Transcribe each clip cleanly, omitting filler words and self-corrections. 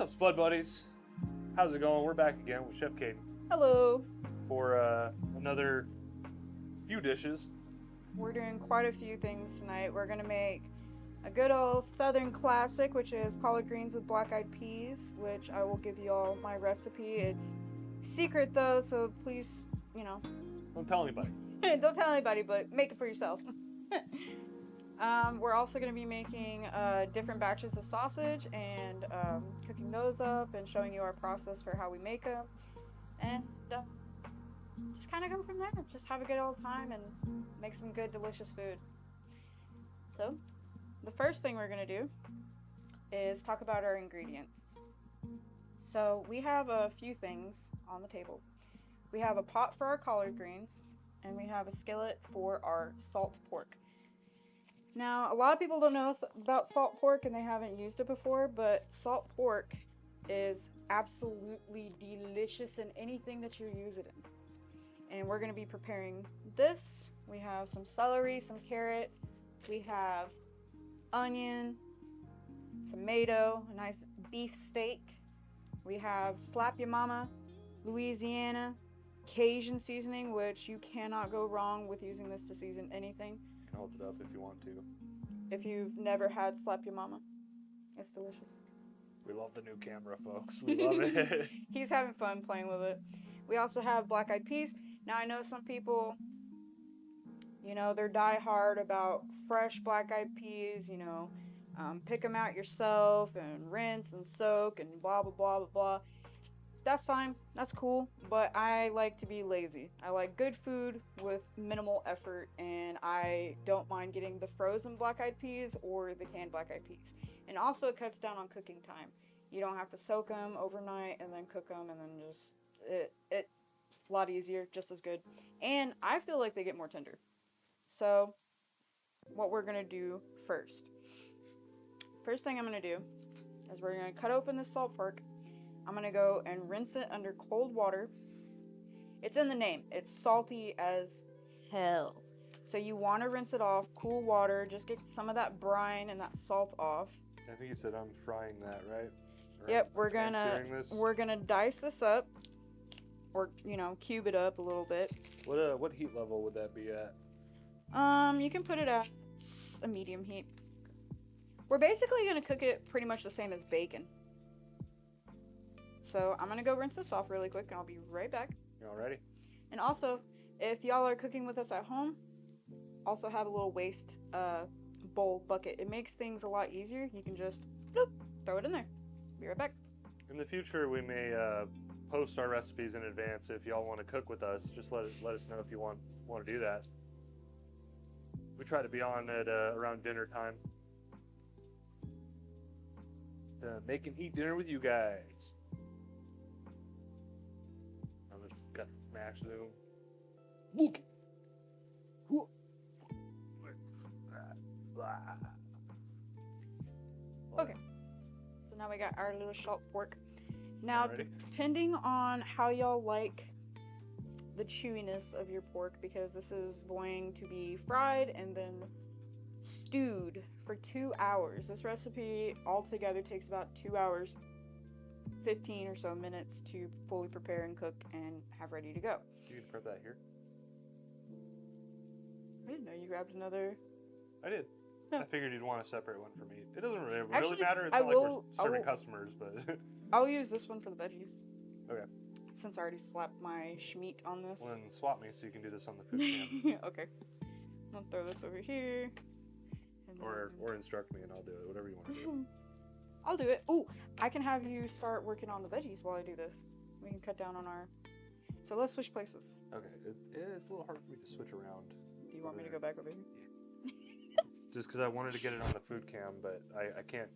up, Spud Buddies? How's it going? We're back again with Chef Caden Hello. for another few dishes. We're doing quite a few things tonight. We're gonna make a good old southern classic, which is collard greens with black-eyed peas, which I will give you all my recipe. It's secret though, so please, Don't tell anybody. don't tell anybody, but make it for yourself. We're also going to be making different batches of sausage and cooking those up and showing you our process for how we make them. And just kind of go from there. Just have a good old time and make some good, delicious food. So, the first thing we're going to do is talk about our ingredients. So, we have a few things on the table. We have a pot for our collard greens, and we have a skillet for our salt pork. Now, a lot of people don't know about salt pork and they haven't used it before, but salt pork is absolutely delicious in anything that you use it in. And we're going to be preparing this. We have some celery, some carrot, we have onion, tomato, a nice beef steak. We have Slap Ya Mama, Louisiana, Cajun seasoning, which you cannot go wrong with using this to season anything. You can hold it up if you want to. If you've never had Slap Ya Mama, it's delicious. We love the new camera, folks. We love it. He's having fun playing with it. We also have black-eyed peas. Now, I know some people, they're die-hard about fresh black-eyed peas, pick them out yourself and rinse and soak and blah, blah, blah, blah, blah. That's fine. That's cool. But I like to be lazy. I like good food with minimal effort, and I don't mind getting the frozen black-eyed peas or the canned black-eyed peas. And also, it cuts down on cooking time. You don't have to soak them overnight and then cook them, and then just it a lot easier, just as good. And I feel like they get more tender. So, what we're gonna do first thing I'm gonna do is we're gonna cut open the salt pork. I'm going to go and rinse it under cold water. It's in the name. It's salty as hell. So you want to rinse it off, cool water, just get some of that brine and that salt off. I think you said I'm frying that, right? Yep, we're going to dice this up or, cube it up a little bit. What heat level would that be at? You can put it at a medium heat. We're basically going to cook it pretty much the same as bacon. So I'm going to go rinse this off really quick, and I'll be right back. You all ready? And also, if y'all are cooking with us at home, also have a little waste bowl bucket. It makes things a lot easier. You can just throw it in there. Be right back. In the future, we may post our recipes in advance. If y'all want to cook with us, just let us know if you want to do that. We try to be on at around dinner time. Make and eat dinner with you guys. Got to smash them. Look. Okay. So now we got our little salt pork. Now, depending on how y'all like the chewiness of your pork, because this is going to be fried and then stewed for 2 hours. This recipe altogether takes about 2 hours. 15 or so minutes to fully prepare and cook and have ready to go. You can prep that here. I didn't know you grabbed another. I did. No. I figured you'd want a separate one for me. It doesn't really Actually, matter. It's I not will- like we're serving customers, but I'll use this one for the veggies. Okay. Since I already slapped my schmeat on this. Well, then swap me so you can do this on the food cam. Okay. I'm gonna throw this over here. And or instruct me and I'll do it. Whatever you want to do. I'll do it. Oh, I can have you start working on the veggies while I do this. We can cut down on our... So let's switch places. Okay. It's a little hard for me to switch around. Do you want me to go back over here? Yeah. Just because I wanted to get it on the food cam, but I can't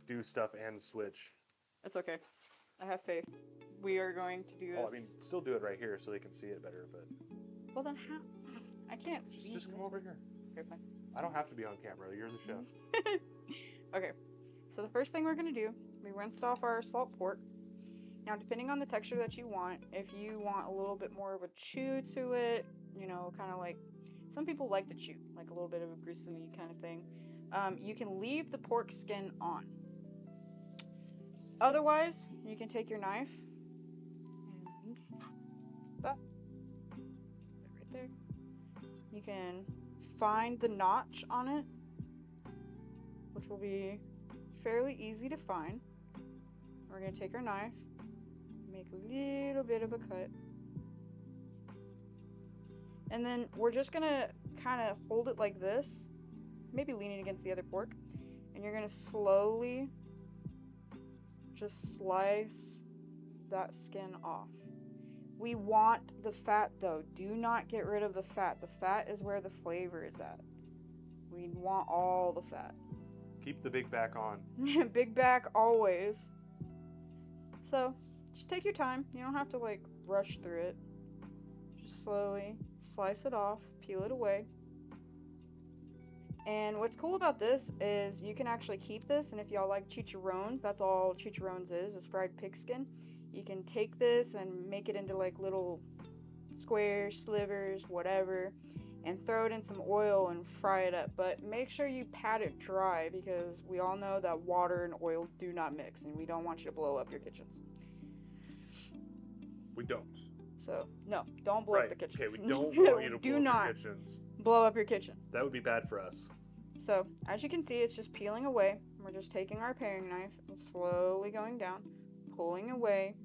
do stuff and switch. It's okay. I have faith. We are going to do this. Oh, I mean, still do it right here so they can see it better, but... Well, then how? I can't. Just come over here. Okay, fine. I don't have to be on camera. You're the chef. Okay. So the first thing we're going to do, we rinsed off our salt pork. Now, depending on the texture that you want, if you want a little bit more of a chew to it, kind of like, some people like to chew, like a little bit of a gristly kind of thing, you can leave the pork skin on. Otherwise, you can take your knife and that right there. You can find the notch on it, which will be fairly easy to find. We're going to take our knife, make a little bit of a cut, and then we're just going to kind of hold it like this, maybe leaning against the other pork, and you're going to slowly just slice that skin off. We want the fat though. Do not get rid of the fat. The fat is where the flavor is at. We want all the fat. Keep the big back on. Big back always. So just take your time. You don't have to like rush through it. Just slowly slice it off, peel it away. And what's cool about this is you can actually keep this, and if y'all like chicharrones, that's all chicharrones is fried pig skin. You can take this and make it into like little squares, slivers, whatever, and throw it in some oil and fry it up. But make sure you pat it dry, because we all know that water and oil do not mix, and we don't want you to blow up your kitchens. We don't. So, no, don't blow up the kitchens. Okay, we don't want you to do blow not up your kitchens. blow up your kitchen. That would be bad for us. So, as you can see, it's just peeling away. We're just taking our paring knife and slowly going down, pulling away,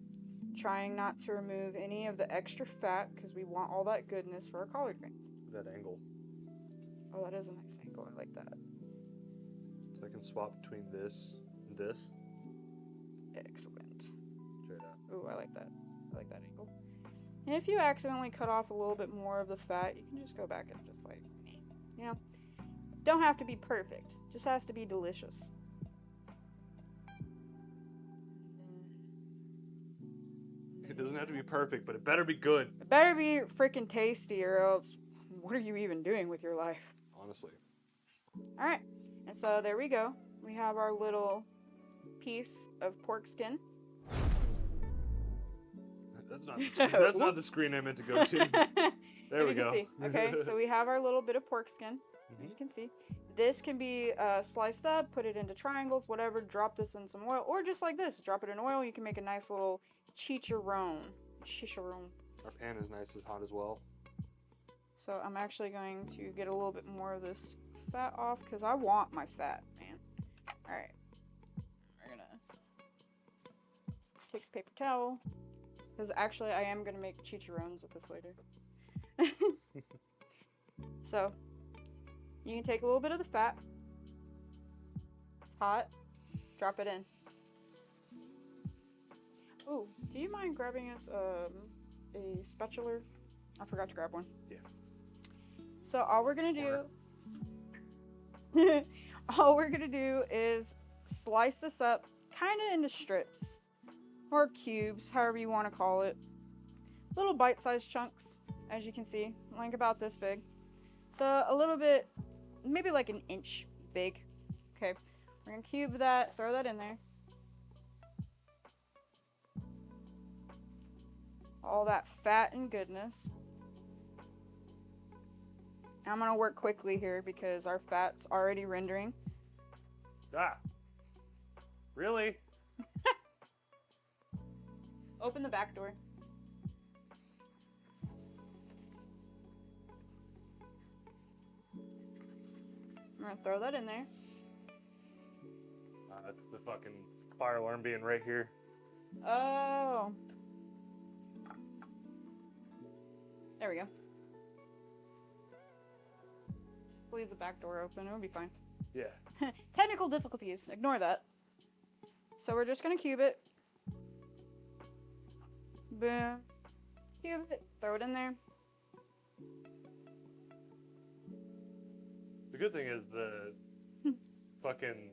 trying not to remove any of the extra fat, because we want all that goodness for our collard greens. That angle. Oh, that is a nice angle. I like that. So I can swap between this and this. Excellent. Try it out. Ooh, I like that. I like that angle. And if you accidentally cut off a little bit more of the fat, you can just go back and just like, you know, don't have to be perfect. Just has to be delicious. It doesn't have to be perfect, but it better be good. It better be freaking tasty, or else what are you even doing with your life? Honestly. Alright, and so there we go. We have our little piece of pork skin. That's not the screen. That's not the screen I meant to go to. There we go. See. Okay, so we have our little bit of pork skin, as you can see. This can be sliced up, put it into triangles, whatever, drop this in some oil, or just like this, drop it in oil, you can make a nice little chicharron. Our pan is nice and hot as well. So I'm actually going to get a little bit more of this fat off, because I want my fat, man. Alright. We're gonna take a paper towel, because actually I am gonna make chicharrones with this later. So, you can take a little bit of the fat. It's hot. Drop it in. Ooh, do you mind grabbing us a spatula? I forgot to grab one. Yeah. So all we're gonna do, is slice this up, kind of into strips or cubes, however you want to call it. Little bite-sized chunks, as you can see, like about this big. So a little bit, maybe like an inch big. Okay, we're gonna cube that, throw that in there. All that fat and goodness. I'm gonna work quickly here because our fat's already rendering. Ah. Really? Open the back door. I'm gonna throw that in there. The fucking fire alarm being right here. Oh. There we go. Leave the back door open, it'll be fine. Yeah. Technical difficulties, ignore that. So we're just gonna cube it. Boom. Cube it, throw it in there. The good thing is the fucking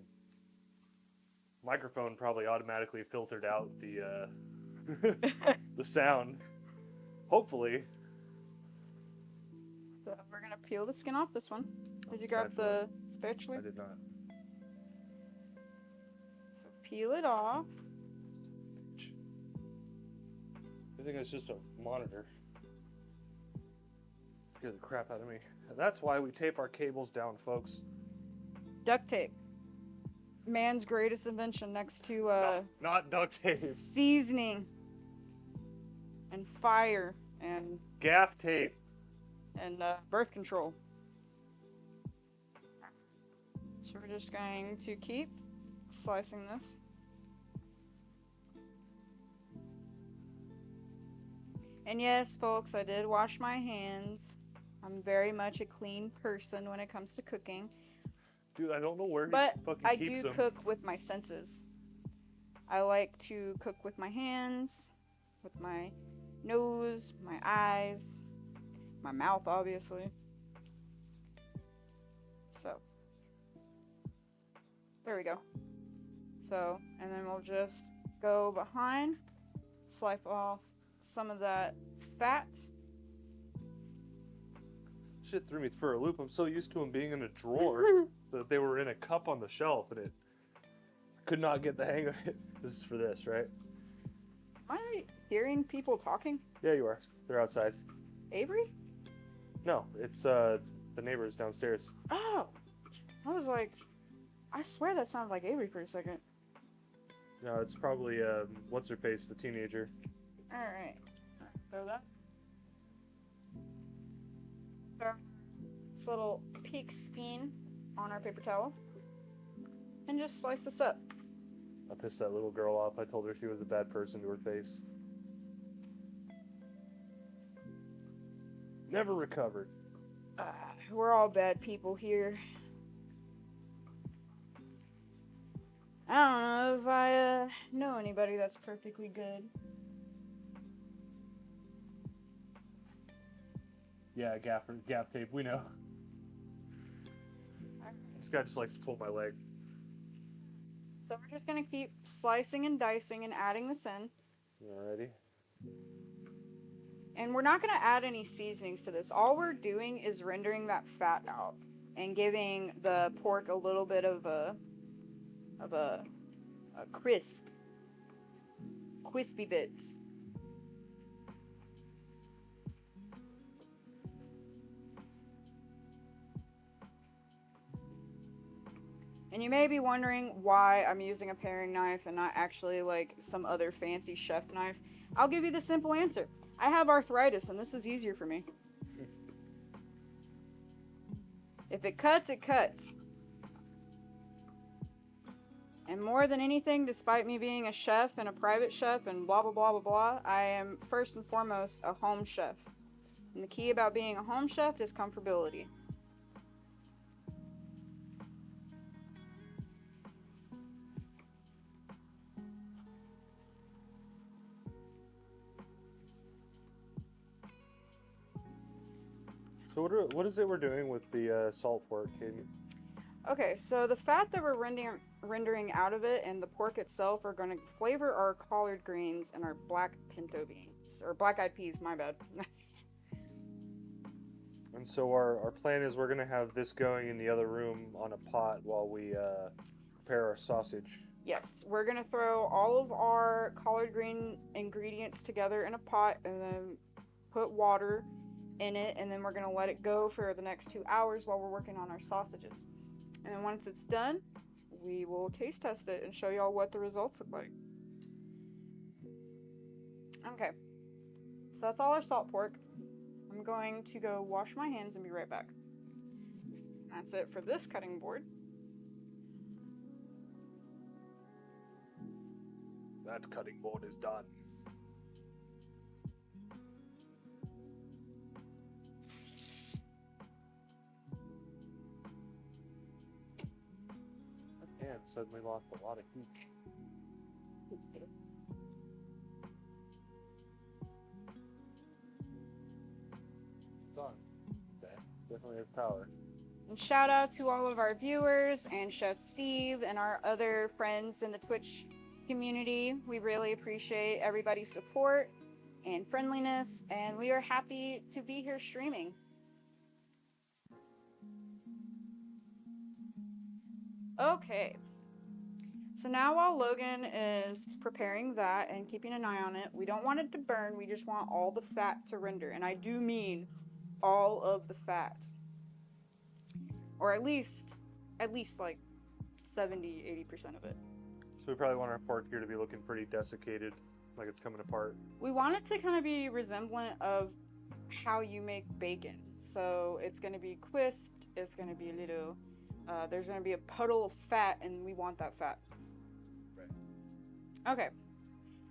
microphone probably automatically filtered out the the sound. Hopefully. So we're gonna peel the skin off this one. Did you grab the spatula? I did not. So peel it off. I think it's just a monitor. Scared the crap out of me. And that's why we tape our cables down, folks. Duct tape. man's greatest invention next to Not duct tape. seasoning and fire and Gaff tape. birth control. So we're just going to keep slicing this. And yes, folks, I did wash my hands. I'm very much a clean person when it comes to cooking. Dude, I don't know where But he fucking I keeps do them. cook with my senses. I like to cook with my hands, with my nose, my eyes, my mouth, obviously. So, there we go. So, and then we'll just go behind, slice off some of that fat. Shit threw me for a loop. I'm so used to them being in a drawer that they were in a cup on the shelf, and I could not get the hang of it. This is for this, right? Am I hearing people talking? Yeah, you are. They're outside. Avery? No, it's the neighbors downstairs. Oh! I was like, I swear that sounded like Avery for a second. No, it's probably what's her face, the teenager. Alright. Throw that. Throw this little pig skin on our paper towel. And just slice this up. I pissed that little girl off. I told her she was a bad person to her face. Never recovered. We're all bad people here. I don't know if I know anybody that's perfectly good. Yeah, gaff tape, we know. This guy just likes to pull my leg. So we're just gonna keep slicing and dicing and adding this in. Alrighty. And we're not gonna add any seasonings to this. All we're doing is rendering that fat out and giving the pork a little bit of a crispy bits. And you may be wondering why I'm using a paring knife and not actually like some other fancy chef knife. I'll give you the simple answer. I have arthritis and this is easier for me. If it cuts, it cuts. And more than anything, despite me being a chef and a private chef and blah blah blah blah blah, I am first and foremost a home chef. And the key about being a home chef is comfortability. So what is it we're doing with the salt pork, Katie? Okay, so the fat that we're rendering out of it and the pork itself are going to flavor our collard greens and our black pinto beans. Or black-eyed peas, my bad. And so our plan is we're going to have this going in the other room on a pot while we prepare our sausage. Yes, we're going to throw all of our collard green ingredients together in a pot and then put water in it, and then we're going to let it go for the next 2 hours while we're working on our sausages. And then once it's done, we will taste test it and show y'all what the results look like. Okay, so that's all our salt pork. I'm going to go wash my hands and be right back. That's it for this cutting board. That cutting board is done. My hand suddenly lost a lot of heat. It's on. Okay. Definitely has power. And shout out to all of our viewers and Chef Steve and our other friends in the Twitch community. We really appreciate everybody's support and friendliness, and we are happy to be here streaming. Okay, so now while Logan is preparing that and keeping an eye on it, we don't want it to burn, we just want all the fat to render, and I do mean all of the fat. Or at least like 70-80% of it. So we probably want our pork here to be looking pretty desiccated, like it's coming apart. We want it to kind of be resemblant of how you make bacon. So it's going to be crisped, it's going to be a little, there's going to be a puddle of fat, and we want that fat. Right. Okay.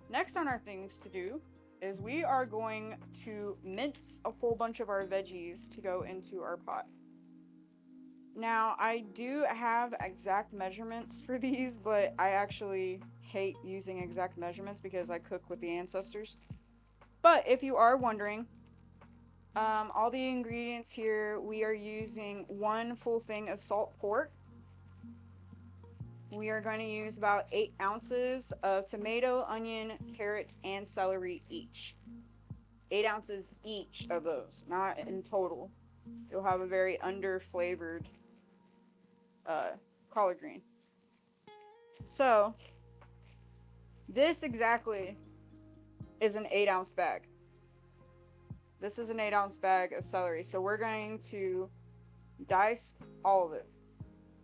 Next on our things to do is we are going to mince a whole bunch of our veggies to go into our pot. Now, I do have exact measurements for these, but I actually hate using exact measurements because I cook with the ancestors. But if you are wondering, all the ingredients here, we are using 1 full thing of salt pork. We are going to use about 8 ounces of tomato, onion, carrot, and celery each. 8 ounces each of those, not in total. You'll have a very under-flavored collard green. So, this exactly is an 8-ounce bag. This is an 8-ounce bag of celery. So we're going to dice all of it.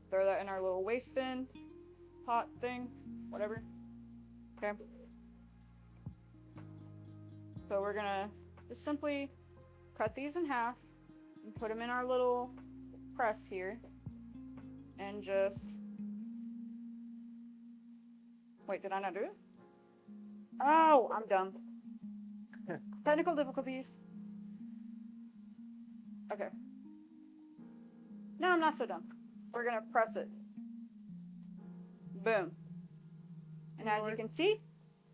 Throw that in our little waste bin, pot thing, whatever. Okay. So we're gonna just simply cut these in half and put them in our little press here. And just... Wait, did I not do it? Oh, I'm dumb. Technical difficulties. Okay. No, I'm not so dumb. We're gonna press it. Boom. And as you can see,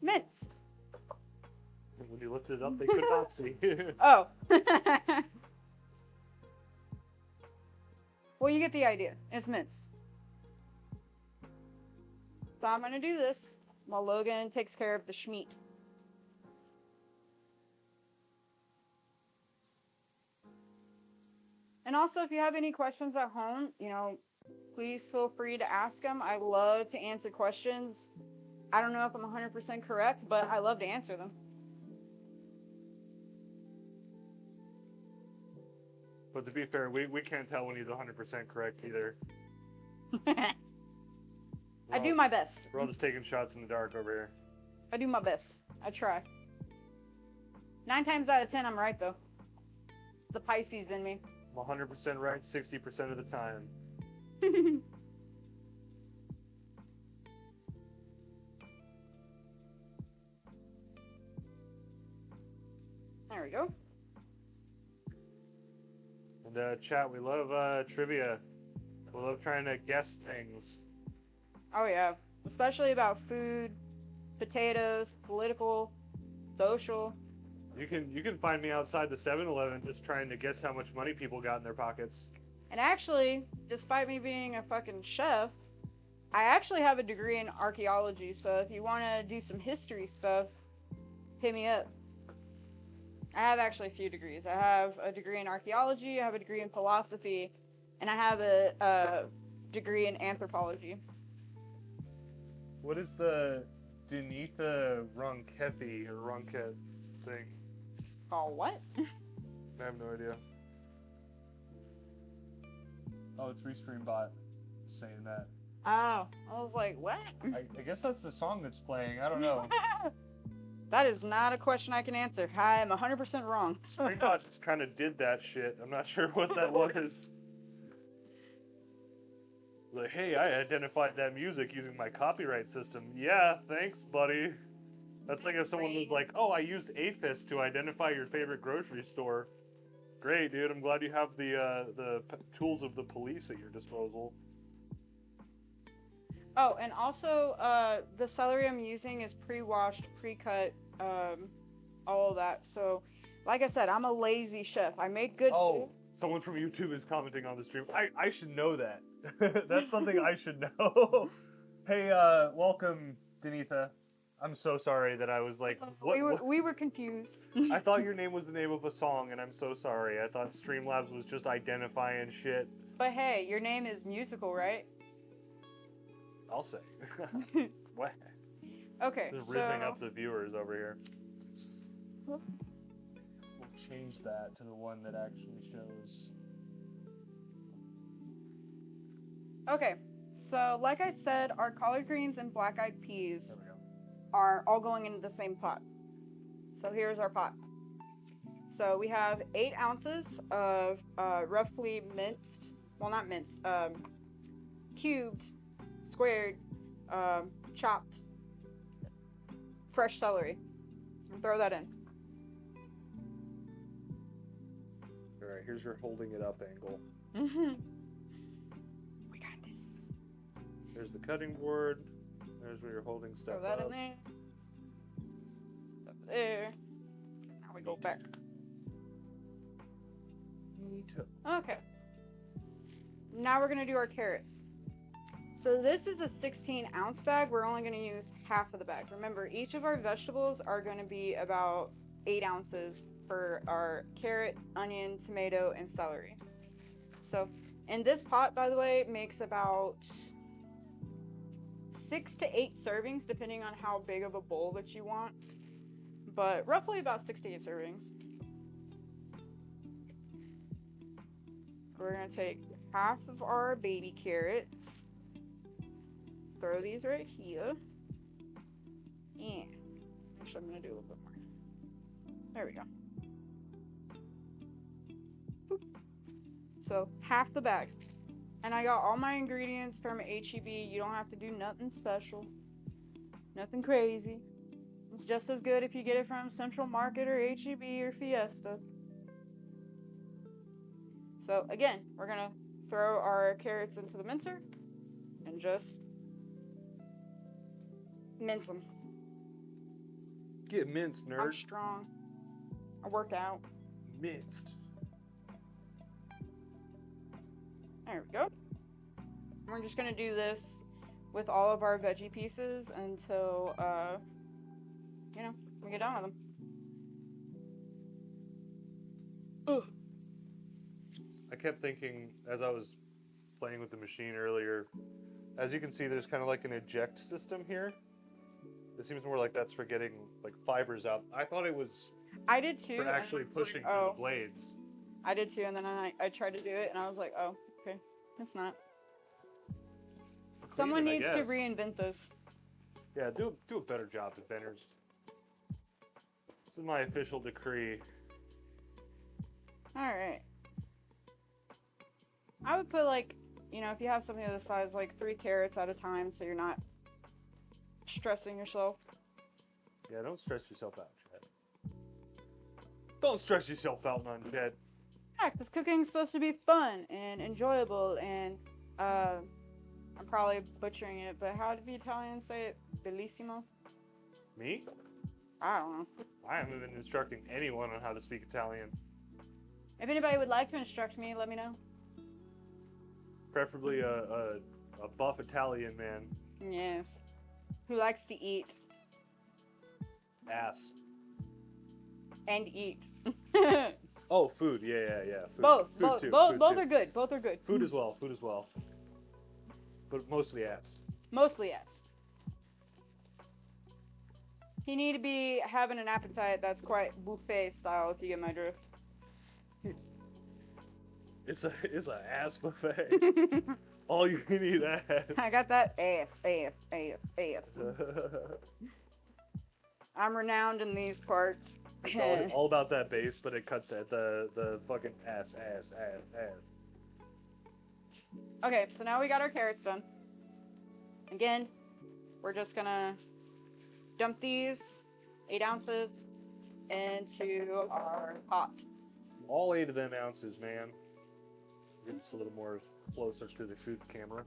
minced. When you lifted it up, they could not see. Oh. Well, you get the idea. It's minced. So I'm gonna do this while Logan takes care of the schmeat. And also, if you have any questions at home, please feel free to ask them. I love to answer questions. I don't know if I'm 100% correct, but I love to answer them. But to be fair, we can't tell when he's 100% correct either. I do my best. We're all just taking shots in the dark over here. I do my best. I try. 9 times out of 10, I'm right, though. The Pisces in me. I'm 100% right 60% of the time. There we go. And chat, we love trivia. We love trying to guess things. Oh yeah, especially about food, potatoes, political, social. You can find me outside the 7-Eleven just trying to guess how much money people got in their pockets. And actually, despite me being a fucking chef, I actually have a degree in archaeology, so if you want to do some history stuff, hit me up. I have actually a few degrees. I have a degree in archaeology, I have a degree in philosophy, and I have a degree in anthropology. What is the Denitha Ronkethi or Ronket thing? Oh, what? I have no idea. Oh, it's ReStreamBot saying that. Oh, I was like, what? I guess that's the song that's playing. I don't know. That is not a question I can answer. I am 100% wrong. ReStreamBot just kind of did that shit. I'm not sure what that was. Like, hey, I identified that music using my copyright system. Yeah, thanks, buddy. That's like if someone was like, oh, I used APHIS to identify your favorite grocery store. Great, dude. I'm glad you have the tools of the police at your disposal. Oh, and also, the celery I'm using is pre-washed, pre-cut, all of that. So, like I said, I'm a lazy chef. I make good food. Someone from YouTube is commenting on the stream. I should know that. That's something I should know. Hey, welcome, Denitha. I'm so sorry that I was like... We were confused. I thought your name was the name of a song, and I'm so sorry. I thought Streamlabs was just identifying shit. But hey, your name is musical, right? I'll say. What? Okay, Just rizzing up the viewers over here. We'll change that to the one that actually shows. Okay, So, like I said, our collard greens and black-eyed peas There we go. are all going into the same pot. So here's our pot. So we have 8 ounces of roughly minced, well not minced, cubed, squared, chopped, fresh celery. And throw that in. Alright, here's your holding it up angle. Mm-hmm. We got this. There's the cutting board. There's where you're holding stuff Throw that up. in there. Up there. Now we go back. Neato. Okay. Now we're gonna do our carrots. So this is a 16-ounce bag. We're only gonna use half of the bag. Remember, each of our vegetables are gonna be about 8 ounces for our carrot, onion, tomato, and celery. So, and this pot, by the way, makes about 6 to 8 servings, depending on how big of a bowl that you want. But roughly about 6 to 8 servings. We're gonna take half of our baby carrots. Throw these right here. And actually, I'm gonna do a little bit more. There we go. Boop. So half the bag. And I got all my ingredients from H-E-B. You don't have to do nothing special. Nothing crazy. It's just as good if you get it from Central Market or H-E-B or Fiesta. So again, we're gonna throw our carrots into the mincer and just mince them. Get minced, I'm nerd. strong. I work out. Minced. There we go. We're just gonna do this with all of our veggie pieces until, you know, we get done with them. Ugh. I kept thinking as I was playing with the machine earlier, as you can see, there's kind of like an eject system here. It seems more like that's for getting like fibers out. I thought it was I did too. for and actually I was like, pushing through oh. the blades. I did too, and then I tried to do it, and I was like, oh, okay, it's not. Someone Cleaning, needs I to guess. reinvent this. Yeah, do a better job, inventors. This is my official decree. All right. I would put like, you know, if you have something of this size, like 3 carrots at a time, so you're not stressing yourself. Yeah, don't stress yourself out, Chad. Don't stress yourself out, none, Chad. Yeah, because cooking's supposed to be fun and enjoyable, and I'm probably butchering it, but how did the Italians say it? Bellissimo? Me? I don't know. I haven't been instructing anyone on how to speak Italian. If anybody would like to instruct me, let me know. Preferably a buff Italian man. Yes. Who likes to eat Ass. and eat. Oh, food. Yeah. Food. Both. Food Both. too. Both, Food both too. are good. Both are good. Food as well. Food as well. But mostly ass. Mostly yes. You need to be having an appetite that's quite buffet style, if you get my drift. It's a ass buffet. All you need ass. I got that ass. I'm renowned in these parts. It's all about that bass, but it cuts at the fucking ass. Okay, so now we got our carrots done. Again, we're just gonna dump these 8 ounces into our pot. All 8 of them ounces, man. Get this a little more closer to the food camera.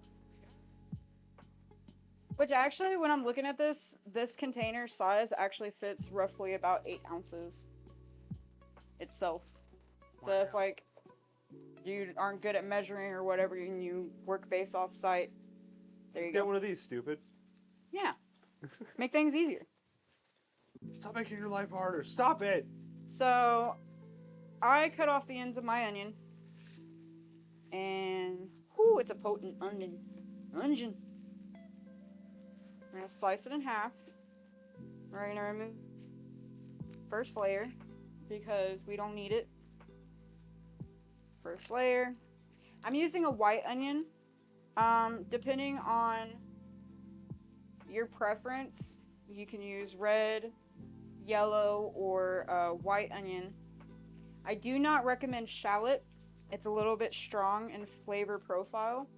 Which actually, when I'm looking at this container size actually fits roughly about 8 ounces itself. So if like you aren't good at measuring or whatever and you work based off site, there you Get go. one of these, stupid. Yeah. Make things easier. Stop making your life harder. Stop it. So I cut off the ends of my onion. And whoo, it's a potent onion. Onion. We're gonna slice it in half. We're gonna remove first layer because we don't need it. First layer. I'm using a white onion Depending on your preference, you can use red, yellow, or white onion. I do not recommend shallot. It's a little bit strong in flavor profile.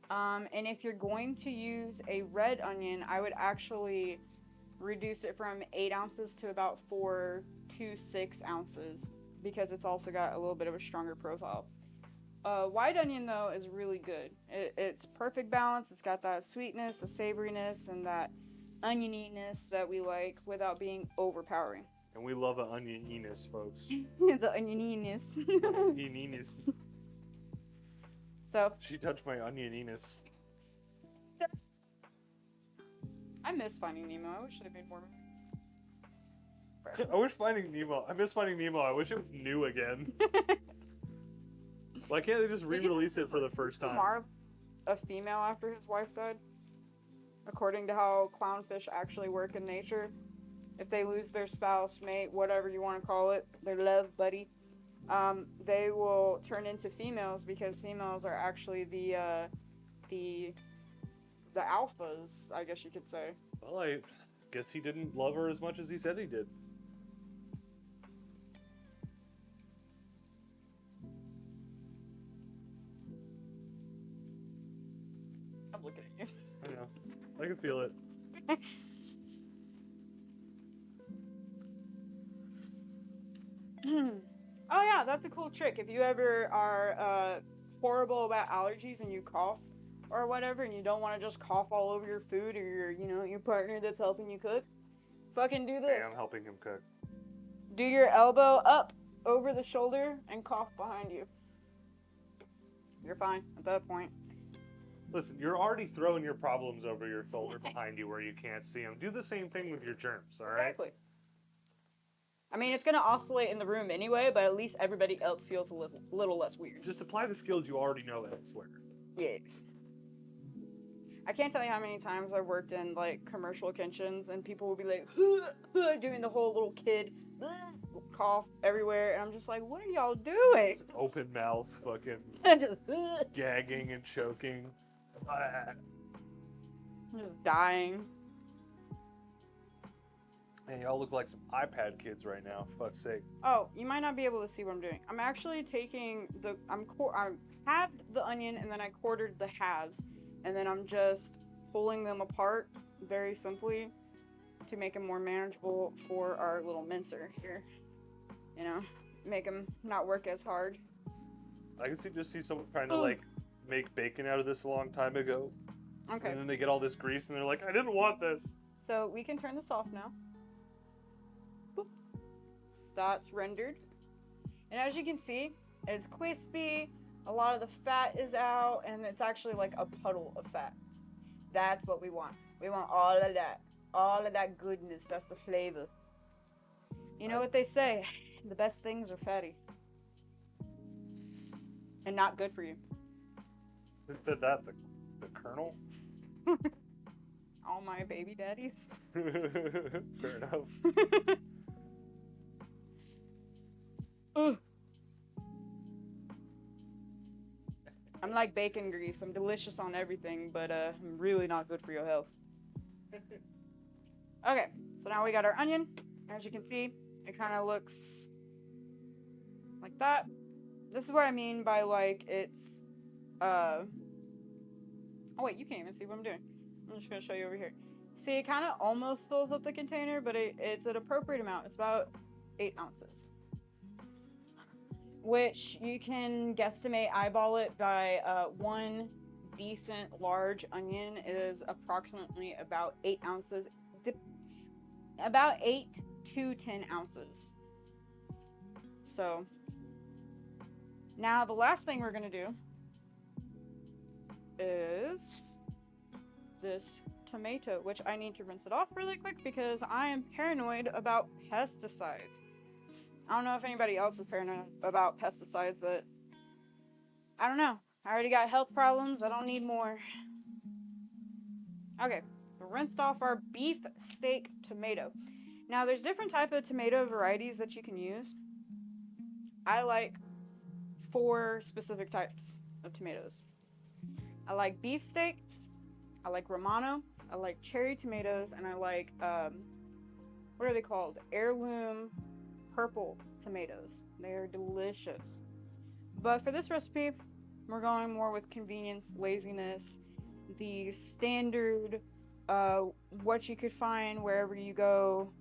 And if you're going to use a red onion, I would actually reduce it from 8 ounces to about 4 to 6 ounces because it's also got a little bit of a stronger profile. White onion, though, is really good. It's perfect balance. It's got that sweetness, the savoriness, and that onioniness that we like without being overpowering. And we love an onioniness, folks. The onioniness. Onioniness. So, She touched my onioniness. I miss Finding Nemo. I wish they made more. I wish Finding Nemo. I miss Finding Nemo. I wish it was new again. Why can't they just re-release it for the first time? Marv, a female after his wife died. According to how clownfish actually work in nature, if they lose their spouse, mate, whatever you want to call it, their love buddy, they will turn into females because females are actually the alphas, I guess you could say. Well, I guess he didn't love her as much as he said he did. I'm looking at you. I know. I can feel it. Oh yeah, that's a cool trick. If you ever are horrible about allergies and you cough or whatever, and you don't want to just cough all over your food or your partner that's helping you cook, fucking do this. Hey, I'm helping him cook. Do your elbow up over the shoulder and cough behind you. You're fine at that point. Listen, you're already throwing your problems over your shoulder behind you where you can't see them. Do the same thing with your germs, all right? Exactly. I mean, it's gonna oscillate in the room anyway, but at least everybody else feels a little less weird. Just apply the skills you already know elsewhere. Yes. I can't tell you how many times I've worked in like commercial kitchens and people will be like doing the whole little kid cough everywhere, and I'm just like, what are y'all doing? Open mouth, fucking Just gagging and choking. just dying. Man, y'all look like some iPad kids right now. For fuck's sake. Oh, you might not be able to see what I'm doing. I'm actually taking I halved the onion and then I quartered the halves, and then I'm just pulling them apart very simply to make them more manageable for our little mincer here. You know, make them not work as hard. I can just see someone trying to like make bacon out of this a long time ago. Okay. And then they get all this grease and they're like, I didn't want this. So we can turn this off now. Boop. That's rendered. And as you can see, it's crispy, a lot of the fat is out, and it's actually like a puddle of fat. That's what we want. We want all of that. All of that goodness. That's the flavor. You know what they say? The best things are fatty. And not good for you. Who said that? The Colonel? All my baby daddies. Fair enough. Ugh. I'm like bacon grease. I'm delicious on everything, but I'm really not good for your health. Okay, so now we got our onion. As you can see, it kind of looks like that. This is what I mean by like it's oh wait, you can't even see what I'm doing. I'm just gonna show you over here. See, it kind of almost fills up the container, but it's an appropriate amount. It's about 8 ounces, which you can guesstimate, eyeball it by one decent large onion is approximately about 8 ounces, about 8 to 10 ounces. So now the last thing we're gonna do is this tomato, which I need to rinse it off really quick because I am paranoid about pesticides. I don't know if anybody else is paranoid about pesticides, but I don't know. I already got health problems. I don't need more. Okay, we rinsed off our beef steak tomato. Now, there's different type of tomato varieties that you can use. I like 4 specific types of tomatoes. I like beefsteak. I like Romano. I like cherry tomatoes, and I like what are they called? Heirloom purple tomatoes. They are delicious. But for this recipe, we're going more with convenience, laziness, the standard, what you could find wherever you go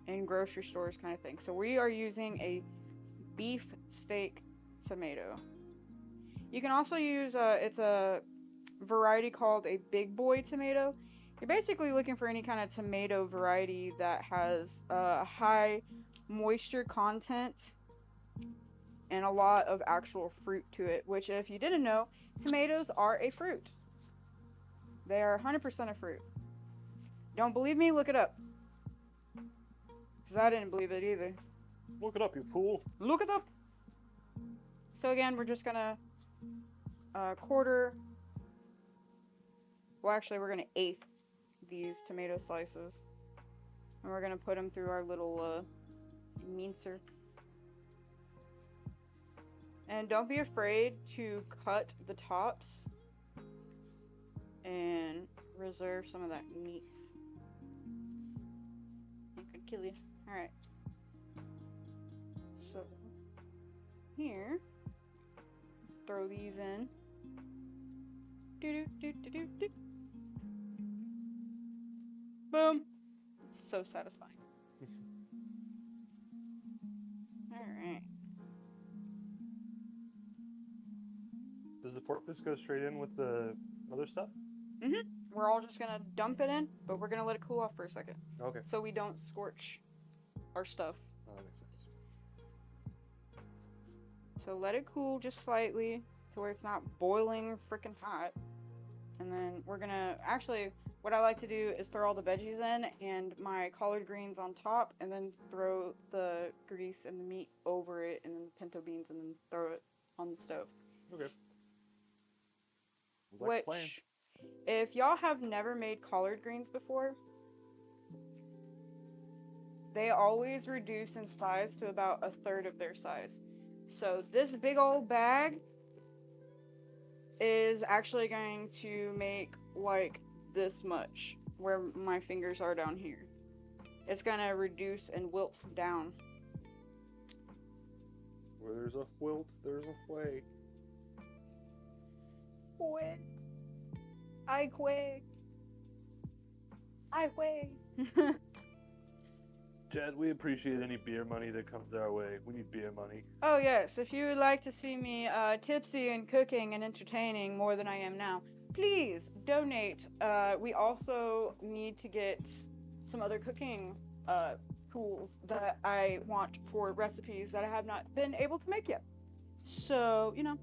in grocery stores kind of thing. So we are using a beef steak tomato. You can also use, it's a variety called a big boy tomato. You're basically looking for any kind of tomato variety that has a high moisture content and a lot of actual fruit to it, which if you didn't know, tomatoes are a fruit. They are 100% a fruit. Don't believe me? Look it up. Because I didn't believe it either. Look it up, you fool. Look it up! So again, we're just gonna quarter, well actually we're gonna eighth these tomato slices. And we're gonna put them through our little mincer. And don't be afraid to cut the tops and reserve some of that meat. It could kill you. Alright. So, here, throw these in. Do-do-do-do-do-do. Boom. It's so satisfying. Alright. Does the pork just go straight in with the other stuff? Mm-hmm. We're all just gonna dump it in, but we're gonna let it cool off for a second. Okay. So we don't scorch our stuff. Oh, that makes sense. So let it cool just slightly to where it's not boiling freaking hot. And then we're gonna, actually, what I like to do is throw all the veggies in and my collard greens on top, and then throw the grease and the meat over it, and then the pinto beans, and then throw it on the stove. Okay. Like Which, if y'all have never made collard greens before, they always reduce in size to about a third of their size. So this big old bag is actually going to make like this much, where my fingers are down here. It's gonna reduce and wilt down. Where there's a wilt, there's a way. Quit. I quit. I quit. Chad, we appreciate any beer money that comes our way. We need beer money. Oh yes, if you would like to see me tipsy and cooking and entertaining more than I am now, please donate. We also need to get some other cooking tools that I want for recipes that I have not been able to make yet. So, you know,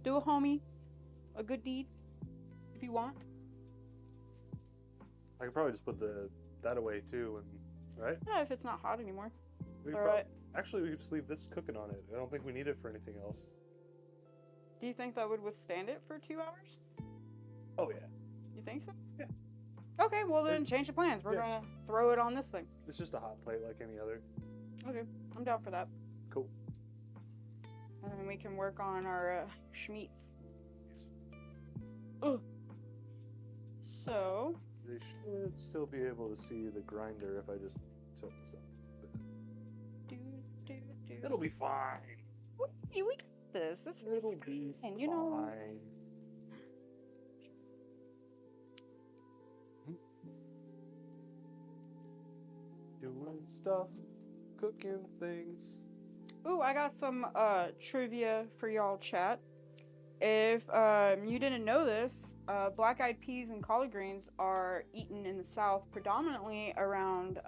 do a homie a good deed if you want. I could probably just put that away too, and right? Yeah, if it's not hot anymore. Actually, we could just leave this cooking on it. I don't think we need it for anything else. Do you think that would withstand it for 2 hours? Oh yeah. You think so? Yeah. Okay, well then change the plans. We're gonna throw it on this thing. It's just a hot plate like any other. Okay, I'm down for that. Cool. And then we can work on our schmeats. Ugh. So. They should still be able to see the grinder if I just tilt this up. It'll be fine. We got this. It'll be fine. You know. Doing stuff, cooking things. Ooh, I got some trivia for y'all chat. If you didn't know this, black-eyed peas and collard greens are eaten in the South predominantly around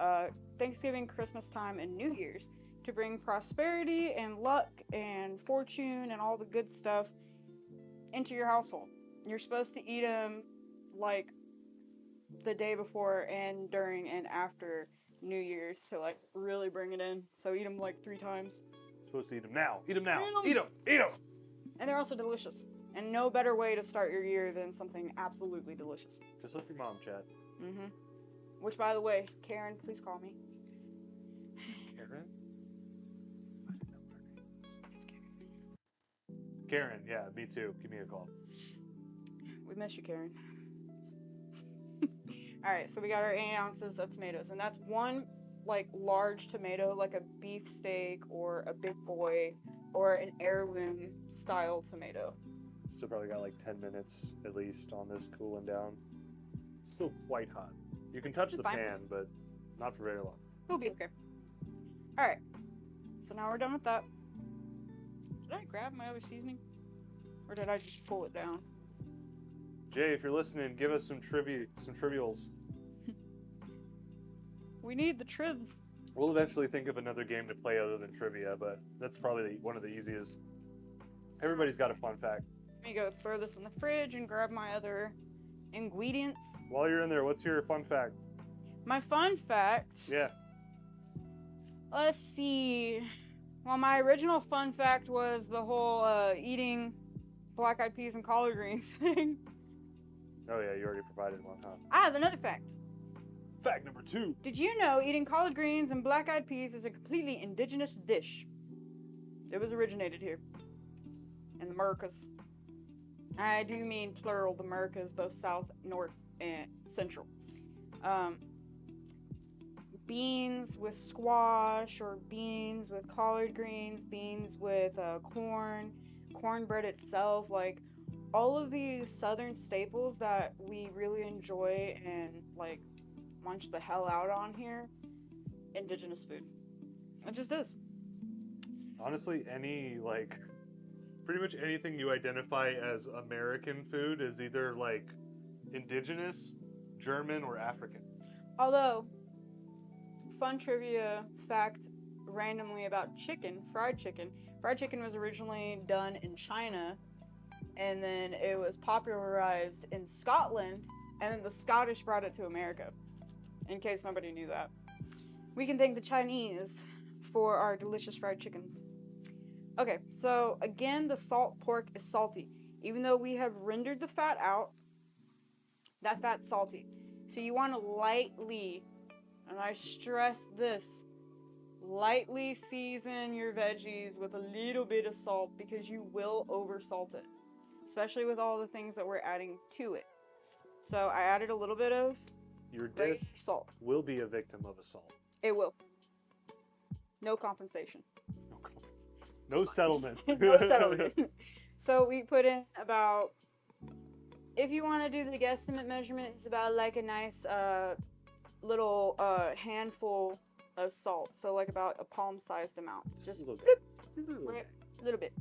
Thanksgiving, Christmas time, and New Year's to bring prosperity and luck and fortune and all the good stuff into your household. You're supposed to eat them like the day before and during and after New Year's to like really bring it in. So eat them like 3 times. Supposed to eat them now. Eat them now. Eat them. Eat them. And they're also delicious. And no better way to start your year than something absolutely delicious. Just like your mom, Chad. Mm-hmm. Which, by the way, Karen, please call me. Karen? I didn't know what her name was. It's Karen. Karen, yeah, me too. Give me a call. We miss you, Karen. Alright, so we got our 8 ounces of tomatoes, and that's one, like, large tomato, like a beef steak or a big boy or an heirloom style tomato. Still probably got like 10 minutes at least on this cooling down. Still quite hot. You can touch the Fine. pan, but not for very long. It'll be okay. Alright, so now we're done with that. Did I grab my other seasoning? Or did I just pull it down? Jay, if you're listening, give us some trivials. We need the trivs. We'll eventually think of another game to play other than trivia, but that's probably one of the easiest. Everybody's got a fun fact. Let me go throw this in the fridge and grab my other ingredients. While you're in there, what's your fun fact? My fun fact. Yeah. Let's see. Well, my original fun fact was the whole eating black-eyed peas and collard greens thing. Oh yeah, you already provided one, huh? I have another fact. Fact number 2. Did you know eating collard greens and black-eyed peas is a completely indigenous dish? It was originated here. In the Americas. I do mean plural, the Americas, both South, North, and Central. Beans with squash, or beans with collard greens, beans with corn, cornbread itself, like all of these southern staples that we really enjoy and like munch the hell out on here, indigenous food. It just is. Honestly, pretty much anything you identify as American food is either like indigenous, German, or African. Although, fun trivia fact randomly about chicken, fried chicken. Fried chicken was originally done in China, and then it was popularized in Scotland, and then the Scottish brought it to America. In case nobody knew that. We can thank the Chinese for our delicious fried chickens. Okay, so again, the salt pork is salty. Even though we have rendered the fat out, that fat's salty. So you want to lightly, and I stress this, lightly season your veggies with a little bit of salt because you will oversalt it. Especially with all the things that we're adding to it. So I added a little bit of Your dish salt. will be a victim of assault. It will. No compensation. No settlement. No settlement. So we put in about, if you want to do the guesstimate measurement, it's about like a nice little handful of salt. So like about a palm-sized amount. Just a little bit. Right? Little bit.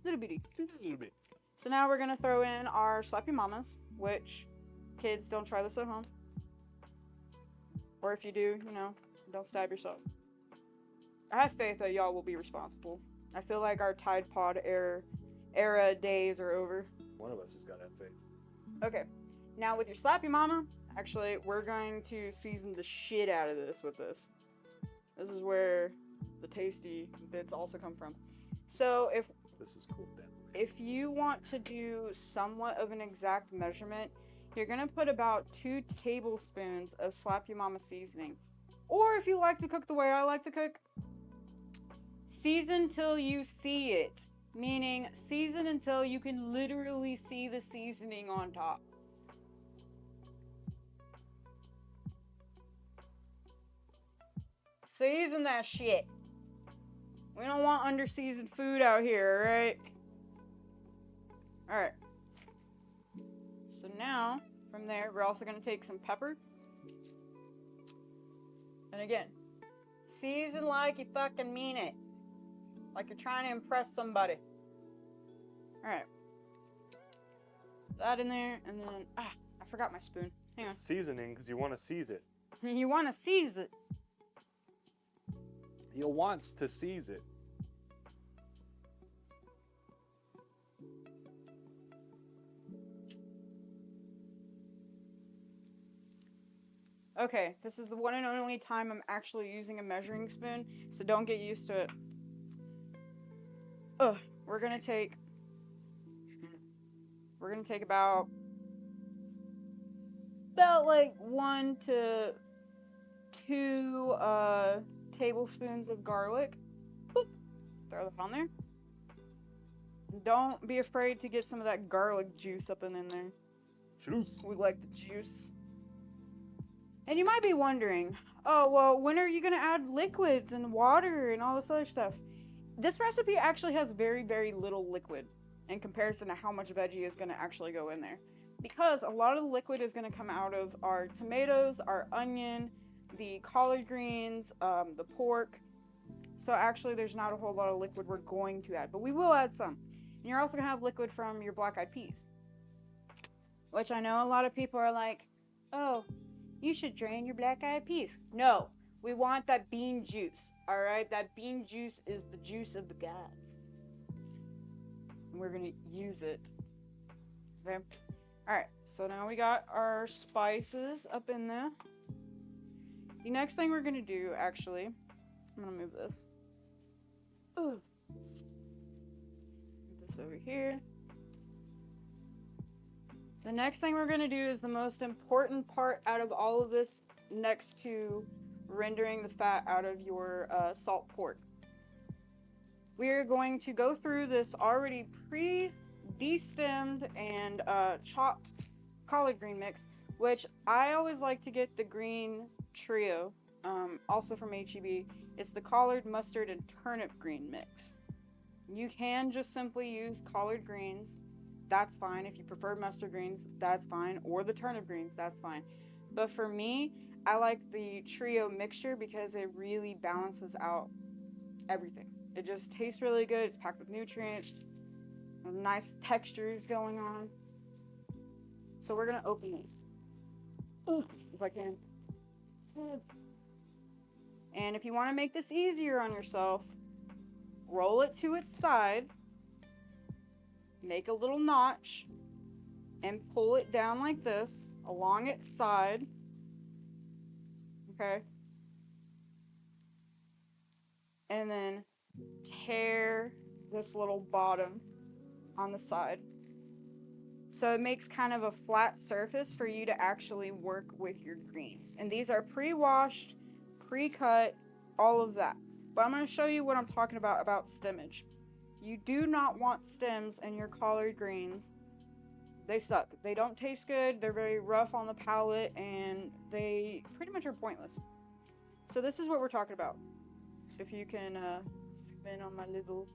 Little bitty. Little bit. So now we're going to throw in our Slappy Mamas, which, kids, don't try this at home. Or if you do, don't stab yourself. I have faith that y'all will be responsible. I feel like our Tide Pod era days are over. One of us has got to have faith. Okay, now with your Slappy Mama, actually, we're going to season the shit out of this with this. This is where the tasty bits also come from. So This is cool, then. If you want to do somewhat of an exact measurement, you're going to put about 2 tablespoons of Slap Your Mama seasoning. Or if you like to cook the way I like to cook, season till you see it. Meaning, season until you can literally see the seasoning on top. Season that shit. We don't want under-seasoned food out here, alright? Alright. So now, from there, we're also going to take some pepper. And again, season like you fucking mean it. Like you're trying to impress somebody. Alright. That in there, and then, I forgot my spoon. Hang on. Seasoning, because you want to seize it. You want to seize it. You wants to seize it. Okay, this is the one and only time I'm actually using a measuring spoon, so don't get used to it. We're gonna take about like 1 to 2 tablespoons of garlic. Boop. Throw that on there. Don't be afraid to get some of that garlic juice up and in there. Juice. We like the juice. And you might be wondering, oh, well, when are you going to add liquids and water and all this other stuff? This recipe actually has very, very little liquid in comparison to how much veggie is going to actually go in there. Because a lot of the liquid is going to come out of our tomatoes, our onion, the collard greens, the pork. So actually there's not a whole lot of liquid we're going to add, but we will add some. And you're also going to have liquid from your black-eyed peas. Which I know a lot of people are like, oh, you should drain your black-eyed peas. No, we want that bean juice, alright? That bean juice is the juice of the gods. And we're going to use it. Okay? Alright, so now we got our spices up in there. The next thing we're going to do, actually, I'm going to move this. Ooh. Move this over here. The next thing we're going to do is the most important part out of all of this, next to rendering the fat out of your salt pork. We're going to go through this already pre-destemmed and chopped collard green mix, which I always like to get the green trio, also from HEB. It's the collard, mustard, and turnip green mix. You can just simply use collard greens. That's fine. If you prefer mustard greens, that's fine. Or the turnip greens, that's fine. But for me, I like the trio mixture because it really balances out everything. It just tastes really good. It's packed with nutrients. Nice textures going on. So we're going to open these. If I can. And if you want to make this easier on yourself, roll it to its side. Make a little notch and pull it down like this along its side. Okay. And then tear this little bottom on the side. So it makes kind of a flat surface for you to actually work with your greens. And these are pre-washed, pre-cut, all of that. But I'm going to show you what I'm talking about stemmage. You do not want stems in your collard greens. They suck. They don't taste good. They're very rough on the palate, and they pretty much are pointless. So this is what we're talking about. If you can zoom in on my little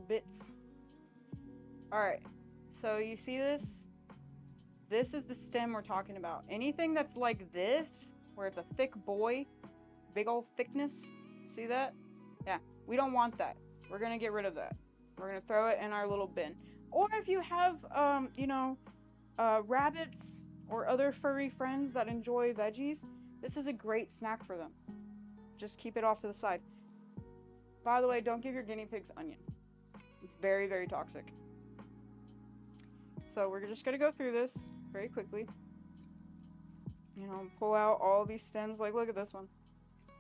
bits. Alright, so you see this? This is the stem we're talking about. Anything that's like this, where it's a thick boy, big old thickness, see that? Yeah, we don't want that. We're going to get rid of that. We're going to throw it in our little bin. Or if you have, rabbits or other furry friends that enjoy veggies, this is a great snack for them. Just keep it off to the side. By the way, don't give your guinea pigs onion. It's very, very toxic. So we're just going to go through this very quickly. You know, pull out all these stems. Like, look at this one.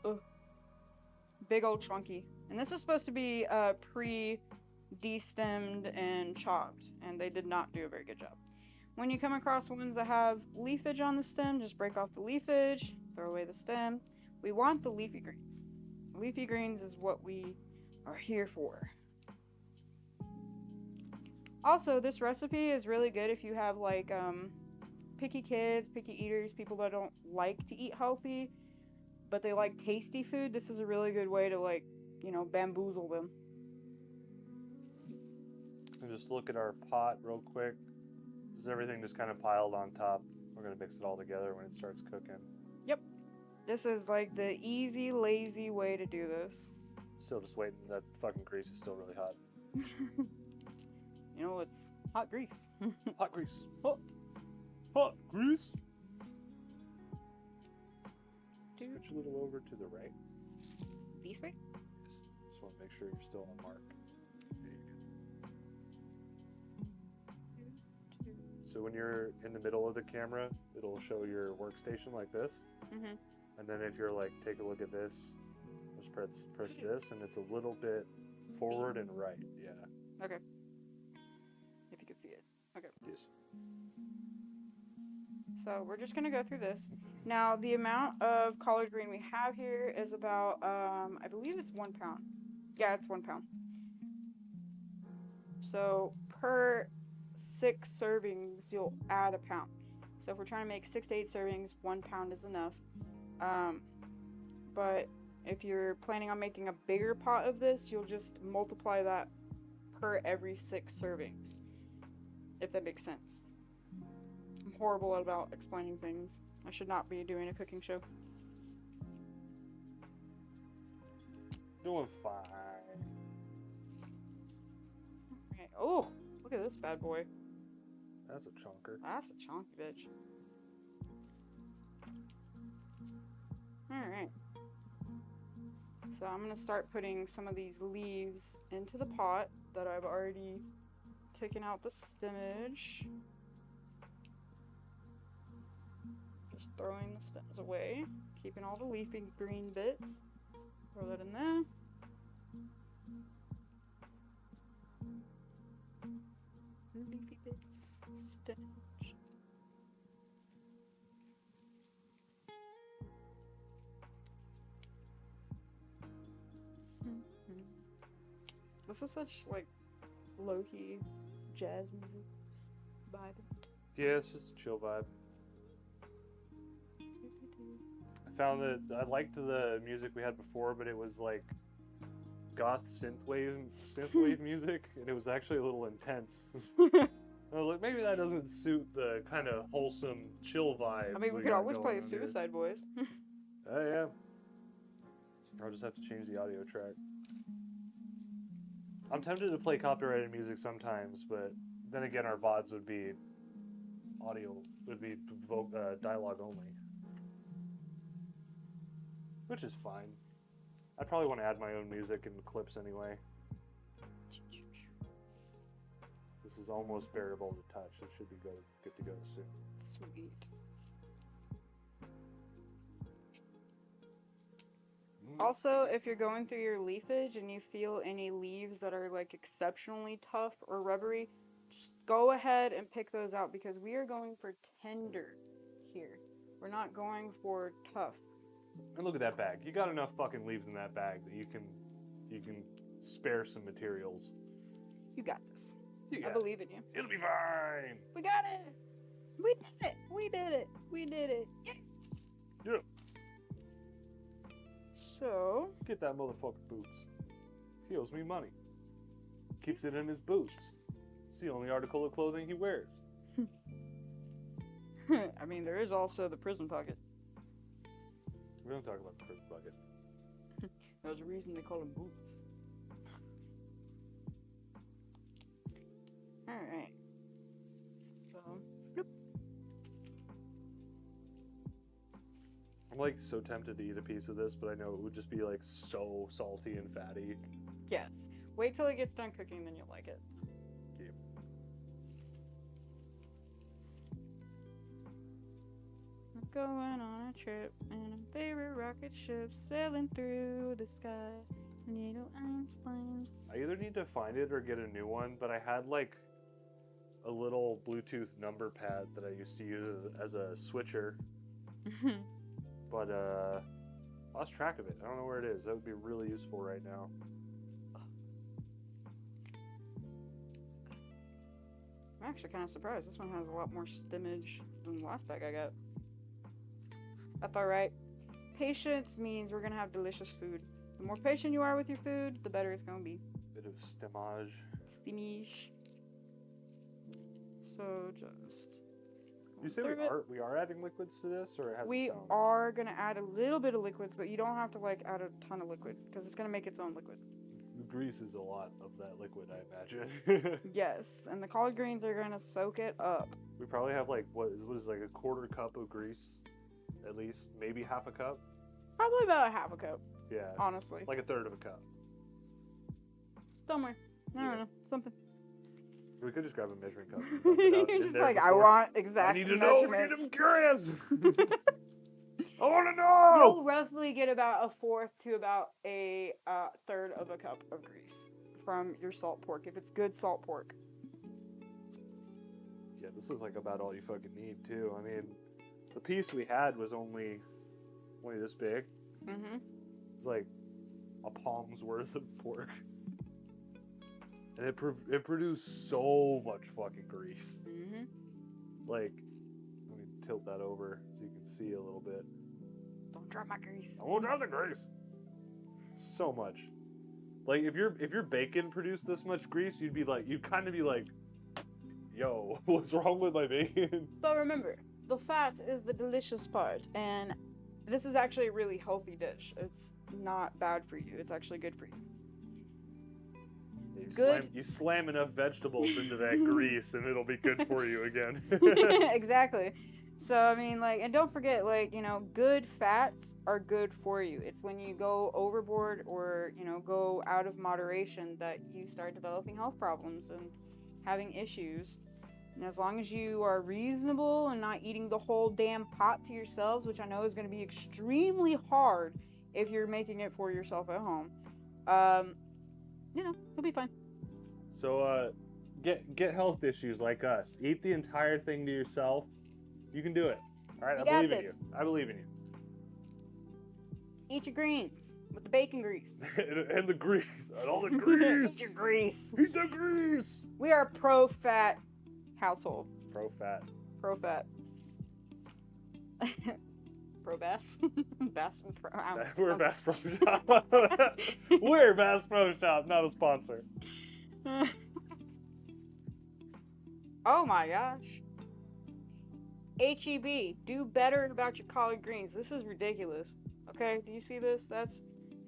Ugh. Big old chunky. And this is supposed to be pre-destemmed and chopped, and they did not do a very good job. When you come across ones that have leafage on the stem, just break off the leafage, throw away the stem. We want the leafy greens. Leafy greens is what we are here for. Also, this recipe is really good if you have like picky kids, picky eaters, people that don't like to eat healthy, but they like tasty food. This is a really good way to, like, you know, bamboozle them. And just look at our pot real quick. This is everything just kind of piled on top. We're going to mix it all together when it starts cooking. Yep. This is like the easy, lazy way to do this. Still just waiting. That fucking grease is still really hot. You know, it's hot grease. Hot grease. Hot grease. Switch a little over to the right. This way? Just want to make sure you're still on mark. There you go. So when you're in the middle of the camera, it'll show your workstation like this. Mm-hmm. And then if you're like, take a look at this, just press this, and it's a little bit forward and right. Yeah. Okay. If you can see it. Okay. Yes. So we're just gonna go through this. Now the amount of collard green we have here is about, I believe it's 1 pound. Yeah, it's 1 pound. So per 6 servings, you'll add a pound. So if we're trying to make 6 to 8 servings, 1 pound is enough. But if you're planning on making a bigger pot of this, you'll just multiply that per every 6 servings. If that makes sense. I'm horrible about explaining things. I should not be doing a cooking show. Doing fine. Okay. Oh, look at this bad boy. That's a chunker. That's a chunky bitch. Alright. So I'm going to start putting some of these leaves into the pot that I've already taken out the stemage. Just throwing the stems away. Keeping all the leafy green bits. Throw that in there. Leafy bits, stemage. This is such like low-key jazz music vibe. Yeah, it's just a chill vibe. I found that I liked the music we had before, but it was like goth synthwave music, and it was actually a little intense. I was like, maybe that doesn't suit the kind of wholesome, chill vibe. I mean, we could always play Suicide Boys. Oh yeah. I'll just have to change the audio track. I'm tempted to play copyrighted music sometimes, but then again, our VODs would be dialogue only, which is fine. I'd probably want to add my own music in the clips anyway. This is almost bearable to touch. It should be good to go soon. Sweet. Also, if you're going through your leafage and you feel any leaves that are like exceptionally tough or rubbery, just go ahead and pick those out because we are going for tender here. We're not going for tough. And look at that bag. You got enough fucking leaves in that bag that you can spare some materials. You got this. I believe in you. It'll be fine. We got it. We did it. We did it. We did it. Yeah. Yeah. So Get that motherfucker boots. He owes me money. Keeps it in his boots. It's the only article of clothing he wears. I mean, there is also the prison pocket. We don't talk about the prison bucket. There's a reason they call them boots. Alright. So, bloop. I'm like so tempted to eat a piece of this, but I know it would just be like so salty and fatty. Yes. Wait till it gets done cooking, then you'll like it. Yeah. We're going on a trip in a favorite rocket ship, sailing through the skies. Little Einsteins. I either need to find it or get a new one, but I had like a little Bluetooth number pad that I used to use as a switcher, but lost track of it. I don't know where it is. That would be really useful right now. I'm actually kind of surprised. This one has a lot more stemage than the last bag I got. That's alright. Patience means we're going to have delicious food. The more patient you are with your food, the better it's going to be. Bit of stemage. Stemage. So just... You say we are adding liquids to this, or it has We its own? are going to add a little bit of liquids, but you don't have to like add a ton of liquid because it's going to make its own liquid. The grease is a lot of that liquid, I imagine. Yes, and the collard greens are going to soak it up. We probably have like what is like a quarter cup of grease, at least, maybe half a cup. Probably about a half a cup, Yeah, honestly. like a third of a cup. Somewhere. I don't Yeah. know. Something. We could just grab a measuring cup. And dump it out You're in just there like, I before. want I exact need to know. measurements. I'm curious. I want to know. You'll roughly get about a fourth to about a third of a cup of grease from your salt pork, if it's good salt pork. Yeah, this looks like about all you fucking need too. I mean, the piece we had was only this big. Mm-hmm. It's like a palm's worth of pork. And it produced so much fucking grease. Mm-hmm. Like, let me tilt that over so you can see a little bit. Don't drop my grease. I won't drop the grease. So much. Like, if your bacon produced this much grease, you'd kind of be like, yo, what's wrong with my bacon? But remember, the fat is the delicious part, and this is actually a really healthy dish. It's not bad for you. It's actually good for you. You slam enough vegetables into that grease, and it'll be good for you again. Exactly. So, I mean, like, and don't forget, like, you know, good fats are good for you. It's when you go overboard or, you know, go out of moderation that you start developing health problems and having issues. And as long as you are reasonable and not eating the whole damn pot to yourselves, which I know is going to be extremely hard if you're making it for yourself at home, you know, you'll be fine. So, get health issues like us. Eat the entire thing to yourself. You can do it. All right, I believe in you. I believe in you. Eat your greens with the bacon grease. and the grease. And all the grease. Eat your grease. Eat the grease. We are a pro-fat household. Pro-fat. Pro-fat. Pro-Bass? Bass and Pro. We're Bass Pro Shop. We're Bass Pro Shop, not a sponsor. Oh my gosh. HEB, do better about your collard greens. This is ridiculous. Okay, do you see this?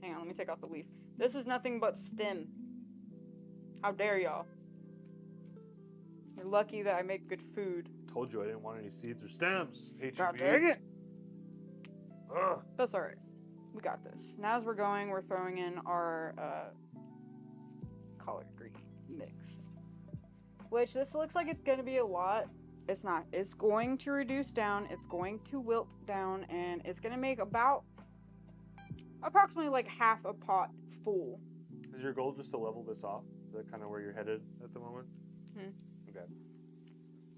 Hang on, let me take off the leaf. This is nothing but stem. How dare y'all? You're lucky that I make good food. Told you I didn't want any seeds or stems. HEB. God dang it. Ugh. That's alright. We got this. Now as we're going, we're throwing in our collard green mix. Which this looks like it's going to be a lot. It's not. It's going to reduce down. It's going to wilt down. And it's going to make approximately like half a pot full. Is your goal just to level this off? Is that kind of where you're headed at the moment? Okay.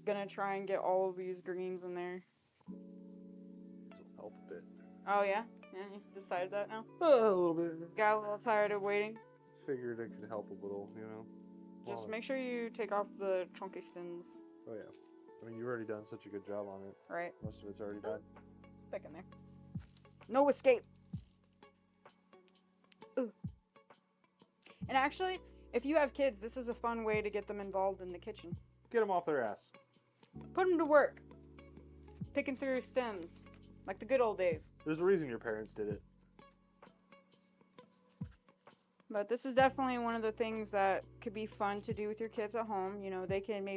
Gonna try and get all of these greens in there. This will help a bit. Oh yeah? Yeah, you decided that now? A little bit. Got a little tired of waiting? Figured it could help a little, you know? Just make sure you take off the chunky stems. Oh yeah. I mean, you've already done such a good job on it. Right. Most of it's already done. Back in there. No escape. Ooh. And actually, if you have kids, this is a fun way to get them involved in the kitchen. Get them off their ass. Put them to work. Picking through stems. Like the good old days. There's a reason your parents did it. But this is definitely one of the things that could be fun to do with your kids at home. You know, they can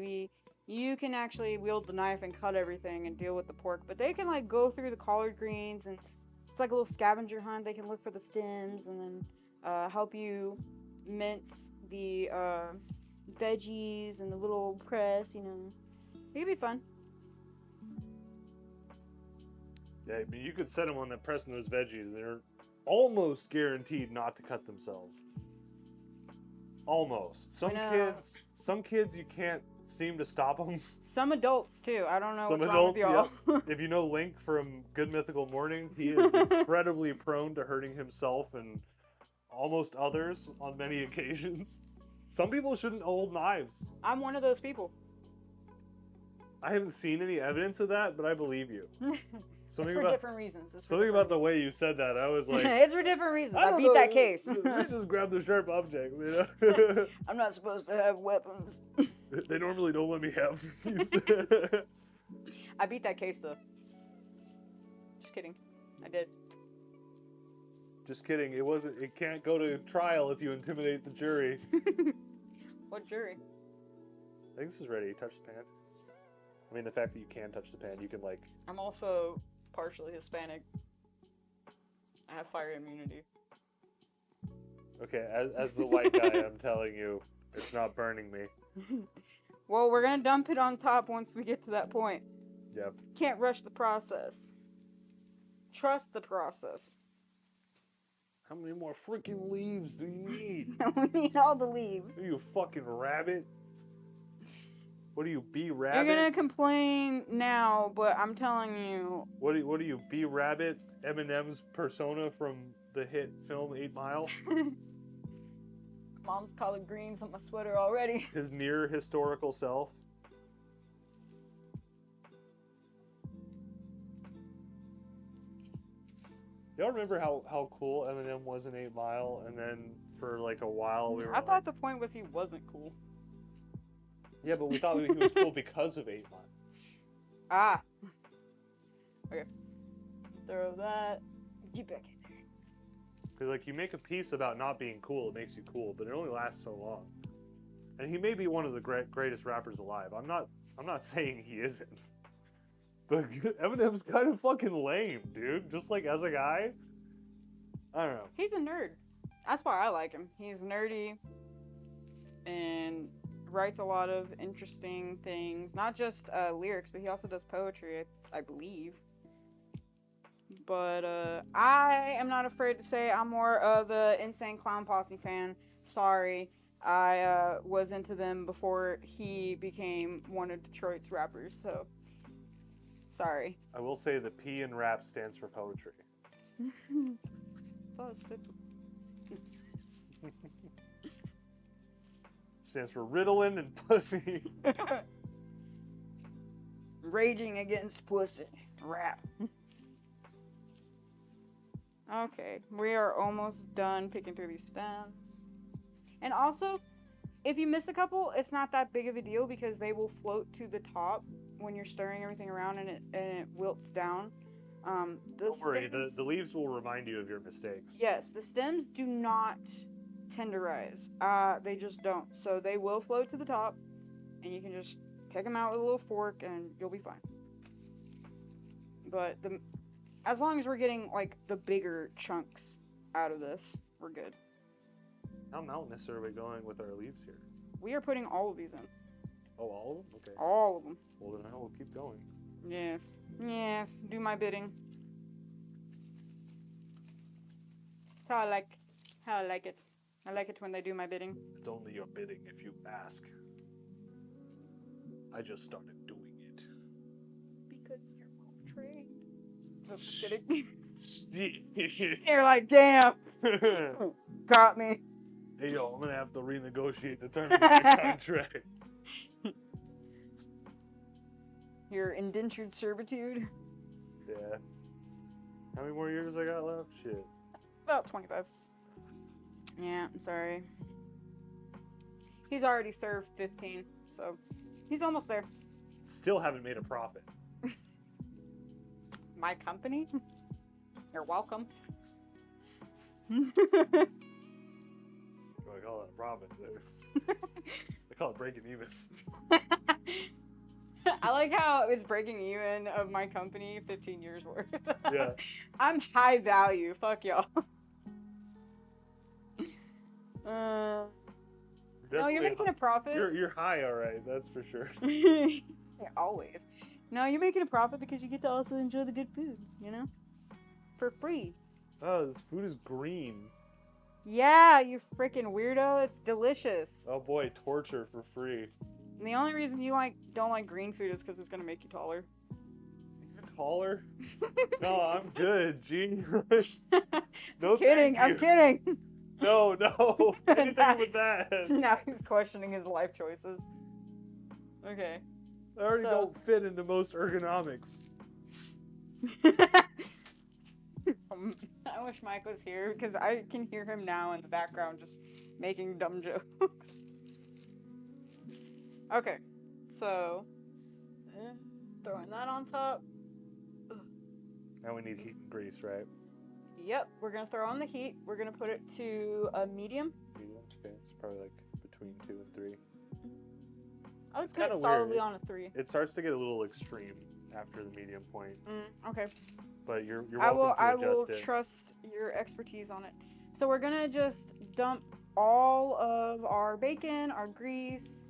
you can actually wield the knife and cut everything and deal with the pork. But they can like go through the collard greens and it's like a little scavenger hunt. They can look for the stems and then help you mince the veggies and the little press, you know. It could be fun. Yeah, I mean, you could set them on that pressing those veggies. They're almost guaranteed not to cut themselves. Almost. Some kids you can't seem to stop them. Some adults too. I don't know Some what's adults, wrong with y'all. If you know Link from Good Mythical Morning, he is incredibly prone to hurting himself and almost others on many occasions. Some people shouldn't hold knives. I'm one of those people. I haven't seen any evidence of that, but I believe you. It's for different reasons. Something about the way you said that, I was like... It's for different reasons. I beat that case. They just grab the sharp object, you know? I'm not supposed to have weapons. They normally don't let me have these. I beat that case, though. Just kidding. I did. Just kidding. It can't go to trial if you intimidate the jury. What jury? I think this is ready. Touch the pan. I mean, the fact that you can touch the pan, you can, like... I'm also partially Hispanic. I have fire immunity. Okay, as the white guy, I'm telling you, it's not burning me. Well, we're gonna dump it on top once we get to that point. Yep. Can't rush the process. Trust the process. How many more freaking leaves do you need? We need all the leaves. Are you a fucking rabbit? What are you, B-Rabbit? You're gonna complain now, but I'm telling you. What are you, B-Rabbit? Eminem's persona from the hit film 8 Mile? Mom's collard greens on my sweater already. His near historical self. Y'all remember how cool Eminem was in 8 Mile, and then for like a while we were I thought the point was he wasn't cool. yeah, but we thought he was cool because of 8 Mile. Ah. Okay. Throw that. Get back in there. Because like you make a piece about not being cool, it makes you cool, but it only lasts so long. And he may be one of the greatest rappers alive. I'm not saying he isn't. But Eminem's kind of fucking lame, dude. Just like as a guy. I don't know. He's a nerd. That's why I like him. He's nerdy and writes a lot of interesting things. Not just lyrics, but he also does poetry, I believe. But I am not afraid to say I'm more of a Insane Clown Posse fan. Sorry. I was into them before he became one of Detroit's rappers, so sorry. I will say the P in rap stands for poetry. Stands for Ritalin and pussy. Raging against pussy. Rap. Okay, we are almost done picking through these stems. And also, if you miss a couple, it's not that big of a deal because they will float to the top when you're stirring everything around and it wilts down. Don't worry, the leaves will remind you of your mistakes. Yes, the stems do not tenderize. They just don't. So they will float to the top, and you can just pick them out with a little fork, and you'll be fine. But as long as we're getting like the bigger chunks out of this, we're good. How mountainous are we going with our leaves here? We are putting all of these in. Oh, all of them? Okay. All of them. Well, then I will keep going. Yes. Yes. Do my bidding. That's how I like it. I like it when they do my bidding. It's only your bidding if you ask. I just started doing it. Because you're well trained. I'm just kidding. You're like, damn. Got me. Hey, yo, I'm gonna have to renegotiate the terms of my contract. Your indentured servitude? Yeah. How many more years I got left? Shit. About 25. Yeah, I'm sorry. He's already served 15, so he's almost there. Still haven't made a profit. My company? You're welcome. I call it a profit. I call it breaking even. I like how it's breaking even of my company 15 years worth. Yeah. I'm high value. Fuck y'all. No, you're making a profit. You're high, all right. That's for sure. Yeah, always. No, you're making a profit because you get to also enjoy the good food, you know? For free. Oh, this food is green. Yeah, you freaking weirdo. It's delicious. Oh boy, torture for free. And the only reason you don't like green food is because it's gonna make you taller. You're taller? No, I'm good, G. No, I'm kidding. No, anything with that. Now he's questioning his life choices. Okay. I already don't fit into most ergonomics. I wish Mike was here because I can hear him now in the background just making dumb jokes. Okay, so throwing that on top. Now we need heat and grease, right? Yep, we're gonna throw on the heat. We're gonna put it to a medium. Medium? Okay, it's probably like between 2 and 3. I would put it solidly on a 3. It starts to get a little extreme after the medium point. Okay. But you're welcome to adjust it. I will trust your expertise on it. So we're gonna just dump all of our bacon, our grease,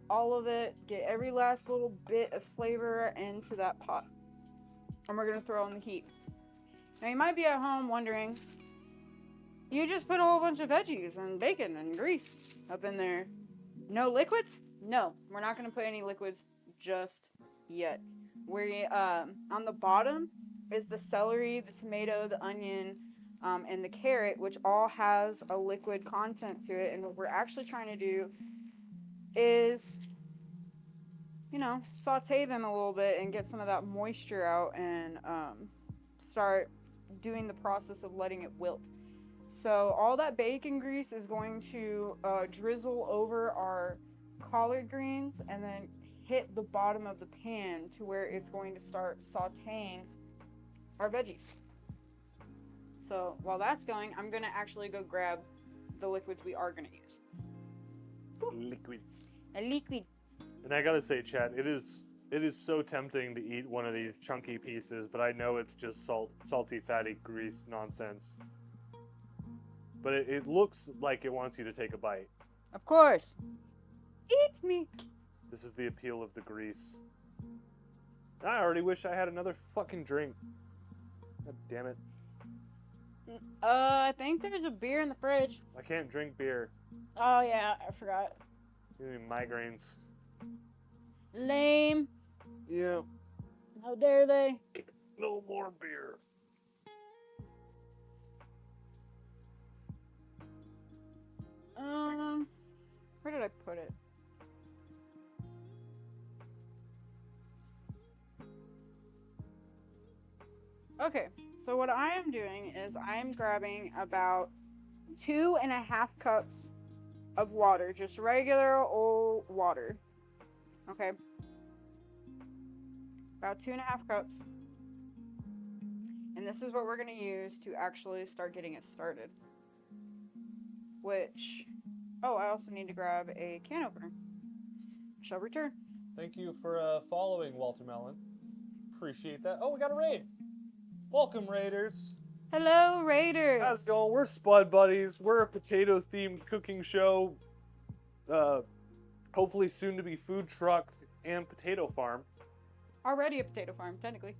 all of it, get every last little bit of flavor into that pot. And we're gonna throw on the heat. Now you might be at home wondering, you just put a whole bunch of veggies and bacon and grease up in there. No liquids? No, we're not gonna put any liquids just yet. We on the bottom is the celery, the tomato, the onion, and the carrot, which all has a liquid content to it. And what we're actually trying to do is, saute them a little bit and get some of that moisture out and start doing the process of letting it wilt. So all that bacon grease is going to drizzle over our collard greens and then hit the bottom of the pan to where it's going to start sauteing our veggies. So while that's going, I'm going to actually go grab the liquids we are going to use. Liquids. A liquid. And I gotta say, Chad, it is so tempting to eat one of these chunky pieces, but I know it's just salty, fatty grease nonsense. But it looks like it wants you to take a bite. Of course. Eat me. This is the appeal of the grease. I already wish I had another fucking drink. God damn it. I think there's a beer in the fridge. I can't drink beer. Oh yeah, I forgot. Give me migraines. Lame. Yeah. How dare they? No more beer. Where did I put it? Okay, so what I am doing is I'm grabbing about 2.5 cups of water, just regular old water. Okay. About 2.5 cups. And this is what we're going to use to actually start getting it started. Which, oh, I also need to grab a can opener. Shall return. Thank you for following, Walter Mellon. Appreciate that. Oh, we got a raid. Welcome, Raiders. Hello, Raiders. How's it going? We're Spud Buddies. We're a potato-themed cooking show. Hopefully soon to be food truck and potato farm. Already a potato farm, technically.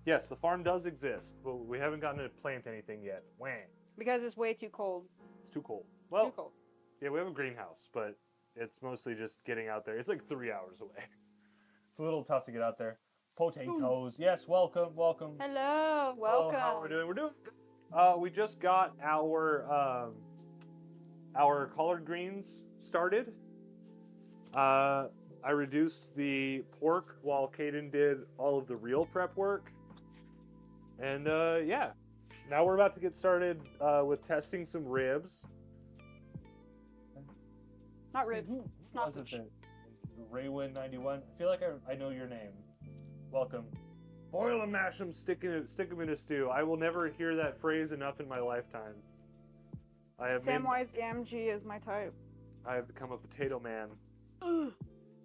Yes, the farm does exist, but we haven't gotten to plant anything yet. Wham. Because it's way too cold. It's too cold. Well, Too cold. yeah, we have a greenhouse, but it's mostly just getting out there. It's like 3 hours away. It's a little tough to get out there. Potatoes. Yes, welcome. Hello, welcome. How are we doing? We're doing good. We just got our collard greens started. I reduced the pork while Caden did all of the real prep work. And yeah, now we're about to get started with testing some ribs. Not ribs. Sausage. Raywin91. I feel like I know your name. Welcome. Boil them, mash them, stick them in a stew. I will never hear that phrase enough in my lifetime. Samwise Gamgee is my type. I have become a potato man.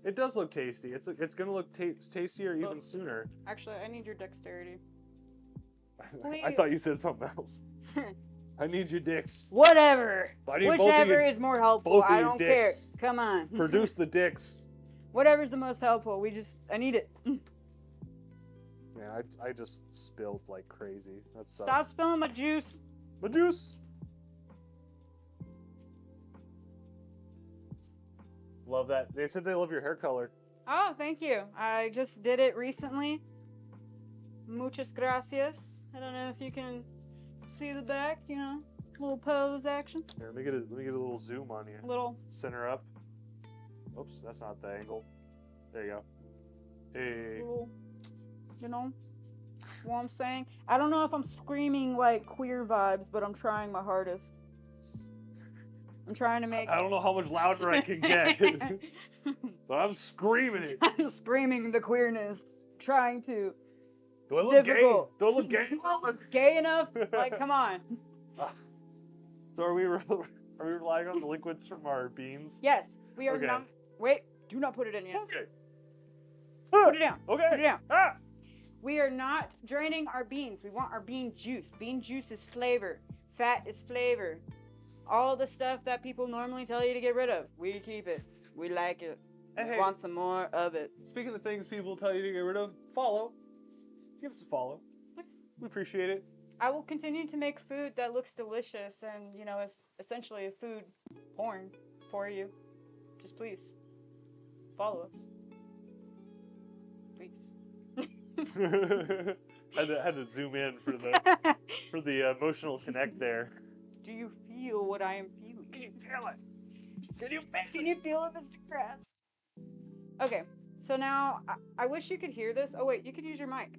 It does look tasty. It's gonna look tastier even sooner. Actually, I need your dexterity. I thought you said something else. I need your dicks. Whatever. Whichever your, is more helpful. I don't care. dicks. Come on. Produce the dicks. Whatever's the most helpful. I need it. Yeah, I just spilled like crazy. That sucks. Stop spilling my juice. My juice. Love that. They said they love your hair color. Oh, thank you. I just did it recently. Muchas gracias. I don't know if you can see the back, little pose action. Here, let me get a little zoom on you. Little. Center up. Oops, that's not the angle. There you go. Hey. Little, what I'm saying? I don't know if I'm screaming like queer vibes, but I'm trying my hardest. I'm trying to make... I don't know how much louder I can get. But I'm screaming it. I'm screaming the queerness. Trying to. Do I look Difficult. gay? Do I look gay? Do I look gay enough? Like, come on. So are we relying on the liquids from our beans? Yes, we are Okay. not... Wait, do not put it in yet. Okay. Put it down. Okay. Put it down. Ah! We are not draining our beans. We want our bean juice. Bean juice is flavor. Fat is flavor. All the stuff that people normally tell you to get rid of, we keep it. We like it. We Hey. want some more of it. Speaking of things people tell you to get rid of, follow. Give us a follow. Please. We appreciate it. I will continue to make food that looks delicious and, is essentially a food porn for you. Just please follow us. Please. Had to zoom in for the emotional connect there. Do you feel what I am feeling? Can you feel it? Can you Can you feel it, Mr. Krabs? Okay, so now I wish you could hear this. Oh wait, you could use your mic.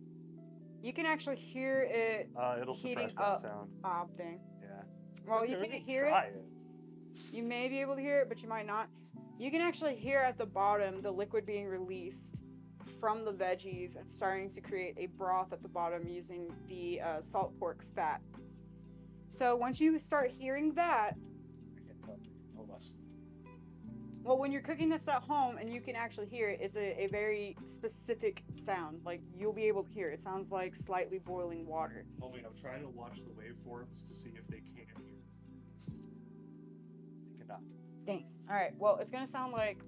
You can actually hear it It'll heating suppress that up. sound. Thing. Yeah. Well, Okay, you we can't can hear try it. You may be able to hear it, but you might not. You can actually hear at the bottom the liquid being released from the veggies and starting to create a broth at the bottom using the salt pork fat. So once you start hearing that, Hold on. well, when you're cooking this at home and you can actually hear it, it's a very specific sound. Like, you'll be able to hear it. It sounds like slightly boiling water. Oh wait, I'm trying to watch the waveforms to see if they can hear. They cannot. Dang. Alright, well, it's gonna sound like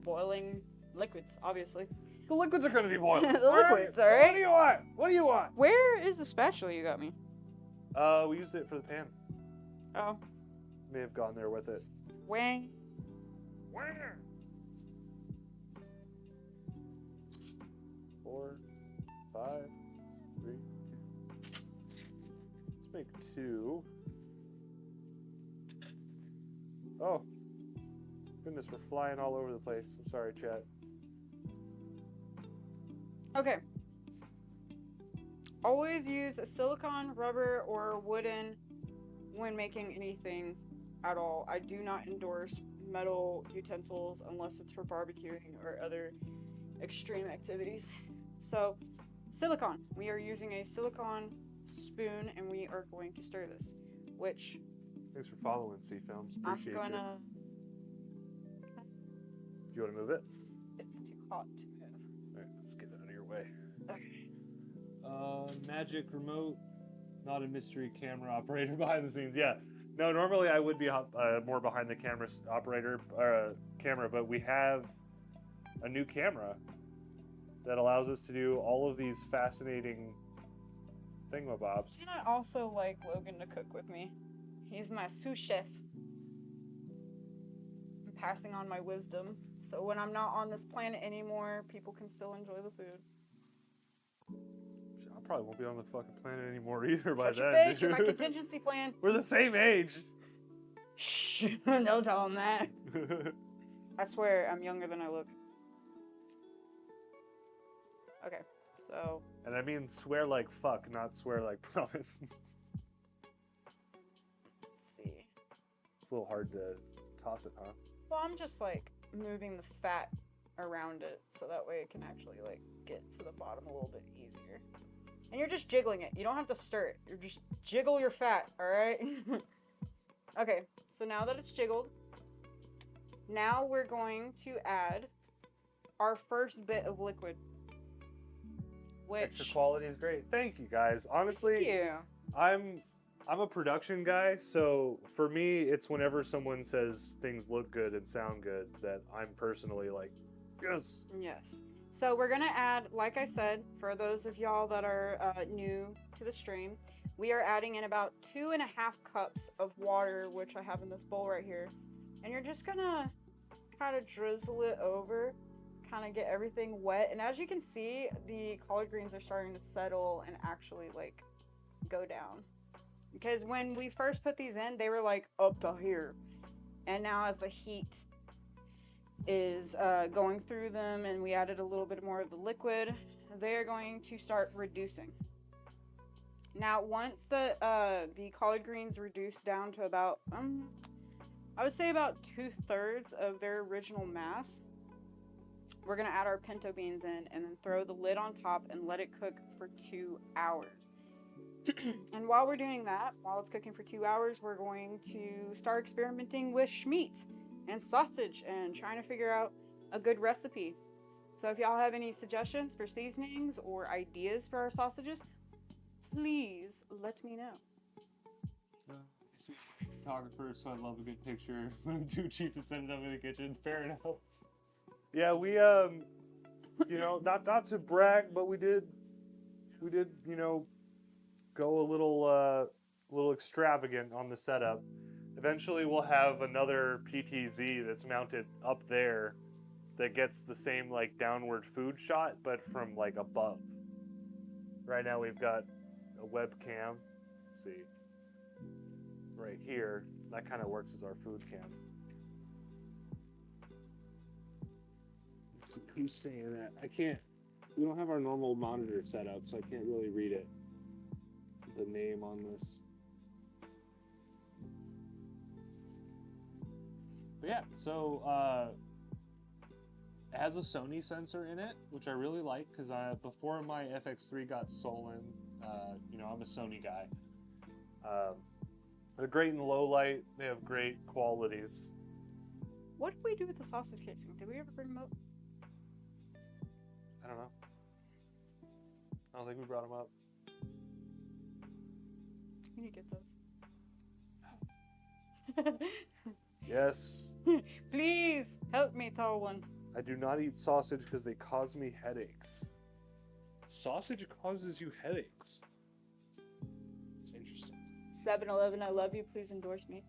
boiling liquids, obviously. The liquids are gonna be boiling. The liquids, alright? What do you want? What do you want? Where is the spatula you got me? We used it for the pan. Oh. May have gone there with it. Wang. Where? 4, 5, 3, 2. Let's make 2. Oh. Goodness, we're flying all over the place. I'm sorry, chat. Okay. Always use a silicone, rubber, or wooden when making anything at all. I do not endorse metal utensils unless it's for barbecuing or other extreme activities. So, silicone. We are using a silicone spoon and we are going to stir this, which Thanks for following C Films. I'm Appreciate you. gonna... Do you want to move it? It's too hot to move. Alright, let's get that out of your way. Okay. Magic remote, not a mystery camera operator behind the scenes. Yeah. No, normally I would be more behind the camera camera, but we have a new camera that allows us to do all of these fascinating thingamabobs. And I also like Logan to cook with me. He's my sous chef. I'm passing on my wisdom, so when I'm not on this planet anymore, people can still enjoy the food. I probably won't be on the fucking planet anymore either by Shut your then. face, you're my contingency plan. We're the same age. Shh, don't tell him that. I swear I'm younger than I look. Okay, so... And I mean swear like fuck, not swear like promise. Let's see. It's a little hard to toss it, huh? Well, I'm just like moving the fat around it so that way it can actually like get to the bottom a little bit easier. And you're just jiggling it. You don't have to stir it. You're just jiggle your fat, alright? Okay, so now that it's jiggled, now we're going to add our first bit of liquid. Which... Extra quality is great. Thank you guys. Honestly, Yeah. I'm a production guy, so for me, it's whenever someone says things look good and sound good that I'm personally like, yes. Yes. So we're gonna add, like I said, for those of y'all that are new to the stream, we are adding in about 2.5 cups of water, which I have in this bowl right here. And you're just gonna kind of drizzle it over, kind of get everything wet. And as you can see, the collard greens are starting to settle and actually like go down. Because when we first put these in, they were like up to here. And now as the heat is going through them and we added a little bit more of the liquid, they're going to start reducing. Now once the collard greens reduce down to about, I would say about 2/3 of their original mass, we're going to add our pinto beans in and then throw the lid on top and let it cook for 2 hours. And while we're doing that, while it's cooking for 2 hours, we're going to start experimenting with schmeat and sausage and trying to figure out a good recipe. So if y'all have any suggestions for seasonings or ideas for our sausages, please let me know. Photographer, so I love a good picture. I'm too cheap to set it up in the kitchen. Fair enough. Yeah, we you know, not to brag, but we did, you know, go a little extravagant on the setup. Eventually we'll have another PTZ that's mounted up there that gets the same like downward food shot, but from like above. Right now we've got a webcam. Let's see. Right here. That kind of works as our food cam. Let's see, who's saying that? I can't. We don't have our normal monitor set up, so I can't really read it. The name on this. But yeah, so it has a Sony sensor in it, which I really like because before my FX3 got stolen, I'm a Sony guy. They're great in low light. They have great qualities. What did we do with the sausage casing? Did we ever bring them up? I don't know. I don't think we brought them up. We need to get those. Yes. Please help me, tall one. I do not eat sausage because they cause me headaches. Sausage causes you headaches. It's interesting. 7-Eleven, I love you. Please endorse me.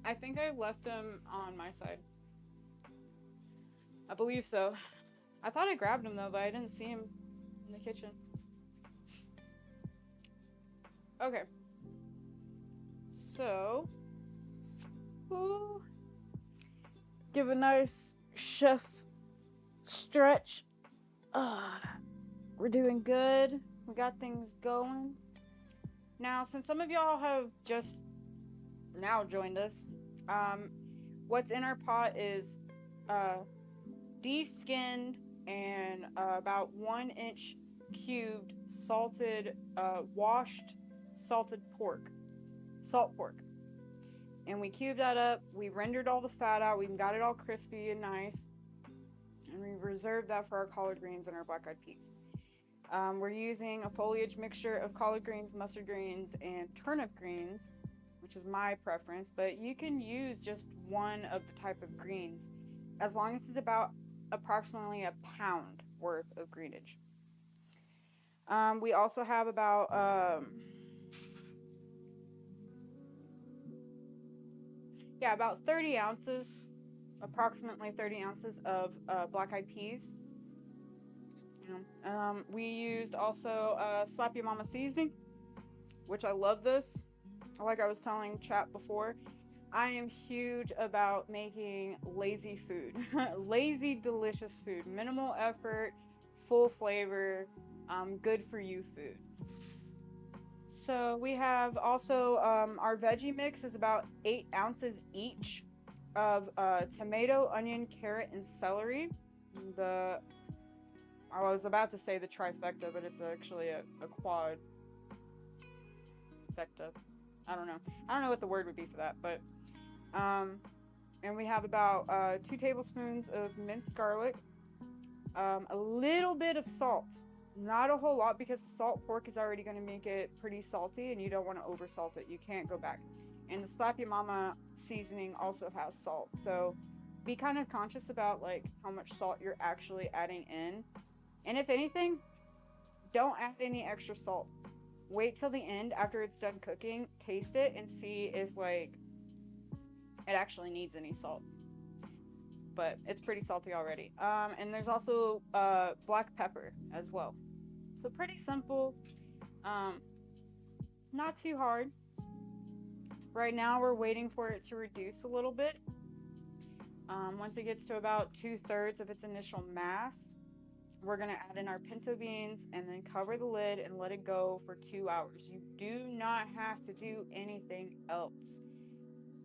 I think I left them on my side. I believe so. I thought I grabbed him though, but I didn't see him in the kitchen. Okay. So, give a nice chef stretch. We're doing good. We got things going. Now, since some of y'all have just now joined us, what's in our pot is de-skinned and about 1 inch cubed salted, washed salted pork, salt pork. And we cubed that up. We rendered all the fat out. We got it all crispy and nice. And we reserved that for our collard greens and our black-eyed peas. We're using a foliage mixture of collard greens, mustard greens, and turnip greens, which is my preference, but you can use just one of the type of greens as long as it's about approximately a pound worth of greenage. We also have about about 30 ounces, approximately 30 ounces of black-eyed peas. We used also Slap Your Mama seasoning, which I love this. Like I was telling chat before, I am huge about making lazy food. Lazy, delicious food. Minimal effort, full flavor, good for you food. So we have also our veggie mix is about 8 ounces each of tomato, onion, carrot, and celery. I was about to say the trifecta, but it's actually a quad fecta. I don't know what the word would be for that, but and we have about 2 tablespoons of minced garlic, a little bit of salt, not a whole lot because the salt pork is already going to make it pretty salty, and you don't want to over salt it. You can't go back. And the Slap Your Mama seasoning also has salt, so be kind of conscious about like how much salt you're actually adding in. And if anything, don't add any extra salt. Wait till the end after it's done cooking, taste it, and see if like it actually needs any salt. But it's pretty salty already. And there's also black pepper as well. So pretty simple, not too hard. Right now we're waiting for it to reduce a little bit. Once it gets to about 2/3 of its initial mass, we're going to add in our pinto beans and then cover the lid and let it go for 2 hours. You do not have to do anything else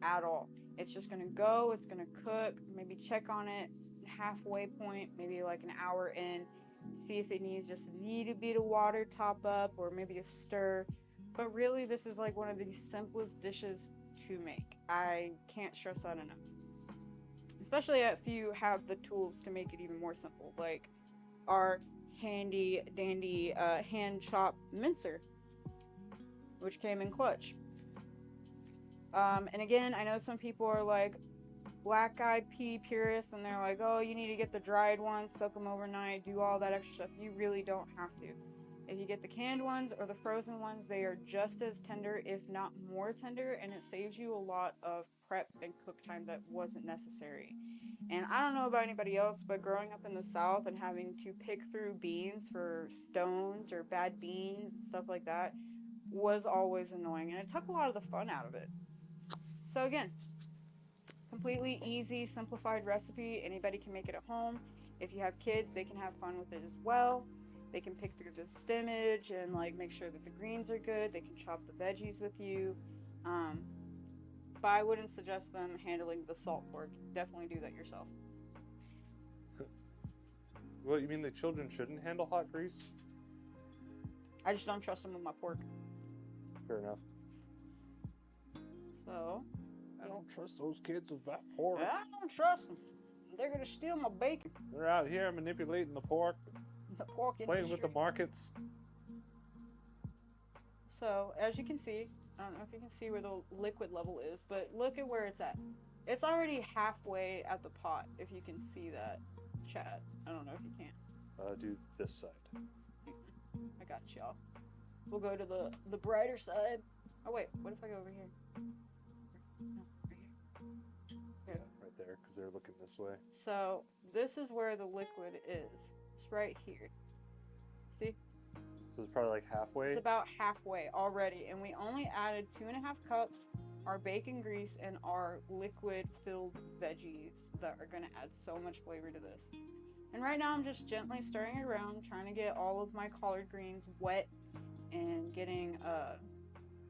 at all. It's just going to go, it's going to cook, maybe check on it halfway point, maybe like an hour in, see if it needs just a little bit of water, top up, or maybe a stir. But really, this is like one of the simplest dishes to make. I can't stress that enough. Especially if you have the tools to make it even more simple, like our handy dandy hand chopped mincer, which came in clutch. And again, I know some people are like black-eyed pea purists, and they're like, oh, you need to get the dried ones, soak them overnight, do all that extra stuff. You really don't have to. If you get the canned ones or the frozen ones, they are just as tender, if not more tender, and it saves you a lot of prep and cook time that wasn't necessary. And I don't know about anybody else, but growing up in the South and having to pick through beans for stones or bad beans and stuff like that was always annoying, and it took a lot of the fun out of it. So again, completely easy, simplified recipe. Anybody can make it at home. If you have kids, they can have fun with it as well. They can pick through the stimmage and like make sure that the greens are good. They can chop the veggies with you. Um, but I wouldn't suggest them handling the salt pork. Definitely do that yourself. Well, you mean the children shouldn't handle hot grease? I just don't trust them with my pork. Fair enough. So, I don't trust those kids with that pork. I don't trust them. They're gonna steal my bacon. They're out here manipulating the pork, The pork playing industry. with the markets. So, as you can see, I don't know if you can see where the liquid level is, but look at where it's at. It's already halfway at the pot, if you can see that, Chad. I don't know if you can. Do this side. I got y'all. We'll go to the brighter side. Oh wait, what if I go over here? No, right here. Yeah, right there, because they're looking this way. So, this is where the liquid is. It's right here. See? So it's probably like halfway. It's about halfway already, and we only added 2.5 cups, our bacon grease, and our liquid-filled veggies that are going to add so much flavor to this. And right now I'm just gently stirring it around, trying to get all of my collard greens wet and getting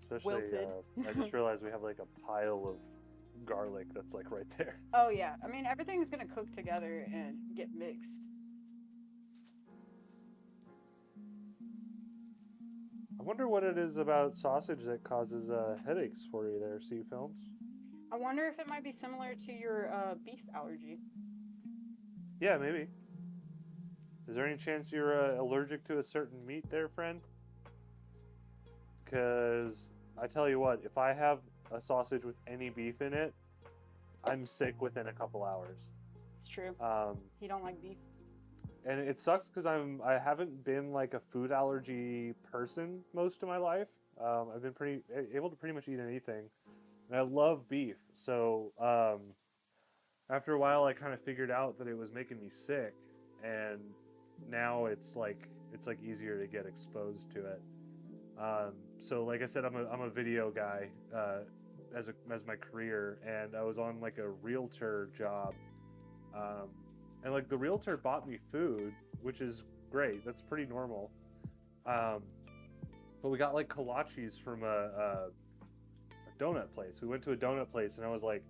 Especially, wilted. I just realized we have like a pile of garlic that's like right there. Oh yeah, I mean everything's going to cook together and get mixed. I wonder what it is about sausage that causes headaches for you there, C Films. I wonder if it might be similar to your beef allergy. Yeah, maybe. Is there any chance you're allergic to a certain meat there, friend? Because I tell you what, if I have a sausage with any beef in it, I'm sick within a couple hours. It's true. You don't like beef? And it sucks because I haven't been like a food allergy person most of my life. I've been able to pretty much eat anything, and I love beef. So after a while, I kind of figured out that it was making me sick, and now it's like easier to get exposed to it. So like I said, I'm a video guy as my career, and I was on like a realtor job. And like the realtor bought me food, which is great. That's pretty normal. But we got like kolaches from a donut place. We went to a donut place, and I was like,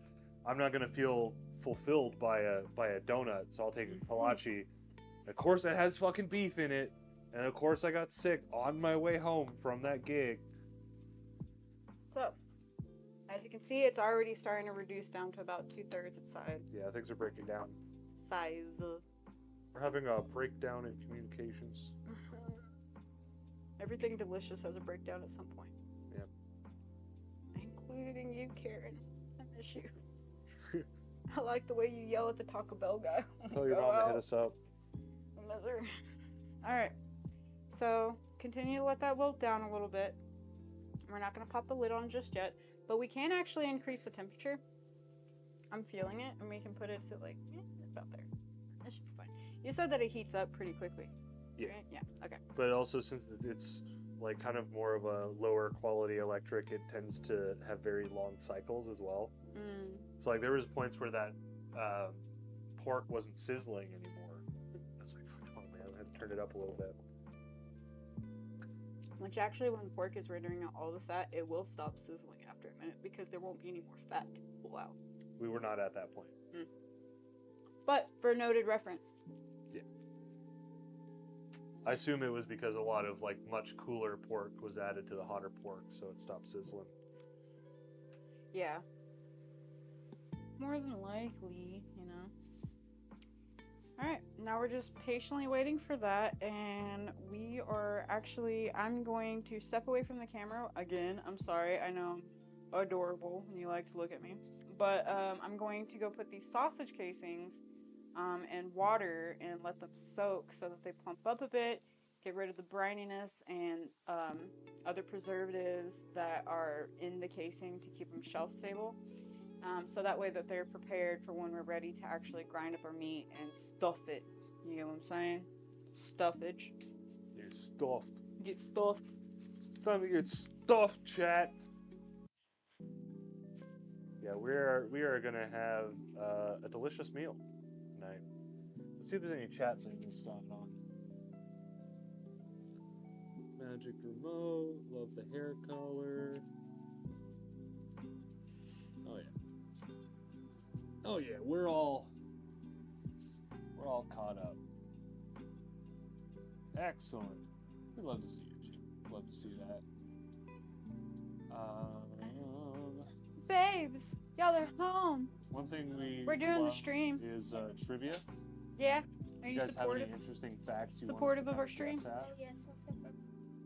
I'm not gonna feel fulfilled by a donut, so I'll take a kolache. And of course, it has fucking beef in it, and of course, I got sick on my way home from that gig. So, as you can see, it's already starting to reduce down to about 2/3 its size. Yeah, things are breaking down. We're having a breakdown in communications. Everything delicious has a breakdown at some point. Yep. Including you, Karen. I miss you. I like the way you yell at the Taco Bell guy. Tell your mom to hit us up. I miss her. Alright. So, continue to let that wilt down a little bit. We're not going to pop the lid on just yet, but we can actually increase the temperature. I'm feeling it, and we can put it to like about there. That should be fine. You said that it heats up pretty quickly. Yeah. Right? Yeah. Okay. But also, since it's like kind of more of a lower quality electric, it tends to have very long cycles as well. Mm. So like there was points where that pork wasn't sizzling anymore. I was like, oh man, I had to turn it up a little bit. Which actually, when pork is rendering out all the fat, it will stop sizzling after a minute because there won't be any more fat to pull out. We were not at that point. Mm. But for noted reference. Yeah. I assume it was because a lot of like much cooler pork was added to the hotter pork, so it stopped sizzling. Yeah. More than likely, you know. Alright, now we're just patiently waiting for that, and we are actually, I'm going to step away from the camera again. I'm sorry, I know I'm adorable and you like to look at me. But I'm going to go put these sausage casings in water and let them soak so that they plump up a bit get rid of the brininess and other preservatives that are in the casing to keep them shelf stable. So that way that they're prepared for when we're ready to actually grind up our meat and stuff it. You know what I'm saying? Stuffage. You're stuffed. Get stuffed. It's time to get stuffed, chat. Yeah, we are gonna have a delicious meal tonight. Let's see if there's any chats I can start on. Magic remote, love the hair color. Oh yeah. Oh yeah, we're all caught up. Excellent. We'd love to see you, Jim. Love to see that. Babes, y'all are home. One thing We're doing the love stream. is trivia. Yeah. Are You you guys supportive? have any interesting facts you Supportive want of us to our kind stream? of guess at?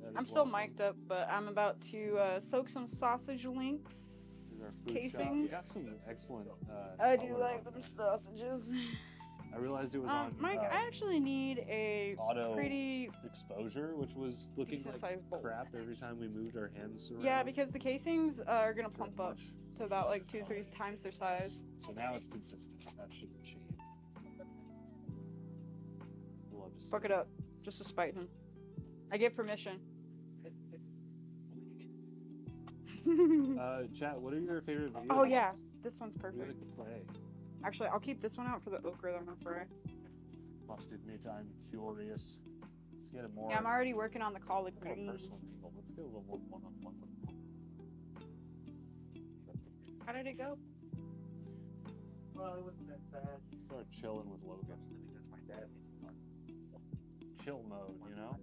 That I'm is still welcome. mic'd up, but I'm about to soak some sausage links, This is our food shop. casings. You got some excellent. I do color like on them that. sausages. I realized it was on Mike, I actually need a auto pretty exposure, which was looking decent like sized bowl. crap every time we moved our hands around. Yeah, because the casings are gonna Pretty pump up much. to about like 2-3 times their size. So now it's consistent. That shouldn't change. We'll have to see. Fuck it up, just to spite him. I give permission. Chat, what are your favorite video Oh yeah, games? this one's What do you perfect. like to play? Actually, I'll keep this one out for the okra that I'm gonna fry. Must admit, I'm curious. Let's get a more. Yeah, I'm already working on the collard more greens. personal angle. Let's get a little more one-on-one with them. How did it go? Well, it wasn't that bad. Start chilling with Logan. My dad. Chill mode, you know?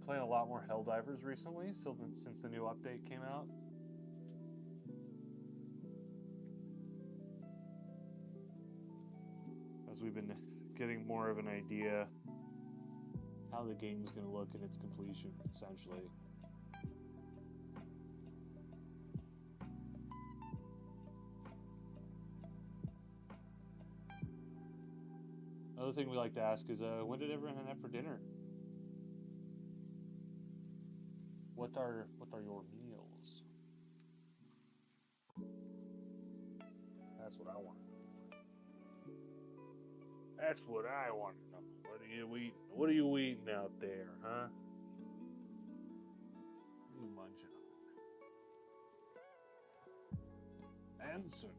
Playing a lot more Helldivers recently, since the new update came out. As we've been getting more of an idea how the game is going to look in its completion, essentially. Another thing we like to ask is, when did everyone have for dinner? What are your meals? That's what I want to know. That's what I want to know. What are you eating? What are you eating out there, huh? What are you munching on? Answer me.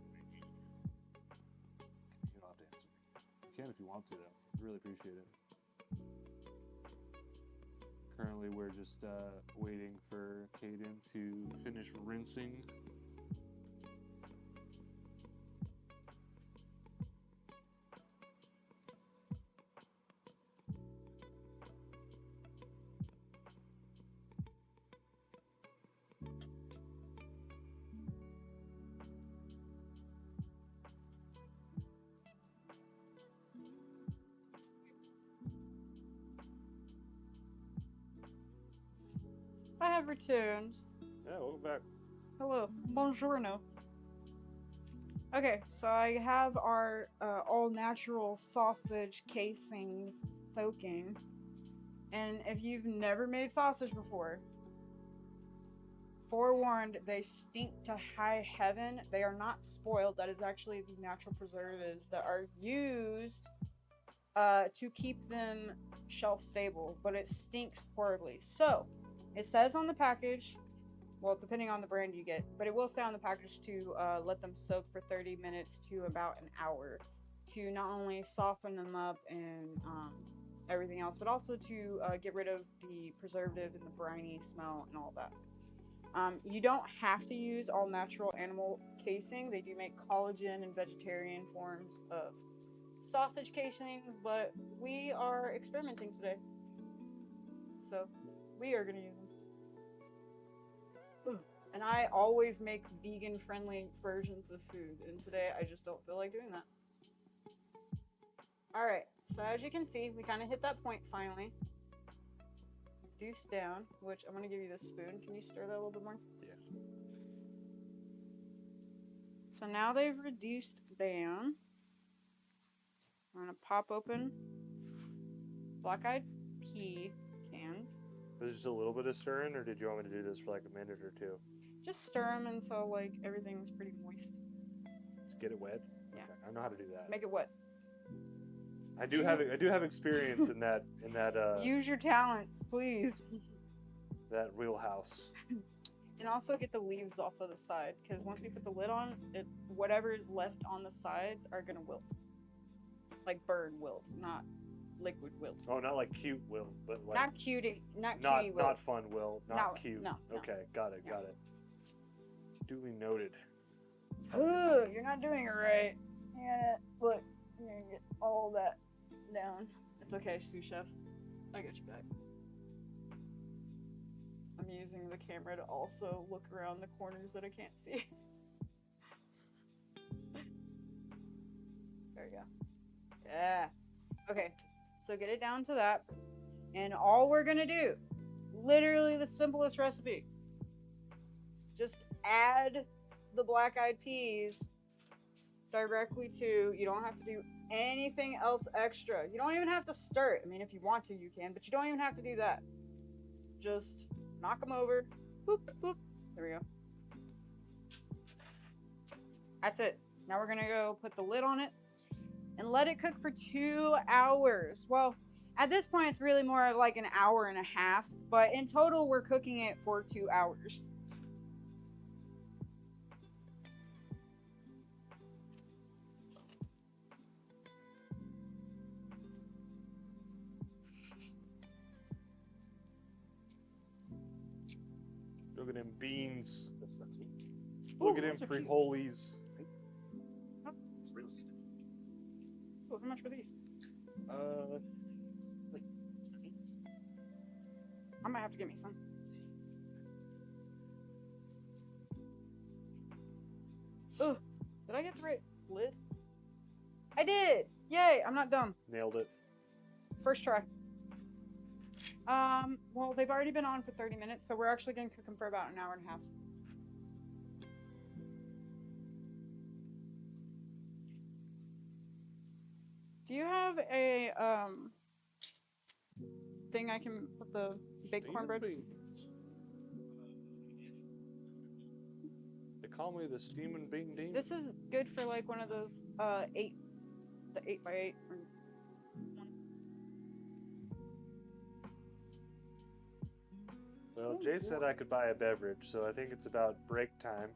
You don't have to answer me. You can if you want to, though. Really appreciate it. Currently, we're just waiting for Caden to finish rinsing. I have returned. Yeah, welcome back. Hello, buongiorno. Okay, so I have our all-natural sausage casings soaking. And if you've never made sausage before, forewarned, they stink to high heaven. They are not spoiled. That is actually the natural preservatives that are used to keep them shelf stable, but it stinks horribly. So, it says on the package, well, depending on the brand you get, but it will say on the package to let them soak for 30 minutes to about an hour to not only soften them up and everything else, but also to get rid of the preservative and the briny smell and all that. You don't have to use all natural animal casing. They do make collagen and vegetarian forms of sausage casings, but we are experimenting today. So we are going to use them. Ooh. And I always make vegan-friendly versions of food, and today I just don't feel like doing that. Alright, so as you can see, we kind of hit that point finally. Deuce down, which I'm going to give you this spoon. Can you stir that a little bit more? Yeah. So now they've reduced down. I'm gonna pop open black-eyed pea cans. Was it just a little bit of stirring, or did you want me to do this for like a minute or two? Just stir them until like everything's pretty moist. Just get it wet. Yeah. Okay, I know how to do that. Make it wet. I do have experience in that Use your talents, please. that wheelhouse. And also get the leaves off of the side, because once we put the lid on, whatever is left on the sides are gonna wilt. Like bird wilt, not liquid wilt. Oh, not like cute wilt, but like Not cutie wilt. not fun wilt, not cute. No. Okay, got it. Duly noted. Ooh, you're not doing it right. Look, you're gonna get all that down. It's okay, sous chef. I got you back. I'm using the camera to also look around the corners that I can't see. There we go. Yeah. Okay, so get it down to that. And all we're gonna do, literally the simplest recipe, just add the black-eyed peas directly to, you don't have to do anything else extra. You don't even have to stir it. I mean, if you want to, you can, but you don't even have to do that. Just knock them over. Boop, boop. There we go. That's it. Now we're gonna go put the lid on it and let it cook for 2 hours. Well, at this point, it's really more like an hour and a half, but in total, we're cooking it for 2 hours. Look at them beans. Ooh, Look at them those are cute. frijoles. Oh, how much for these? I might have to get me some. Oh, did I get the right lid? I did! Yay, I'm not dumb. Nailed it. First try. Well, they've already been on for 30 minutes, so we're actually going to cook them for about an hour and a half. Do you have a, thing I can put the baked cornbread? They call me the steaming bean dean. This is good for like one of those, the 8x8. Well, Jay said I could buy a beverage, so I think it's about break time.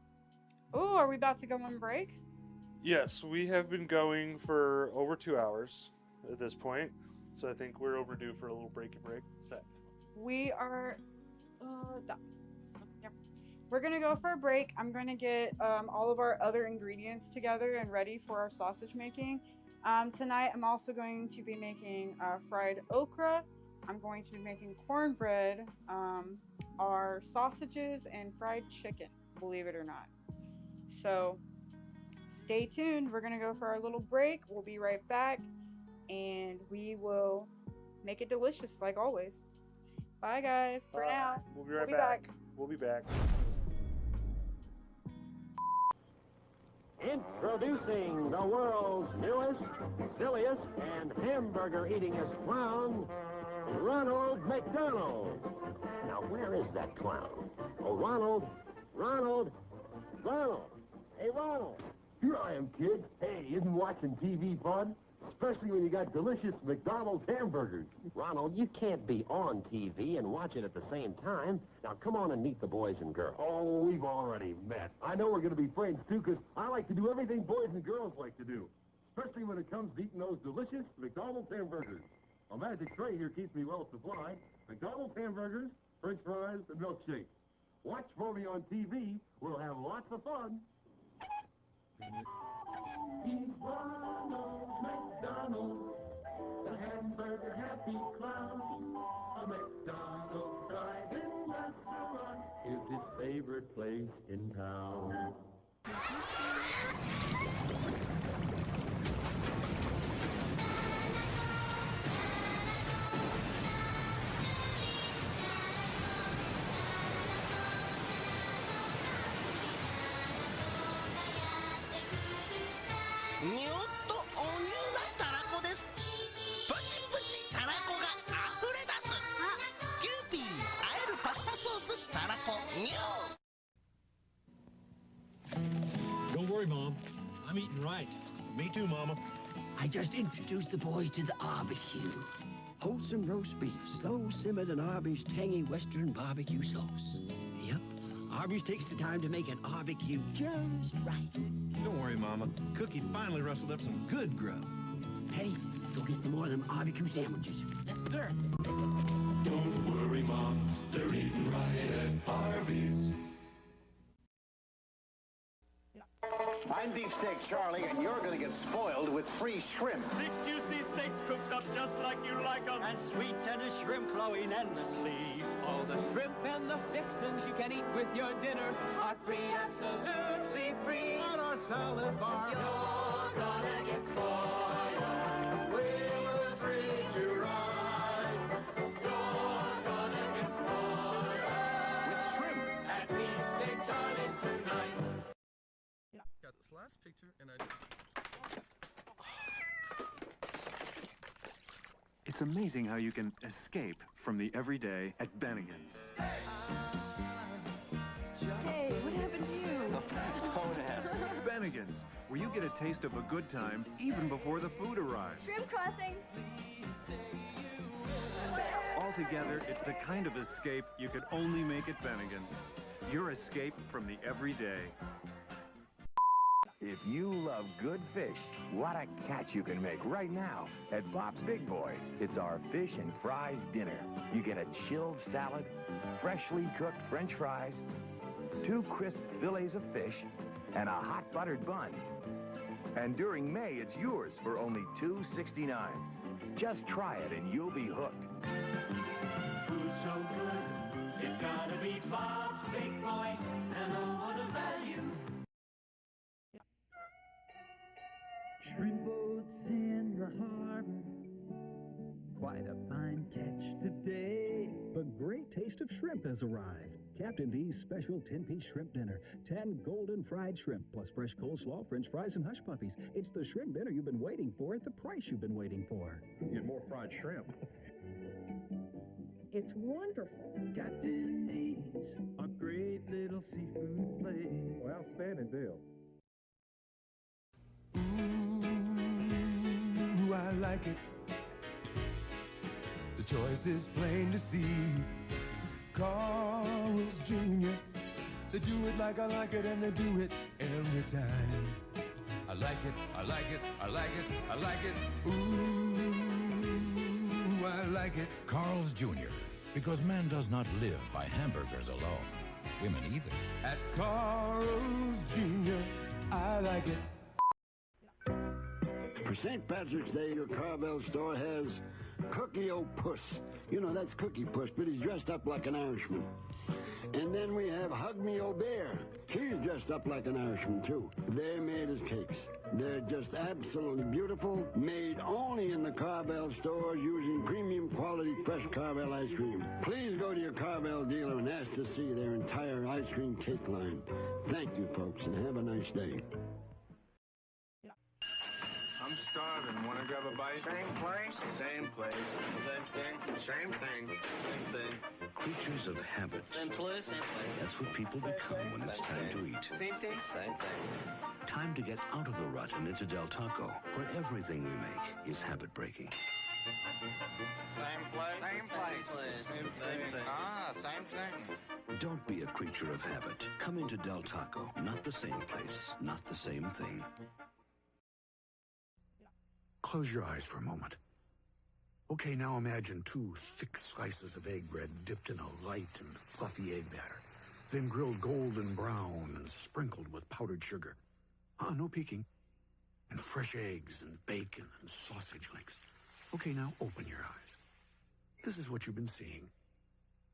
Oh, are we about to go on break? Yes, we have been going for over 2 hours at this point, so I think we're overdue for a little breaky break. What's that? We are, yeah. We're gonna go for a break. I'm gonna get all of our other ingredients together and ready for our sausage making. Tonight, I'm also going to be making fried okra. I'm going to be making cornbread, our sausages, and fried chicken, believe it or not. So stay tuned. We're going to go for our little break. We'll be right back, and we will make it delicious like always. Bye, guys. For now. We'll be right back. We'll be back. Introducing the world's newest, silliest, and hamburger-eatingest clown, Ronald McDonald. Now, where is that clown? Oh, Ronald! Hey, Ronald! Here I am, kids. Hey, isn't watching TV fun? Especially when you got delicious McDonald's hamburgers. Ronald, you can't be on TV and watch it at the same time. Now, come on and meet the boys and girls. Oh, we've already met. I know we're going to be friends, too, because I like to do everything boys and girls like to do. Especially when it comes to eating those delicious McDonald's hamburgers. A magic tray here keeps me well supplied. McDonald's hamburgers, french fries, and milkshakes. Watch for me on TV. We'll have lots of fun. He's Ronald McDonald, the hamburger happy clown. A McDonald's drive-in restaurant is his favorite place in town.にょっとおニューなたらこです worry, Mom. I'm eating right. Me too, Mama. I just introduced the boys to the barbecue. Wholesome roast beef, slow simmered in Arby's tangy Western barbecue sauce. Yep, Arby's takes the time to make an barbecue just right. Don't worry, Mama. Cookie finally rustled up some good grub. Hey, go get some more of them barbecue sandwiches. Yes, sir. Don't worry, Mom, they're eating right at Arby's. I'm Beefsteak Charlie, and you're going to get spoiled with free shrimp. Thick, juicy steaks cooked up just like you like them. And sweet tender shrimp flowing endlessly. All the shrimp and the fixins you can eat with your dinner are free, absolutely free. On our salad bar, You're gonna get spoiled. we will treat you right. You're gonna get spoiled. With shrimp. At Beefsteak Charlie's tonight. Got this last picture, and It's amazing how you can escape from the everyday at Bennigan's. Hey, what happened to you? Bennigan's, where you get a taste of a good time even before the food arrives. Shrimp crossing. Altogether, it's the kind of escape you could only make at Bennigan's. Your escape from the everyday. If you love good fish, what a catch you can make right now at Bob's Big Boy. It's our fish and fries dinner. You get a chilled salad, freshly cooked French fries, 2 crisp fillets of fish, and a hot buttered bun. And during May, it's yours for only $2.69. Just try it and you'll be hooked. Food so good, it's gotta be Bob's Big Boy. And oh, what a value. Shrimp boats in the harbor, quite a fine catch today. The great taste of shrimp has arrived. Captain D's special 10-piece shrimp dinner. 10 golden fried shrimp, plus fresh coleslaw, French fries, and hush puppies. It's the shrimp dinner you've been waiting for at the price you've been waiting for. Get more fried shrimp. It's wonderful. Captain D's, a great little seafood place. Well, outstanding deal. Ooh, I like it. The choice is plain to see. Carl's Jr. They do it like I like it, and they do it every time. I like it, I like it, I like it, I like it. Ooh, I like it. Carl's Jr. Because man does not live by hamburgers alone. Women either. At Carl's Jr. I like it. For St. Patrick's Day, your Carvel store has Cookie O'Puss. You know, that's Cookie Puss, but he's dressed up like an Irishman. And then we have Hug Me O'Bear. She's dressed up like an Irishman, too. They're made as cakes. They're just absolutely beautiful, made only in the Carvel store using premium quality fresh Carvel ice cream. Please go to your Carvel dealer and ask to see their entire ice cream cake line. Thank you, folks, and have a nice day. I'm starving. Want to grab a bite? Same place. Same place. Same thing. Same thing. Same thing. Creatures of habit. Same place. Same place. That's what people become when it's time to eat. Same thing. Same thing. Time to get out of the rut and into Del Taco, where everything we make is habit-breaking. Same place. Same place. Same thing. Ah, same thing. Don't be a creature of habit. Come into Del Taco. Not the same place. Not the same thing. Close your eyes for a moment. Okay, now imagine 2 thick slices of egg bread dipped in a light and fluffy egg batter, then grilled golden brown and sprinkled with powdered sugar. No peeking. And fresh eggs and bacon and sausage links. Okay, now open your eyes. This is what you've been seeing.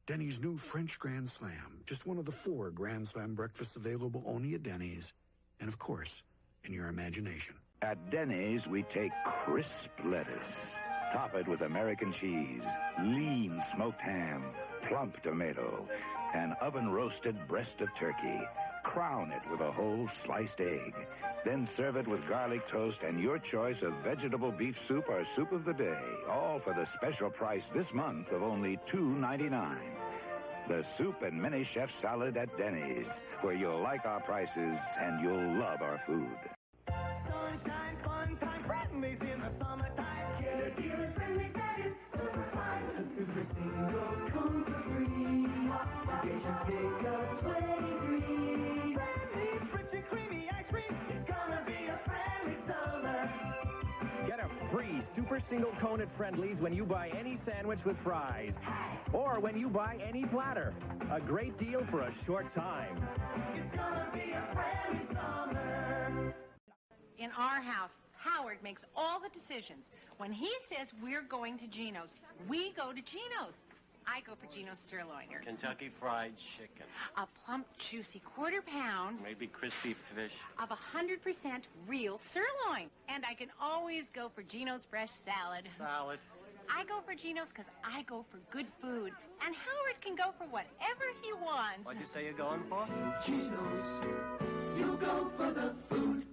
Denny's new French Grand Slam, just one of the 4 Grand Slam breakfasts available only at Denny's, and of course, in your imagination. At Denny's, we take crisp lettuce, top it with American cheese, lean smoked ham, plump tomato, and oven-roasted breast of turkey. Crown it with a whole sliced egg. Then serve it with garlic toast and your choice of vegetable beef soup or soup of the day, all for the special price this month of only $2.99. The Soup and Mini Chef Salad at Denny's, where you'll like our prices and you'll love our food. Sunshine, fun time, friendlies in the summertime. Get a deal at Friendly's that is super fine. A super single cone for free. Get your pick of 23. Friendly's rich and creamy ice cream. It's gonna be a friendly summer. Get a free super single cone at Friendly's when you buy any sandwich with fries. Or when you buy any platter. A great deal for a short time. It's gonna be a friendly summer. In our house, Howard makes all the decisions. When he says we're going to Gino's, we go to Gino's. I go for Gino's sirloin. Kentucky Fried Chicken. A plump, juicy quarter-pound Maybe crispy fish. of 100% real sirloin. And I can always go for Gino's fresh salad. Salad. I go for Gino's because I go for good food. And Howard can go for whatever he wants. What'd you say you're going for? Gino's, you go for the food.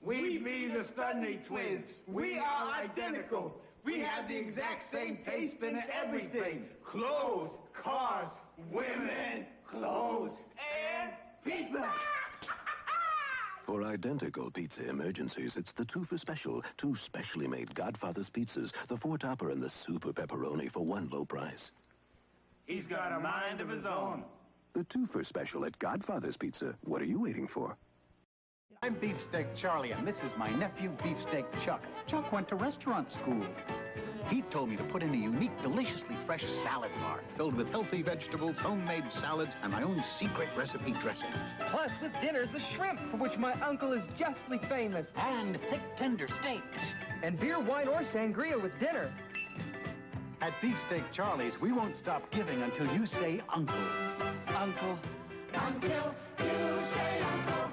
We be the Studney twins. We are identical. We have the exact same taste in everything. Clothes, cars, women, clothes, and pizza. For identical pizza emergencies, it's the 2 for Special. 2 specially made Godfather's pizzas, the 4-topper and the super pepperoni for one low price. He's got a mind of his own. The 2 for Special at Godfather's Pizza. What are you waiting for? I'm Beefsteak Charlie, and this is my nephew, Beefsteak Chuck. Chuck went to restaurant school. He told me to put in a unique, deliciously fresh salad bar filled with healthy vegetables, homemade salads, and my own secret recipe dressings. Plus, with dinner, the shrimp, for which my uncle is justly famous. And thick, tender steaks. And beer, wine, or sangria with dinner. At Beefsteak Charlie's, we won't stop giving until you say Uncle. Uncle. Until you say uncle.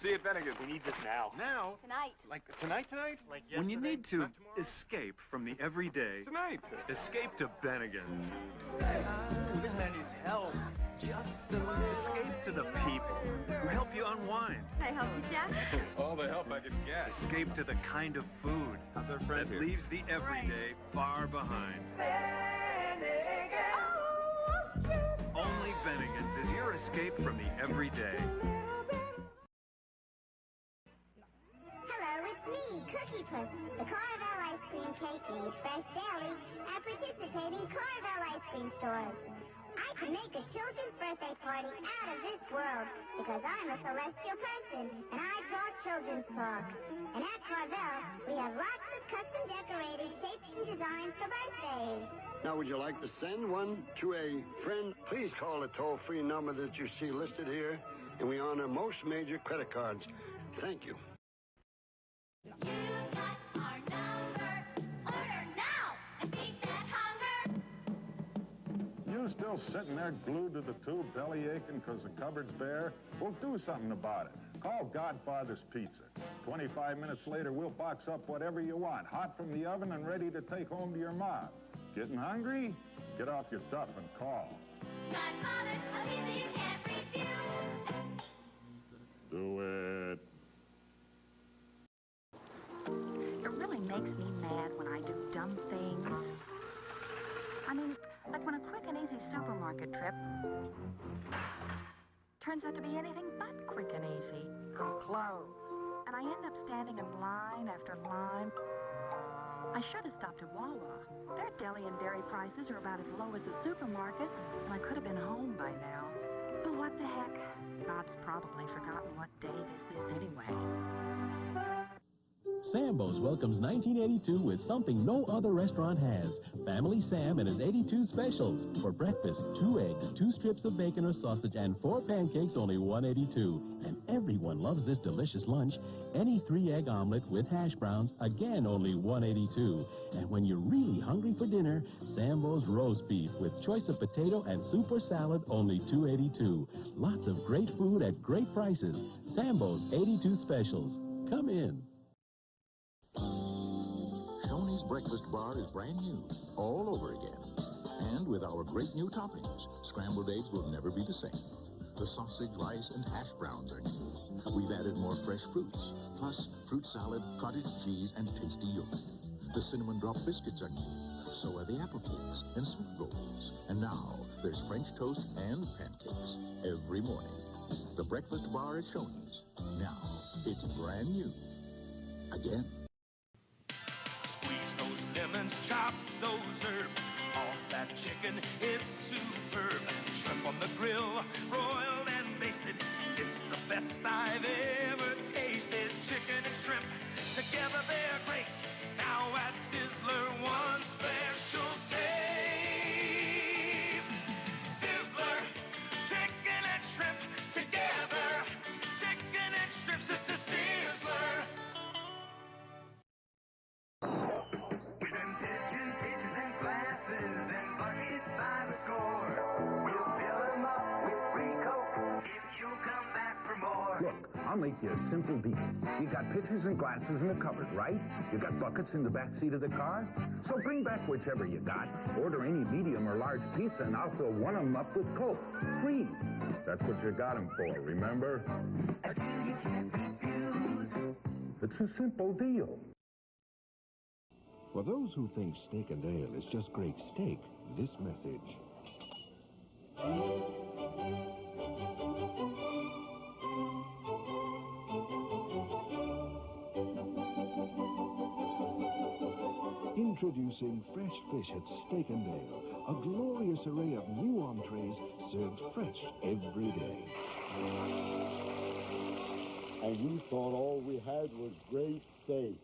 See you at Bennigan's. We need this now. Now? Tonight. Like tonight? Like When you need to not tomorrow. escape from the everyday, Tonight. escape to Bennigan's. This man needs help. Escape to the people who help you unwind. Can I help you, Jack? All the help I can get. Escape to the kind of food How's our friend that here? leaves the everyday far behind. Only Bennigan's is your escape from the everyday. Hello, it's me, Cookie Puss, the Carvel ice cream cake made fresh daily at participating Carvel ice cream stores. I can make a children's birthday party out of this world because I'm a celestial person and I talk children's talk. And at Carvel, we have lots of custom decorated shapes and designs for birthdays. Now, would you like to send one to a friend? Please call the toll-free number that you see listed here, and we honor most major credit cards. Thank you. You got our number. Order now and beat that hunger. You still sitting there glued to the tube, belly aching because the cupboard's bare? We'll do something about it. Call Godfather's Pizza. 25 minutes later, we'll box up whatever you want, hot from the oven and ready to take home to your mom. Getting hungry? Get off your duff and call. Godfather, a pizza you can't refuse. Do it. It really makes me mad when I do dumb things. I mean, like when a quick and easy supermarket trip turns out to be anything but quick and easy. Closed. And I end up standing in line after line. I should have stopped at Wawa. Their deli and dairy prices are about as low as the supermarkets, and I could have been home by now. But what the heck? Bob's probably forgotten what day this is anyway. Sambo's welcomes 1982 with something no other restaurant has. Family Sam and his 82 specials. For breakfast, 2 eggs, 2 strips of bacon or sausage, and 4 pancakes, only $1.82. And everyone loves this delicious lunch. Any 3-egg omelet with hash browns, again only $1.82. And when you're really hungry for dinner, Sambo's roast beef with choice of potato and soup or salad, only $2.82. Lots of great food at great prices. Sambo's 82 specials. Come in. Shoney's Breakfast Bar is brand new, all over again. And with our great new toppings, scrambled eggs will never be the same. The sausage, rice, and hash browns are new. We've added more fresh fruits, plus fruit salad, cottage cheese, and tasty yogurt. The cinnamon drop biscuits are new. So are the apple cakes and sweet rolls. And now, there's French toast and pancakes every morning. The breakfast bar at Shoney's. Now, it's brand new. Again. Squeeze those lemons, chop those herbs. Off that chicken, it's superb. Shrimp on the grill, broiled and basted. It's the best I've ever tasted. Chicken and shrimp, together they're great. Now at Sizzler, one special taste. Sizzler, chicken and shrimp, together. Chicken and shrimp, Sizzler. We've been pitching pitchers and glasses and buckets by the score. We'll fill them up with free Coke if you'll come back for more. Look, I'll make you a simple deal. You got pitchers and glasses in the cupboard, right? You got buckets in the back seat of the car? So bring back whichever you got. Order any medium or large pizza, and I'll fill one of them up with Coke. Free. That's what you got him for, remember? A deal you can't refuse. It's a simple deal. For those who think steak and ale is just great steak, this message. Introducing Fresh Fish at Steak and Ale, a glorious array of new entrees served fresh every day. And we thought all we had was great steak.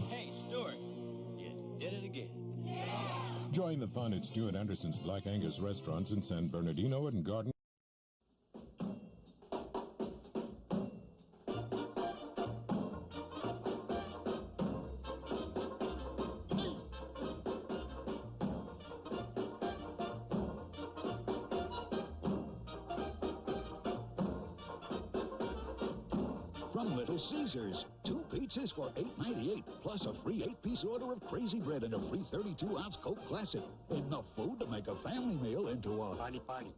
Hey, Stuart, you did it again. Join the fun at Stuart Anderson's Black Angus restaurants in San Bernardino and Garden. From Little Caesars, 2 pizzas for $8.98, plus a free 8-piece order of crazy bread and a free 32-ounce Coke Classic. Enough food to make a family meal into a party.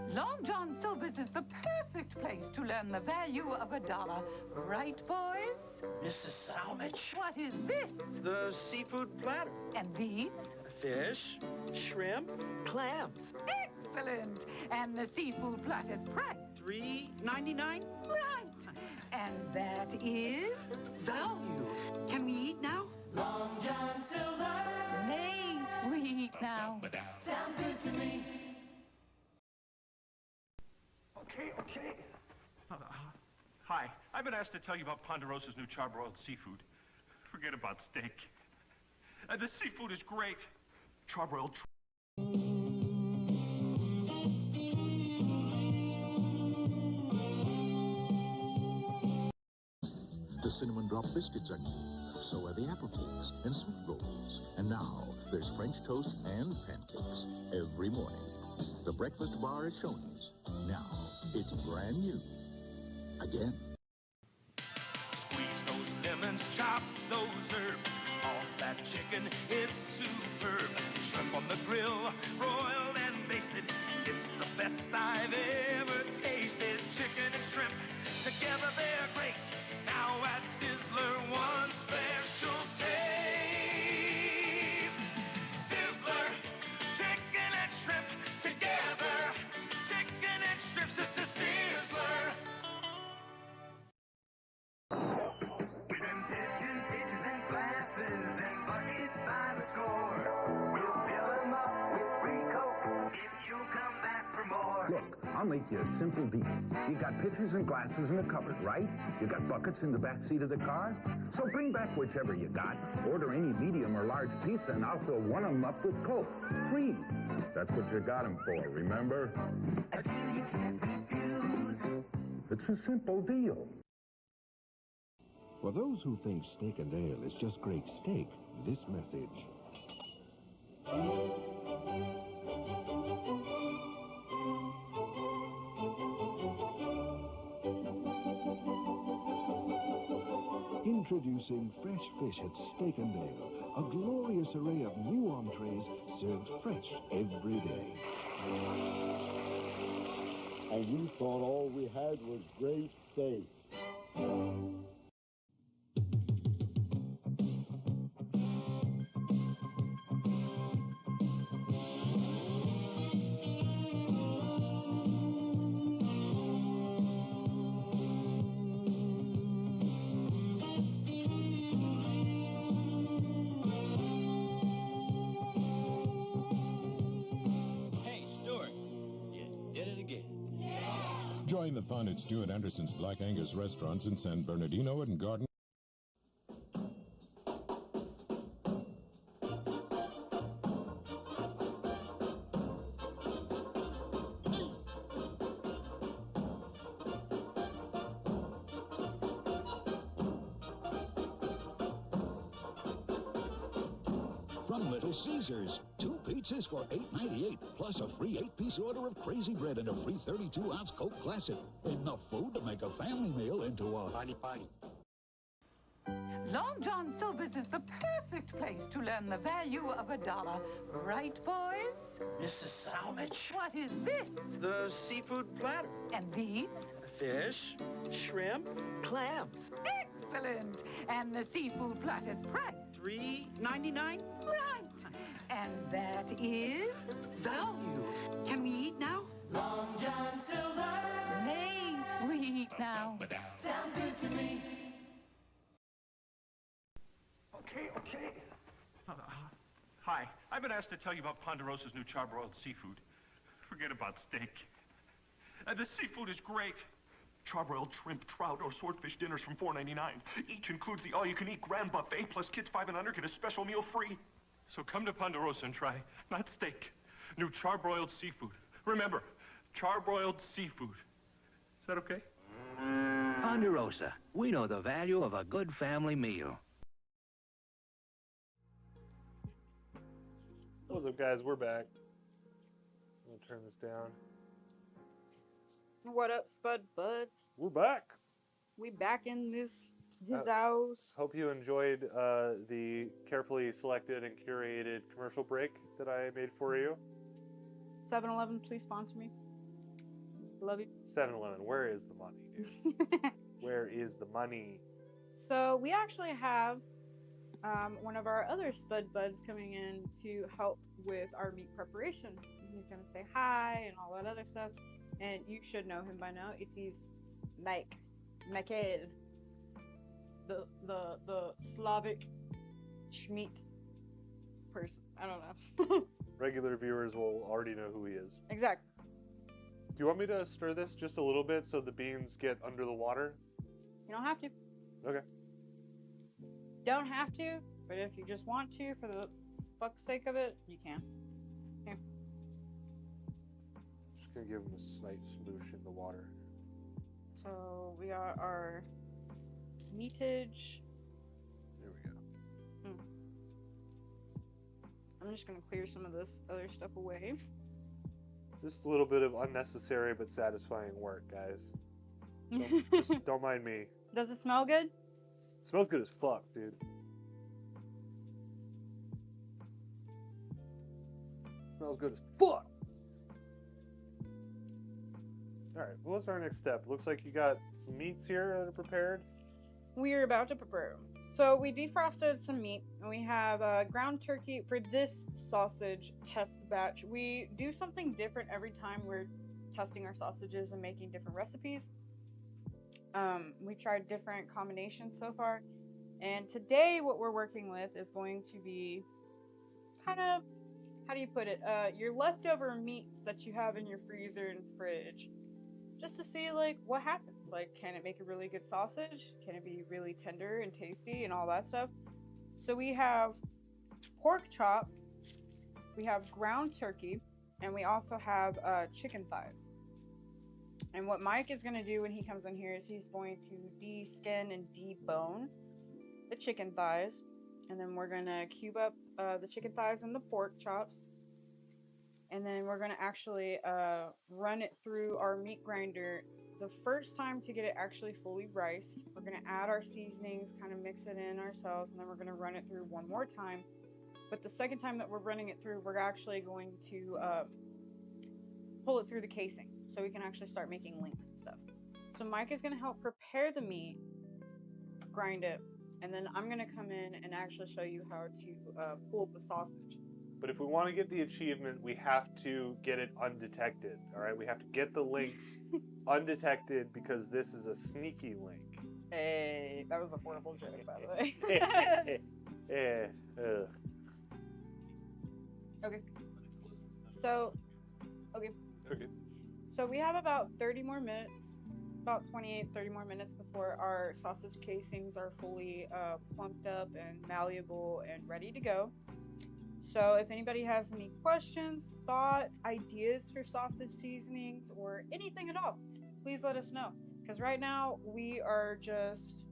Long John Silver's is the perfect place to learn the value of $1. Right, boys? Mrs. Salvage. What is this? The seafood platter. And these? Fish, shrimp, clams. Excellent. And the seafood platter's price? $3.99. Right. And that is? Value. Can we eat now? Long John Silver. May we eat now? Sounds good to me. Okay. Hi, I've been asked to tell you about Ponderosa's new charbroiled seafood. Forget about steak. The seafood is great. Charbroiled. The cinnamon drop biscuits are new. So are the apple cakes and sweet rolls. And now, there's French toast and pancakes every morning. The breakfast bar at Shoney's. Now, it's brand new. Again. Squeeze those lemons, chop those herbs. Off that chicken, it's superb. Shrimp on the grill, broiled and basted. It's the best I've ever tasted. Chicken and shrimp, together they're great. Now at Sizzler, one special taste. Sizzler, chicken and shrimp, together. Chicken and shrimp, Sizzler. We've been pitching pitchers and glasses and buckets by the score. We'll fill them up with free Coke if you'll come back for more. Look, I'll make you a simple deal. You got pitchers and glasses in the cupboard, right? You got buckets in the back seat of the car? So bring back whichever you got. Order any medium or large pizza, and I'll fill one of them up with Coke. Free. That's what you got him for, remember? A deal you can't refuse. It's a simple deal. For those who think steak and ale is just great steak, this message. Introducing fresh fish at Steak and Ale, a glorious array of new entrees served fresh every day. And you thought all we had was great steak. Hey, Stuart, you did it again. Join the fun at Stuart Anderson's Black Angus restaurants in San Bernardino and Garden. From Little Caesars, 2 pizzas for $8.98, plus a free 8-piece order of crazy bread and a free 32-ounce Coke Classic. Enough food to make a family meal into a honey party. Long John Silver's is the perfect place to learn the value of $1. Right, boys? Mrs. Salvage. What is this? The seafood platter. And these? Fish, shrimp, clams. Excellent. And the seafood platter's price? $3.99. Right. And that is? Value. Can we eat now? Long John Silver. May we eat now? Sounds good to me. Okay. Hi, I've been asked to tell you about Ponderosa's new charbroiled seafood. Forget about steak. The seafood is great. Charbroiled shrimp, trout, or swordfish dinners from $4.99. Each includes the all-you-can-eat grand buffet, plus kids 5 and under get a special meal free. So come to Ponderosa and try, not steak, new charbroiled seafood. Remember, charbroiled seafood. Is that okay? Ponderosa, we know the value of a good family meal. What's up, guys? We're back. I'm gonna turn this down. What up, Spud Buds? We're back. We back in his Uh, house. Hope you enjoyed the carefully selected and curated commercial break that I made for you. 7-Eleven, please sponsor me. Love you. 7-Eleven, where is the money, dude? Where is the money? So we actually have one of our other Spud Buds coming in to help with our meat preparation. He's gonna say hi and all that other stuff. And you should know him by now. It is Michael, the Slavic Schmeat person. I don't know. Regular viewers will already know who he is. Exactly. Do you want me to stir this just a little bit so the beans get under the water? You don't have to. Okay. Don't have to, but if you just want to, for the fuck's sake of it, you can. Here. Just gonna give him a slight smoosh in the water. So we got our meatage. There we go. I'm just gonna clear some of this other stuff away. Just a little bit of unnecessary but satisfying work, guys. Just don't mind me. Does it smell good? It smells good as fuck, dude. Smells good as fuck. Alright, what's our next step? Looks like you got some meats here that are prepared. We're about to prepare them. So we defrosted some meat, and we have ground turkey for this sausage test batch. We do something different every time we're testing our sausages and making different recipes. We tried different combinations so far, and today what we're working with is going to be kind of, how do you put it, your leftover meats that you have in your freezer and fridge, just to see like what happens. Like, can it make a really good sausage? Can it be really tender and tasty and all that stuff? So we have pork chop, we have ground turkey, and we also have chicken thighs. And what Mike is going to do when he comes in here is he's going to de-skin and debone the chicken thighs. And then we're going to cube up the chicken thighs and the pork chops. And then we're going to actually run it through our meat grinder the first time to get it actually fully riced, we're going to add our seasonings, kind of mix it in ourselves, and then we're going to run it through one more time. But the second time that we're running it through, we're actually going to pull it through the casing so we can actually start making links and stuff. So Mike is going to help prepare the meat, grind it, and then I'm going to come in and actually show you how to pull the sausage. But if we want to get the achievement, we have to get it undetected. All right, we have to get the links undetected because this is a sneaky link. Hey, that was a horrible joke, by the way. Okay. So, okay. So we have about 30 more minutes, about 30 more minutes before our sausage casings are fully plumped up and malleable and ready to go. So if anybody has any questions, thoughts, ideas for sausage seasonings, or anything at all, please let us know. Because right now we are just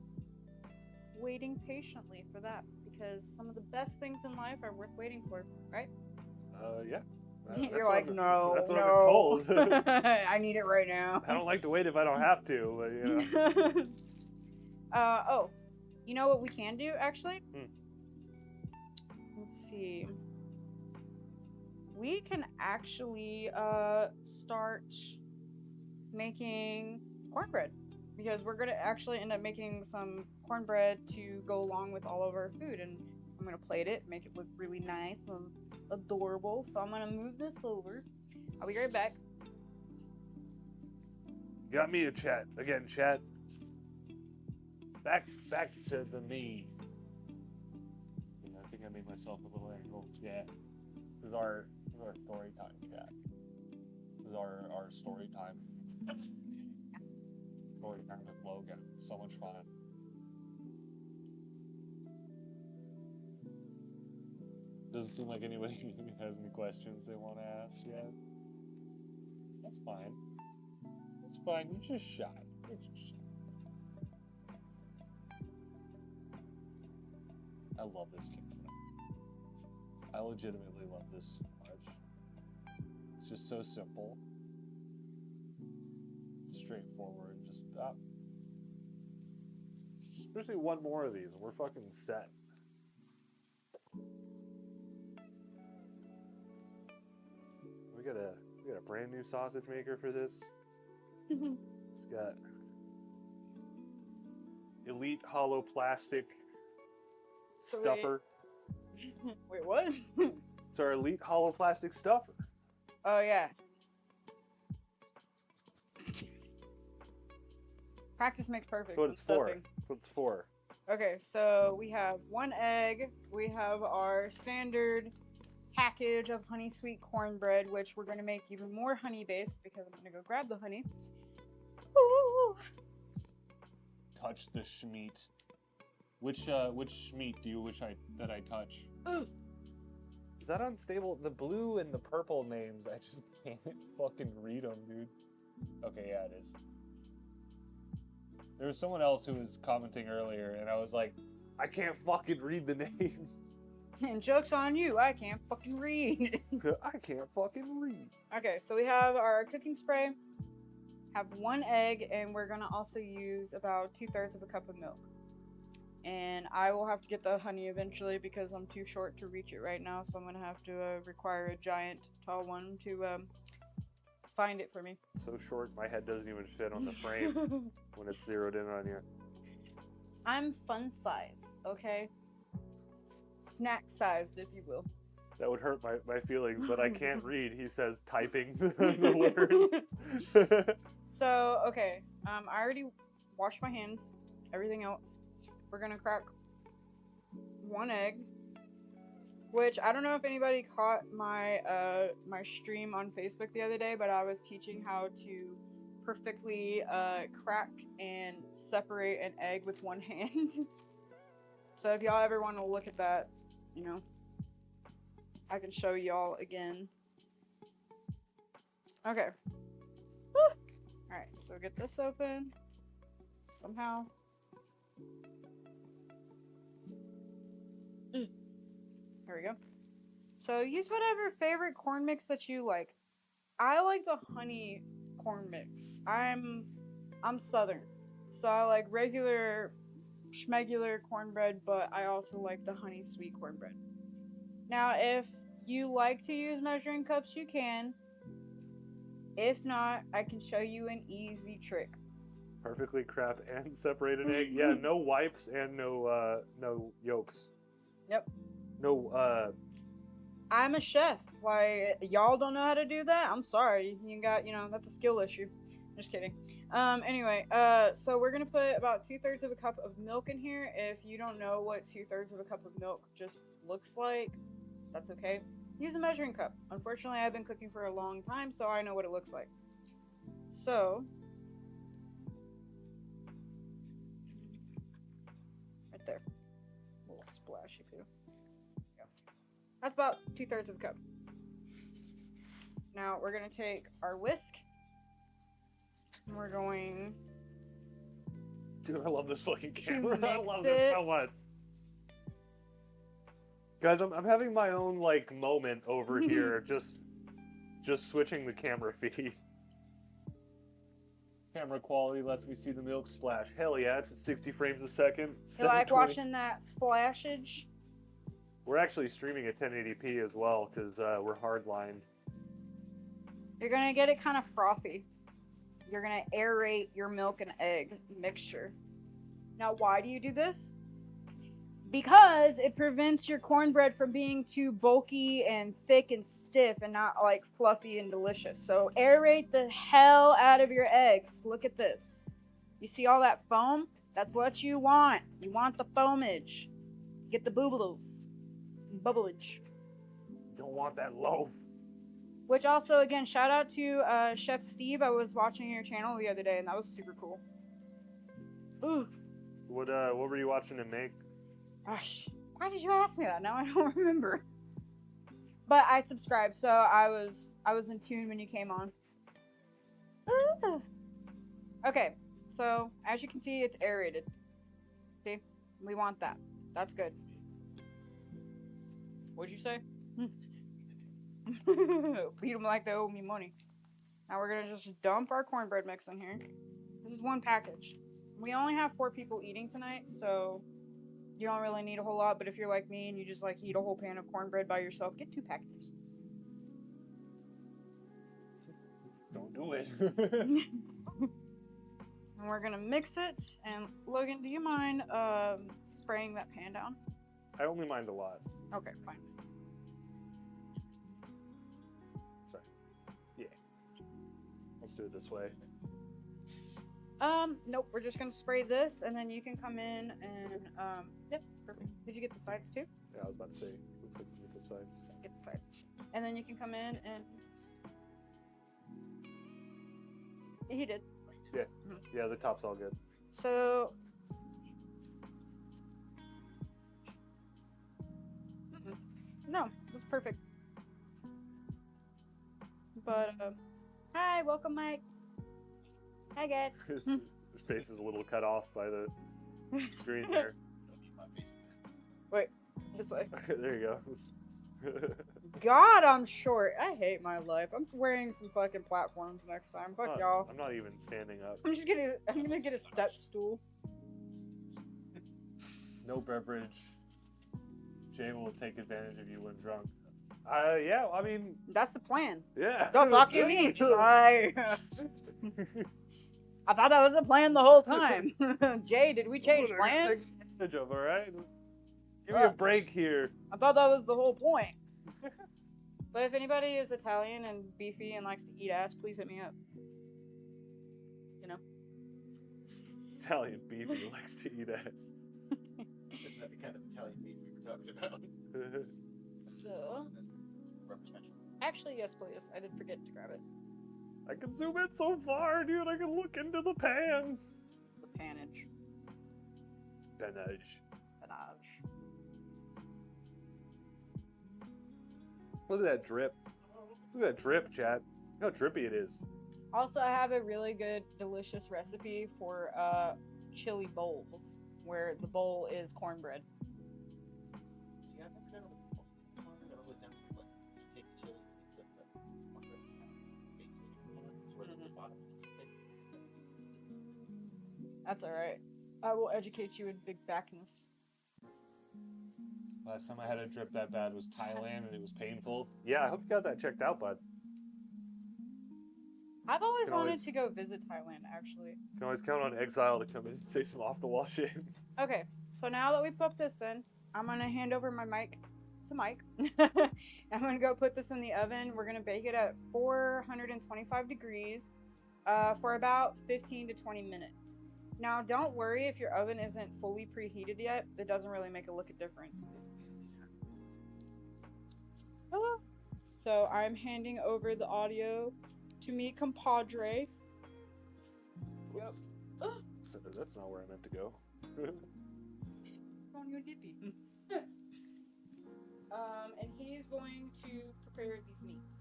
waiting patiently for that. Because some of the best things in life are worth waiting for, right? Yeah. You're like, no, that's what no. I've been told. I need it right now. I don't like to wait if I don't have to, but you know. Oh, you know what we can do actually? Let's see. We can actually start making cornbread because we're gonna actually end up making some cornbread to go along with all of our food, and I'm gonna plate it, make it look really nice and adorable. So I'm gonna move this over. I'll be right back. Got me a chat again, chat. Back to the me. Yeah, I think I made myself a little angle. Yeah. This is our story time chat. This is our story time. Story time with Logan. So much fun. Doesn't seem like anybody has any questions they want to ask yet. That's fine. That's fine. You're just shy. You're just shy. I love this game. I legitimately love this so much. It's just so simple. Straightforward. Just stop. Especially one more of these and we're fucking set. We got a brand new sausage maker for this. It's got Elite Hollow Plastic Stuffer. Wait, what? It's our Elite Hollow Plastic Stuffer. Oh, yeah. Practice makes perfect. That's what it's for. That's what it's for. Okay, so we have 1 egg. We have our standard package of honey sweet cornbread, which we're going to make even more honey based because I'm going to go grab the honey. Ooh. Touch the schmeat. Which schmeat do you wish that I touch? Ooh. Is that unstable? The blue and the purple names, I just can't fucking read them, dude. Okay, yeah, it is. There was someone else who was commenting earlier, and I was like, I can't fucking read the names. And joke's on you, I can't fucking read. I can't fucking read. Okay, so we have our cooking spray, have 1 egg, and we're gonna also use about 2/3 of a cup of milk. And I will have to get the honey eventually because I'm too short to reach it right now, so I'm gonna have to require a giant tall one to find it for me. So short, my head doesn't even fit on the frame when it's zeroed in on you. I'm fun sized, okay? Snack sized, if you will. That would hurt my feelings, but I can't read. He says typing the words. So, okay, I already washed my hands, everything else. We're gonna crack 1 egg, which I don't know if anybody caught my my stream on Facebook the other day, but I was teaching how to perfectly crack and separate an egg with 1 hand. So if y'all ever want to look at that, you know, I can show y'all again. Okay. Alright, so get this open somehow. Here we go. So use whatever favorite corn mix that you like. I like the honey corn mix. I'm I'm Southern, so I like regular, schmegular cornbread, but I also like the honey sweet cornbread. Now, if you like to use measuring cups, you can. If not, I can show you an easy trick. Perfectly cracked and separated egg. Yeah, no wipes and no yolks. Yep. No I'm a chef. Like, y'all don't know how to do that? I'm sorry. You got, that's a skill issue. Just kidding. Anyway, so we're gonna put about 2/3 of a cup of milk in here. If you don't know what 2/3 of a cup of milk just looks like, that's okay. Use a measuring cup. Unfortunately, I've been cooking for a long time, so I know what it looks like. So, right there. A little splashy too. That's about 2/3 of a cup. Now we're gonna take our whisk. And we're going. Dude, I love this fucking camera. I mix love it. it so much. Guys, I'm having my own like moment over here, just switching the camera feed. Camera quality lets me see the milk splash. Hell yeah, it's at 60 frames a second. You like 720. watching that splashage? We're actually streaming at 1080p as well because we're hardlined. You're gonna get it kind of frothy. You're gonna aerate your milk and egg mixture. Now, why do you do this? Because it prevents your cornbread from being too bulky and thick and stiff and not like fluffy and delicious. So aerate the hell out of your eggs. Look at this. You see all that foam? That's what you want. You want the foamage. Get the bubbles. Bubblage. You don't want that loaf. Which also, again, shout out to Chef Steve. I was watching your channel the other day, and that was super cool. Ooh. What were you watching him make? Gosh, why did you ask me that? Now I don't remember. But I subscribed, so I was in tune when you came on. Ooh. Okay, so as you can see, it's aerated. See, we want that. That's good. What'd you say? Beat them like they owe me money. Now we're gonna just dump our cornbread mix in here. This is one package. We only have 4 people eating tonight, so you don't really need a whole lot. But if you're like me and you just like eat a whole pan of cornbread by yourself, get 2 packages. Don't do it. And we're gonna mix it. And Logan, do you mind spraying that pan down? I only mind a lot. Okay, fine. Sorry. Yeah. Let's do it this way. Nope, we're just gonna spray this, and then you can come in and, yep, perfect. Did you get the sides too? Yeah, I was about to say, looks like you get the sides. Get the sides. And then you can come in and... He did. Yeah, yeah, the top's all good. So... No, it's perfect. But, hi, welcome, Mike. Hi, guys. His face is a little cut off by the screen there. Wait, this way. There you go. God, I'm short. I hate my life. I'm wearing some fucking platforms next time. Fuck y'all. I'm not even standing up. I'm gonna get a step stool. No beverage. Jay will take advantage of you when drunk. Yeah, I mean... That's the plan. Yeah. The fuck you mean? I thought that was the plan the whole time. Jay, did we change plans? Take advantage of, alright? Give me a break here. I thought that was the whole point. But if anybody is Italian and beefy and likes to eat ass, please hit me up. You know? Italian beefy likes to eat ass. Isn't that the kind of Italian beef we were talking about? So... Actually, yes, please. I did forget to grab it. I can zoom in so far, dude. I can look into the pan. The panage. Panage. Panage. Look at that drip. Look at that drip, chat. Look how drippy it is. Also, I have a really good, delicious recipe for chili bowls, where the bowl is cornbread. See, I've never done it before. I've always done it like take chili, put the cornbread inside, base it, sort of the bottom is thick. That's alright. I will educate you in big backness. Last time I had a drip that bad was Thailand, and it was painful. Yeah, I hope you got that checked out, bud. I've always Can wanted always- to go visit Thailand, actually. Can always count on Exile to come in and say some off-the-wall shit. Okay, so now that we put this in, I'm gonna hand over my mic to Mike. I'm gonna go put this in the oven. We're gonna bake it at 425 degrees for about 15 to 20 minutes. Now, don't worry if your oven isn't fully preheated yet. It doesn't really make a difference. So I'm handing over the audio to me, compadre. Yep. That's not where I meant to go. On your dippy. And he's going to prepare these meats.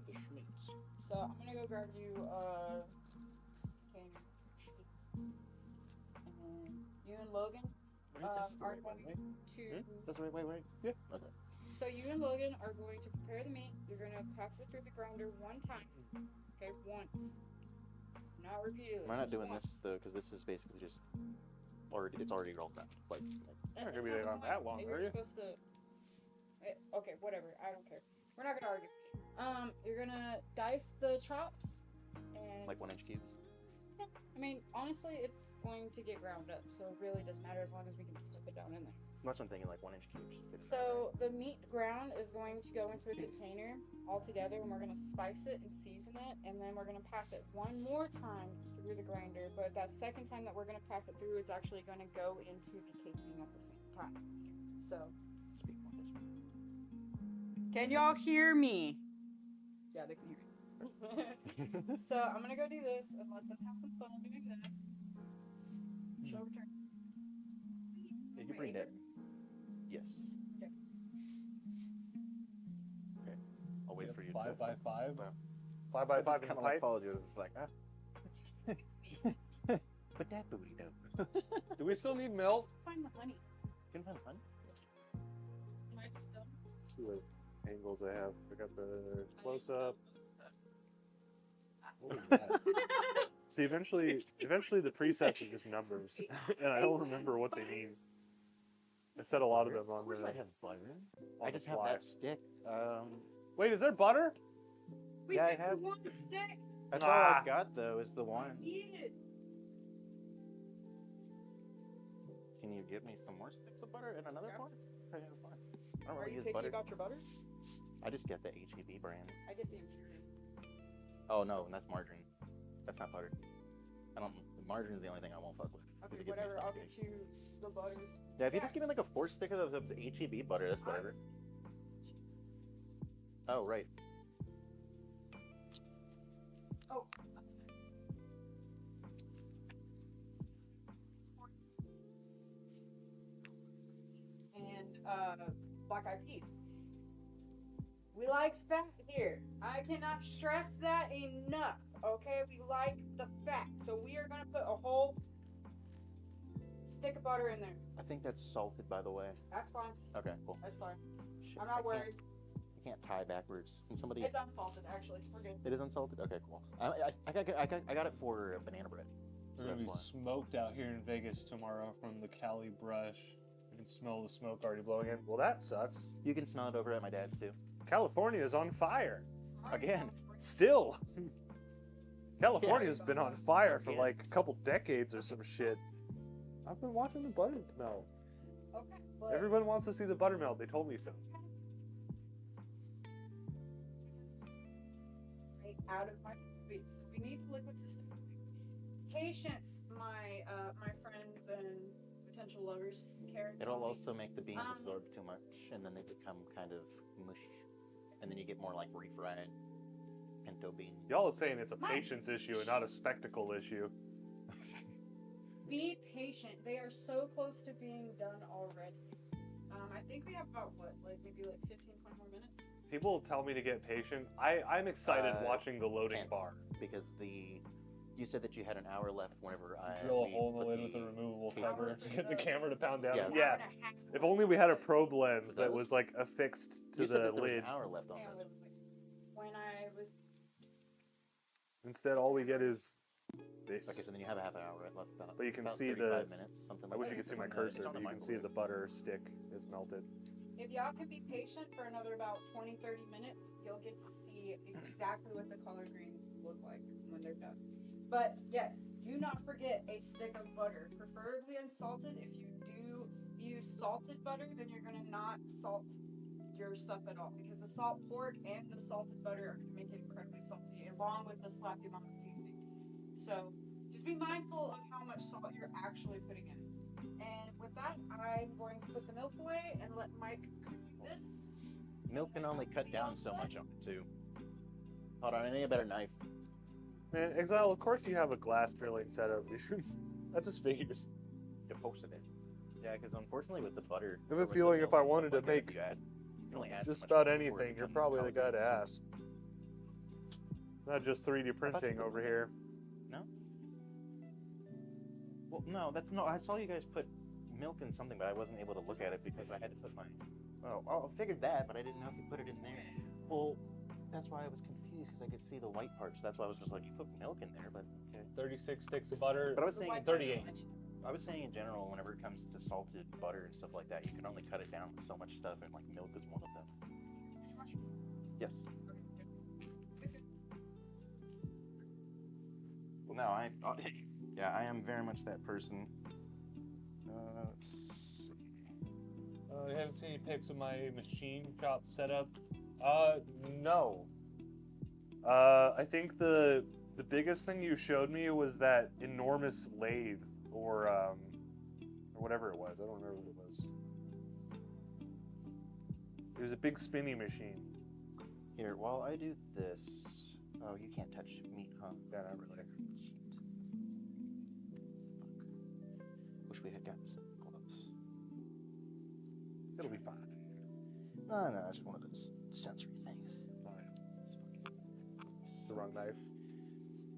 The schmeats. So I'm gonna go grab you can schmeats. And then you and Logan are going to. That's the right way, right? Yeah. Okay. So you and Logan are going to prepare the meat. You're gonna pass it through the grinder one time. Okay, once. Not repeatedly. We're not just doing once. this though, because this is basically just already. It's already rolled out. Like You're not gonna be there on that long, are you? You're supposed to. Okay, whatever. I don't care. We're not gonna argue. You're gonna dice the chops and. like 1-inch cubes. Yeah, I mean, honestly, it's going to get ground up, so it really doesn't matter as long as we can stuff it down in there. That's what I'm thinking, like 1-inch cubes. So the meat ground is going to go into a container all together, and we're going to spice it and season it, and then we're going to pass it one more time through the grinder. But that second time that we're going to pass it through is actually going to go into the casing at the same time. So speak more this way. Can y'all hear me? Yeah, they can hear me. So I'm gonna go do this and let them have some fun doing this. Show return. Yeah, you bring that. Yes. Okay. Okay. I'll wait for you. 5 by 5. Well, 5 by 5 in kind the of like pipe. followed you. It's like But that booty though. Do we still need milk? Find the honey. You can find honey. Am I just done? See what angles I have. I got the close up. What was that? See, eventually the presets are just numbers, and I don't remember what they mean. I said a lot of them on Of course the. I have butter. on I the just have fly. that stick. Wait, is there butter? We Yeah, I did have- one stick. That's all I got though. Is the one. Eat it. Can you give me some more sticks of butter and another one? Okay, fine. I don't Are really you use picky butter. about your butter? I just get the HEB brand. I get the imperial. Oh no, that's margarine. That's not butter. I don't. Margarine's the only thing I won't fuck with. 'cause Okay, it gives me whatever. I'll stomach get aches. you the butters. Yeah, if you just give me like a 4 stick of the HEB butter, that's whatever. Oh right. Oh. And black eyed peas. We like fat here. I cannot stress that enough. Okay, we like the fat, so we are gonna put a whole stick of butter in there. I think that's salted, by the way. That's fine. Okay, cool. That's fine. Shit, I'm I not can't- worried. I can't tie backwards. Can somebody? It's unsalted, actually. We're good. It is unsalted. Okay, cool. I got it for banana bread. So We're gonna that's be why. smoked out here in Vegas tomorrow from the Cali brush. You can smell the smoke already blowing in. Well, that sucks. You can smell it over at my dad's too. California is on fire. Again. Still. California's been on fire for like a couple decades or some shit. I've been watching the butter melt. Okay, but Everyone wants to see the butter melt. They told me so. right out of my wait, so we need the liquid system. Patience, my my friends and potential lovers. Karen. It'll told me. also make the beans absorb too much, and then they become kind of mush, and then you get more like refried pinto beans. Y'all are saying it's a patience issue and not a spectacle issue. Be patient. They are so close to being done already. I think we have about what, like maybe like 15, 20 more minutes. People tell me to get patient. I'm excited watching the loading 10, bar. because you said that you had an hour left whenever Drill a we hole in the put lid with a removable case cover. in. Get the camera to pound down. Yeah. Yeah. If only we had a probe lens that That was was- like affixed to You said the that there was lid. an hour left on Yeah, this. when I was Instead, all we get is This. Okay, so then you have a half an hour left. About, But you can about see 35 the. minutes, something I like wish that. you could see my It's cursor, on but the you can see the microwave. butter stick is melted. If y'all could be patient for another about 20-30 minutes, you'll get to see exactly what the color greens look like when they're done. But yes, do not forget a stick of butter, preferably unsalted. If you do use salted butter, then you're going to not salt your stuff at all, because the salt pork and the salted butter are going to make it incredibly salty, along with the slappy mama seasoning. So just be mindful of how much salt you're actually putting in. And with that, I'm going to put the milk away and let Mike cook this. Milk can only cut down so much on it, too. Hold on, I need a better knife. Man, Exile, of course you have a glass drilling setup. That just figures. You posted it. Yeah, because unfortunately with the butter... I have a feeling if I wanted to make just about anything, you're probably the guy to ask. Not just 3D printing over here. No? Well, no, that's no. I saw you guys put milk in something, but I wasn't able to look at it because I had to put my... Oh, I figured that, but I didn't know if you put it in there. Well, that's why I was confused, because I could see the white parts. That's why I was just like, you put milk in there, but okay. 36 sticks of butter. But I was saying 38. I was saying in general, whenever it comes to salted butter and stuff like that, you can only cut it down with so much stuff, and like milk is one of them. Yes. Well, no, yeah, I am very much that person. Let's see. You haven't seen any pics of my machine shop setup? No. I think the biggest thing you showed me was that enormous lathe, or whatever it was. I don't remember what it was. It was a big spinny machine. Here, while I do this... Oh, you can't touch meat, huh? Yeah, not really. Fuck. Wish we had gotten some gloves. It'll be fine. No, it's one of those sensory things. It's the wrong knife.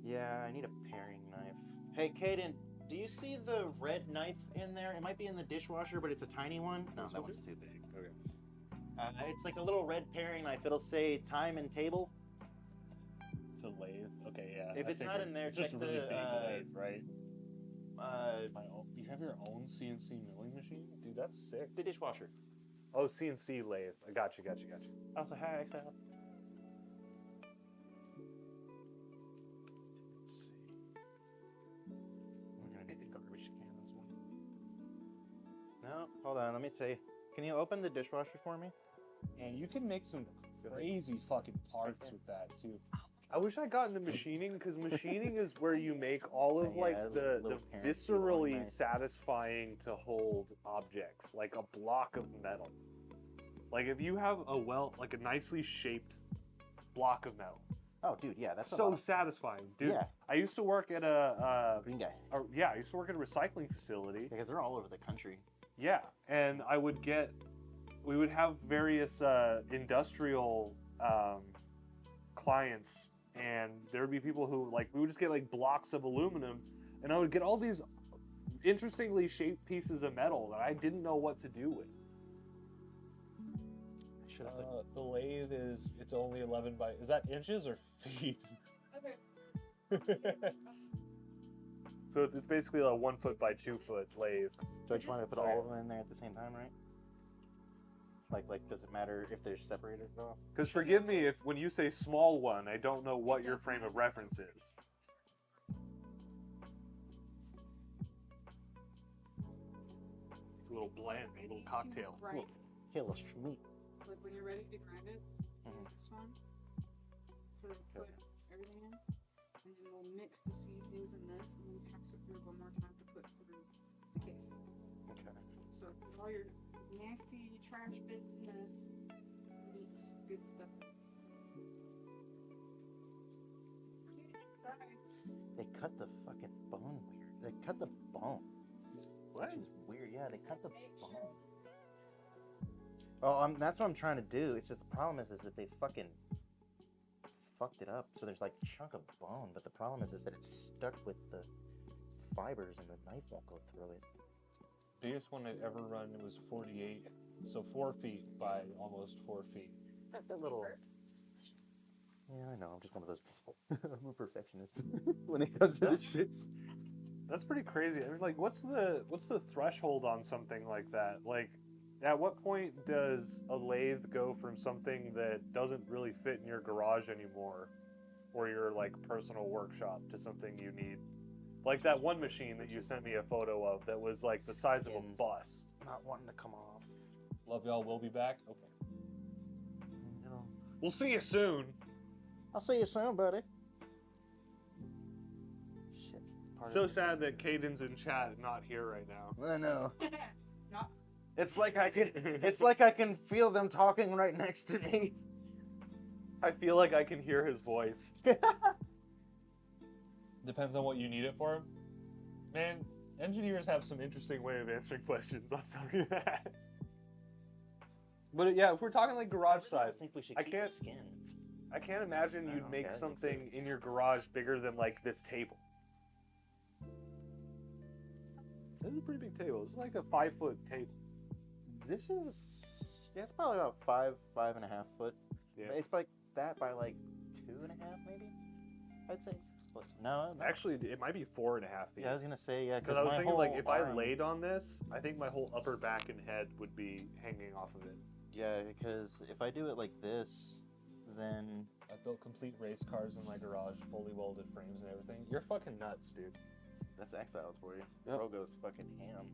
Yeah, I need a paring knife. Hey, Kaden, do you see the red knife in there? It might be in the dishwasher, but it's a tiny one. No, that one's too big. Okay. It's like a little red paring knife. It'll say time and table. It's a lathe. Okay, yeah. If it's not in there, it's check just a really the, big lathe, right? My own, you have your own CNC milling machine, dude. That's sick. The dishwasher. Oh, CNC lathe. I got you. Also, hi, Excel. We're gonna need the garbage can as well. No, hold on. Let me see. Can you open the dishwasher for me? And you can make some crazy fucking parts with that too. I wish I got into machining, because machining is where you make all of like the viscerally satisfying to hold objects, like a block of metal. Like if you have like a nicely shaped block of metal. Oh, dude, yeah, that's so satisfying, dude. Yeah. I used to work at a green guy. Yeah, I used to work at a recycling facility. Because they're all over the country. Yeah, and we would have various industrial clients, and there would be people who we would just get like blocks of aluminum, and I would get all these interestingly shaped pieces of metal that I didn't know what to do with. The lathe it's only 11 by, is that inches or feet? Okay. So it's basically a 1 foot by 2 foot lathe. So I just want to put all of them in there at the same time, right? Like, does it matter if they're separated at all? Because forgive me if when you say small one, I don't know what your frame of reference is. A little blend, a little cocktail. Kill a schmeat. Like when you're ready to grind it, use this one. So then put everything in, and then we'll mix the seasonings in this, and then pass it through one more time to put through the case. Okay. So put all your nasty trash bits in this, neat, good stuff in this. They cut the fucking bone weird. They cut the bone. What? Which is weird. Yeah, they cut the bone. Oh, that's what I'm trying to do. It's just the problem is that they fucking fucked it up. So there's like a chunk of bone, but the problem is that it's stuck with the fibers and the knife won't go through it. Biggest one I've ever run was 48, so 4 feet by almost 4 feet. That little Yeah, I know. I'm just one of those people. I'm a perfectionist when it comes to this shit. That's pretty crazy. I mean, like, what's the threshold on something like that? Like, at what point does a lathe go from something that doesn't really fit in your garage anymore, or your like personal workshop, to something you need? Like that one machine that you sent me a photo of that was like the size of a bus. Not wanting to come off. Love y'all. We'll be back. Okay. You know. We'll see you soon. I'll see you soon, buddy. Shit. So sad that Caden's in chat and not here right now. I know. Not. It's like I can feel them talking right next to me. I feel like I can hear his voice. Depends on what you need it for. Man, engineers have some interesting way of answering questions, I'll tell you that. But yeah, if we're talking like garage size, I can't imagine you'd make something in your garage bigger than like this table. This is a pretty big table. This is like a 5-foot table. This is, yeah, it's probably about 5.5 foot. Yeah. It's like that by like 2.5 maybe, I'd say. But no, actually, it might be 4.5 feet. Yeah, I was gonna say, yeah, because I was thinking like if I laid on this, I think my whole upper back and head would be hanging off of it. Yeah, because if I do it like this, then I built complete race cars in my garage, fully welded frames and everything. You're fucking nuts, dude. That's Exiles for you. Yep. Bro goes fucking ham.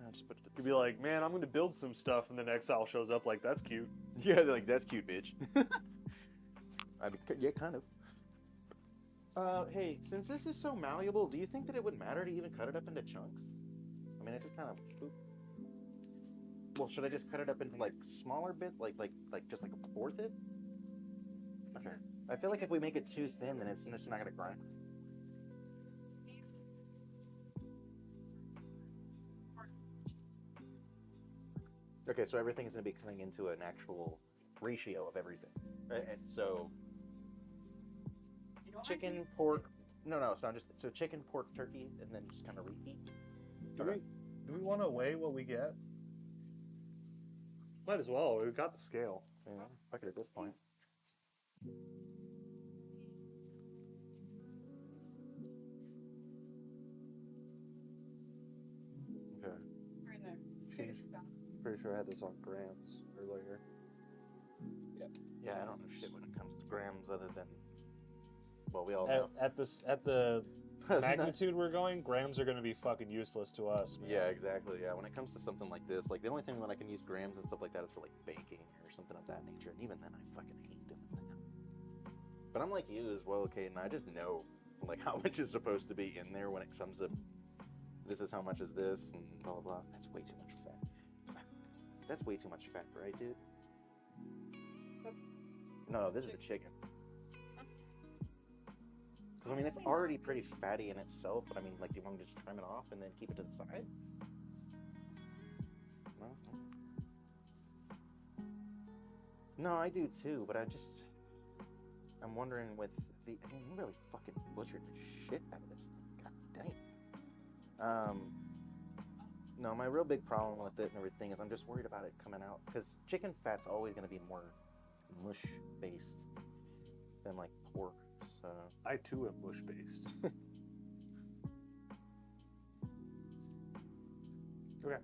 I'll just put it to You'd be like, man, I'm gonna build some stuff, and then Exile shows up like, that's cute. Yeah, they're like, that's cute, bitch. Yeah, kind of. Hey, since this is so malleable, do you think that it would matter to even cut it up into chunks? I mean, it just kind of. Well, should I just cut it up into like smaller bits, like just like a fourth it? Okay. I feel like if we make it too thin, then it's just not gonna grind. Okay, so everything is gonna be coming into an actual ratio of everything, right? And so chicken, pork. No. So chicken, pork, turkey, and then just kind of repeat. Do we want to weigh what we get? Might as well. We've got the scale. Yeah, fuck it at this point. Okay. Pretty sure I had this on grams earlier. Yeah, I don't know shit when it comes to grams other than. Well, we all know. At the magnitude we're going, grams are going to be fucking useless to us, man. Yeah, exactly. Yeah, when it comes to something like this, like the only thing when I can use grams and stuff like that is for like baking or something of that nature, and even then I fucking hate doing that. But I'm like you as well, Kate, and I just know like how much is supposed to be in there when it comes to this is how much is this and blah blah blah. That's way too much fat. That's way too much fat, right, dude? No, this is the chicken. Because, I mean, it's already pretty fatty in itself, but I mean, like, do you want to just trim it off and then keep it to the side? No? No, I do too, but I'm wondering with the, I mean, you really fucking butchered the shit out of this thing. God dang. No, my real big problem with it and everything is I'm just worried about it coming out, because chicken fat's always going to be more mush-based than, like, pork. So I too am mush based. Okay.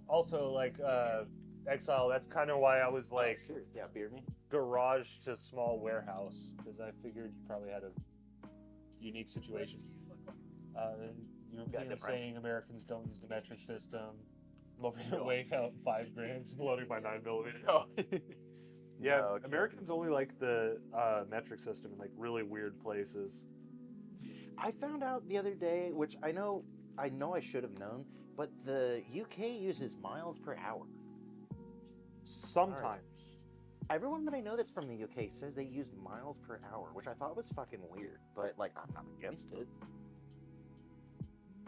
Also, like, Exile, that's kind of why I was like, sure. Yeah, beard me. Garage to small warehouse, because I figured you probably had a unique situation. You were saying Americans don't use the metric system. Weighing out 5 grams, loading by 9mm. Oh. Yeah, No, okay. Americans only like the metric system in like really weird places. I found out the other day, which I know I should have known, but the UK uses miles per hour. Sometimes. Right. Everyone that I know that's from the UK says they use miles per hour, which I thought was fucking weird, but like I'm not against it.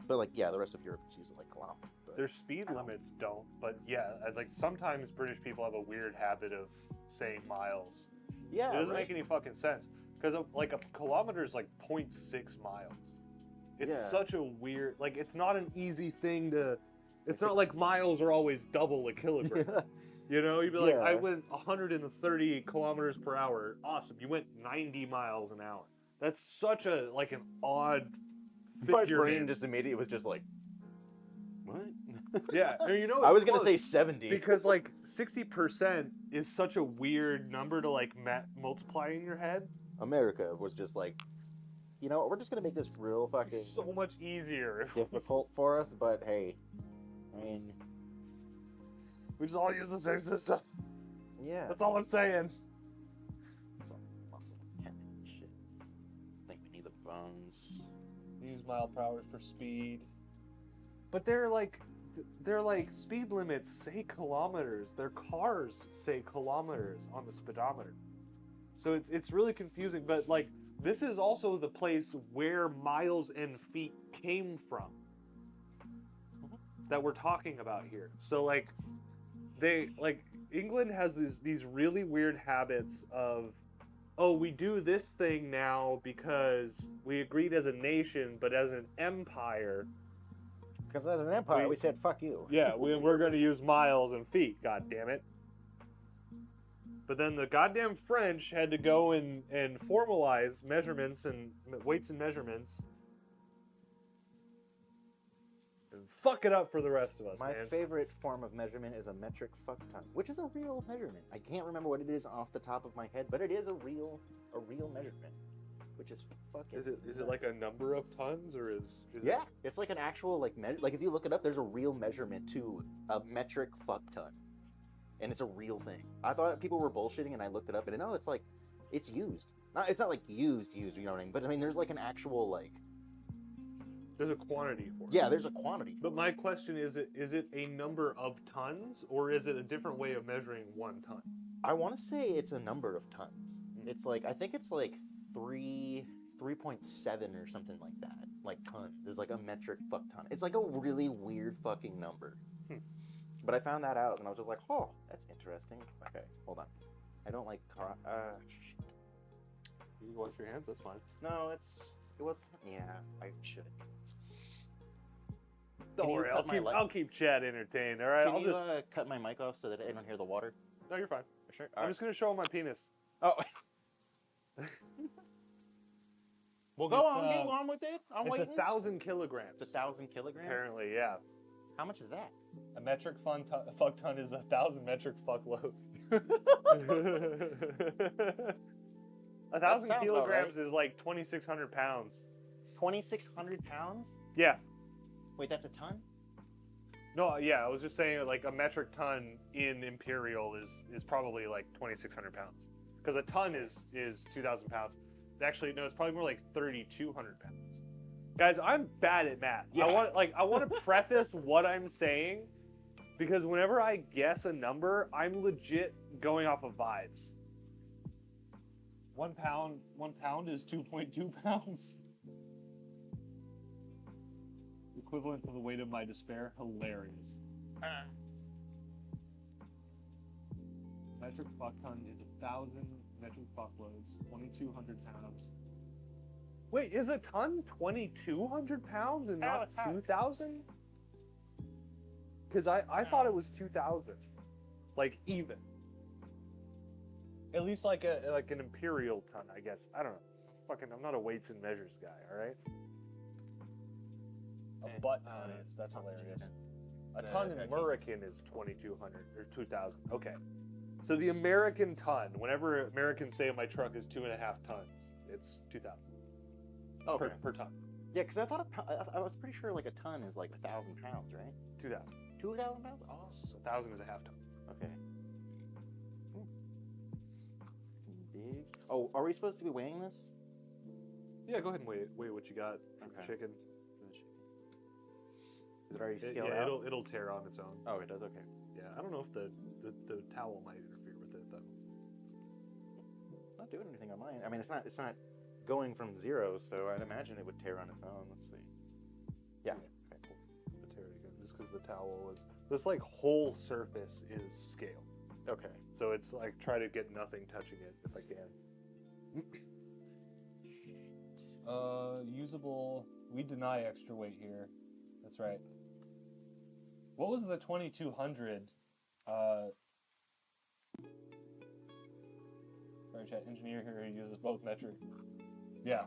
But like, yeah, the rest of Europe just uses like kilometers. Their speed limits don't, but yeah, like sometimes British people have a weird habit of saying miles. Yeah, it doesn't make any fucking sense because like a kilometer is like 0.6 miles. It's such a weird, like it's not an easy thing to It's not like miles are always double a kilogram. You know, you'd be like, I Yeah. went 130 kilometers per hour. Awesome. You went 90 miles an hour. That's such a like an odd My figure. brain just immediately was just like, what? Yeah, and you know, I it's was gonna close say 70 because like 60% is such a weird number to like multiply in your head. America was just like, you know what? We're just gonna make this real fucking So much easier. difficult for us. But hey, I mean, We just all use the same system. yeah. That's all I'm saying. It's all muscle tendon shit. I think we need the bones. Use mile per hour for speed. But they're like speed limits say kilometers. Their cars say kilometers on the speedometer. So it's really confusing. But like this is also the place where miles and feet came from that we're talking about here. So like England has these really weird habits of, oh, we do this thing now because we agreed as a nation, but as an empire. Because as an empire, we said fuck you. Yeah, we're going to use miles and feet. God damn it! But then the goddamn French had to go and formalize measurements and weights and measurements. And fuck it up for the rest of us, My man. favorite form of measurement is a metric fuck ton, which is a real measurement. I can't remember what it is off the top of my head, but it is a real measurement, which is fucking. Is it like a number of tons or is Yeah, it's like an actual like like if you look it up, there's a real measurement to a metric fuck ton, and it's a real thing. I thought people were bullshitting, and I looked it up, and no, it's like it's used. It's not like used, you know what I mean? But I mean, there's like an actual like. There's a quantity for it. Yeah, there's a quantity. But my question is it a number of tons or is it a different way of measuring 1 ton? I want to say it's a number of tons. It's like I think it's like 3.7 or something like that. Like ton. There's like a metric fuck ton. It's like a really weird fucking number. But I found that out and I was just like, oh, that's interesting. Okay, hold on. I don't like shit. You can wash your hands, that's fine. No, it was yeah, I should. Don't worry, I'll keep Chad entertained, alright? Can I'll you just cut my mic off so that I don't hear the water? No, you're fine. For sure. I'm just gonna show him my penis. Oh. Well, go on with it. I'm it's waiting. 1,000 kilograms. It's 1,000 kilograms? Apparently, yeah. How much is that? A metric fuck ton is 1,000 metric fuck loads. 1,000 kilograms is like 2,600 pounds. 2,600 pounds? Yeah. Wait, that's a ton? No, yeah, I was just saying like a metric ton in imperial is probably like 2,600 pounds. Because a ton is 2,000 pounds. Actually, no, it's probably more like 3,200 pounds. Guys, I'm bad at math. Yeah. I want to preface what I'm saying because whenever I guess a number, I'm legit going off of vibes. 1 pound is 2.2 pounds. Equivalent to the weight of my despair. Hilarious. Metric fuck ton is 1,000 metric fuck loads, 2,200 pounds. Wait, is a ton 2,200 pounds and not 2,000? Because I thought it was 2,000, like even. At least like an imperial ton, I guess. I don't know. I'm not a weights and measures guy. All right. A butt ton is. That's hilarious. A ton in American is 2,200 or 2,000. Okay. So the American ton, whenever Americans say my truck is 2.5 tons, it's 2,000. Okay. Per ton. Yeah, because I thought I was pretty sure like a ton is like 1,000 pounds, right? 2,000. 2,000 pounds? Awesome. 1,000 is a half ton. Okay. Big. Oh, are we supposed to be weighing this? Yeah, go ahead and weigh what you got for the chicken. Is it already scaled out? It'll tear on its own. Oh, it does. Okay. Yeah, I don't know if the towel might interfere with it though. Not doing anything on mine. I mean, it's not going from 0, so I'd imagine it would tear on its own. Let's see. Yeah. Okay. Cool. But tear it again, just because the towel was this like whole surface is scaled. Okay. So it's like try to get nothing touching it if I can. Usable. We deny extra weight here. That's right. What was the 2200? Sorry, chat engineer here who uses both metric. Yeah.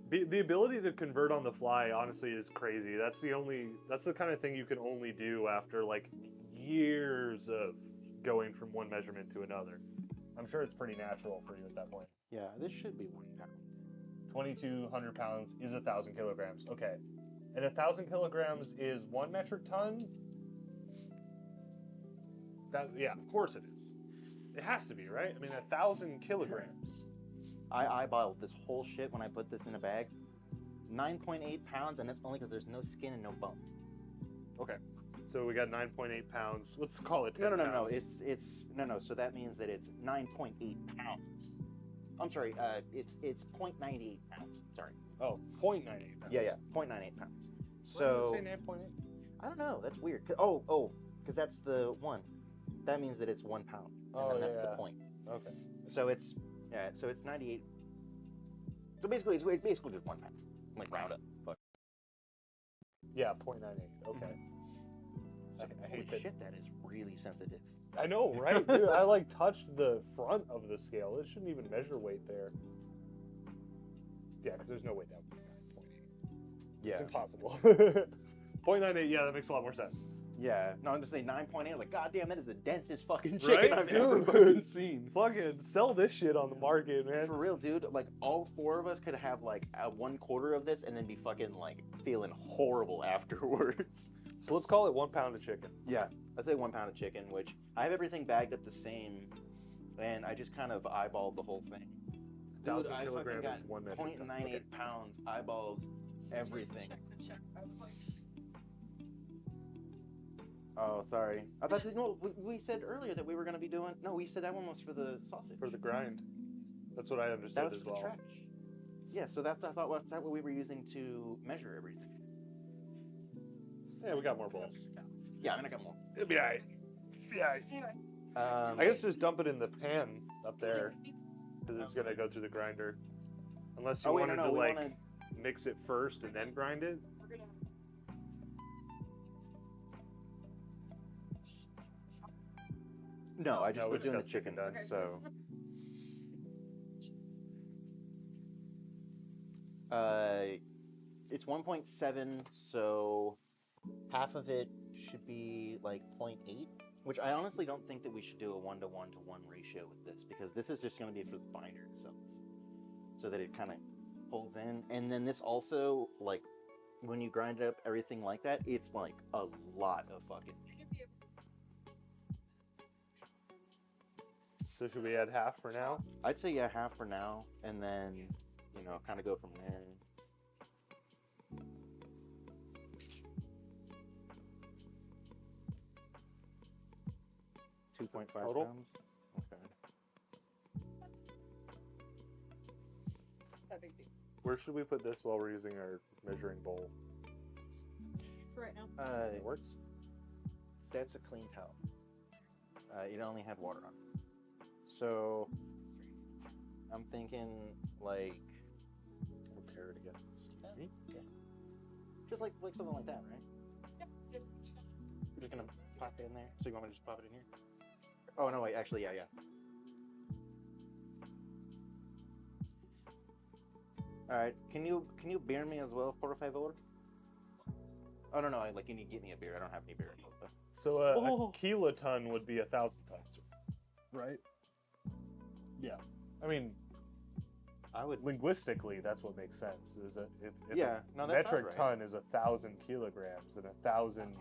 The ability to convert on the fly, honestly, is crazy. That's the kind of thing you can only do after like years of going from one measurement to another. I'm sure it's pretty natural for you at that point. Yeah, this should be 1 pound. 2,200 pounds is 1,000 kilograms. Okay. And 1,000 kilograms is 1 metric ton? Yeah, of course it is. It has to be, right? I mean, 1,000 kilograms. I eyeballed this whole shit when I put this in a bag. 9.8 pounds, and that's only because there's no skin and no bone. Okay. So we got 9.8 pounds. Let's call it 10 No. pounds. It's no. So that means that it's 9.8 pounds. I'm sorry. It's 0.98 pounds. Sorry. Oh, 0.98 pounds. Yeah, 0.98 pounds. Why So did it say 9.8? I don't know. That's weird. Because that's the 1. That means that it's 1 pound, and then that's the point. Okay. So it's 98. So basically, it's basically just 1 pound. Like round up. Fuck. Yeah, 0.98. Okay. I Holy hate that. shit, that is really sensitive. I know, right? Dude, I like touched the front of the scale. It shouldn't even measure weight there. Yeah, because there's no way that would be 9.8. Yeah. It's impossible. 0.98, yeah, that makes a lot more sense. Yeah. No, I'm just saying 9.8. Like, goddamn, that is the densest fucking chicken Right? I've Dude, ever fucking seen. Fucking sell this shit on the market, man. For real, dude. Like, all 4 of us could have like a 1/4 of this and then be fucking like feeling horrible afterwards. So let's call it 1 pound of chicken. Yeah, I say 1 pound of chicken, which I have everything bagged up the same, and I just kind of eyeballed the whole thing. Dude, 1,000 I fucking kilograms got is 1 metric ton. 0.98 Okay. pounds, eyeballed everything. Oh, sorry. I thought that, no, we said earlier that we were going to be doing. No, we said that one was for the sausage. For the grind. That's what I understood That was as for well. the trash. Yeah, so that's I thought was that what we were using to measure everything. Yeah, we got more bowls. Yeah, I mean I got more. It'll be alright. Yeah. I guess just dump it in the pan up there, because it's gonna go through the grinder. Unless you wanted to like mix it first and then grind it. No, I just we was doing the got chicken done, so. It's 1.7, so half of it should be like 0.8, which I honestly don't think that we should do a 1-to-1-to-1 ratio with this, because this is just going to be for the binder itself, so that it kind of holds in. And then this also, like, when you grind it up, everything like that, it's like a lot of fucking. So should we add half for now? I'd say yeah, half for now, and then, you know, kind of go from there. 2.5 total? pounds. Okay. That big deal. Where should we put this while we're using our measuring bowl? For right now. It works? That's a clean towel. It only had water on it. So I'm thinking like We'll tear it again. Excuse me? Yeah. Just like something like that, right? Yep. You're just gonna pop it in there. So you want me to just pop it in here? Oh no, wait, actually, yeah. All right, can you beer me as well, por favor? Oh no, like you need to get me a beer. I don't have any beer. So a kiloton would be 1,000 tons, right? Yeah. I mean, I would linguistically, that's what makes sense. Is that if yeah, no, that metric sounds right. ton is 1,000 kilograms, then 1,000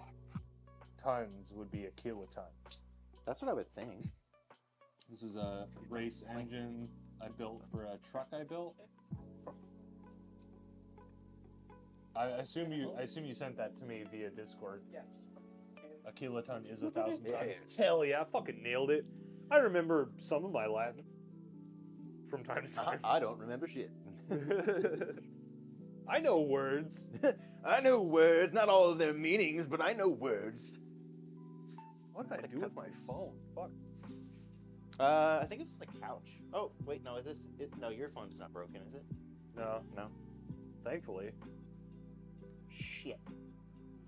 tons would be a kiloton. That's what I would think. This is a race engine I built for a truck I built. I assume you sent that to me via Discord. Yeah. A kiloton is 1,000 Yeah. tons. Hell yeah, I fucking nailed it. I remember some of my Latin from time to time. I don't remember shit. I know words. I know words, not all of their meanings, but I know words. What did I do with my phone? Fuck. I think it's the couch. Oh, wait, no, no, your phone's not broken, is it? No. No. Thankfully. Shit.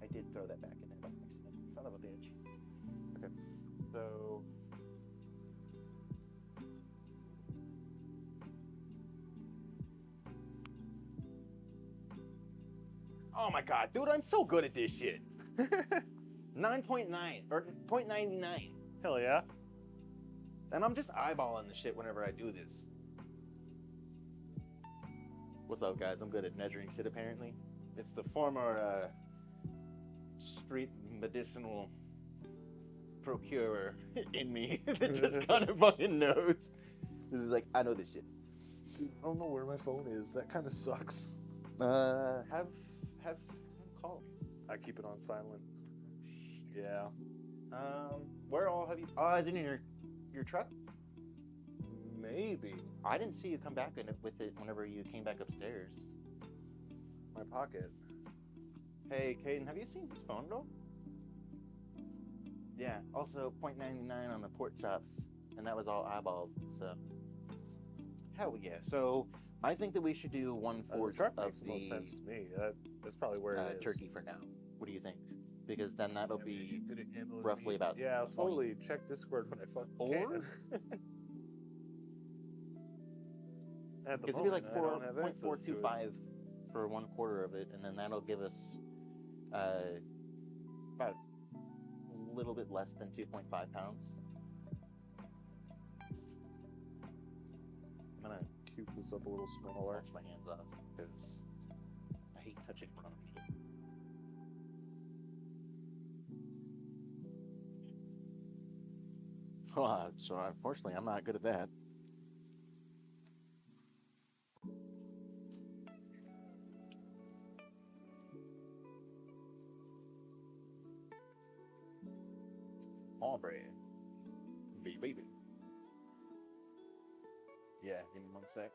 I did throw that back in there by accident. Son of a bitch. Okay. So. Oh my god, dude, I'm so good at this shit. 9.9 or 0.99. Hell yeah. And I'm just eyeballing the shit whenever I do this. What's up, guys? I'm good at measuring shit, apparently. It's the former street medicinal procurer in me that just kind of fucking knows. It's like, I know this shit. Dude, I don't know where my phone is. That kind of sucks. Have call me. I keep it on silent. Yeah. Where all have you? Oh, is it in your truck? Maybe. I didn't see you come back with it whenever you came back upstairs. My pocket. Hey, Caden, have you seen his phone though? Yeah. Also, 0.99 on the pork chops, and that was all eyeballed. So. Hell yeah. So I think that we should do 1/4 the truck of makes the most sense to me. That's probably where it is. turkey for now. What do you think? Because then that'll be roughly about Yeah, I'll 20. totally check Discord when I fucking can. At the Because it'd be like moment, I don't have access to it. 4.425 for 1/4 of it, and then that'll give us about a little bit less than 2.5 pounds. I'm gonna cube this up a little smaller. wash my hands off because I hate touching front of me. So unfortunately, I'm not good at that. Ombre. Baby. Yeah, give me 1 sec.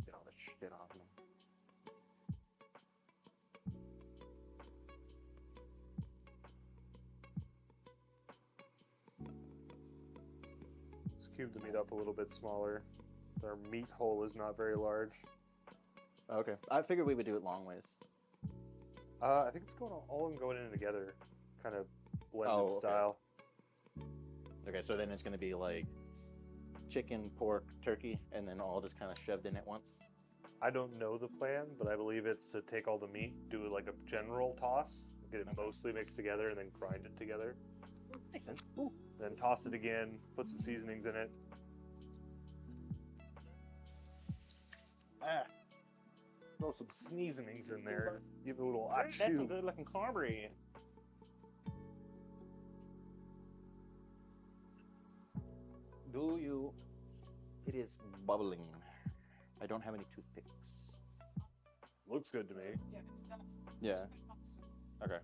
Get all this shit off me. Just cube the meat up a little bit smaller. Our meat hole is not very large. Okay, I figured we would do it long ways. I think it's all going in together, kind of blended okay. style. Okay, so then it's going to be like chicken, pork, turkey, and then all just kind of shoved in at once? I don't know the plan, but I believe it's to take all the meat, do like a general toss, get it mostly mixed together, and then grind it together. Makes sense. Ooh. Then toss it again, put some seasonings in it. Throw some sneezings in there. Give it a little That's some good looking cornbread. Do you? It is bubbling. I don't have any toothpicks. Looks good to me. Yeah, it's done. Yeah. Okay.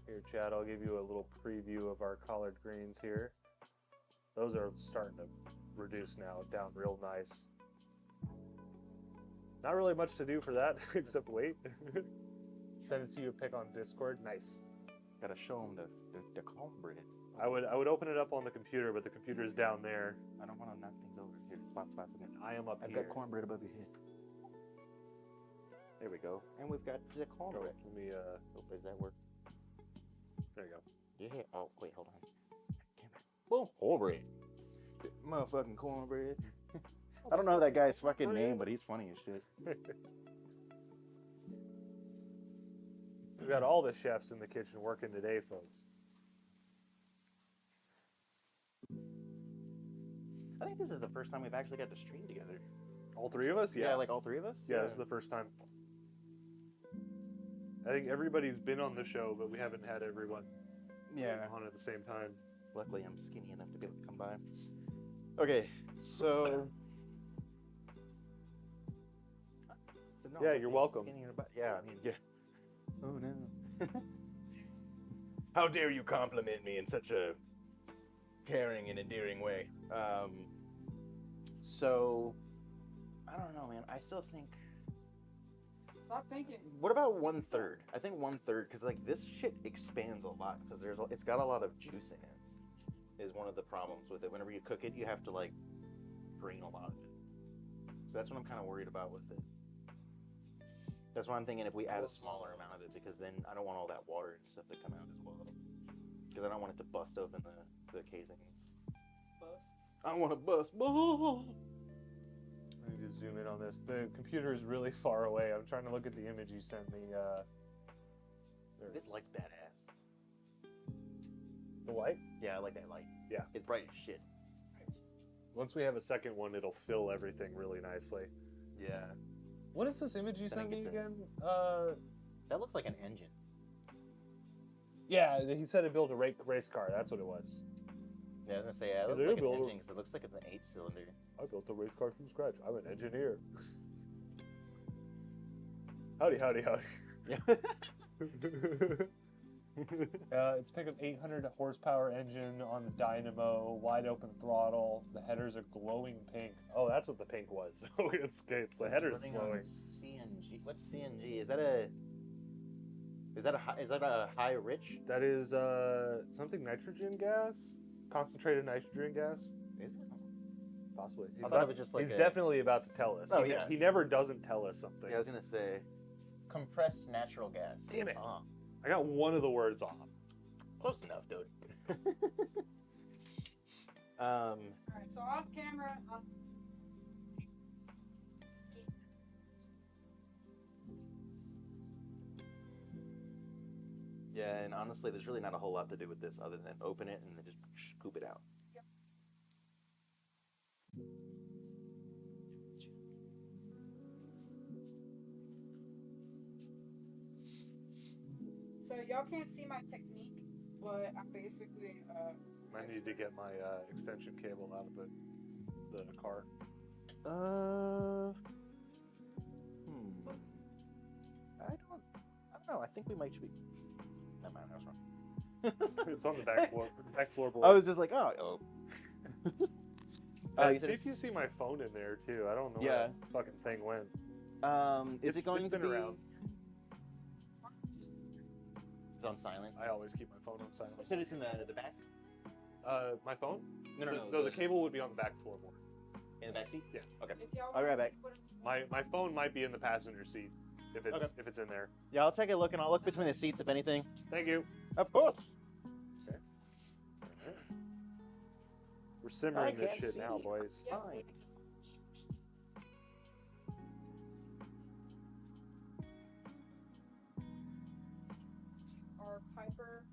Here, Chad, I'll give you a little preview of our collard greens here. Those are starting to reduce now, down real nice. Not really much to do for that, except wait. Send it to you a pic on Discord. Nice. Gotta show them the cornbread. I would open it up on the computer, but the computer is down there. I don't want to knock things over. Here, spot again. I am up I've here. got cornbread above your head. There we go. And we've got the cornbread. Oh, let me, Oh, does that work? there you go. Yeah. Oh, wait, hold on. Boom. Cornbread. Motherfucking cornbread. I don't know that guy's fucking name, but he's funny as shit. We've got all the chefs in the kitchen working today, folks. I think this is the first time we've actually got to stream together. All three of us? Yeah. Like all three of us? Yeah, this is the first time. I think everybody's been on the show, but we haven't had everyone on at the same time. Luckily, I'm skinny enough to be able to come by. Okay, so... Yeah, you're welcome. Yeah, I mean, yeah. Oh, no. How dare you compliment me in such a caring and endearing way? So, I don't know, man. I still think... Stop thinking. What about 1/3? I think 1/3, because like this shit expands a lot because it's got a lot of juice in it. is one of the problems with it. Whenever you cook it, you have to like drain a lot of it. So that's what I'm kind of worried about with it. That's why I'm thinking if we add a smaller amount of it, because then I don't want all that water and stuff to come out as well. Because I don't want it to bust open the casing. Bust. I want to bust. I need to zoom in on this. The computer is really far away. I'm trying to look at the image you sent me. This light's badass. The light? Yeah, I like that light. Yeah. It's bright as shit. Once we have a second one, it'll fill everything really nicely. Yeah. What is this image you sent me again? That looks like an engine. Yeah, he said it built a race car. That's what it was. Yeah, I was gonna say, yeah, it looks like an engine because it looks like it's an 8-cylinder. I built a race car from scratch. I'm an engineer. Howdy, howdy, howdy. Yeah. It's picked up 800 horsepower engine on a dynamo, wide open throttle. The headers are glowing pink. Oh, that's what the pink was. it's the headers glowing. CNG. What's CNG? Is that a high rich? That is something nitrogen gas, concentrated nitrogen gas. Is it? Possibly. I thought it was just like he's definitely about to tell us. Oh, He never doesn't tell us something. Yeah, I was gonna say compressed natural gas. Damn it! I got one of the words off. Close enough, dude. Alright, so off camera. Yeah, and honestly, there's really not a whole lot to do with this other than open it and then just scoop it out. Yep. So y'all can't see my technique, but I'm basically I need to get my extension cable out of the car. I don't know. I think we might be. Never mind, I was wrong. It's on the back floorboard. I was just like, oh. See if you see my phone in there too. I don't know where the fucking thing went. Is it going to be around? It's on silent. I always keep my phone on silent. You said it's in the back? My phone? No. The cable would be on the back floorboard. In the back seat? Yeah. Okay. I'll be right back. My phone might be in the passenger seat if it's in there. Yeah, I'll take a look and I'll look between the seats if anything. Thank you. Of course. Okay. We're simmering this shit now, boys. Fine. Our Piper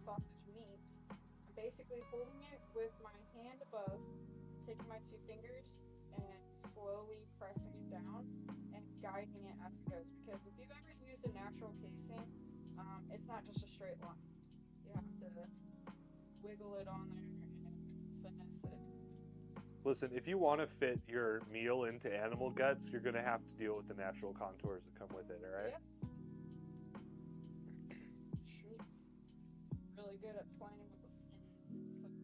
sausage meat. I'm basically holding it with my hand above, taking my two fingers and slowly pressing it down and guiding it as it goes. Because if you've ever used a natural casing, it's not just a straight line. You have to wiggle it on there and finesse it. Listen, if you want to fit your meal into animal guts, you're going to have to deal with the natural contours that come with it, all right? Yep. Shrieks. Really good at playing with the skins.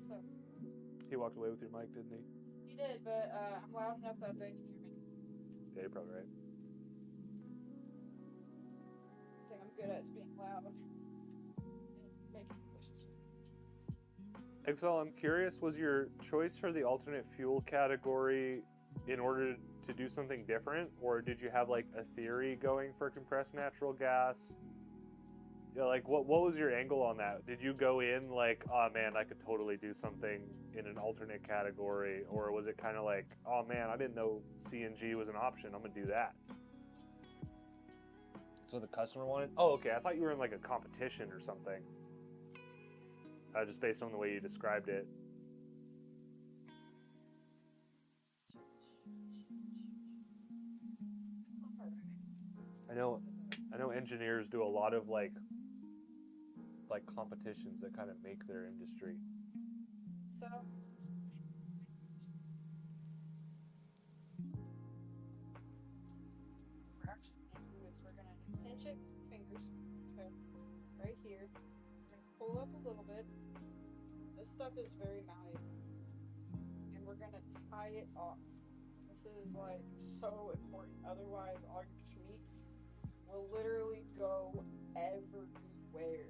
So. He walked away with your mic, didn't he? He did, but I'm loud enough that they can hear me. Yeah, you're probably right. I think I'm good at being loud and making delicious food. Excel, I'm curious, was your choice for the alternate fuel category in order to do something different, or did you have like a theory going for compressed natural gas? Yeah, like what was your angle on that? Did you go in like, oh man, I could totally do something in an alternate category, or was it kind of like, oh man, I didn't know CNG was an option, I'm gonna do that? That's what the customer wanted? Oh, okay, I thought you were in like a competition or something. Just based on the way you described it. I know engineers do a lot of like competitions that kind of make their industry. So we're actually going to do is we're going to pinch it with fingers, okay, right here. We're going to pull up a little bit. This stuff is very malleable, and we're going to tie it off. This is like so important. Otherwise, all your meat will literally go everywhere.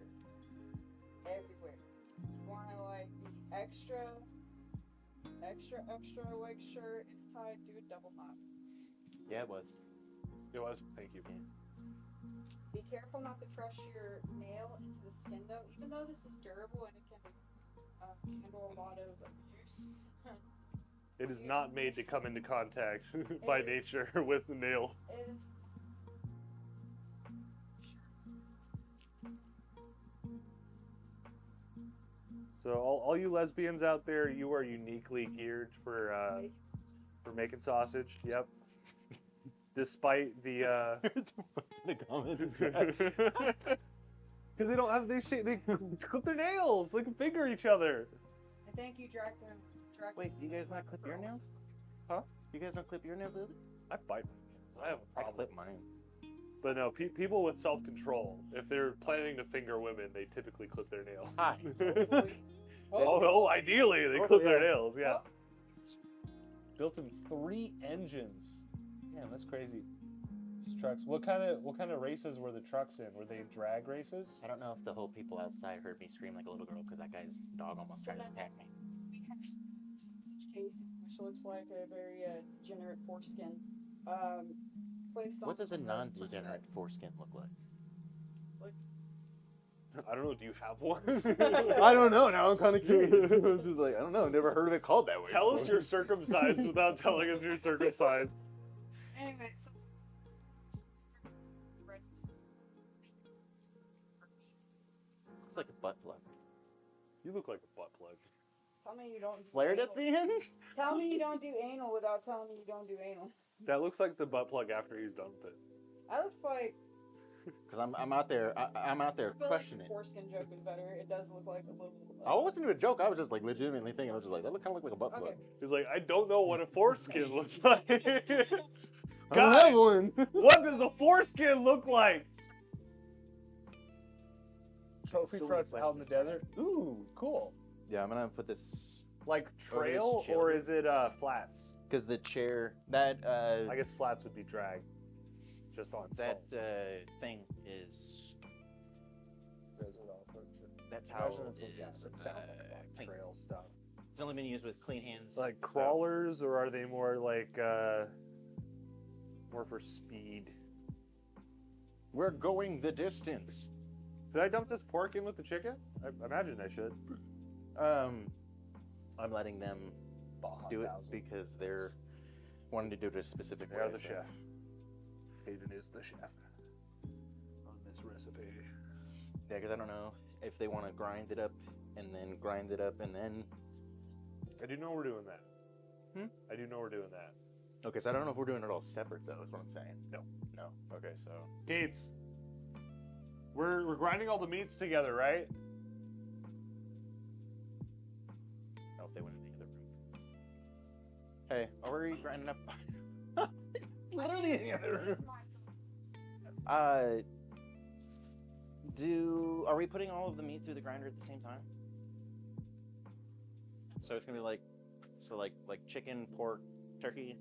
Everywhere. You want to like be extra like sure it's tied, do a double knot. Yeah, it was. It was. Thank you. Be careful not to crush your nail into the skin though, even though this is durable and it can handle a lot of abuse. It is not made to come into contact by nature with the nail. It is. So all you lesbians out there, you are uniquely geared for making sausage. Yep. Despite the the comments. Because they don't have they clip their nails. They can finger each other. And thank you, Dracula. Wait, you guys not clip your nails? Huh? You guys don't clip your nails either? I bite my nails. I have a problem. I clip mine. But no, people with self-control, if they're planning to finger women, they typically clip their nails. Hi. Oh, ideally they clip their yeah. nails. Yeah. Built in 3 engines. Damn, that's crazy. These trucks. What kind of races were the trucks in? Were they drag races? I don't know if the whole people outside heard me scream like a little girl because that guy's dog almost tried to attack me. We have sausage case, which looks like a very degenerate foreskin. Placed on What does a non-degenerate foreskin look like? I don't know. Do you have one? I don't know. Now I'm kind of curious. I'm just like, I don't know. I've never heard of it called that way. Tell us you're circumcised without telling us you're circumcised. Anyway, so Looks like a butt plug. You look like a butt plug. tell me you don't do Flared anal. at the end? Tell me you don't do anal without telling me you don't do anal. That looks like the butt plug after he's done with it. That looks like. Because I'm out there. I'm out there I feel crushing like it. the foreskin joke is better. It does look like a little. Oh, it wasn't even a joke. I was just like legitimately thinking. I was just like, that look kind of like a butt plug. Okay. He's like, I don't know what a foreskin looks like. I don't have one. What does a foreskin look like? Trophy So trucks many out in the desert. Ooh, cool. Yeah, I'm gonna put this. Like Oh, it is trail chili. or is it flats? Because the chair, that I guess flats would be drag. Just on that salt. thing is. Desert off-road trip. That's how Imagine it it's like, is. yeah, it sounds like clean. trail stuff. It's only been used with clean hands. Like so- crawlers, or are they more like more for speed? We're going the distance. Did I dump this pork in with the chicken? I imagine I should. I'm letting them do it because they're wanting to do it a specific They way. are the so- chef. Hayden is the chef on this recipe. Yeah, because I don't know if they want to grind it up and then grind it up and then. I do know we're doing that. I do know we're doing that. Okay, so I don't know if we're doing it all separate though. Is what I'm saying. No. No. Okay, so. Gates. We're grinding all the meats together, right? Oh, they went in the other room. Hey, are we grinding up? Literally in the other room. Are we putting all of the meat through the grinder at the same time? So it's gonna be like chicken, pork, turkey.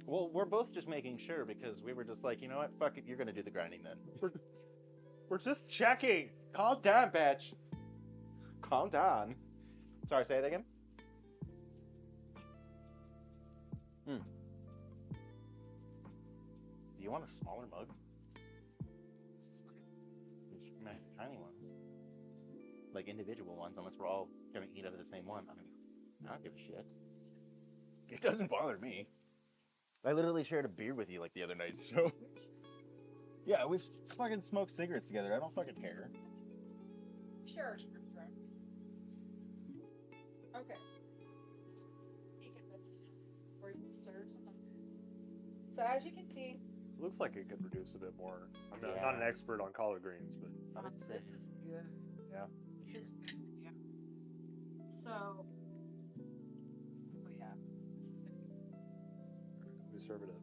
Well, we're both just making sure because we were just like, you know what, fuck it, you're gonna do the grinding then. We're just checking. Calm down, bitch. Calm down. Sorry, say it again. Do you want a smaller mug? Tiny ones. Like individual ones, unless we're all gonna eat out of the same one. I mean, I don't give a shit. It doesn't bother me. I literally shared a beer with you like the other night, so. Yeah, we've fucking smoked cigarettes together. I don't fucking care. Sure. Okay. Peek at this before you serve something. So as you can see, Looks like it could reduce a bit more. I'm not an expert on collard greens, but this is good. yeah. This is good. Yeah. So, oh yeah, this is good. We serve it up.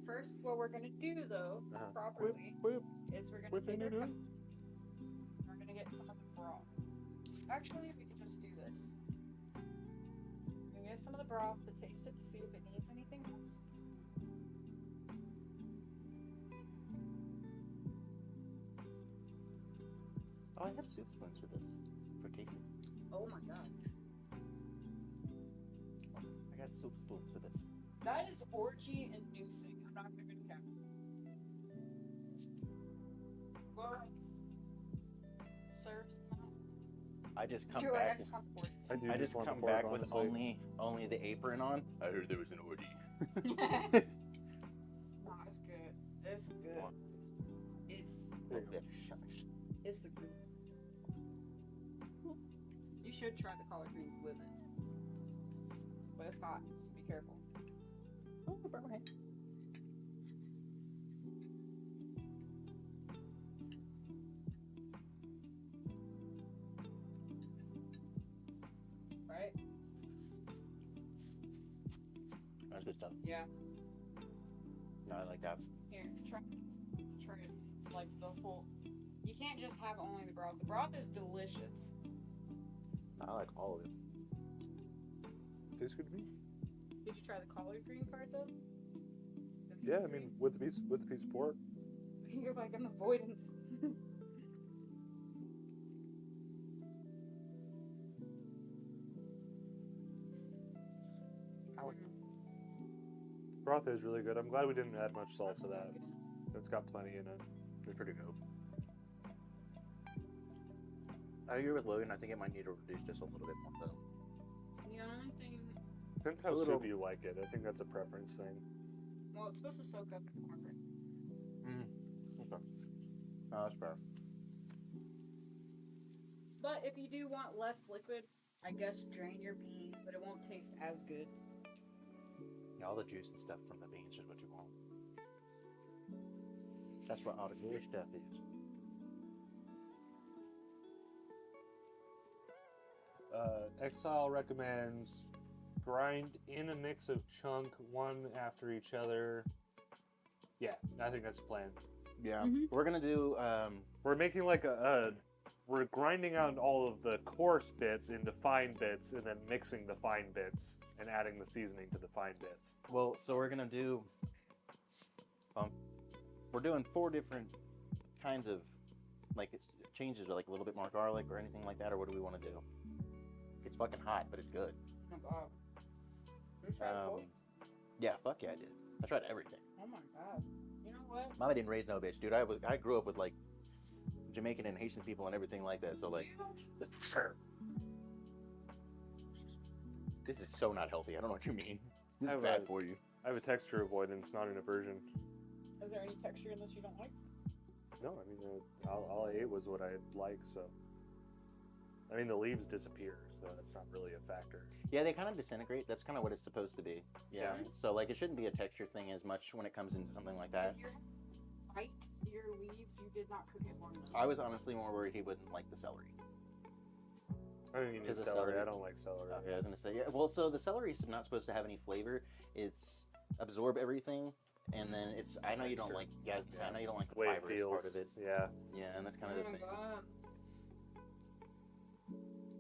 First, what we're gonna do though, properly, is we're gonna take our cup. We're gonna get some of the broth. Actually, we can just do this. We can get some of the broth to taste it to see if it needs anything else. Oh, I have soup spoons for this, for tasting. Oh my god. I got soup spoons for this. That is orgy inducing. I'm not gonna count. Well, serve some. I just come Do back. I do I just want the come pork, back with honestly. only the apron on. I heard there was an orgy. Nah, it's good. It's good. It's a good. You should try the collard greens with it, but it's hot, so be careful. Oh, burn my hand. Right? That's good stuff. Yeah. No, I like that. Here, try it like the full. You can't just have only the broth. The broth is delicious. I like all of it. Tastes good to me. Did you try the collard green part though? Yeah, I mean, with the piece of pork. You're like an avoidant. Broth is really good. I'm glad we didn't add much salt to that. It's got plenty in it. It's pretty good. I agree with Logan. I think it might need to reduce just a little bit more though. The only thing. Depends how soupy you like it. I think that's a preference thing. Well, it's supposed to soak up the cornbread. Okay. No, that's fair. But if you do want less liquid, I guess drain your beans, but it won't taste as good. Yeah, all the juice and stuff from the beans is what you want. That's what all the good stuff is. Exile recommends grind in a mix of chunk one after each other. Yeah, I think that's the plan. Yeah, we're gonna do. We're making like we're grinding out all of the coarse bits into fine bits, and then mixing the fine bits and adding the seasoning to the fine bits. Well, so we're gonna do. We're doing 4 different kinds of, like, it's changes, or like a little bit more garlic or anything like that, or what do we want to do? It's fucking hot, but it's good. Oh my god. You tried pork? Yeah, fuck yeah, I did. I tried everything. Oh my god. You know what? Mama didn't raise no bitch, dude. I grew up with like Jamaican and Haitian people and everything like that. So like, this is so not healthy. I don't know what you mean. This is bad for you. I have a texture avoidance, not an aversion. Is there any texture in this you don't like? No, I mean, all I ate was what I like, so. I mean, the leaves disappear, so that's not really a factor. Yeah, they kind of disintegrate. That's kind of what it's supposed to be. Yeah. So like, it shouldn't be a texture thing as much when it comes into something like that. If you bite your leaves, you did not cook it long enough. I was honestly more worried he wouldn't like the celery. I didn't even eat celery. I don't like celery. Okay, I was gonna say, yeah. Well, so the celery is not supposed to have any flavor. It's absorb everything, and then it's. I know you don't like. Yeah, I know you don't like the fibrous part of it. Yeah. Yeah, and that's kind of the thing. God.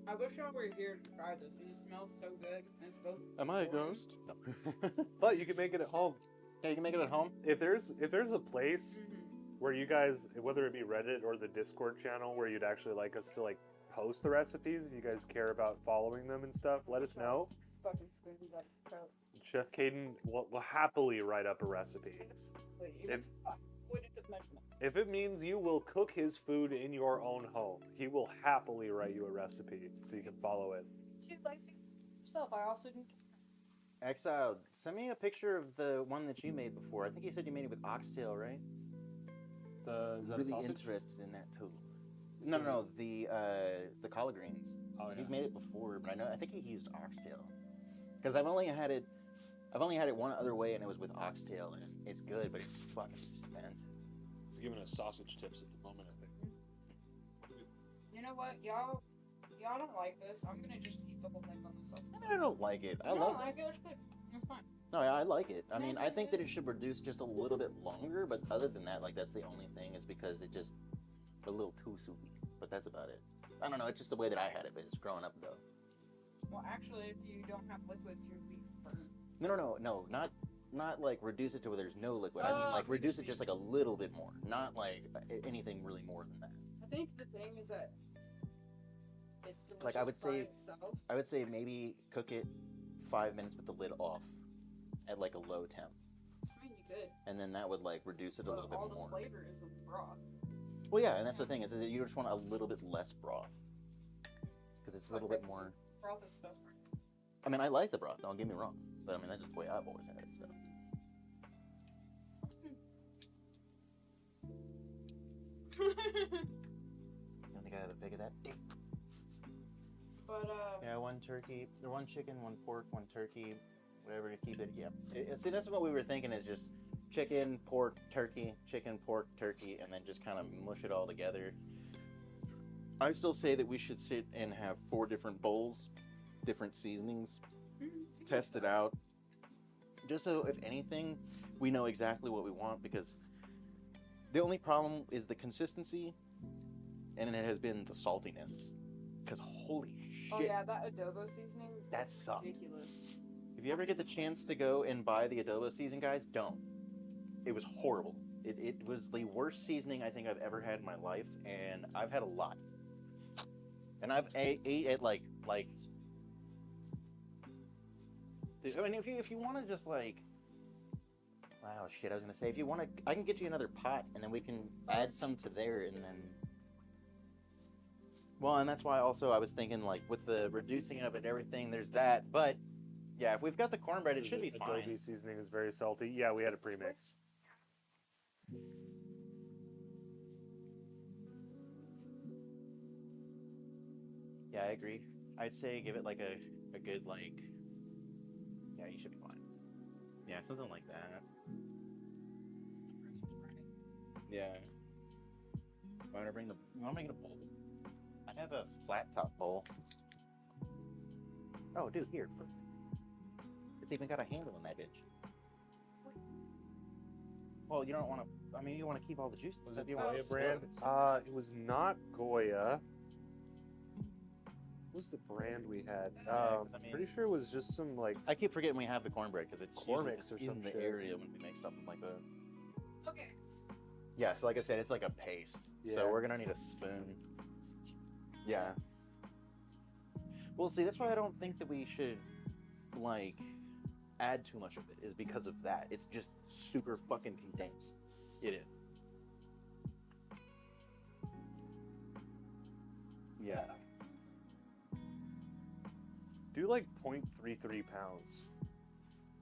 I wish y'all were here to try this. These smell so good. It's both. Am I a ghost? No. But you can make it at home. Yeah, you can make it at home. If there's a place where you guys, whether it be Reddit or the Discord channel, where you'd actually like us to like post the recipes, if you guys care about following them and stuff, let us know. Fucking screams that throat. Chef Caden will happily write up a recipe. If it means you will cook his food in your own home, he will happily write you a recipe so you can follow it. Dude, like yourself, I also didn't. Exiled, send me a picture of the one that you made before. I think you said you made it with oxtail, right? Is that really a sausage? Interested in that too. No, the collard greens. Oh, yeah. He's made it before, but I think he used oxtail. Because I've only had it one other way, and it was with oxtail, and it's good, but it's fucking expensive. He's giving us sausage tips at the moment, I think. You know what, y'all don't like this. I'm gonna just eat the whole thing by myself. I don't like it. I love it. It's good. It's fine. No, I like it. I mean, I think that it should reduce just a little bit longer, but other than that, like, that's the only thing, is because it just a little too soupy. But that's about it. I don't know. It's just the way that I had it, but it's growing up though. Well, actually, if you don't have liquids, your beaks burn. No, not like reduce it to where there's no liquid. I mean like reduce it just like a little bit more, not like anything really more than that. I think the thing is that it's delicious Like I would say maybe cook it 5 minutes with the lid off at like a low temp. I mean, you could. And then that would like reduce it a little bit all more. the flavor is in the broth. Well, yeah, and that's the thing is that you just want a little bit less broth because it's a little bit more. Broth is the best part. I mean, I like the broth. Don't get me wrong, but I mean that's just the way I've always had it. So. I don't think I have a big of that. But yeah, one turkey, or one chicken, one pork, one turkey, whatever to keep it. Yeah. See, that's what we were thinking is just chicken, pork, turkey, and then just kind of mush it all together. I still say that we should sit and have 4 different bowls, different seasonings, test it out. Just so, if anything, we know exactly what we want, because the only problem is the consistency, and it has been the saltiness. Because holy shit. oh yeah, that adobo seasoning. That sucked. Ridiculous. If you ever get the chance to go and buy the adobo season, guys, don't. It was horrible. It was the worst seasoning I think I've ever had in my life, and I've had a lot. And I've ate it like. I mean, if you want to just like. Wow, shit! I was gonna say if you want to, I can get you another pot, and then we can add some to there, and then. Well, and that's why also I was thinking like with the reducing of it, everything. There's that, but yeah, if we've got the cornbread, it should be fine. Adobe seasoning is very salty. Yeah, we had a premix. Yeah, I agree. I'd say give it like a good like. Yeah, you should be fine. Yeah, something like that. Yeah. Want to bring the? You want to make it a bowl? I'd have a flat top bowl. Oh, dude, here. It's even got a handle in that bitch. Well, you don't want to. I mean, you want to keep all the juice. Was it Goya brand? It was not Goya. What was the brand we had? Pretty sure it was just some like. I keep forgetting we have the cornbread because it's Cormix or some in the shit. area when we make something like that. Okay. Yeah, so like I said, it's like a paste. Yeah. So we're gonna need a spoon. Yeah. Well, see, that's why I don't think that we should like add too much of it. Is because of that. It's just super fucking condensed. It is. Yeah. Do like 0.33 pounds.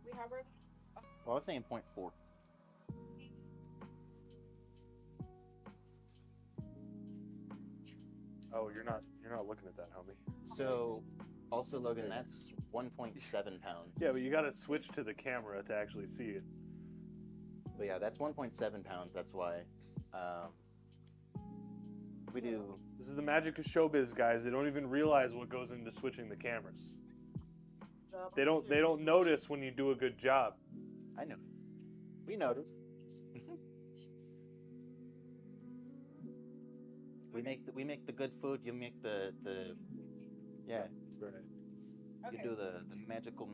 We have our. Well, I was saying 0.4. Oh, you're not looking at that, homie. So, also, Logan, that's 1.7 pounds. Yeah, but you gotta switch to the camera to actually see it. But yeah, that's 1.7 pounds. That's why. We do. This is the magic of showbiz, guys. They don't even realize what goes into switching the cameras. They don't notice when you do a good job. I know. We notice. We make the good food. You make the yeah. Right. You do the magical.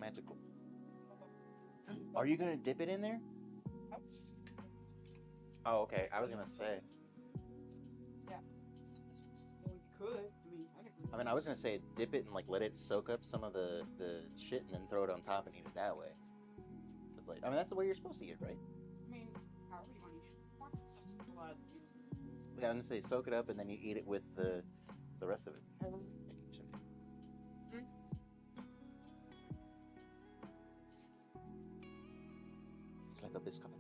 Are you gonna dip it in there? Oh, okay. I was gonna say. Yeah. Well, you could. I was gonna say dip it and like let it soak up some of the shit and then throw it on top and eat it that way. Cause like that's the way you're supposed to eat, right? I mean, however you want to eat it. Yeah, I'm gonna say soak it up and then you eat it with the rest of it. It's like a biscuit.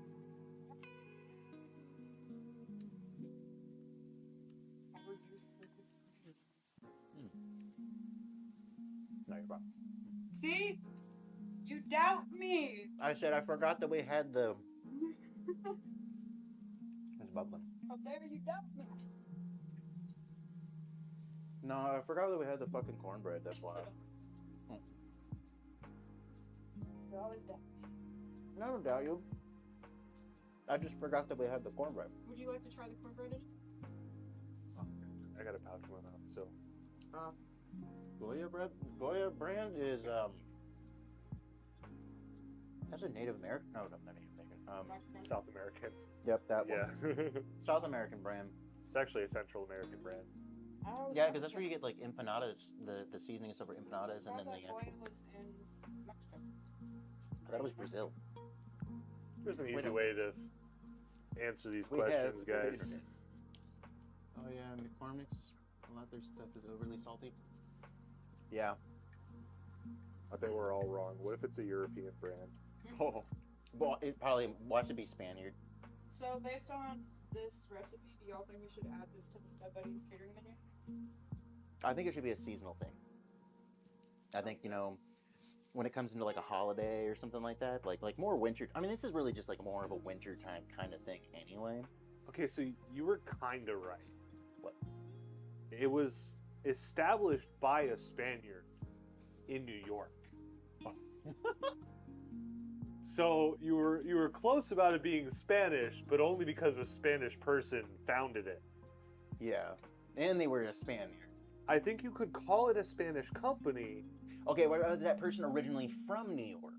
No, you're wrong. See? You doubt me. I said I forgot that we had the. It's bubbling. How dare you doubt me? No, I forgot that we had the fucking cornbread. That's why. You always doubt me. I don't doubt you. I just forgot that we had the cornbread. Would you like to try the cornbread? I got a pouch in my mouth still. Goya brand is that's a Native American. No, not Native American. South American. Yep, that one. Yeah. South American brand. It's actually a Central American brand. Yeah, because that's where you get like empanadas, the seasoning stuff for empanadas, and then the actual. was in Mexico. I thought it was Brazil. There's an easy Wait, way to answer these We have questions, the guys. internet. Oh yeah, McCormick's. A lot of their stuff is overly salty. Yeah. I think we're all wrong. What if it's a European brand? Oh. Well, it probably watch it be Spaniard. So based on this recipe, do y'all think we should add this to the Stud Buddies catering menu? I think it should be a seasonal thing. I think, you know, when it comes into like a holiday or something like that, like more winter. I mean, this is really just like more of a winter time kind of thing anyway. Okay, so you were kind of right. What? It was established by a Spaniard in New York. So you were close about it being Spanish, but only because a Spanish person founded it. Yeah, and they were a Spaniard. I think you could call it a Spanish company. Okay, was that person originally from New York?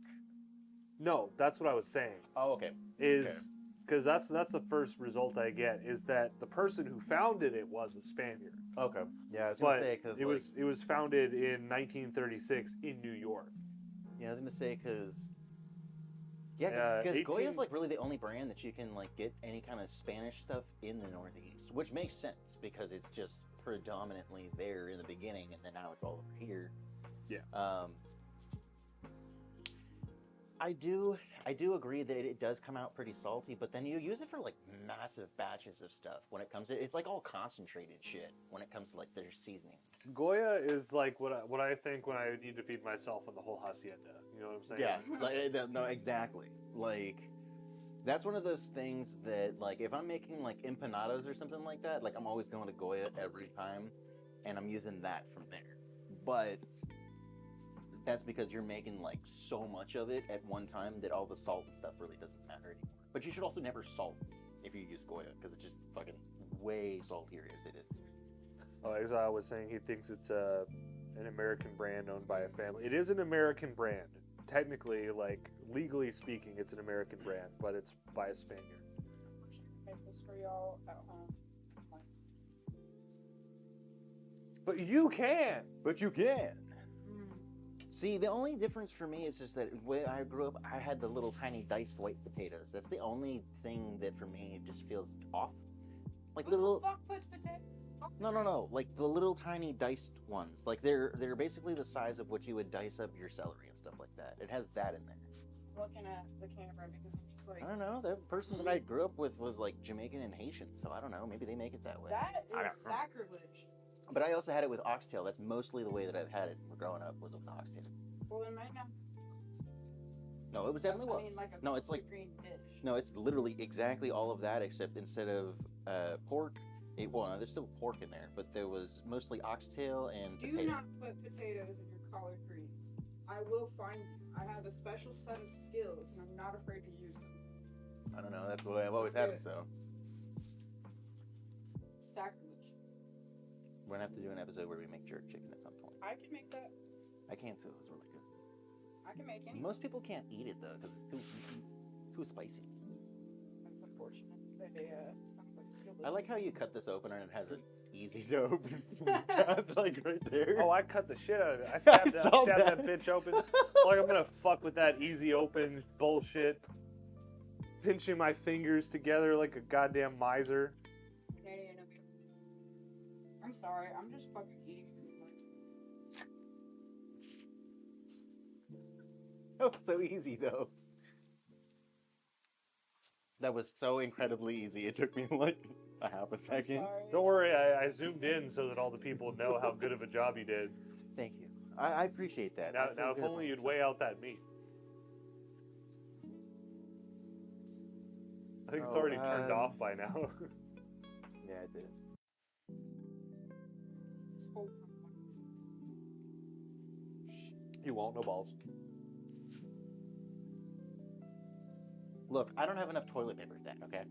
No, that's what I was saying. Oh, okay. Is because that's the first result I get is that the person who founded it was a Spaniard. Okay. Yeah, I was gonna say because it was founded in 1936 in New York. Yeah, I was gonna say because. Yeah, because Goya's like really the only brand that you can like get any kind of Spanish stuff in the Northeast, which makes sense because it's just predominantly there in the beginning, and then now it's all over here. Yeah. I do agree that it does come out pretty salty, but then you use it for like massive batches of stuff. When it comes to it's like all concentrated shit when it comes to like their seasonings. Goya is like what I think when I need to feed myself on the whole hacienda. You know what I'm saying? Yeah, like, no, exactly. Like that's one of those things that like if I'm making like empanadas or something like that, like I'm always going to Goya every time, and I'm using that from there. But that's because you're making like so much of it at one time that all the salt and stuff really doesn't matter anymore. But you should also never salt if you use Goya because it's just fucking way saltier as it is. Oh, as I was saying, he thinks it's an American brand owned by a family. It is an American brand. Technically, like legally speaking, it's an American brand, but it's by a Spaniard. Make this for y'all at home. But you can. But you can. See, the only difference for me is just that when I grew up, I had the little tiny diced white potatoes. That's the only thing that for me just feels off. Like the little. Fuck puts potatoes. No. Like the little tiny diced ones. Like they're basically the size of what you would dice up your celery and stuff like that. It has that in there. Looking at the camera because I'm just like. I don't know. The person that I grew up with was like Jamaican and Haitian, so I don't know. Maybe they make it that way. That is sacrilege. But I also had it with oxtail. That's mostly the way that I've had it growing up was with oxtail. Well, it might not. No, it was definitely was. I mean, like a no, it's like green dish. no, it's literally exactly all of that except instead of pork. Well, no, there's still pork in there, but there was mostly oxtail and Do potato. not put potatoes in your collard greens. I will find you. I have a special set of skills, and I'm not afraid to use them. I don't know. That's the way I've always had it. So Sacrilege. we're gonna have to do an episode where we make jerk chicken at some point. I can make that. I can too. It's really good. I can make any. Most people can't eat it though because it's too spicy. That's unfortunate. But sounds like skill. I like how you cut this open and it has it easy to open from the top, like right there. Oh, I cut the shit out of it. I stabbed saw that bitch open. Like I'm gonna fuck with that easy open bullshit. Pinching my fingers together like a goddamn miser. Canadian. I'm sorry. I'm just fucking eating. That was so easy though. That was so incredibly easy. It took me like a half a second. Don't worry, I zoomed in so that all the people know how good of a job you did. Thank you. I appreciate that. Now if only you'd weigh out that meat. I think it's already turned off by now. Yeah, it did. You won't, no balls. Look, I don't have enough toilet paper for that, okay?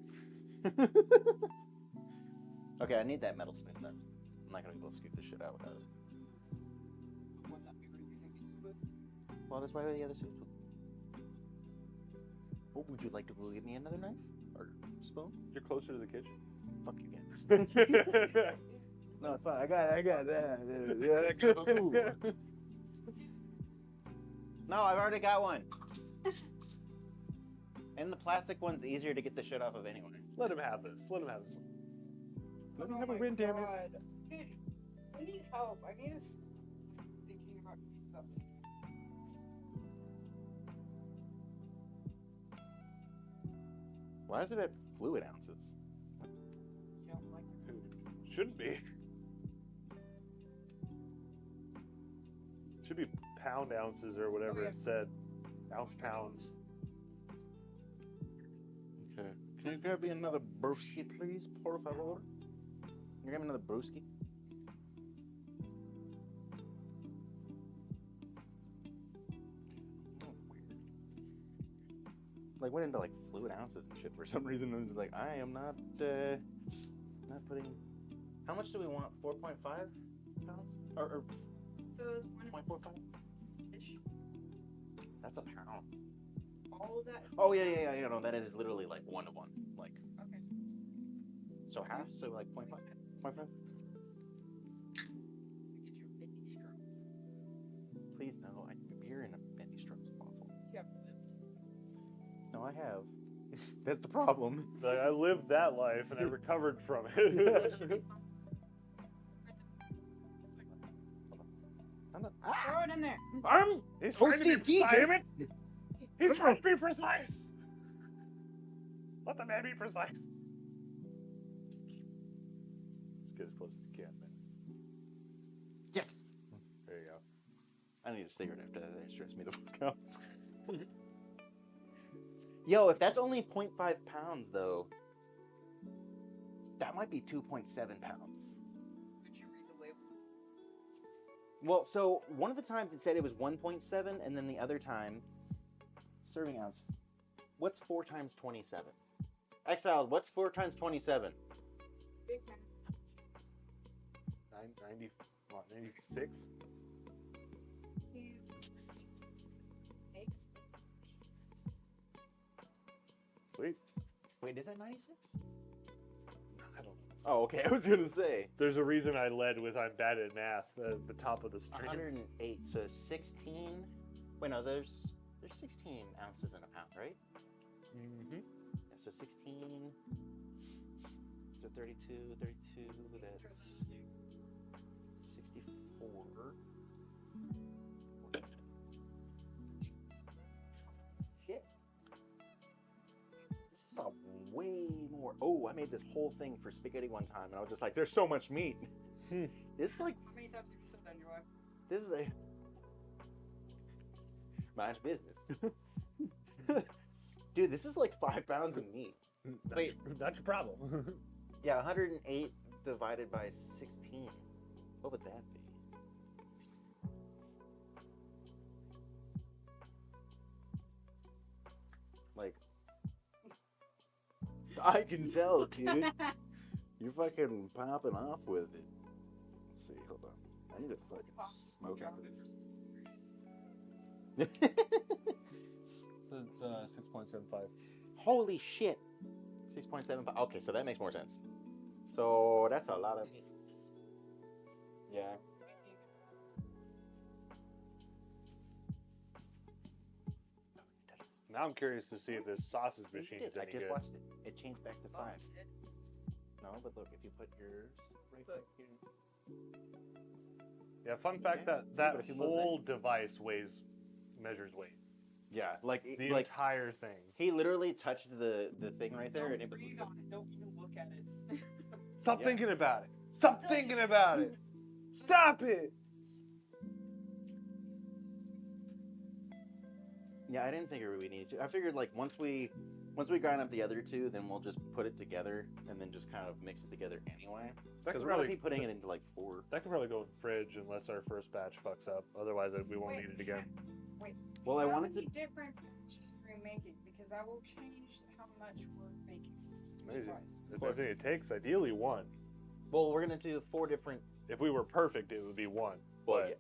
Okay, I need that metal spoon then. I'm not gonna be able to scoop this shit out without it. Well, that's why the other seafood. Oh, would you like to go get me another knife or spoon? You're closer to the kitchen. Fuck you guys. No, it's fine. I got that. Yeah, no, I've already got one. And the plastic one's easier to get the shit off of anyway. Let him have this. Let him have this one. Let me have a win, damn it. Dude, I need help. I need us thinking about stuff. Why is it at fluid ounces? You don't like it? Shouldn't be. Should be pound ounces or whatever it said. Ounce pounds. Okay. Can you grab me another brewski, please? Por favor. Can you grab me another brewski? Like went into like fluid ounces and shit for some reason. And was like, I am not putting. How much do we want? 4.5 pounds? Or So it was 1.45? That's a pound. all of that. Oh yeah. You know that is literally like 1 to 1. Like. Okay. So half. So like 0.5. 0.5. Get your 50 straw. Please no. Beer in a bendy straw is awful. Yep. No, I have. That's the problem. Like, I lived that life and I recovered from it. Throw it in there. He's trying to be precise. Damn it! He's trying to be precise. Let the man be precise. Let's get as close as you can, man. Yes. There you go. I need a cigarette after that. That stressed me the fuck out. Yo, if that's only 0.5 pounds, though, that might be 2.7 pounds. Did you read the label? Well, so one of the times it said it was 1.7, and then the other time, serving ounce. What's 4 times 27? Exiled, what's 4 times 27? Big man. 96? He's Sweet. Wait, is that 96? I don't know. Oh, okay. I was gonna say There's a reason I led with I'm bad at math at the top of the stream. 108. So 16. Wait, no. There's 16 ounces in a pound, right? Mm-hmm. Yeah, so 16. So 32. That's 64. Shit. This is a way more. Oh, I made this whole thing for spaghetti one time, and I was just like, "There's so much meat." This is like. How many times have you said that in your life? This is a. Mind your business. Dude, this is like 5 pounds of meat. Wait, that's your problem. Yeah, 108 divided by 16. What would that be? Like, I can tell, dude. You're fucking popping off with it. Let's see, hold on. I need to fucking smoke out of this. So it's 6.75. Holy shit. 6.75. Okay, so that makes more sense. So that's a lot of. Yeah. Now I'm curious to see if this sausage machine is I any just good. watched it. It changed back to 5. No, but look, if you put yours right back here. Yeah, fun fact Okay. that But if you move whole device measures weight. Yeah, like The like entire thing. he literally touched the thing right there, and it was. Breathe on it. Don't even look at it. Stop Yeah. thinking about it. Stop thinking about it. Stop it. Yeah, I didn't figure we needed to. I figured like once we grind up the other two, then we'll just put it together and then just kind of mix it together anyway. That Because could we're gonna probably be putting it into like 4. That could probably go in the fridge unless our first batch fucks up. Otherwise, we won't need it again. Wait. Well, I how wanted many to. different batches are we making? Because that will change how much we're making. It's amazing. The best thing it takes, ideally, 1. Well, we're gonna do 4 different. If we were perfect, it would be 1. Well, But yeah.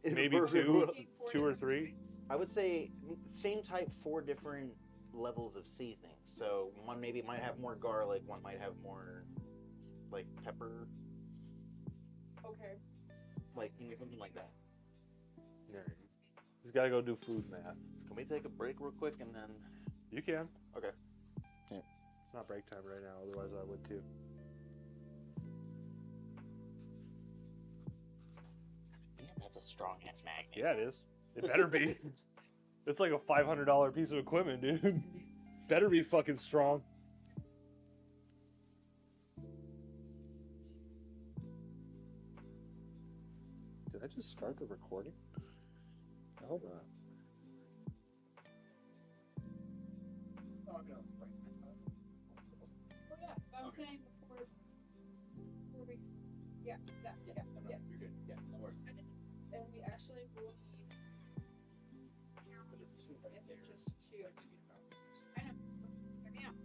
Maybe Burger two, world. two or three. I would say same type, 4 different levels of seasoning. So one maybe might have more garlic, one might have more like pepper, Okay. like something like that. Yeah, he's got to go do food math. Can we take a break real quick and then? You can. Okay. It's not break time right now, otherwise I would too. Damn, that's a strong ass magnet. Yeah, it is. It better be. It's like a $500 piece of equipment, dude. Better be fucking strong. Did I just start the recording? Hold on. Oh yeah, I was saying before we. Yeah, that. Yeah. You're good. Yeah, no worries. And we actually will need. I know. Hear me out.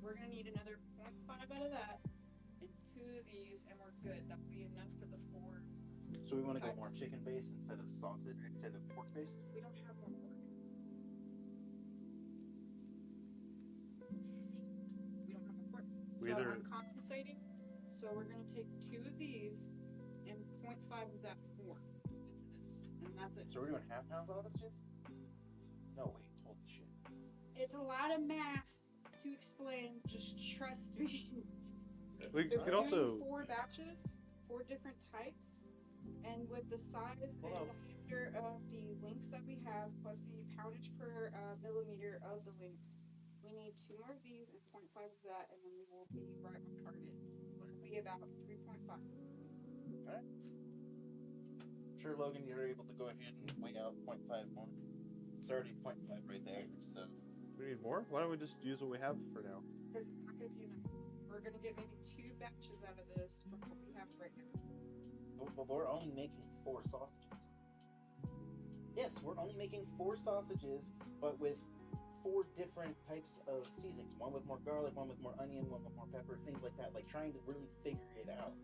We're gonna need another 0.5 out of that, and 2 of these, and we're good. That'll be enough for the 4. So we want to go more chicken based instead of sausage, instead of pork based. We don't have more pork. We don't have more pork. We So either- I'm compensating. So we're gonna take 2 of these and 0.5 of that 4 into this, and that's it. So we're doing half pounds out of this? No, wait, holy shit. It's a lot of math to explain. Just trust me. We We're could also. doing 4 batches, 4 different types, and with the size and diameter of the links that we have, plus the poundage per millimeter of the links, we need 2 more of these and 0.5 of that, and then we will be right on target. It'll be about 3.5. Alright. Sure, Logan, you're able to go ahead and weigh out 0.5 more. It's already 0.5 right there, so. We need more? Why don't we just use what we have for now? Because it's not going to be enough. We're going to get maybe 2 batches out of this from what we have right now. But we're only making 4 sausages. Yes, we're only making 4 sausages, but with 4 different types of seasonings. One with more garlic, one with more onion, one with more pepper, things like that. Like trying to really figure it out.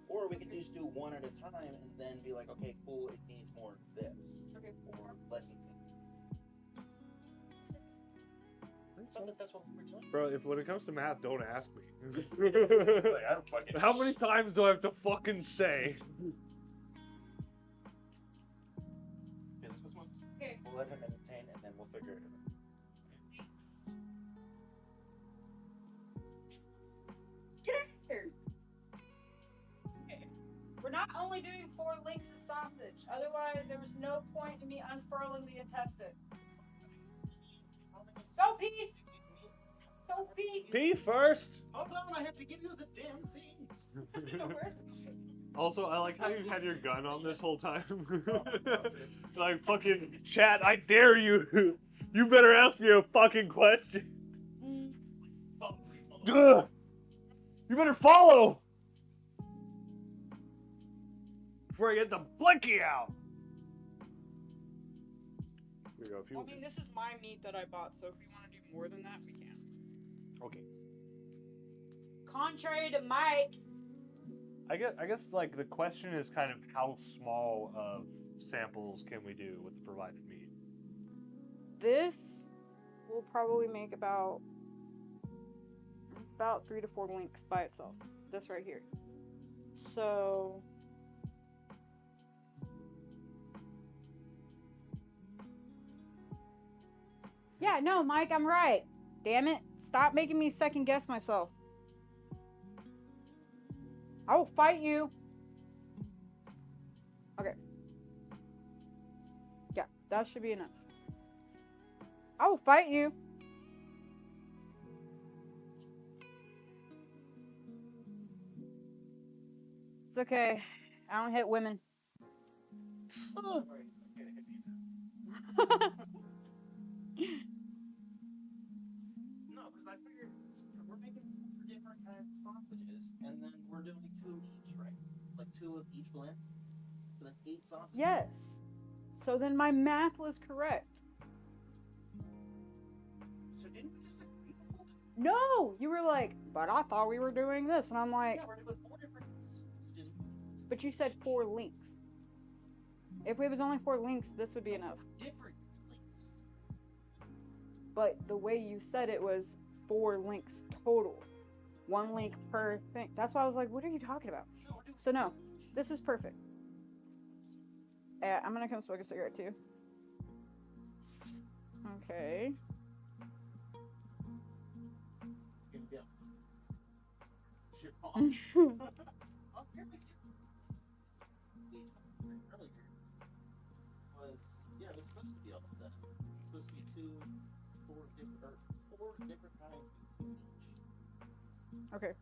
Or we could just do one at a time and then be like, okay, cool, it needs more of this. Okay. Or less of this. That's what we're doing. Bro, if when it comes to math, don't ask me. Like, I don't fucking How many times do I have to fucking say? Okay. We'll let him entertain and then we'll figure it out. Get out of here! Okay. We're not only doing 4 links of sausage, otherwise there was no point in me unfurling the intestine. Go pee! Go pee! Pee first! Hold on, I have to give you the damn thing. Where's the Also, I like how you had your gun on this whole time. Like, fucking, chat, I dare you! You better ask me a fucking question! Ugh. You better follow! Before I get the blinky out! Here we go, if you... I mean, this is my meat that I bought, so if we want to do more than that, we can. Okay. Contrary to Mike. I guess, like, the question is kind of how small of samples can we do with the provided meat? This will probably make about 3 to 4 links by itself. This right here. So yeah, no, Mike, I'm right. Damn it. Stop making me second guess myself. I will fight you. Okay. Yeah, that should be enough. I will fight you. It's okay. I don't hit women. Ugh. No, because I figured we're making 4 different kinds of sausages, and then we're doing 2 of each, right? Like 2 of each blend. So that's 8 sausages. Yes. So then my math was correct. So didn't we just agree on that? No, you were like, but I thought we were doing this, and I'm like, Yeah, we're doing 4 different sausages. but you said 4 links. If it was only 4 links, this would be enough. Different links. But the way you said it was 4 links total. 1 link per thing. That's why I was like, what are you talking about? So no, this is perfect. I'm gonna come smoke a cigarette too. Okay. Yeah, it was supposed to be all of that. It's supposed to be 4 different kinds of each. Okay,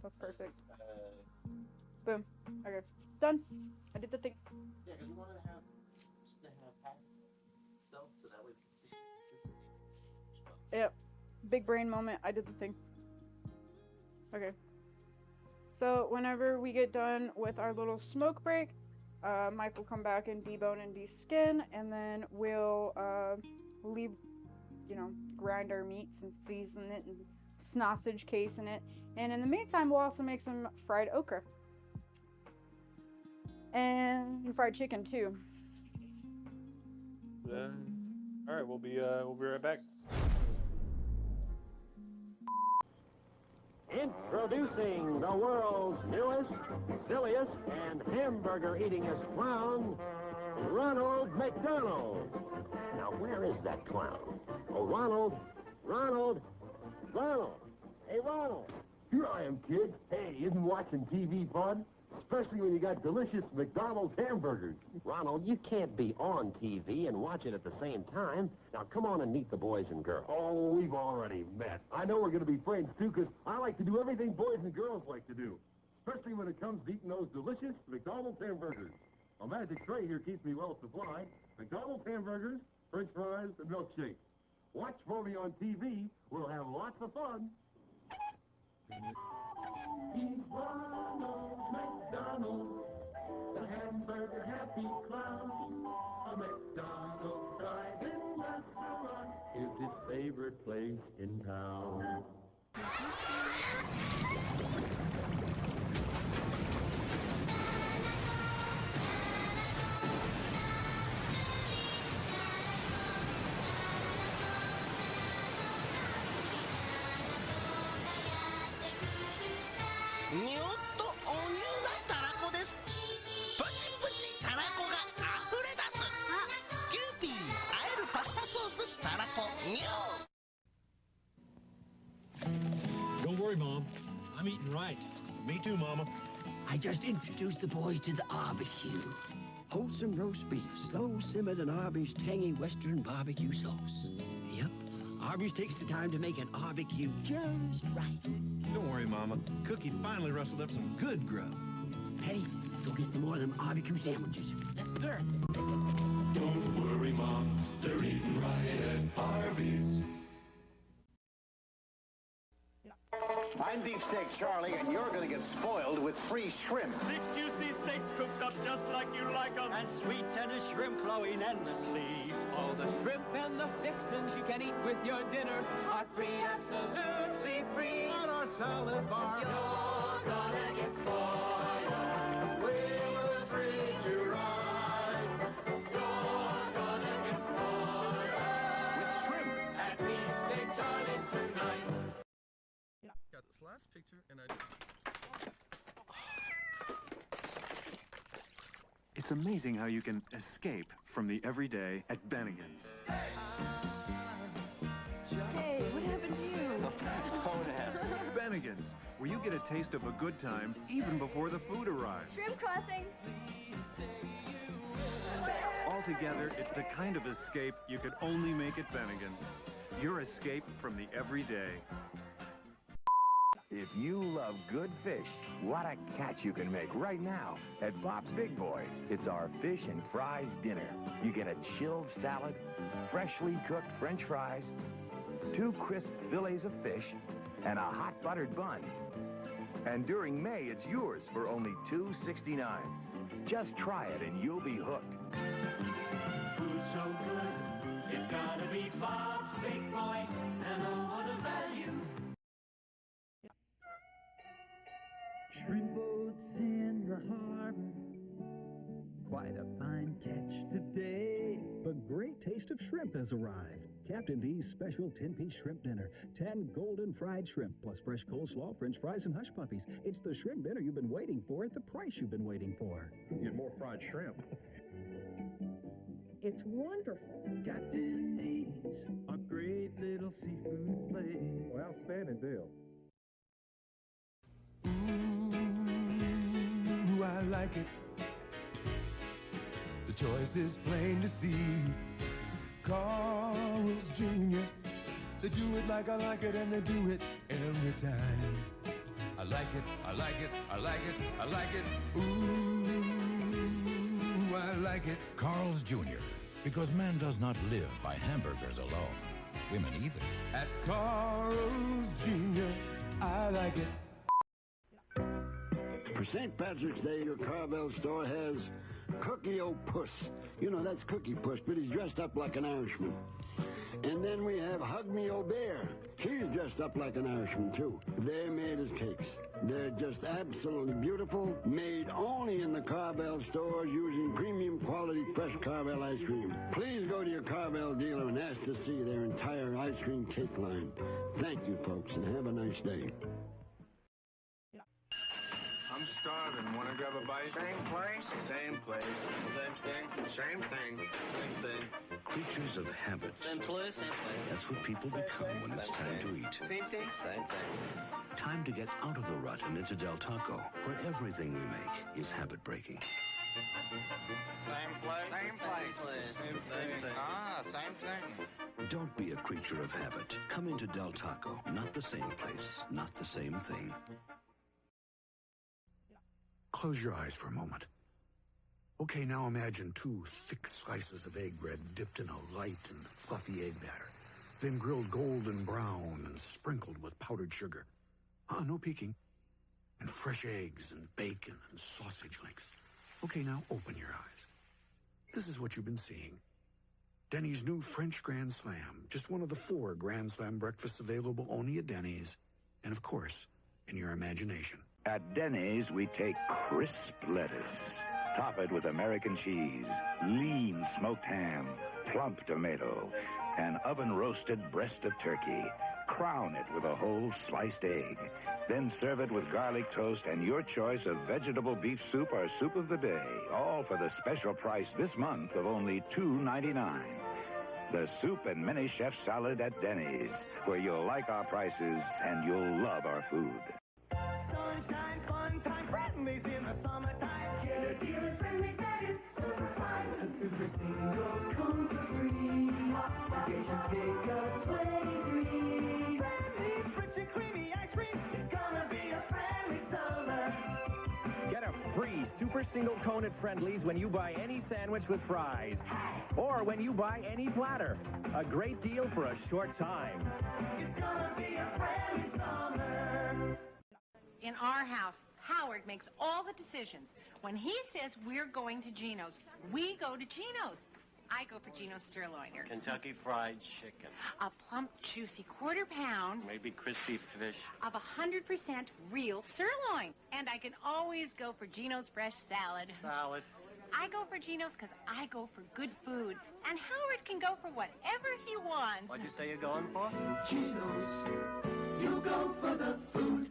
that's perfect. Boom. Okay, done. I did the thing. Yeah, because we wanted to have half itself so that way we can see the consistency. Yep. Big brain moment. I did the thing. Okay. So whenever we get done with our little smoke break, Mike will come back and debone and deskin, and then we'll leave, grind our meats and season it and sausage case in it. And in the meantime, we'll also make some fried okra and fried chicken too. All right, we'll be right back. Introducing the world's newest, silliest, and hamburger-eatingest clown, Ronald McDonald. Now, where is that clown? Oh, Ronald! Ronald! Hey, Ronald! Here I am, kids. Hey, isn't watching TV fun? Especially when you got delicious McDonald's hamburgers. Ronald, you can't be on TV and watch it at the same time. Now, come on and meet the boys and girls. Oh, we've already met. I know we're going to be friends, too, because I like to do everything boys and girls like to do. Especially when it comes to eating those delicious McDonald's hamburgers. A magic tray here keeps me well supplied. McDonald's hamburgers, french fries, and milkshakes. Watch for me on TV. We'll have lots of fun. He's Ronald McDonald, the hamburger happy clown. A McDonald's drive-in restaurant is his favorite place in town.ニューッとおニューなたらこです。プチプチたらこがあふれ出す。キューピーあえるパスタソースたらこニュー。 Don't worry, Mom. I'm eating right. Me too, Mama. I just introduced the boys to the barbecue. Wholesome roast beef, slow simmered in Arby's tangy Western barbecue sauce. Yep, Arby's takes the time to make an barbecue just right. Don't worry, Mama. Cookie finally rustled up some good grub. Hey, go get some more of them barbecue sandwiches. Yes, sir. Don't worry, Mom. They're eating right at Arby's. I'm Beefsteak Charlie, and you're going to get spoiled with free shrimp. Thick, juicy steaks cooked up just like you like 'em. And sweet tender shrimp flowing endlessly. All the shrimp and the fixins you can eat with your dinner are free, absolutely free. At our salad bar, you're gonna get spoiled. we will treat you right. You're gonna get spoiled. With shrimp. At Beefsteak Charlie's tonight. Got this last picture, and It's amazing how you can escape from the everyday at Bennigan's. Hey, what happened to you? Bennigan's, where you get a taste of a good time even before the food arrives. Shrimp crossing. Altogether, it's the kind of escape you could only make at Bennigan's. Your escape from the everyday. If you love good fish, what a catch you can make right now at Bob's Big Boy. It's our fish and fries dinner. You get a chilled salad, freshly cooked French fries, 2 crisp fillets of fish, and a hot buttered bun. And during May, it's yours for only $2.69. Just try it and you'll be hooked. Food so good, it's gotta be Bob's Big Boy, and oh, what a value. Shrimp boats in the harbor, quite a fine catch taste of shrimp has arrived. Captain D's special 10-piece shrimp dinner. 10 golden fried shrimp, plus fresh coleslaw, french fries, and hush puppies. It's the shrimp dinner you've been waiting for at the price you've been waiting for. Get more fried shrimp. It's wonderful. Captain D's, a great little seafood place. Well, outstanding deal. Ooh, I like it. The choice is plain to see. Carl's Jr. They do it like I like it, and they do it every time. I like it, I like it, I like it, I like it. Ooh, I like it. Carl's Jr., because man does not live by hamburgers alone. Women either. At Carl's Jr., I like it. For St. Patrick's Day, your Carvel store has Cookie-O-Puss. You know, that's Cookie Puss, but he's dressed up like an Irishman. And then we have Hug-Me-O-Bear. She's dressed up like an Irishman, too. They're made as cakes. They're just absolutely beautiful, made only in the Carvel stores using premium quality fresh Carvel ice cream. Please go to your Carvel dealer and ask to see their entire ice cream cake line. Thank you, folks, and have a nice day. I'm starving. Want to grab a bite? Same place. Same place. Same thing. Same thing. Same thing. Creatures of habit. Same place. Same place. That's what people become when it's time to eat. Same thing. Same thing. Time to get out of the rut and into Del Taco, where everything we make is habit-breaking. Same place. Same place. Same thing. Ah, same thing. Don't be a creature of habit. Come into Del Taco. Not the same place, not the same thing. Close your eyes for a moment. Okay, now imagine 2 thick slices of egg bread dipped in a light and fluffy egg batter, then grilled golden brown and sprinkled with powdered sugar. No peeking. And fresh eggs and bacon and sausage links. Okay, now open your eyes. This is what you've been seeing. Denny's new French Grand Slam, just one of the 4 Grand Slam breakfasts available only at Denny's, and of course, in your imagination. At Denny's, we take crisp lettuce, top it with American cheese, lean smoked ham, plump tomato, and oven-roasted breast of turkey. Crown it with a whole sliced egg. Then serve it with garlic toast and your choice of vegetable beef soup or soup of the day, all for the special price this month of only $2.99. The soup and mini chef salad at Denny's, where you'll like our prices and you'll love our food. Sunshine, fun time, friendlies in the summertime. Get a deal as friendly that is super fine. A super single cone for free. Vacation take a sleigh green. Friendly's rich and creamy ice cream. It's gonna be a friendly summer. Get a free super single cone at Friendly's when you buy any sandwich with fries. Or when you buy any platter. A great deal for a short time. It's gonna be a friendly summer. In our house, Howard makes all the decisions. When he says we're going to Gino's, we go to Gino's. I go for Gino's sirloin. Kentucky Fried Chicken. A plump, juicy quarter-pound Maybe crispy fish. of 100% real sirloin. And I can always go for Gino's fresh salad. Salad. I go for Gino's because I go for good food. And Howard can go for whatever he wants. What'd you say you're going for? Gino's, you go for the food.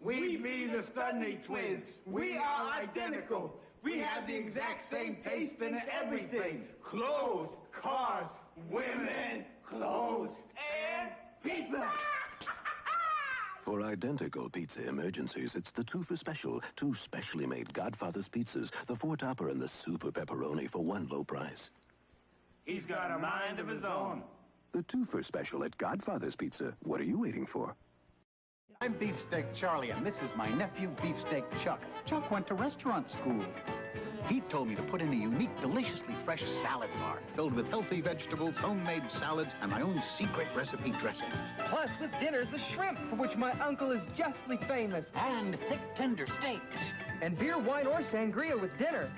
We be the Studney twins. We are identical. We have the exact same taste in everything. Clothes, cars, women, clothes, and pizza. For identical pizza emergencies, it's the 2 for special. 2 specially made Godfather's pizzas, the 4-topper and the super pepperoni for one low price. He's got a mind of his own. The 2 for special at Godfather's Pizza. What are you waiting for? I'm Beefsteak Charlie, and this is my nephew, Beefsteak Chuck. Chuck went to restaurant school. He told me to put in a unique, deliciously fresh salad bar filled with healthy vegetables, homemade salads, and my own secret recipe dressings. Plus, with dinner, the shrimp, for which my uncle is justly famous. And thick, tender steaks. And beer, wine, or sangria with dinner.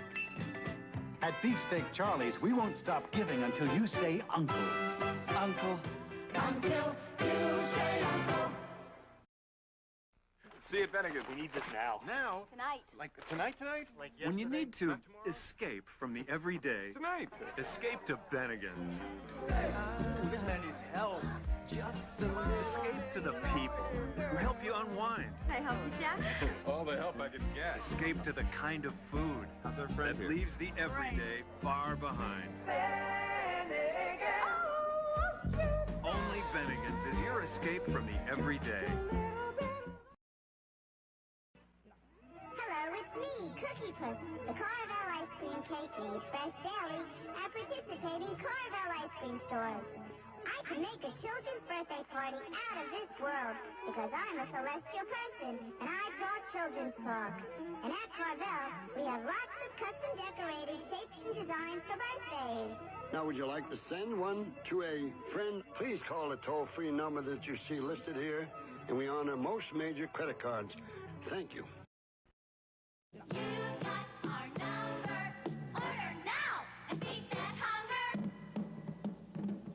At Beefsteak Charlie's, we won't stop giving until you say uncle. Uncle. Until you say uncle. See you at Bennigan's. We need this now. Now? Tonight. Like tonight? Like yesterday? when you need to Not tomorrow? escape from the everyday. Tonight. Escape to Bennigan's. This man needs help. Escape to the people who help you unwind. Can I help you, Jack? All the help I can get. Escape to the kind of food How's our friend that here? leaves the everyday far behind. Only Bennigan's is your escape from the everyday. Hello, it's me, Cookie Puss, the Carvel ice cream cake made fresh daily at participating Carvel ice cream stores. I can make a children's birthday party out of this world because I'm a celestial person and I talk children's talk. And at Carvel, we have lots of custom decorated shapes and designs for birthdays. Now, would you like to send one to a friend? Please call the toll-free number that you see listed here, and we honor most major credit cards. Thank you.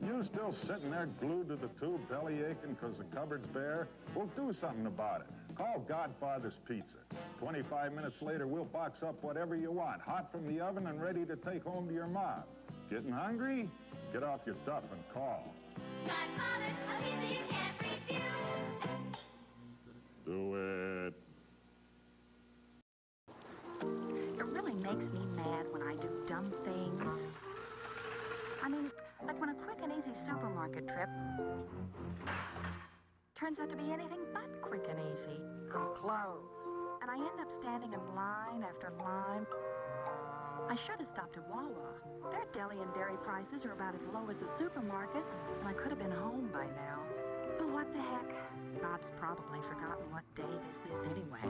You still sitting there glued to the tube, belly aching because the cupboard's bare? We'll do something about it. Call Godfather's Pizza. 25 minutes later, we'll box up whatever you want, hot from the oven and ready to take home to your mom. Getting hungry? Get off your duff and call. Godfather, a pizza you can't refuse. Do it. It really makes me mad when I do dumb things. I mean, like when a quick and easy supermarket trip turns out to be anything but quick and easy. I'm closed. And I end up standing in line after line. I should have stopped at Wawa. Their deli and dairy prices are about as low as the supermarkets, and I could have been home by now. But what the heck? Bob's probably forgotten what day this is anyway.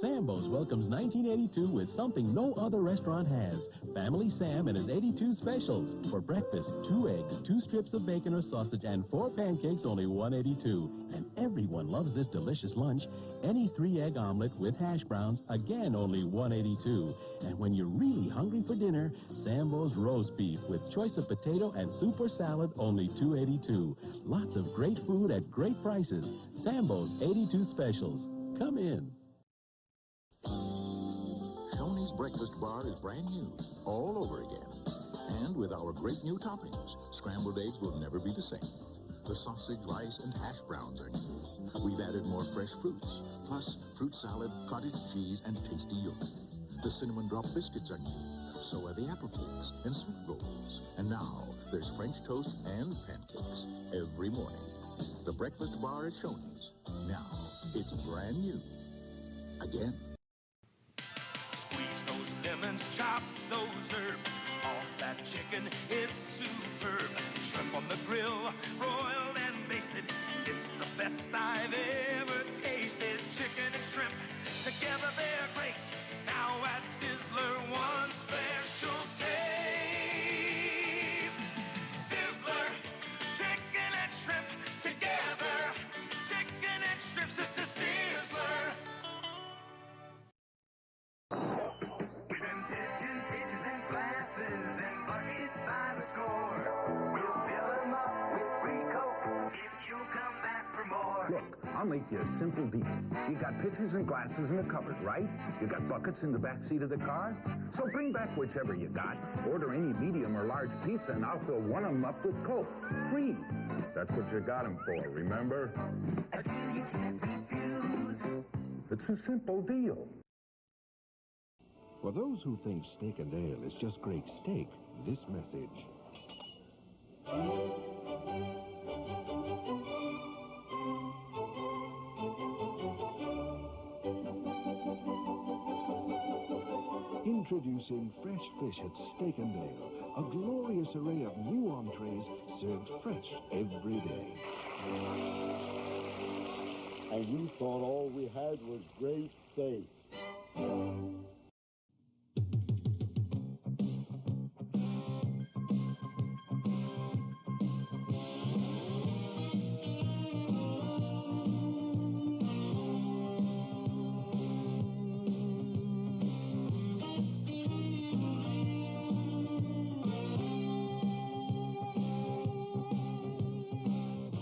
Sambo's welcomes 1982 with something no other restaurant has. Family Sam and his 82 specials. For breakfast, 2 eggs, 2 strips of bacon or sausage, and 4 pancakes, only $1.82. And everyone loves this delicious lunch. Any 3-egg omelet with hash browns, again only $1.82. And when you're really hungry for dinner, Sambo's roast beef with choice of potato and soup or salad, only $2.82. Lots of great food at great prices. Sambo's 82 specials. Come in. Shoney's Breakfast Bar is brand new, all over again. And with our great new toppings, scrambled eggs will never be the same. The sausage, rice, and hash browns are new. We've added more fresh fruits, plus fruit salad, cottage cheese, and tasty yogurt. The cinnamon drop biscuits are new. So are the apple cakes and sweet rolls. And now, there's French toast and pancakes every morning. The Breakfast Bar at Shoney's. Now, it's brand new. Again. Squeeze those lemons, chop those herbs. Off that chicken, it's superb. Shrimp on the grill, broiled and basted. It's the best I've ever tasted. Chicken and shrimp, together they're great. Now at Sizzler, one special taste. Sizzler, chicken and shrimp, together. Chicken and shrimp, Sizzler. We've been pitching pitches and glasses and buckets by the score. We'll fill them up with free Coke if you'll come back for more. Look, I'll make you a simple deal. You got pitchers and glasses in the cupboard, right? You got buckets in the back seat of the car? So bring back whichever you got. Order any medium or large pizza, and I'll fill one of them up with Coke. Free. That's what you got them for, remember? A deal you can't refuse. It's a simple deal. For those who think steak and ale is just great steak, this message. Introducing fresh fish at Steak and Ale, a glorious array of new entrees served fresh every day. And you thought all we had was great steak.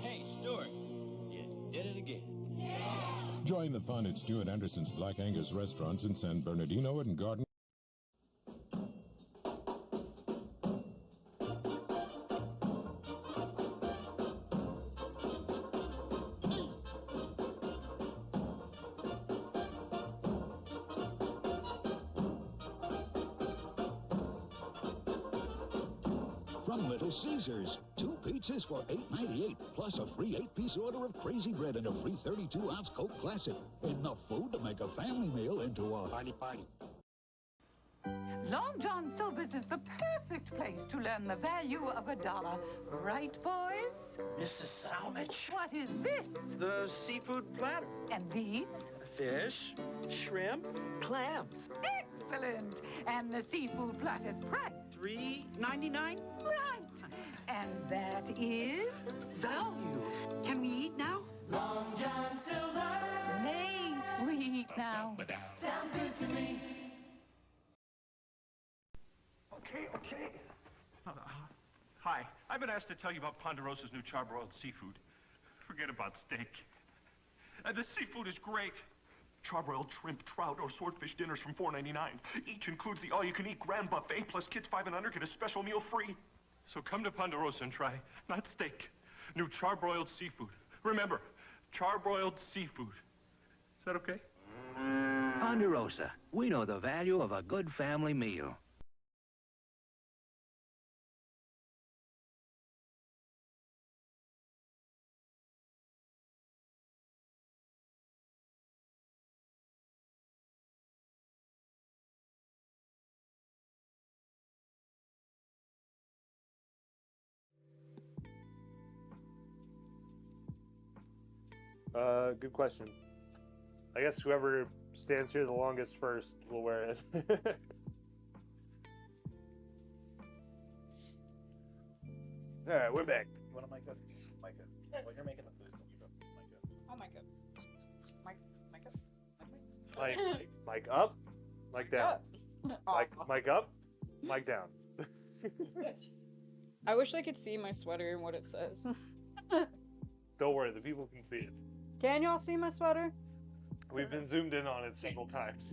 Hey, Stuart, you did it again. Join the fun at Stuart Anderson's Black Angus restaurants in San Bernardino and Garden. From Little Caesars, 2 pizzas for $8.98, plus a free 8-piece order of crazy bread and a free 32-ounce Coke Classic. Enough food to make a family meal into a party. Long John Silver's is the perfect place to learn the value of $1. Right, boys? Mrs. Salvage. What is this? The seafood platter. And these? Fish, shrimp, clams. Excellent. And the seafood platter's price? $3.99. Right. And that is? Value. Can we eat now? Long John Silver. May we eat now? Sounds good to me. Okay. Hi, I've been asked to tell you about Ponderosa's new charbroiled seafood. Forget about steak. The seafood is great. Charbroiled shrimp, trout, or swordfish dinners from $4.99. Each includes the all-you-can-eat grand buffet, plus kids 5 and under get a special meal free. So come to Ponderosa and try, not steak, new charbroiled seafood. Remember, charbroiled seafood. Is that okay? Ponderosa, we know the value of a good family meal. Good question. I guess whoever stands here the longest first will wear it. Alright, we're back. You want to mic up? Mic up. Well, you're making the food. You go. Mic up. Oh, mic up. Mic up. Mic up, mic down. Mic up, mic down. I wish I could see my sweater and what it says. Don't worry, the people can see it. Can y'all see my sweater? We've been zoomed in on it several times.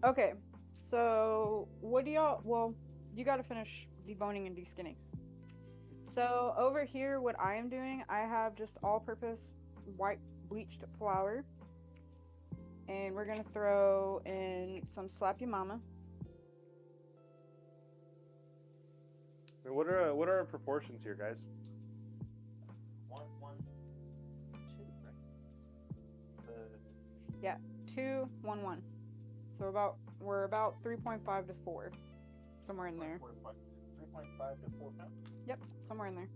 Okay, so what do y'all... Well, you gotta finish deboning and deskinning. So over here, what I am doing, I have just all-purpose white bleached flour. And we're gonna throw in some Slap Your Mama. What are our proportions here, guys? 1, 2, right? Yeah, 2, 1, 1. So we're about 3.5 to 4, somewhere in there. 3.5 to 4 pounds? Yep, somewhere in there.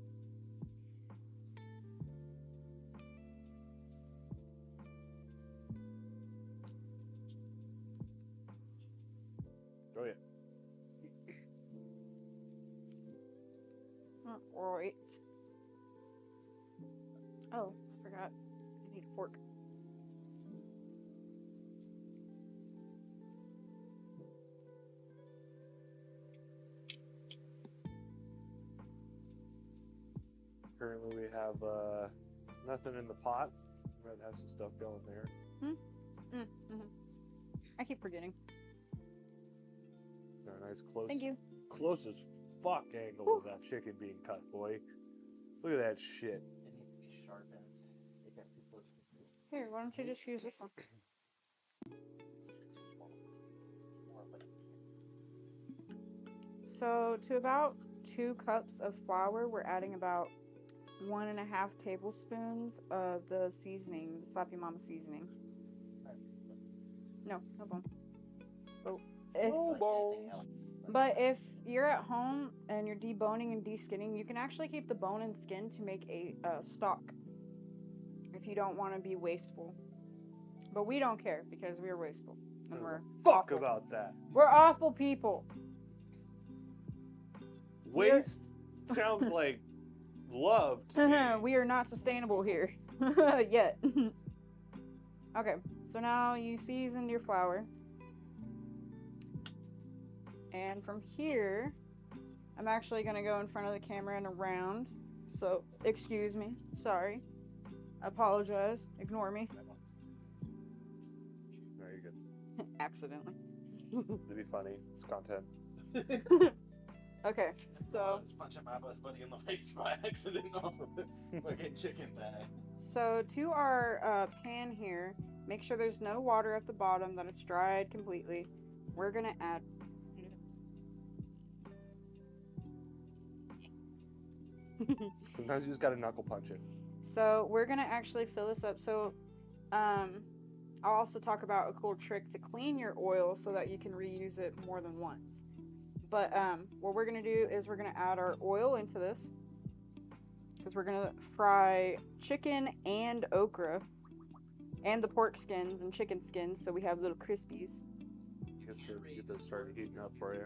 Oh yeah. Alright. Oh, forgot. I need a fork. Currently we have nothing in the pot. Red has some stuff going there. I keep forgetting. Got a nice close. Thank you. Close as fuck angle of that chicken being cut, boy. Look at that shit. It needs to be sharpened. It can't be close to the Here, why don't you just use this one? So to about 2 cups of flour, we're adding about 1.5 tablespoons of the seasoning, the Slap Your Mama seasoning. No bone. Oh, no bones. But if you're at home and you're deboning and deskinning, you can actually keep the bone and skin to make a stock. If you don't want to be wasteful. But we don't care because we're wasteful. And we're Fuck awful. about that. We're awful people. Waste sounds like love to me. We are not sustainable here. Yet. Okay, so now you seasoned your flour. And from here, I'm actually going to go in front of the camera and around. So, excuse me. Sorry. I apologize. Ignore me. accidentally. It'd be funny. It's content. Okay, so Just punching my best buddy in the face by accident off of it. Fucking chicken thigh. so to our pan here, make sure there's no water at the bottom, that it's dried completely. We're gonna add. Sometimes you just gotta knuckle punch it. So we're gonna actually fill this up. So I'll also talk about a cool trick to clean your oil so that you can reuse it more than once. But what we're gonna do is we're gonna add our oil into this because we're gonna fry chicken and okra and the pork skins and chicken skins, so we have little crispies. I guess you'll get this started heating up for you.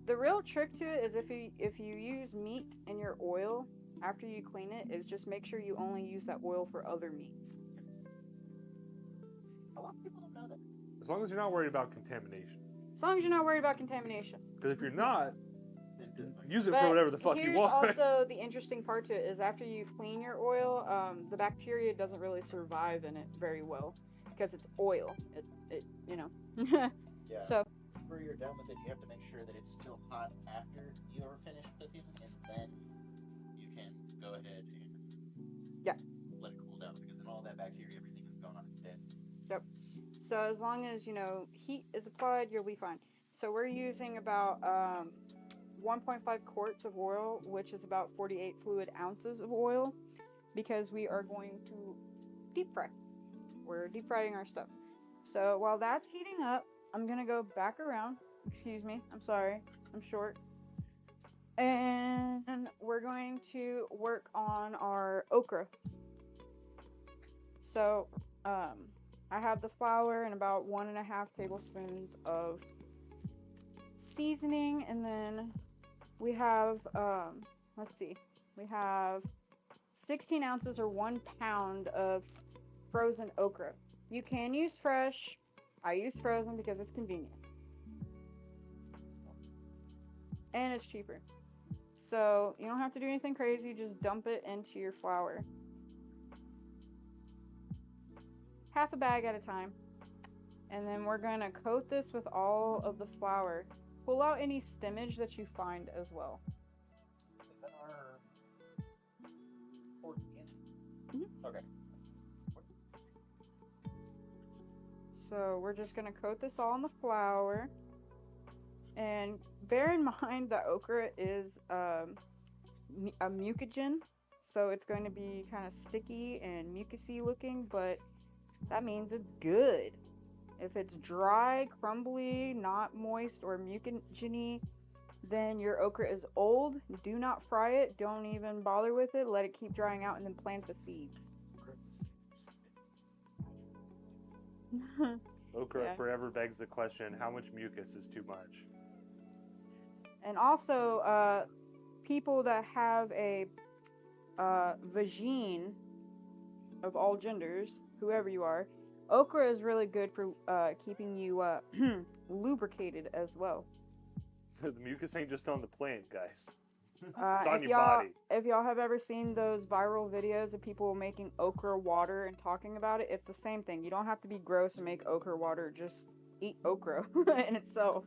The real trick to it is if you use meat in your oil after you clean it, is just make sure you only use that oil for other meats. A lot of people don't know that. As long as you're not worried about contamination. As long as you're not worried about contamination. Because if you're not, use it But for whatever the fuck you here's want. also the interesting part to it is after you clean your oil, the bacteria doesn't really survive in it very well because it's oil. It you know. Yeah. So Where you're done with it, you have to make sure that it's still hot after you are finished cooking, and then you can go ahead and let it cool down, because then all that bacteria, everything is gone on, it's dead. Yep. So as long as, you know, heat is applied, you'll be fine. So we're using about 1.5 quarts of oil, which is about 48 fluid ounces of oil, because we are going to deep fry. We're deep frying our stuff. So while that's heating up, I'm going to go back around. Excuse me. I'm sorry. I'm short. And we're going to work on our okra. So, I have the flour and about 1.5 tablespoons of seasoning, and then we have, let's see, we have 16 ounces or 1 pound of frozen okra. You can use fresh. I use frozen because it's convenient. And it's cheaper. So you don't have to do anything crazy, just dump it into your flour. Half a bag at a time. And then we're going to coat this with all of the flour. Pull out any stimmage that you find as well. Is that our pork in? Mm-hmm. Okay. So we're just going to coat this all in the flour. And bear in mind that okra is a mucogen. So it's going to be kind of sticky and mucousy looking, but that means it's good. If it's dry, crumbly, not moist, or mucogeny, then your okra is old. Do not fry it. Don't even bother with it. Let it keep drying out and then plant the seeds. Okra forever begs the question, how much mucus is too much? And also, people that have a vagine of all genders, whoever you are, okra is really good for keeping you lubricated as well. The mucus ain't just on the plant, guys. It's on if your body. If y'all have ever seen those viral videos of people making okra water and talking about it, it's the same thing. You don't have to be gross and make okra water. Just eat okra in itself.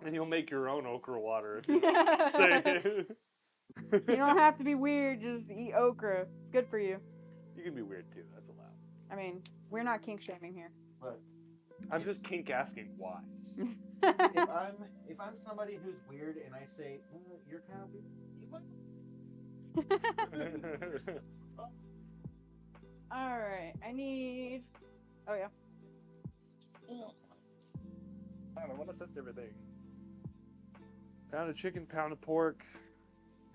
And you'll make your own okra water if you say it. You don't have to be weird. Just eat okra. It's good for you. You can be weird too. That's allowed. I mean, we're not kink shaming here. But I'm just kink asking why. if I'm somebody who's weird and I say you're kind of weird, All right, I need. Oh yeah. I don't want to touch everything. Pound of chicken, pound of pork,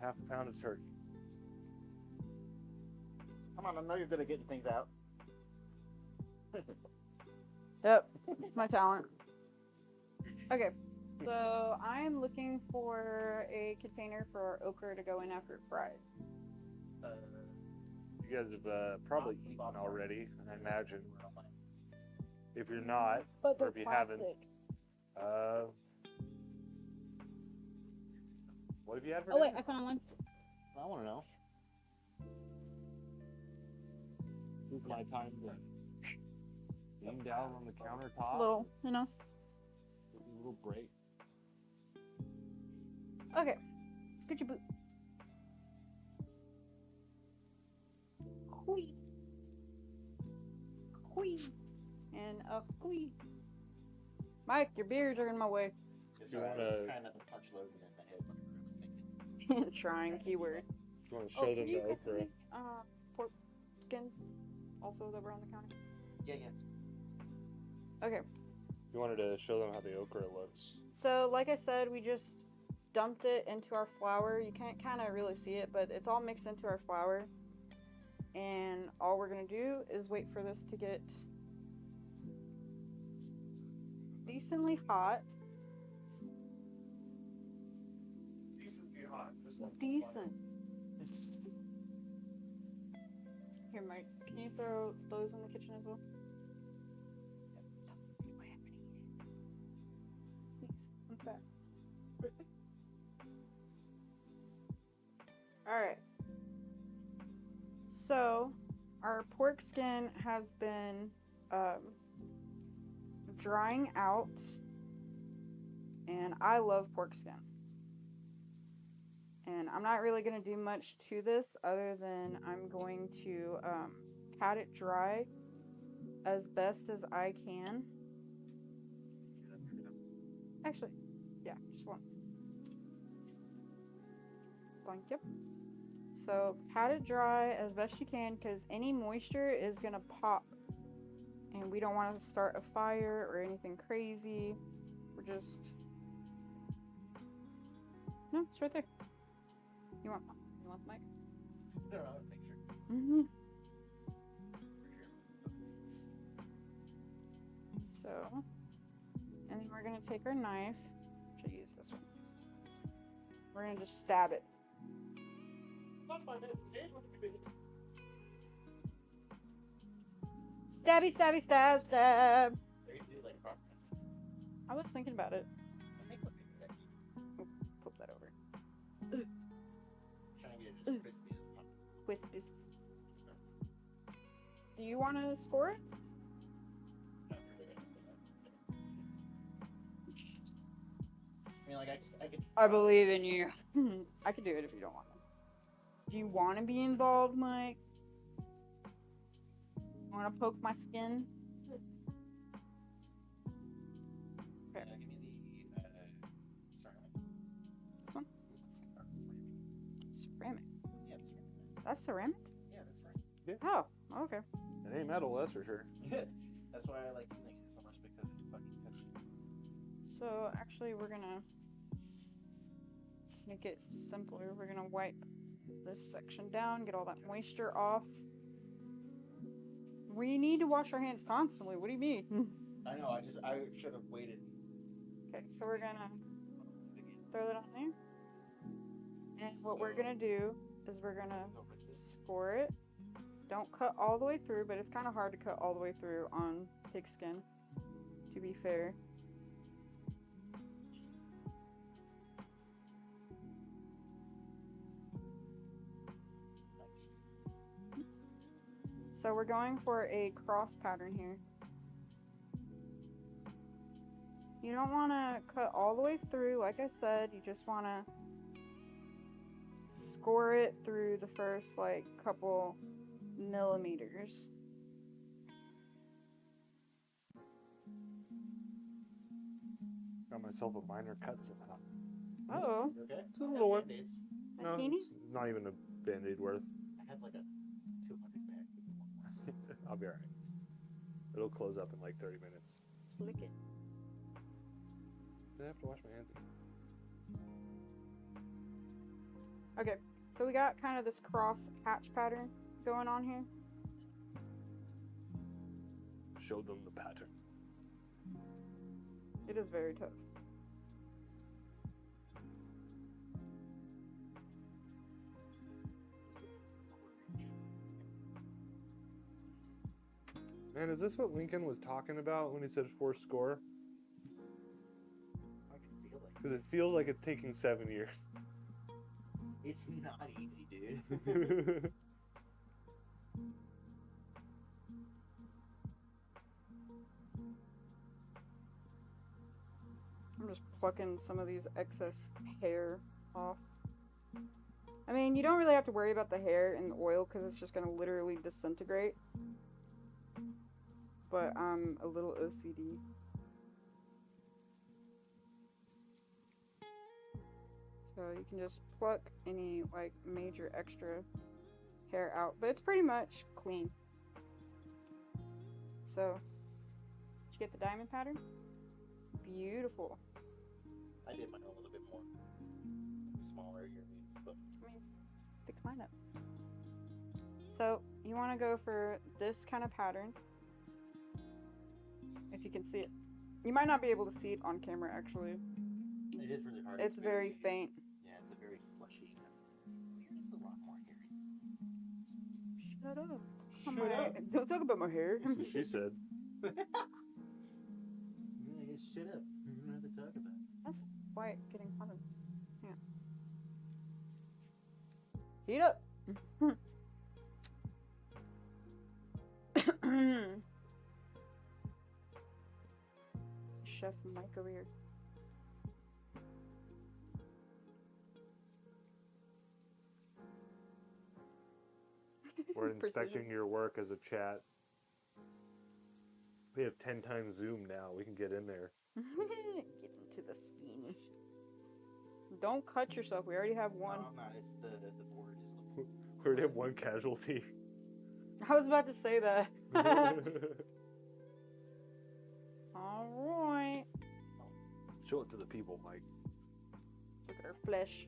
half a pound of turkey. come on, I know you're good at getting things out. Yep, it's my talent. Okay, so I'm looking for a container for our okra to go in after it fried. You guys have probably eaten already, I imagine. If you're not, But or if you haven't, what have you had for Oh wait, dinner? I found one. I want to know. This is my time to lean down on the countertop. Little, you know. Take a little break. Okay. Scoot your boot. Hui. Hui. And a hui. Mike, your beers are in my way. It's You alright, wanna- I was trying not to punch Logan in the head when we were thinking. Trying keyword. You want to show them can the you get okra? me, pork skins also that were on the counter? Yeah, yeah. Okay. You wanted to show them how the okra looks. So, like I said, we just dumped it into our flour. You can't kind of really see it, but it's all mixed into our flour. And all we're going to do is wait for this to get decently hot. Decently hot. Decent. Here, Mike, can you throw those in the kitchen as well? Please, I'm fat. Alright. So, our pork skin has been drying out, and I love pork skin. And I'm not really going to do much to this other than I'm going to pat it dry as best as I can. Actually, yeah, just one. Thank you. So pat it dry as best you can because any moisture is going to pop. And we don't want to start a fire or anything crazy. We're just... No, it's right there. You want the mic? No, no, make sure. Mm-hmm. So, and then we're gonna take our knife. Should I use this one? We're gonna just stab it. Stabby, stabby, stab, stab. They do like rock. I was thinking about it. I think what they do that. Oh, flip that over. Trying to get it as crispy as possible. Wispis. Do you want to score it? I mean, like, I could. I believe in you. I could do it if you don't want to. Do you want to be involved, Mike? Want to poke my skin? Okay. Give me the ceramic. This one? Ceramic. Yeah, the ceramic. That's ceramic? Yeah, that's right. Oh, okay. It ain't metal, that's for sure. That's why I like using it so much because it's fucking touchy. So actually, we're gonna to make it simpler. We're gonna wipe this section down, get all that moisture off. We need to wash our hands constantly. What do you mean? I know. I should have waited. Okay, so we're gonna throw that on there. And what we're gonna do is we're gonna score it. Don't cut all the way through, but it's kind of hard to cut all the way through on pig skin, to be fair. So we're going for a cross pattern here. You don't want to cut all the way through, like I said, you just want to score it through the first like couple millimeters. Got myself a minor cut somehow. Oh. Okay. It's a little one. Band-Aids. No, it's not even a band-aid worth. I had like a 200 pack. I'll be alright. It'll close up in like 30 minutes. Slick it. I have to wash my hands again. Okay, so we got kind of this cross hatch pattern going on here. Show them the pattern. It is very tough. Man, is this what Lincoln was talking about when he said 4 score? Because it feels like it's taking 7 years. It's not easy, dude. I'm just plucking some of these excess hair off. I mean, you don't really have to worry about the hair in the oil because it's just going to literally disintegrate. But I'm a little OCD. So you can just pluck any like major extra hair out, but it's pretty much clean. So, did you get the diamond pattern? Beautiful. I did mine a little bit more smaller here, but I mean, decline it. So you want to go for this kind of pattern. If you can see it, you might not be able to see it on camera. Actually, it is really hard. It's very faint. Yeah, it's a very fleshy. Here's a lot more hairy. Shut up. Shut up. Don't talk about my hair. That's what she said. Yeah, shut up. You don't have to talk about it. That's white getting hotter. Yeah. Heat up. Chef Mike over here. We're inspecting your work as a chat. We have 10 times Zoom now. We can get in there. Get into the skin. Don't cut yourself. We already have one. No, I'm not. It's the board is. We already have one casualty. I was about to say that. Alright. Show it to the people, Mike. Look at her flesh.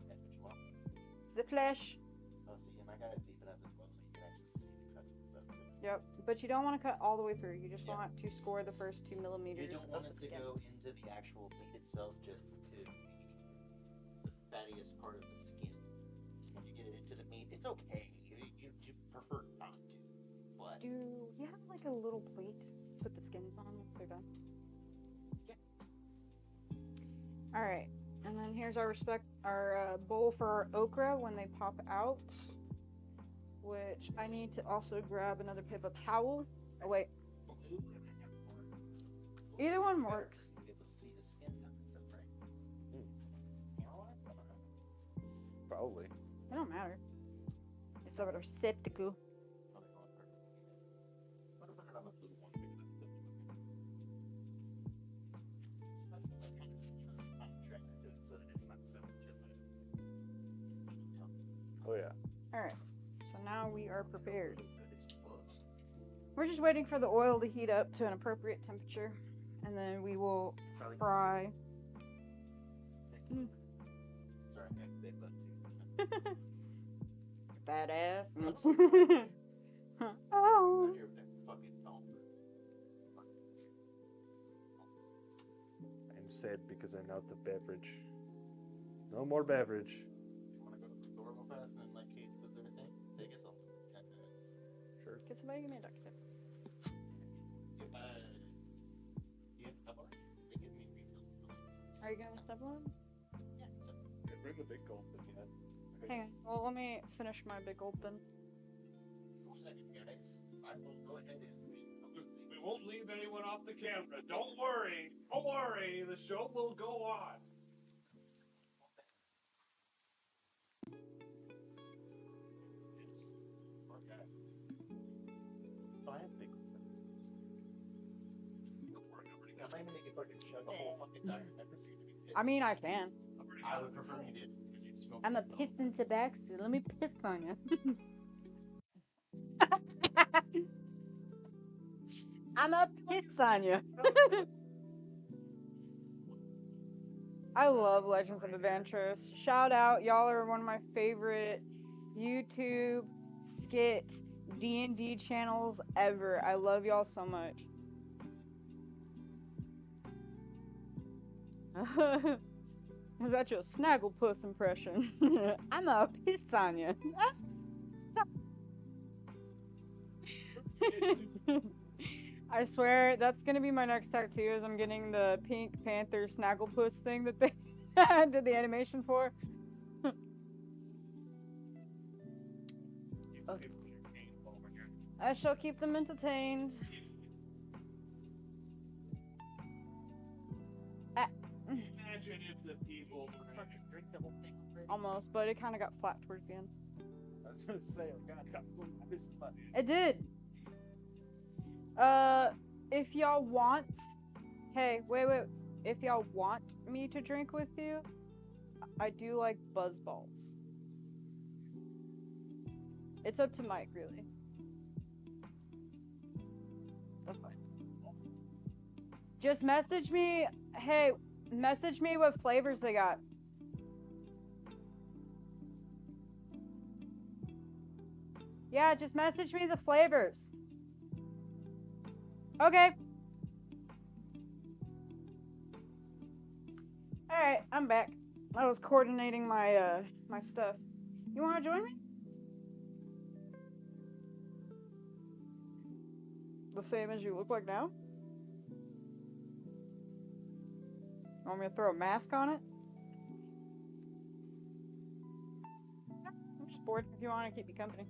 That's what you want. It's the flesh. Oh, see, and I gotta deep it up as well so you can actually see the cuts and stuff. Yep, but you don't want to cut all the way through. You just want to score the first 2 millimeters You don't want of it the to skin. go into the actual meat itself, just to the fattiest part of the skin. When you get it into the meat, it's okay. You prefer not to, but Do you have like a little plate to put the skins on once they're done? Yeah. Alright, and then here's our bowl for our okra when they pop out. Which I need to also grab another paper towel. Oh wait. Either one works. you get to see the skin cut and stuff, right? You know what? Probably. It don't matter. It's a receptacle. What about it on the blue one? I'm trying to do it so that it's not so much. Oh, yeah. Alright. So now we are prepared. We're just waiting for the oil to heat up to an appropriate temperature. And then we will fry. Sorry, I got big butt too. Fat ass. Oh. I'm sad because I'm out the beverage. No more beverage. You want to go to the store real fast and then let Kate put their thing? Take us all 10 minutes. Sure. Get somebody give me a duct tape. You have Tupperware? They give me refill. Are you going to step on? Yeah, Bring the big gulp if you had. Hang on. Well, let me finish my big old then. 2 seconds, guys. I will go ahead and We won't leave anyone off the camera. Don't worry. Don't worry. The show will go on. I have big. I'm not even making fucking chug a whole fucking diet. I prefer you to be pissed. I mean, I can. I would prefer you did. Because you'd smoke I'm a yourself. piss into Baxter. Let me piss on you. I'm a piss on you. I love Legends of Adventurous. Shout out, y'all are one of my favorite YouTube skit D&D channels ever. I love y'all so much. Is that your Snagglepuss impression? I'm a piss on you. I swear that's gonna be my next tattoo. Is I'm getting the Pink Panther Snagglepuss thing that they did the animation for. I shall keep them entertained. Imagine if the people fucking drink the whole thing already. Almost, but it kind of got flat towards the end. I was gonna say, oh god, this is fun. It did. If y'all want, hey, wait. If y'all want me to drink with you, I do like buzz balls. It's up to Mike, really. That's fine. Just message me. Hey, message me what flavors they got. Yeah, just message me the flavors. Okay. Alright, I'm back. I was coordinating my my stuff. You wanna join me? The same as you look like now? Want me to throw a mask on it? No, I'm just bored if you want to keep me company.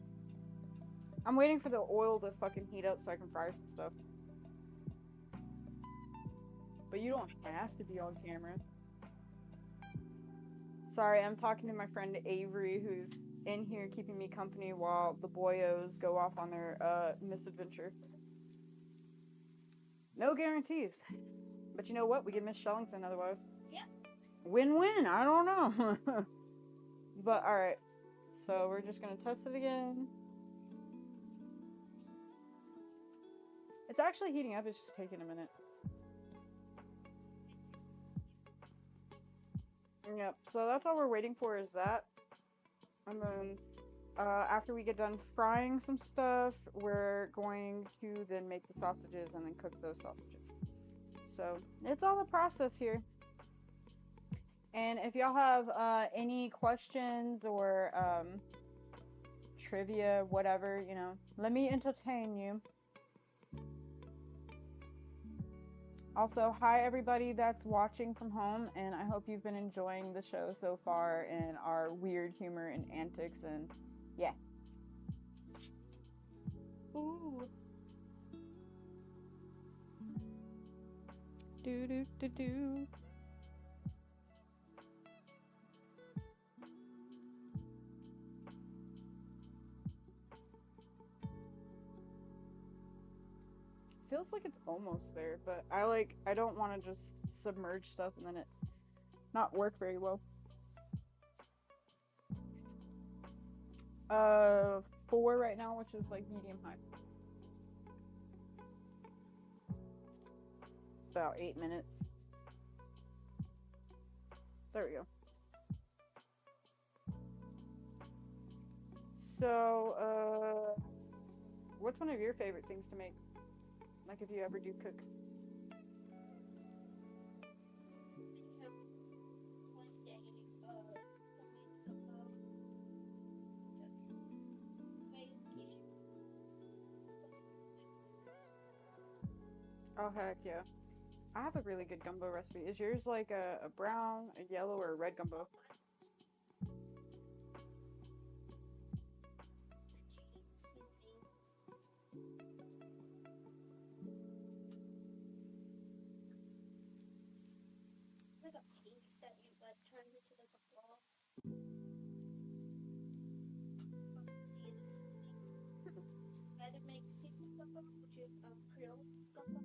I'm waiting for the oil to fucking heat up so I can fry some stuff. But you don't have to be on camera. Sorry, I'm talking to my friend Avery, who's in here keeping me company while the boyos go off on their misadventure. No guarantees. But you know what? We get Miss Shellington otherwise. Yep. Win-win. I don't know. But alright. So we're just going to test it again. It's actually heating up. It's just taking a minute. Yep. So that's all we're waiting for is that. And then after we get done frying some stuff, we're going to then make the sausages and then cook those sausages. So it's all a process here. And if y'all have any questions or trivia, whatever, you know, let me entertain you. Also, hi everybody that's watching from home, and I hope you've been enjoying the show so far and our weird humor and antics, and yeah. Ooh. Do do do do. Feels like it's almost there, but I don't want to just submerge stuff and then it not work very well. 4 right now, which is like medium high. About 8 minutes. There we go. So, what's one of your favorite things to make? Like if you ever do cook. Oh heck yeah. I have a really good gumbo recipe. Is yours like a brown, a yellow, or a red gumbo? Like a paste that you like turn into like a ball. Either make seafood gumbo, which is Creole gumbo, or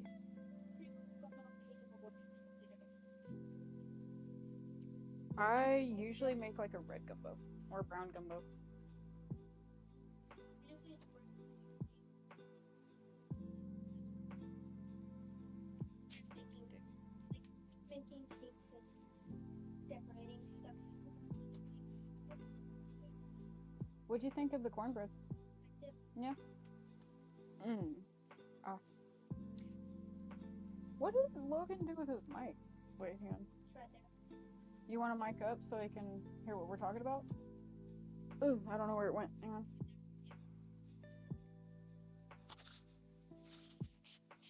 Cajun gumbo, which is Creole gumbo, Cajun gumbo, totally different. I usually make like a red gumbo or brown gumbo. Usually it's baking cakes and decorating stuff. What'd you think of the cornbread? Yeah. Ah. What did Logan do with his mic? Wait, hang on. It's right there. You want to mic up so he can hear what we're talking about? Ooh, I don't know where it went. Hang on.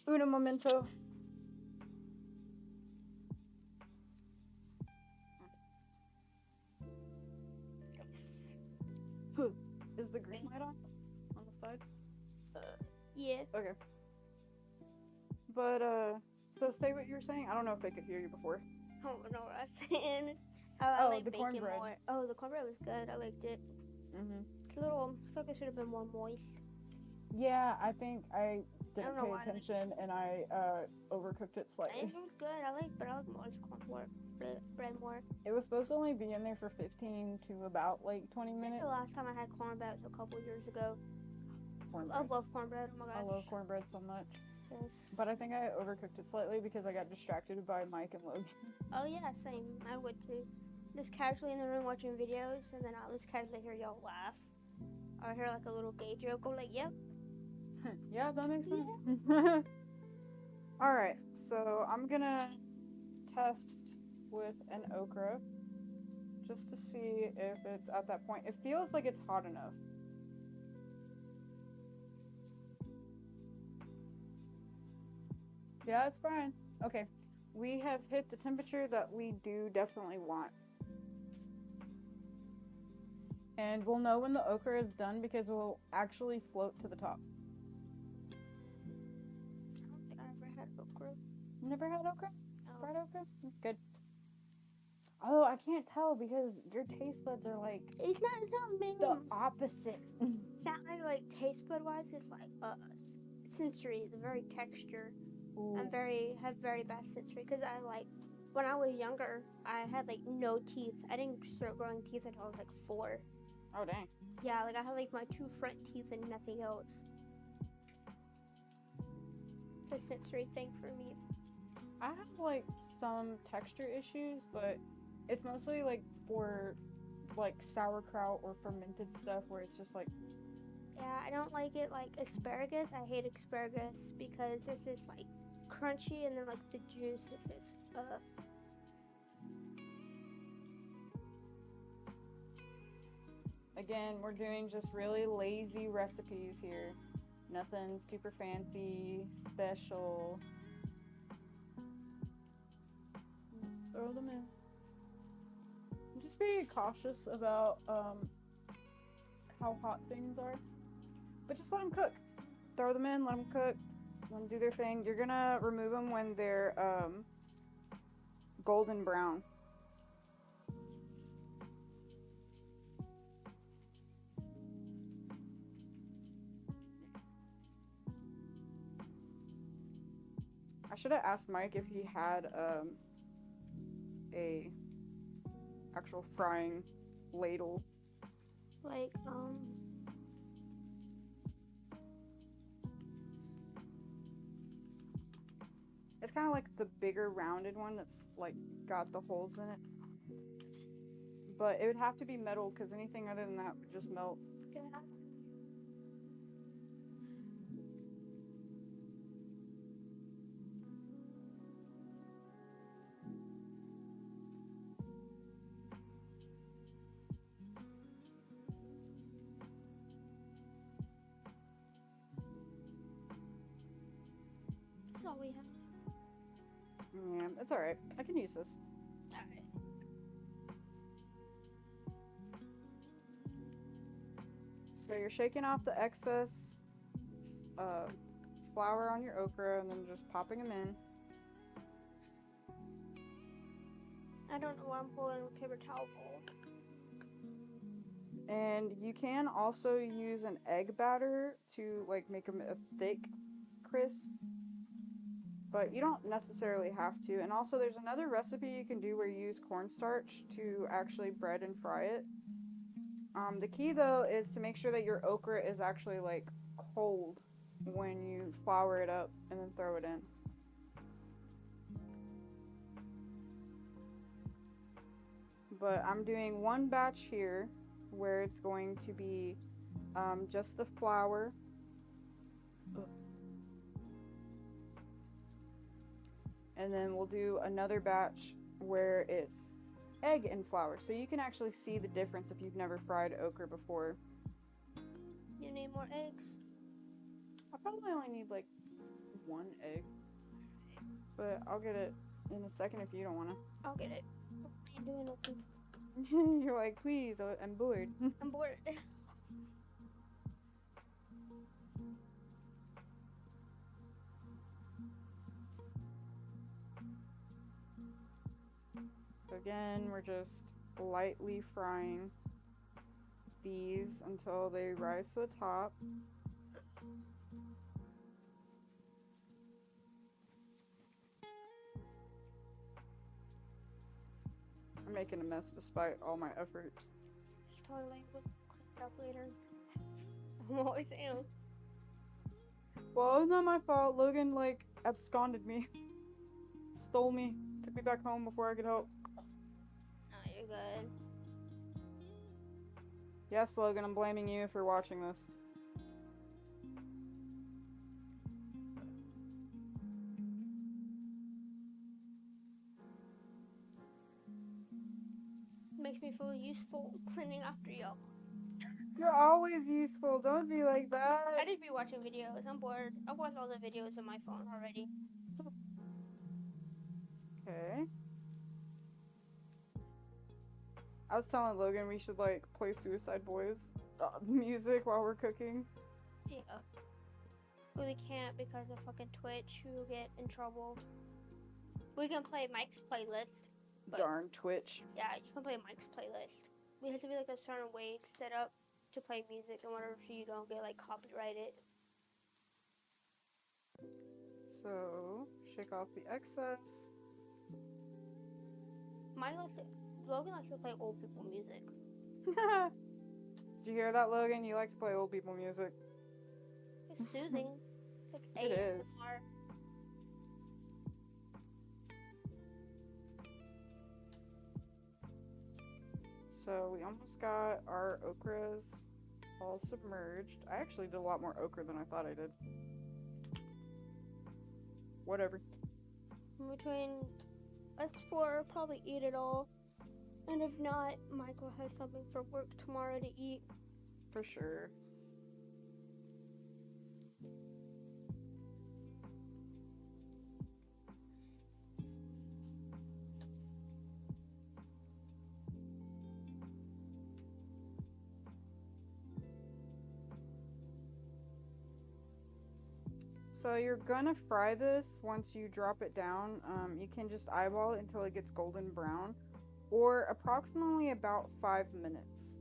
Uno momento. Is the green light on the side? Yeah. Okay. But So say what you were saying. I don't know if they could hear you before. I don't know what I was saying. How I Oh, like the bacon cornbread. more. Oh, the cornbread was good. I liked it. Mhm. It's a little. I feel like it should have been more moist. Yeah, I think I didn't know pay why, like- attention and I overcooked it It slightly. was good. I like moist cornbread bread more. It was supposed to only be in there for 15 to about like 20 I think minutes. the last time I had cornbread was a couple years ago. Cornbread. I love cornbread. Oh my gosh. I love cornbread so much. Yes. But I think I overcooked it slightly because I got distracted by Mike and Logan. Oh yeah, same. I would too. Just casually in the room watching videos, and then I'll just casually hear y'all laugh. Or hear like a little gay joke. I'm like, yep. Yeah, that makes sense. Alright, so I'm gonna test with an okra just to see if it's at that point. It feels like it's hot enough. Yeah, it's fine. Okay, we have hit the temperature that we do definitely want. And we'll know when the okra is done because it will actually float to the top. I don't think I ever had okra. Never had okra? No. Fried okra? Good. Oh, I can't tell because your taste buds are like It's not me. the opposite. It's not like taste bud wise. It's like sensory, the very texture. Ooh. have very bad sensory because I like when I was younger I had like no teeth. I didn't start growing teeth until I was like 4. Oh dang. Yeah, like I had like my 2 front teeth and nothing else. It's a sensory thing for me. I have like some texture issues, but it's mostly like for like sauerkraut or fermented stuff where it's just like Yeah, I don't like it like asparagus. I hate asparagus because it's just like crunchy and then like the juice if it's Again, we're doing just really lazy recipes here. Nothing super fancy, special. Throw them in. Just be cautious about how hot things are. But just let them cook. Throw them in, let them cook, let them do their thing. You're gonna remove them when they're golden brown. I should have asked Mike if he had a actual frying ladle. like It's kind of like the bigger rounded one that's like got the holes in it. But it would have to be metal because anything other than that would just melt. yeah. That's all we have. Yeah, it's alright. I can use this. Alright. So you're shaking off the excess flour on your okra and then just popping them in. I don't know why I'm holding a paper towel bowl. And you can also use an egg batter to like make them a thick crisp. But you don't necessarily have to. And also there's another recipe you can do where you use cornstarch to actually bread and fry it. The key though is to make sure that your okra is actually like cold when you flour it up and then throw it in. But I'm doing one batch here where it's going to be just the flour. And then we'll do another batch where it's egg and flour. So you can actually see the difference if you've never fried okra before. You need more eggs? I probably only need like 1 egg. But I'll get it in a second if you don't want to. I'll get it. What are you doing, Opie? You're like, please, I'm bored. I'm bored. again, we're just lightly frying these until they rise to the top. I'm making a mess despite all my efforts. Just totally would clean up later. I'm always am. Well, it's not my fault. Logan, like, absconded me. Stole me. Took me back home before I could help. No, you're good. Yes, Logan, I'm blaming you for watching this. Makes me feel useful cleaning after y'all. You're always useful. Don't be like that. I just be watching videos. I'm bored. I've watched all the videos on my phone already. Okay. I was telling Logan we should, like, play Suicide Boys music while we're cooking. Yeah. But we can't because of fucking Twitch. We will get in trouble. We can play Mike's playlist. Darn Twitch. Yeah, you can play Mike's playlist. It has to be like a certain way set up to play music in order so you don't get like copyrighted. So, shake off the excess. Logan likes to play old people music. Did you hear that, Logan? You like to play old people music. It's soothing. Like It is. ASMR. So we almost got our okras all submerged. I actually did a lot more okra than I thought I did. Whatever. Between us four, probably eat it all. And if not, Michael has something for work tomorrow to eat. For sure. So you're gonna fry this once you drop it down. You can just eyeball it until it gets golden brown, or approximately about 5 minutes.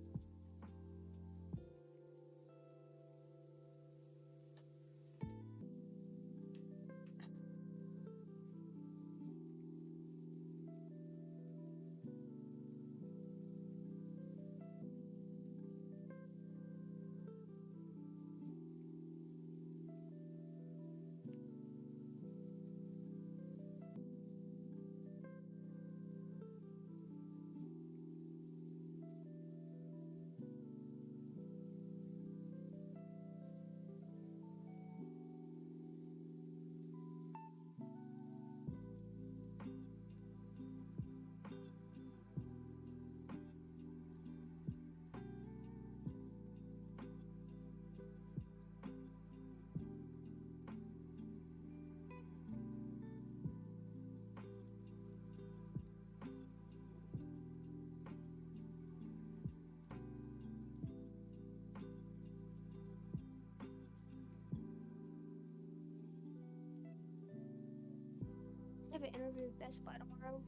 I have an interview with Best Buy tomorrow.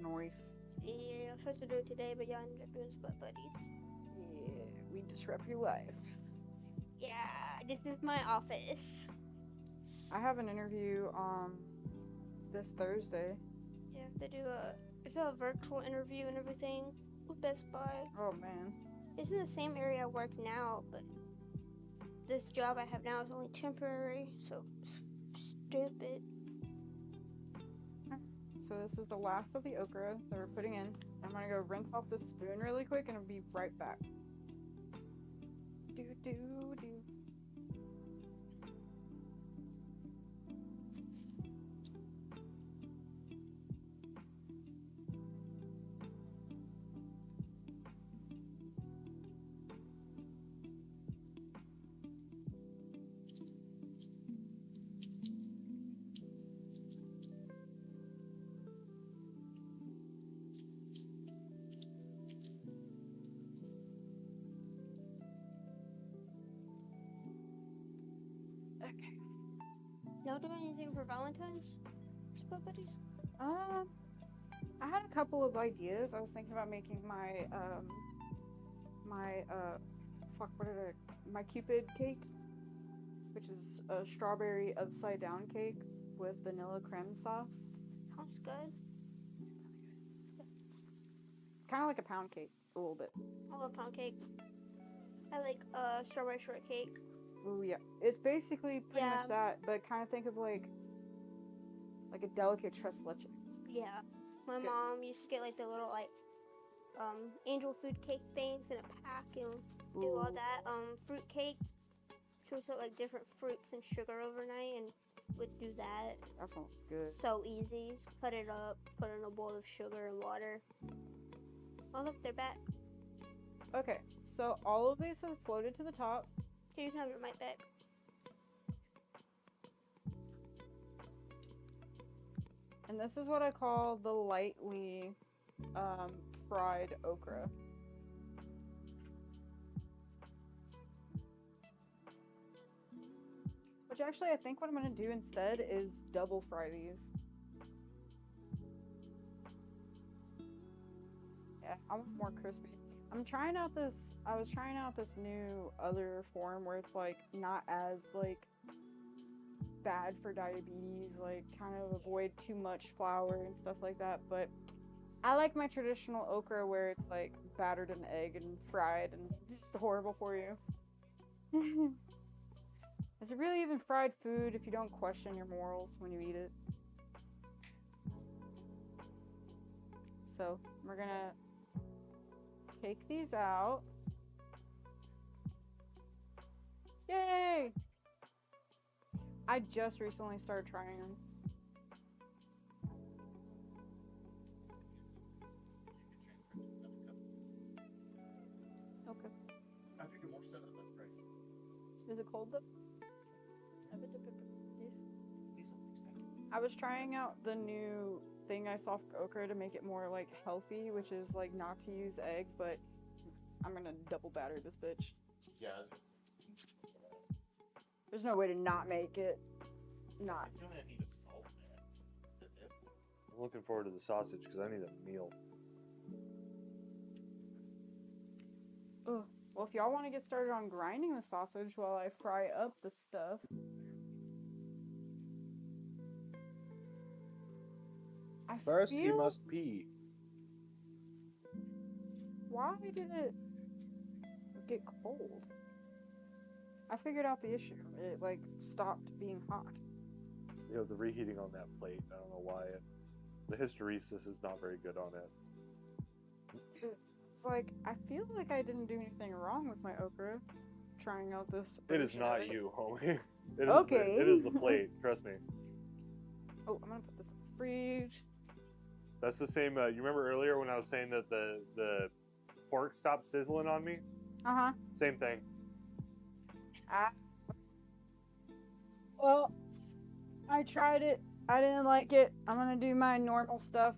Nice. Yeah, I'm supposed to do it today, but y'all ended up doing Split Buddies. Yeah, we disrupt your life. Yeah, this is my office. I have an interview this Thursday. You have to do it's a virtual interview and everything with Best Buy. Oh man. It's in the same area I work now, but this job I have now is only temporary, so stupid. So this is the last of the okra that we're putting in. I'm gonna go rinse off this spoon really quick and I'll be right back. Do do do. Okay. Y'all do anything for Valentine's? Split Buddies? I had a couple of ideas. I was thinking about making my my Cupid cake, which is a strawberry upside down cake with vanilla creme sauce. Sounds good. It's kind of like a pound cake, a little bit. I love pound cake. I like strawberry shortcake. Ooh yeah, it's basically pretty Yeah. much that, but kind of think of like a delicate tres leche. Yeah. My good. mom used to get like the little like angel food cake things in a pack and do all Ooh. that. Fruit cake. She would put like different fruits and sugar overnight and would do that. That sounds good. So easy. Just cut it up, put it in a bowl of sugar and water. Oh look, they're back. Okay, so all of these have floated to the top. Here, you can have your mic back. And this is what I call the lightly fried okra. Which actually I think what I'm going to do instead is double fry these. Yeah, I want more crispy. I was trying out this new other form where it's like not as like bad for diabetes, like kind of avoid too much flour and stuff like that, but I like my traditional okra where it's like battered in egg and fried and just horrible for you. Is it really even fried food if you don't question your morals when you eat it? So we're gonna take these out. Yay! I just recently started trying them. Okay. I figured more stuff at this price. Is it cold though? These will fix that. I was trying out the new thing I saw for okra to make it more like healthy, which is like not to use egg, but I'm gonna double batter this bitch. Yeah, There's no way to not make it. Not. you don't have to need a salt, man. The dip. I'm looking forward to the sausage because I need a meal. Ugh. Well, if y'all want to get started on grinding the sausage while I fry up the stuff. First, he must pee. Why did it get cold? I figured out the issue. It like stopped being hot. You know, the reheating on that plate. I don't know why. The hysteresis is not very good on it. It's like, I feel like I didn't do anything wrong with my okra. Trying out this. It is version of not it. you, homie. It is Okay. it is the plate. Trust me. Oh, I'm gonna put this in the fridge. That's the same. You remember earlier when I was saying that the pork stopped sizzling on me? Uh-huh. Same thing. Well, I tried it. I didn't like it. I'm gonna do my normal stuff.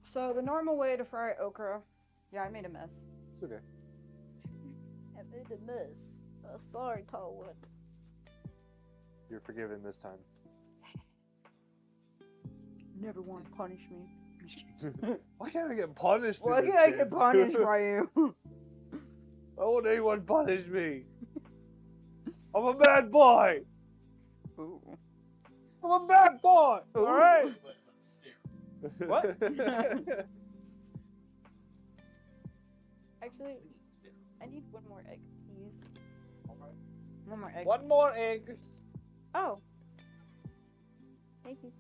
So the normal way to fry okra. Yeah, I made a mess. It's okay. I made a mess. Sorry, Tallwood. You're forgiven this time. Never want to punish me. I'm just kidding. Why can't I get punished? in Why this can't I game? get punished by you? Why won't anyone punish me? I'm a bad boy. Ooh. I'm a bad boy. Ooh. All right. What? Actually, I need one more egg, please. One more egg. One more egg. Oh. Thank you.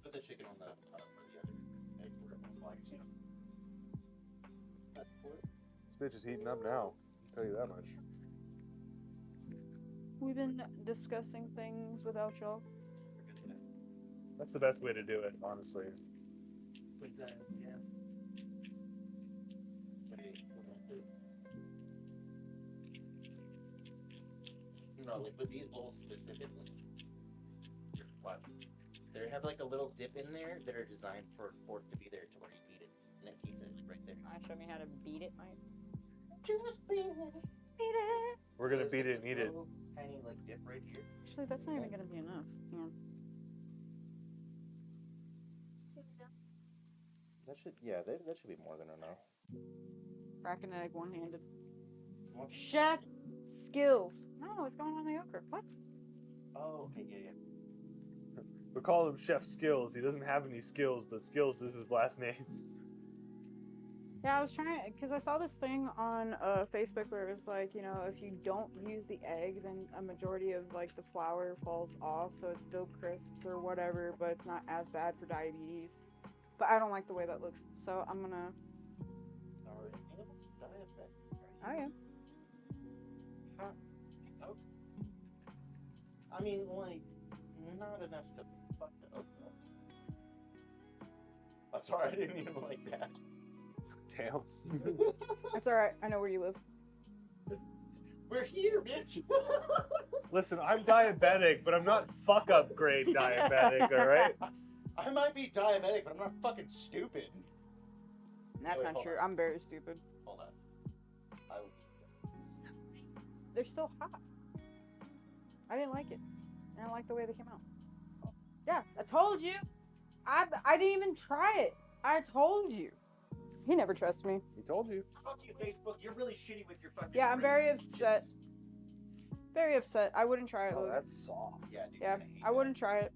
Put the chicken on the for the other egg where it flags, you know. This bitch is heating up now. I'll tell you that much. We've been discussing things without y'all. That's the best way to do it, honestly. Yeah. No, like with these bowls specifically, they have like a little dip in there that are designed for fork to be there to where you eat it, and it keeps it right there. Show me how to beat it, Mike. Just beat it. Beat it. We're gonna beat it and eat it. Tiny like dip right here. Actually, that's not even gonna be enough. Hang on. That should that should be more than enough. Crack an egg one-handed. Chef skills. No, it's going on the okra. What? Oh, okay, yeah. We call him Chef Skills. He doesn't have any skills, but Skills is his last name. Yeah, I was trying, because I saw this thing on Facebook where it was like, you know, if you don't use the egg, then a majority of like the flour falls off, so it still crisps or whatever, but it's not as bad for diabetes. But I don't like the way that looks, so I'm gonna. Alright, it looks diabetic. Oh yeah. Oh. I mean, like, not enough to fuck the okra. I'm sorry, I didn't even like that. Damn. That's alright, I know where you live. We're here, bitch! Listen, I'm diabetic, but I'm not fuck up grade diabetic, alright? I might be diabetic, but I'm not fucking stupid. That's Wait, not hold true. on. I'm very stupid. Hold on. I will They're still hot. I didn't like it. I didn't like the way they came out. Yeah, I told you. I didn't even try it. I told you. He never trusts me. He told you. Fuck you, Facebook. You're really shitty with your fucking. Yeah, I'm very upset. Very upset. I wouldn't try it. Oh, Logan. that's soft. Yeah, dude, Yeah, I wouldn't try it.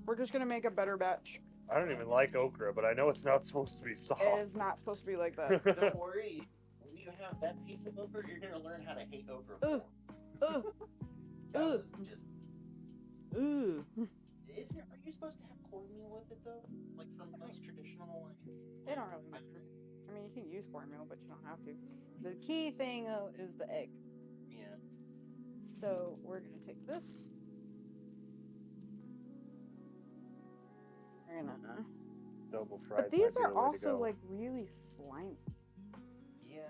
We're just gonna make a better batch. I don't even like okra, but I know it's not supposed to be soft. It is not supposed to be like that. Don't worry. When you have that piece of okra, you're gonna learn how to hate okra. Ugh. Ugh. That Ugh. was just. Ooh. Are you supposed to have cornmeal with it though? Like from most traditional, like. They don't really matter. I mean, you can use cornmeal, but you don't have to. The key thing though is the egg. Yeah. So we're gonna take this. We're gonna. Double fried. But these might be are the way to also go. like really slimy. Yeah.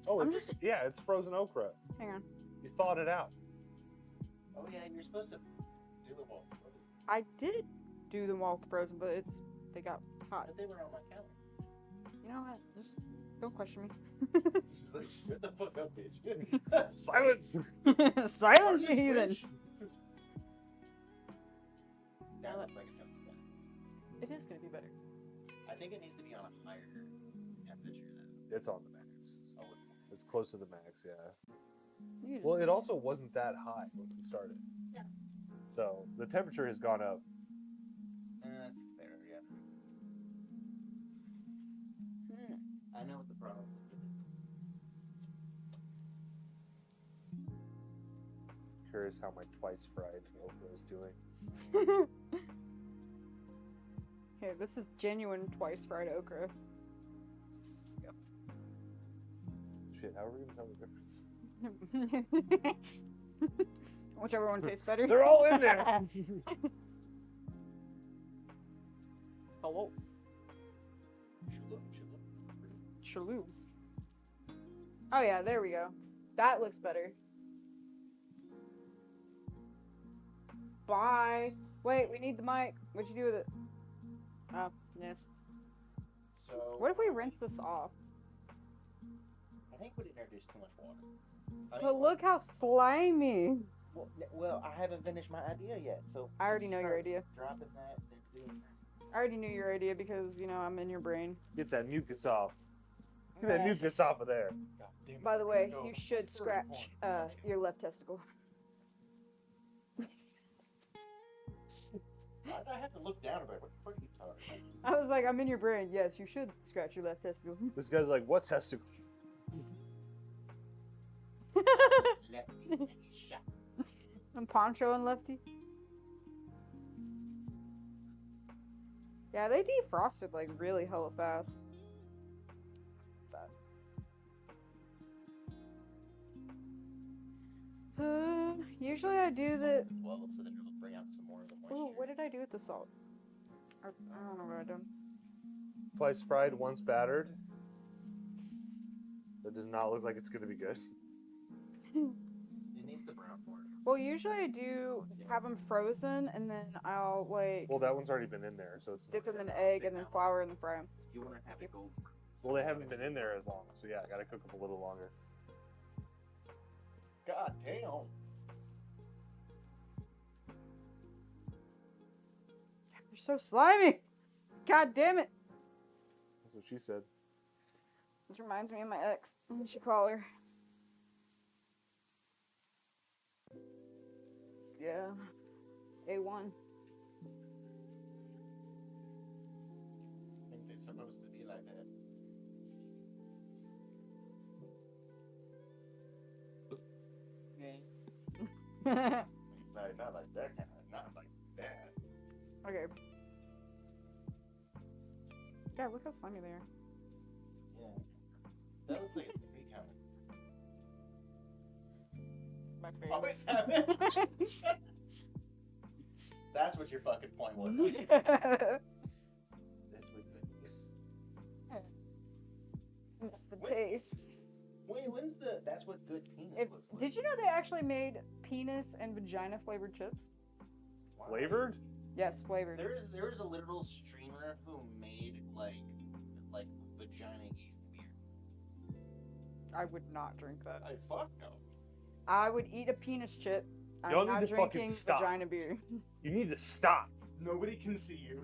Oh, I'm it's yeah, it's frozen okra. Hang on. You thawed it out. Oh yeah, and you're supposed to do it while frozen. I did do them while frozen, but they got hot. But they were on my counter. You know what? Just don't question me. She's like, shut the fuck up, bitch. Silence. Silence, you heathen. That looks like it's gonna be better. It is gonna be better. I think it needs to be on a higher temperature though. It's on the max. Oh, It's close to the max, yeah. You Well, it also wasn't that high when it started. Yeah. So the temperature has gone up. that's fair, yeah. I know what the problem is. Curious how my twice fried okra is doing. Here, this is genuine twice fried okra. Yep. Shit, how are we gonna tell the difference? Whichever one tastes better. They're all in there. Hello. Shaloobs. Oh yeah, there we go. That looks better. Bye. Wait, we need the mic. What'd you do with it? Oh, yes. So. What if we rinse this off? I think we introduced too much water. But look how slimy. Well, I haven't finished my idea yet, so. I already know your idea. Dropping that, then doing that. I already knew your idea because, you know, I'm in your brain. Get that mucus off. Get that mucus off of there. By the way, you should scratch your left testicle. I have to look down about what the fuck are you talking I was like, I'm in your brain. Yes, you should scratch your left testicle. This guy's like, what testicle? I'm Poncho and Lefty. Yeah, they defrosted like really hella fast. Usually I do the. Well, so then it'll bring out some more of the moisture. Ooh, what did I do with the salt? I don't know what I done. Twice fried, once battered. That does not look like it's gonna be good. It needs the brown part. Well, usually I do have them frozen, and then I'll like Well, that one's already been in there, so it's. dip them in egg and then flour and then fry them. You want to have it go. Well, they haven't been in there as long, so yeah, I gotta cook them a little longer. God damn. You're so slimy. God damn it. That's what she said. This reminds me of my ex. You should call her. Yeah. A1. I think they're supposed to be like that. Not like that kind of, not like that. Okay. Yeah, look how slimy they are. Yeah. That looks like it's pretty common. It's my favorite. Always have it. That's what your fucking point was. That's what It's the taste. when's the? That's what good penis looks like. Did you know they actually made penis and vagina flavored chips? Flavored? Yes, flavored. There is a literal streamer who made like vagina yeast beer. I would not drink that. I fuck no. I would eat a penis chip. Y'all I'm not need to fucking drinking stop. vagina beer. You need to stop. Nobody can see you.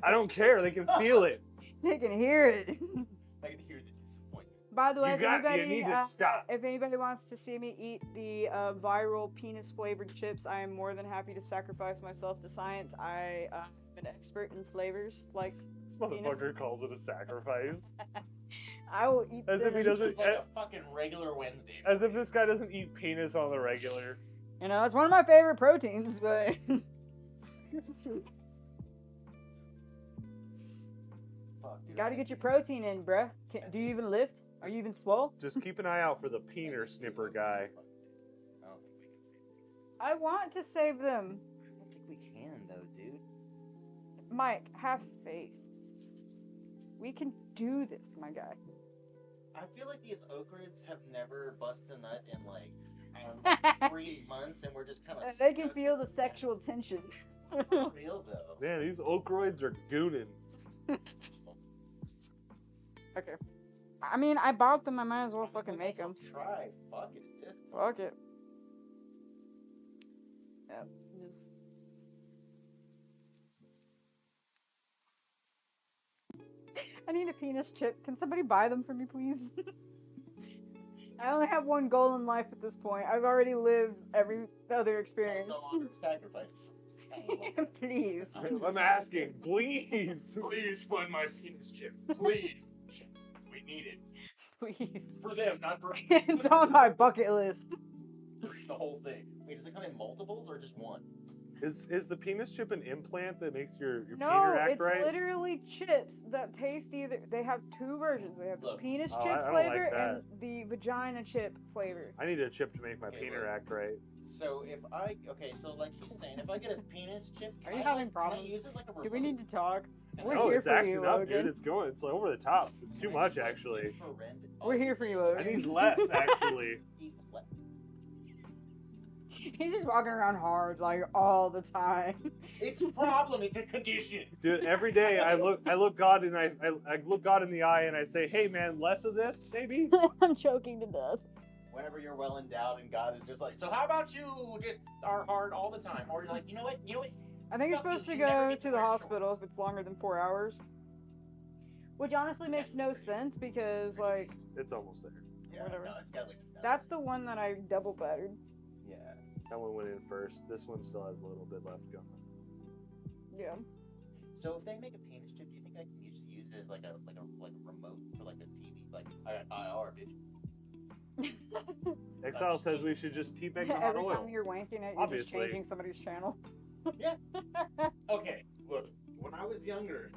I don't care. They can feel it. They can hear it. I can hear the disappointment. By the way, You need to stop. if anybody wants to see me eat the viral penis flavored chips, I am more than happy to sacrifice myself to science. I am an expert in flavors like This motherfucker calls it a sacrifice. I will eat As if he them. doesn't. It's like a fucking regular Wednesday. As if this guy doesn't eat penis on the regular. You know, it's one of my favorite proteins, but Fuck, dude. gotta get your protein in, bruh. Do you even lift? Are you even swole? Just keep an eye out for the peener snipper guy. I don't think we can see these. I want to save them. I don't think we can though, dude. Mike, have faith. We can do this, my guy. I feel like these ochrids have never busted a nut in like 3 months, and we're just kind of. They can feel the sexual tension. Real though. Man, these ochroids are gooning. Okay. I mean, I bought them. I might as well fucking make them. Try. Fuck it. It's Fuck it. Yep. I need a penis chip. Can somebody buy them for me, please? I only have one goal in life at this point. I've already lived every other experience. No longer sacrifices. Please. I'm asking, please. Please fund my penis chip. Please. We need it. Please. For them, not for us. It's on my bucket list. The whole thing. Wait, does it come in multiples or just one? Is the penis chip an implant that makes your No, peener act it's right? literally chips that taste either. They have two versions. They have the penis Oh, chip I don't flavor like that. and the vagina chip flavor. I need a chip to make my peener act right. So if I so like he's saying, if I get a penis chip, Are can you I, having like, problems? Can I use it like a remote? Do we need to talk? We're No, here it's for acting you, up, Logan. dude. It's going. It's over the top. It's too much, actually. We're here for you, Logan. I need less, actually. He's just walking around hard like all the time. It's a problem. It's a condition. Dude, every day I look God and I look God in the eye and I say, hey man, less of this, maybe? I'm choking to death. Whenever you're well endowed and God is just like, so how about you just are hard all the time? Or you're like, you know what? I think you're Fuck you, supposed to you never go get to the hospital if it's longer than 4 hours. Which honestly makes no sense because, like, It's almost there. Yeah, whatever. no, it's got like, That's the one that I double battered. yeah. That one went in first. This one still has a little bit left going. Yeah. So if they make a penis chip, do you think I can just use it as like a remote for like a TV? Like I IR, bitch. Exile says we should just teabag the hot Every oil. time you're wanking it, you're Obviously. just changing somebody's channel. Yeah. Okay, look. When I was younger,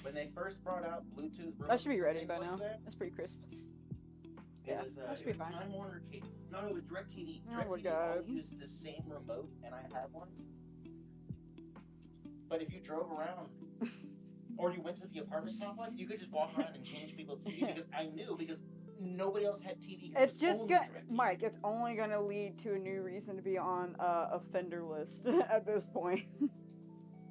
when they first brought out Bluetooth, That should be remotes and ready things by like now. that, That's pretty crisp. It Yeah, was, that should it be was fine. Time Warner cable. No, it was DirecTV. Oh my DirecTV God. all used the same remote, and I had one. But if you drove around, or you went to the apartment complex, you could just walk around and change people's TV because I knew because nobody else had TV. 'cause It's it was just only gonna, DirecTV. Mike. It's only gonna lead to a new reason to be on a offender list at this point.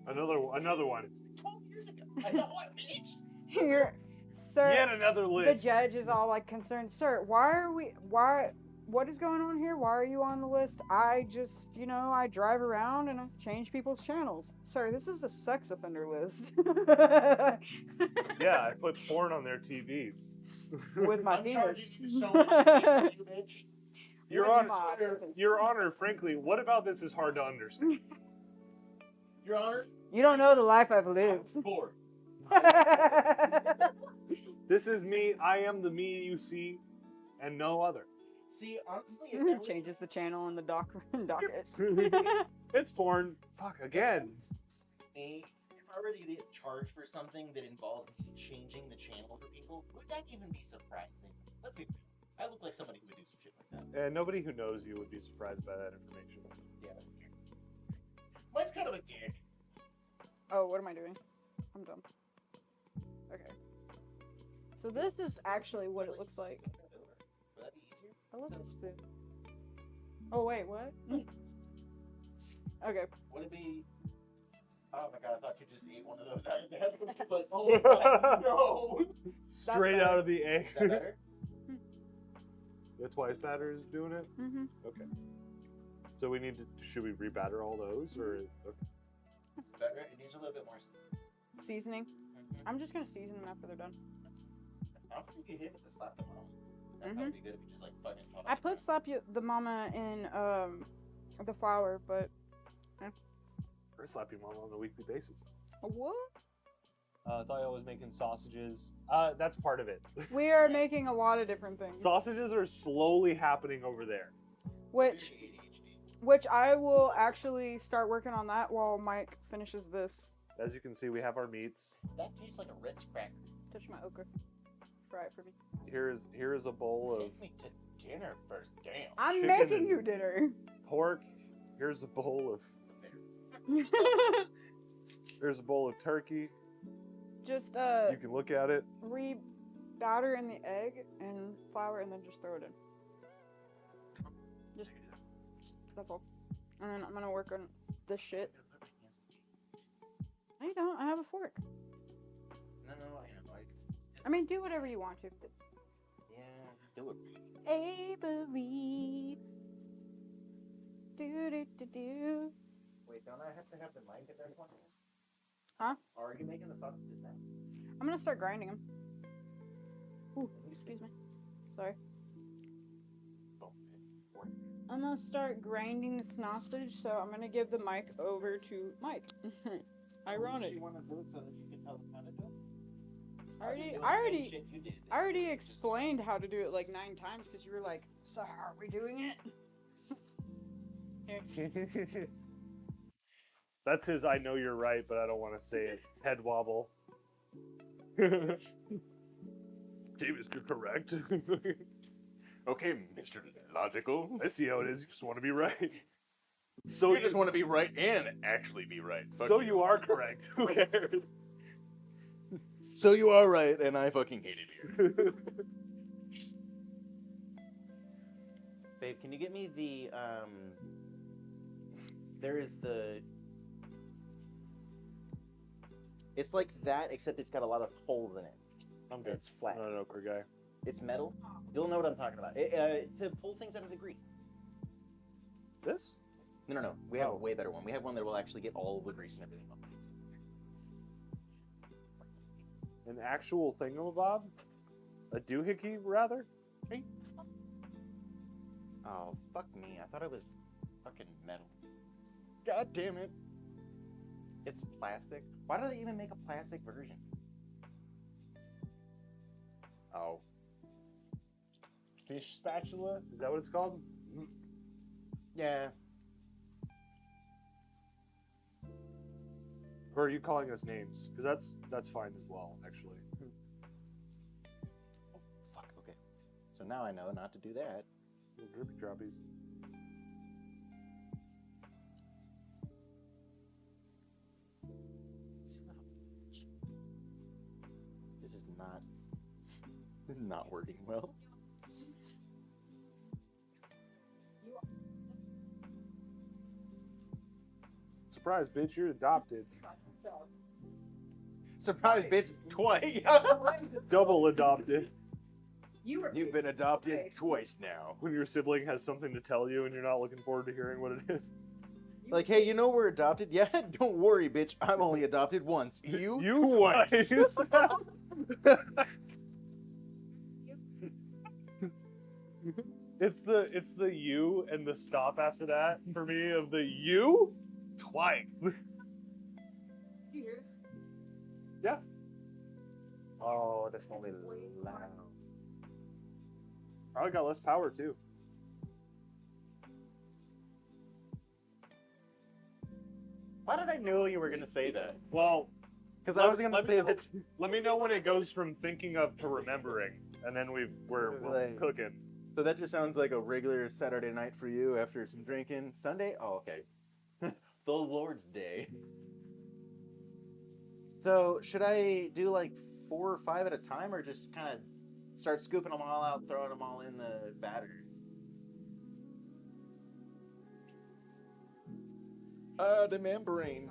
Another one. 12 years ago. I know what, bitch. Here, sir. Yet another list. The judge is all like concerned, sir. Why what is going on here? Why are you on the list? I just, you know, I drive around and I change people's channels. Sir, this is a sex offender list. Yeah, I put porn on their TVs. With my I'm charging penis. you so much money, you bitch. Your Honor, frankly, what about this is hard to understand? Your Honor, You don't know the life I've lived. bored. This is me. I am the me you see, and no other. See, honestly, if that Changes the channel in the docket. It's porn. Fuck again. if I were to get charged for something that involves changing the channel for people, would that even be surprising? Let's be real. I look like somebody who would do some shit like that. And nobody who knows you would be surprised by that information. Yeah. Mike's kind of a dick. Oh, what am I doing? I'm dumb. Okay. So this is actually what it looks like. Would that be easier? I love this spoon. Oh wait, what? Okay. Would it be? Oh my god, I thought you just ate one of those. That's like, oh my no. Straight out of the egg. Is that better? The twice batter is doing it? Mm-hmm. Okay. So we need to, should we rebatter all those, or? Okay. Better? It needs a little bit more. Seasoning. I'm just gonna season them after they're done. Honestly, you hit with the slap the mama. That would be good if you just like fucking. I put slap the mama in the flour, but. Or slap your mama on a weekly basis. What? Thalia was making sausages. That's part of it. We are making a lot of different things. Sausages are slowly happening over there. Which I will actually start working on that while Mike finishes this. As you can see, we have our meats. That tastes like a Ritz cracker. Touch my okra. Fry it for me. Here is a bowl of. Take me to dinner first, damn. I'm chicken making and you dinner. Pork. Here's a bowl of. Here's a bowl of turkey. Just You can look at it. re-batter in the egg and flour, and then just throw it in. Just that's all. And then I'm gonna work on this shit. No, you don't. I have a fork. No, I am like. I mean, do whatever you want to. But... Yeah, do it. Avery. Do. Wait, don't I have to have the mic at that point? Huh? Are you making the sausages now? I'm gonna start grinding them. Ooh, excuse me. Sorry. I'm gonna start grinding the sausage, so I'm gonna give the mic over to Mike. Ironic. You want to do it so that you can tell them how to do it? I already explained how to do it like 9 times because you were like, so how are we doing it? That's his I know you're right, but I don't want to say it. Head wobble. Okay, Mr. Correct. Okay, Mr. Logical. I see how it is. You just want to be right. So you just want to be right and actually be right. So you are correct. Who cares? So you are right, and I fucking hated you. Babe, can you get me the, there is the... It's like that, except it's got a lot of holes in it. I'm good. It's flat. Not an okra guy. It's metal. You'll know what I'm talking about. To pull things out of the grease. This? No. We have a way better one. We have one that will actually get all of the grease and everything off. An actual thingamabob? A doohickey, rather? Oh, fuck me. I thought it was fucking metal. God damn it. It's plastic. Why do they even make a plastic version? Oh. Fish spatula? Is that what it's called? Yeah. Or are you calling us names? Because that's fine as well, actually. Oh, fuck, okay. So now I know not to do that. Little drippy droppies. This is not working well. Surprise, bitch, you're adopted. Surprise, bitch, twice. Double adopted. You've been adopted twice now. When your sibling has something to tell you and you're not looking forward to hearing what it is. Like, hey, you know we're adopted? Yeah, don't worry, bitch. I'm only adopted once. You twice. It's the you and the stop after that for me of the you twice. Did you hear it? Yeah. Oh, that's only loud. Probably got less power too. Why did I know you were gonna say that? Well, because I was gonna say that. Let me know when it goes from thinking of to remembering, and then we're Like- cooking. So that just sounds like a regular Saturday night for you after some drinking. Sunday? Oh, okay. The Lord's Day. So should I do like 4 or 5 at a time, or just kind of start scooping them all out, throwing them all in the batter? The membrane.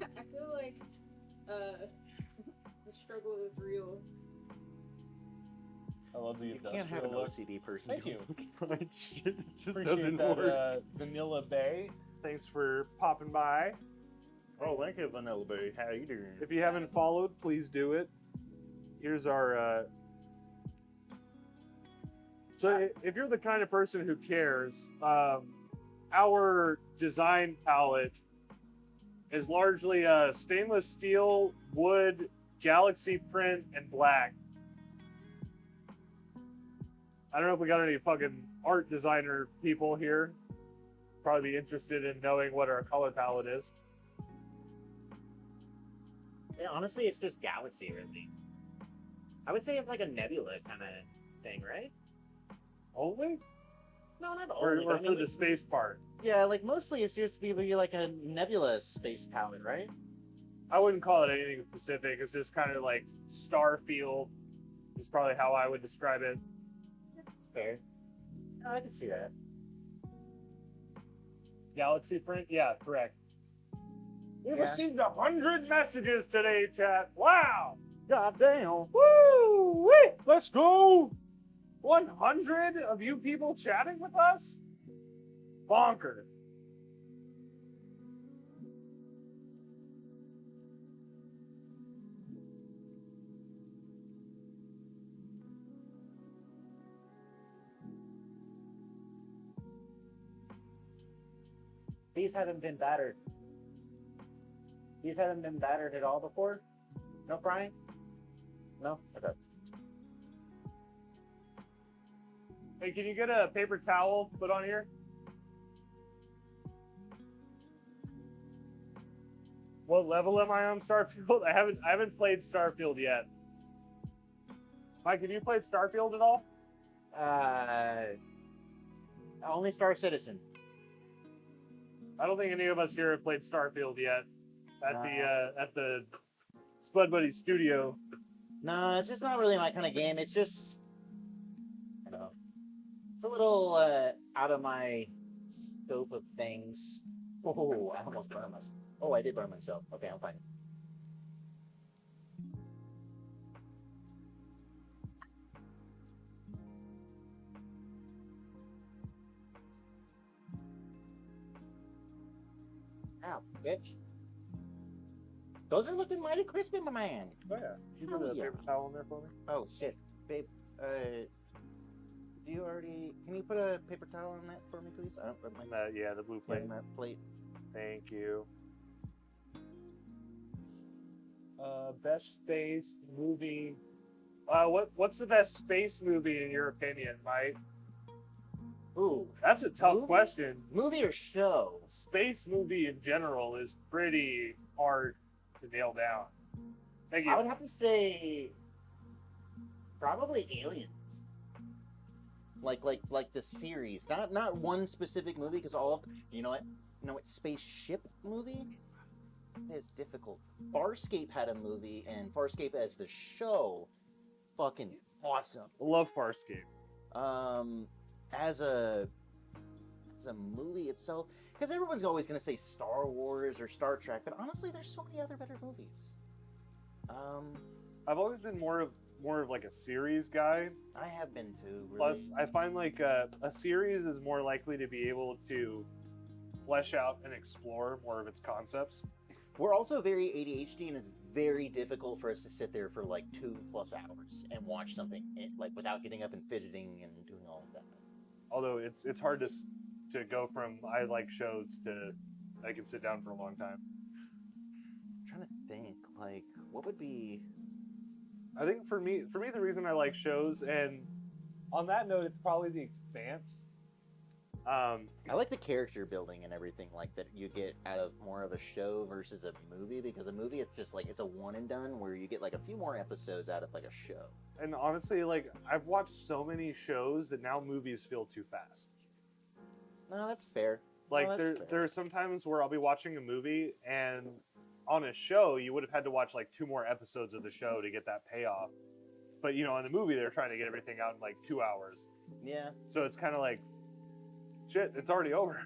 I feel like the struggle is real. I love the You industrial can't have an look. OCD person. Thank you. Right shit. It just Appreciate doesn't that, work. Vanilla Bay. Thanks for popping by. Oh, thank you, Vanilla Bay. How you doing? If you haven't followed, please do it. Here's our. So if you're the kind of person who cares, our design palette is largely stainless steel, wood, galaxy print, and black. I don't know if we got any fucking art designer people here. Probably be interested in knowing what our color palette is. Yeah, honestly, it's just galaxy, really. I would say it's like a nebula kind of thing, right? Only? No, not Or only. but I for mean, the space part. yeah, like mostly it's just be like a nebula space palette, right? I wouldn't call it anything specific. It's just kind of like star field is probably how I would describe it. It's fair. No, I can see that. Galaxy print? Yeah, correct. We've Yeah. received 100 messages today, chat. Wow! God damn. Woo! Wee! Let's go! 100 of you people chatting with us? Bonkers. These haven't been battered. These haven't been battered at all before? No frying? No? Okay. Hey, can you get a paper towel put on here? What level am I on Starfield? I haven't played Starfield yet. Mike, have you played Starfield at all? Only Star Citizen. I don't think any of us here have played Starfield yet. At the Spud Buddy studio. No, it's just not really my kind of game. It's just, I don't know. It's a little out of my scope of things. Oh, I almost burned myself. Oh, I did burn myself. Okay, I'm fine. Ow, bitch. Those are looking mighty crispy, my man. Oh yeah. You Hell put a yeah. paper towel in there for me? Oh shit, babe. Do you already? Can you put a paper towel on that for me, please? Yeah, the blue plate. That plate. Thank you. Best space movie. What's the best space movie in your opinion, Mike? Ooh, that's a tough question. Movie or show? Space movie in general is pretty hard to nail down. Thank you. I would have to say probably Aliens. Like the series, not one specific movie, because all of you know what spaceship movie is difficult. Farscape had a movie, and Farscape as the show, fucking awesome. Love Farscape. As a movie itself, because everyone's always gonna say Star Wars or Star Trek, but honestly, there's so many other better movies. I've always been more of like a series guy. I have been too. Really. Plus, I find like a series is more likely to be able to flesh out and explore more of its concepts. We're also very ADHD, and it's very difficult for us to sit there for like 2+ hours and watch something like without getting up and fidgeting and doing all of that. Although it's hard to go from I like shows to I can sit down for a long time. I'm trying to think, like, what would be... I think for me, the reason I like shows, and on that note, it's probably The Expanse. I like the character building and everything like that you get out of more of a show versus a movie, because a movie, it's just like, it's a one and done, where you get like a few more episodes out of like a show. And honestly, like, I've watched so many shows that now movies feel too fast. No, that's fair. Like, No, that's fair. there are some times where I'll be watching a movie, and on a show, you would have had to watch like 2 more episodes of the show to get that payoff. But, you know, in the movie, they're trying to get everything out in like 2 hours. Yeah. So it's kind of like, shit, it's already over.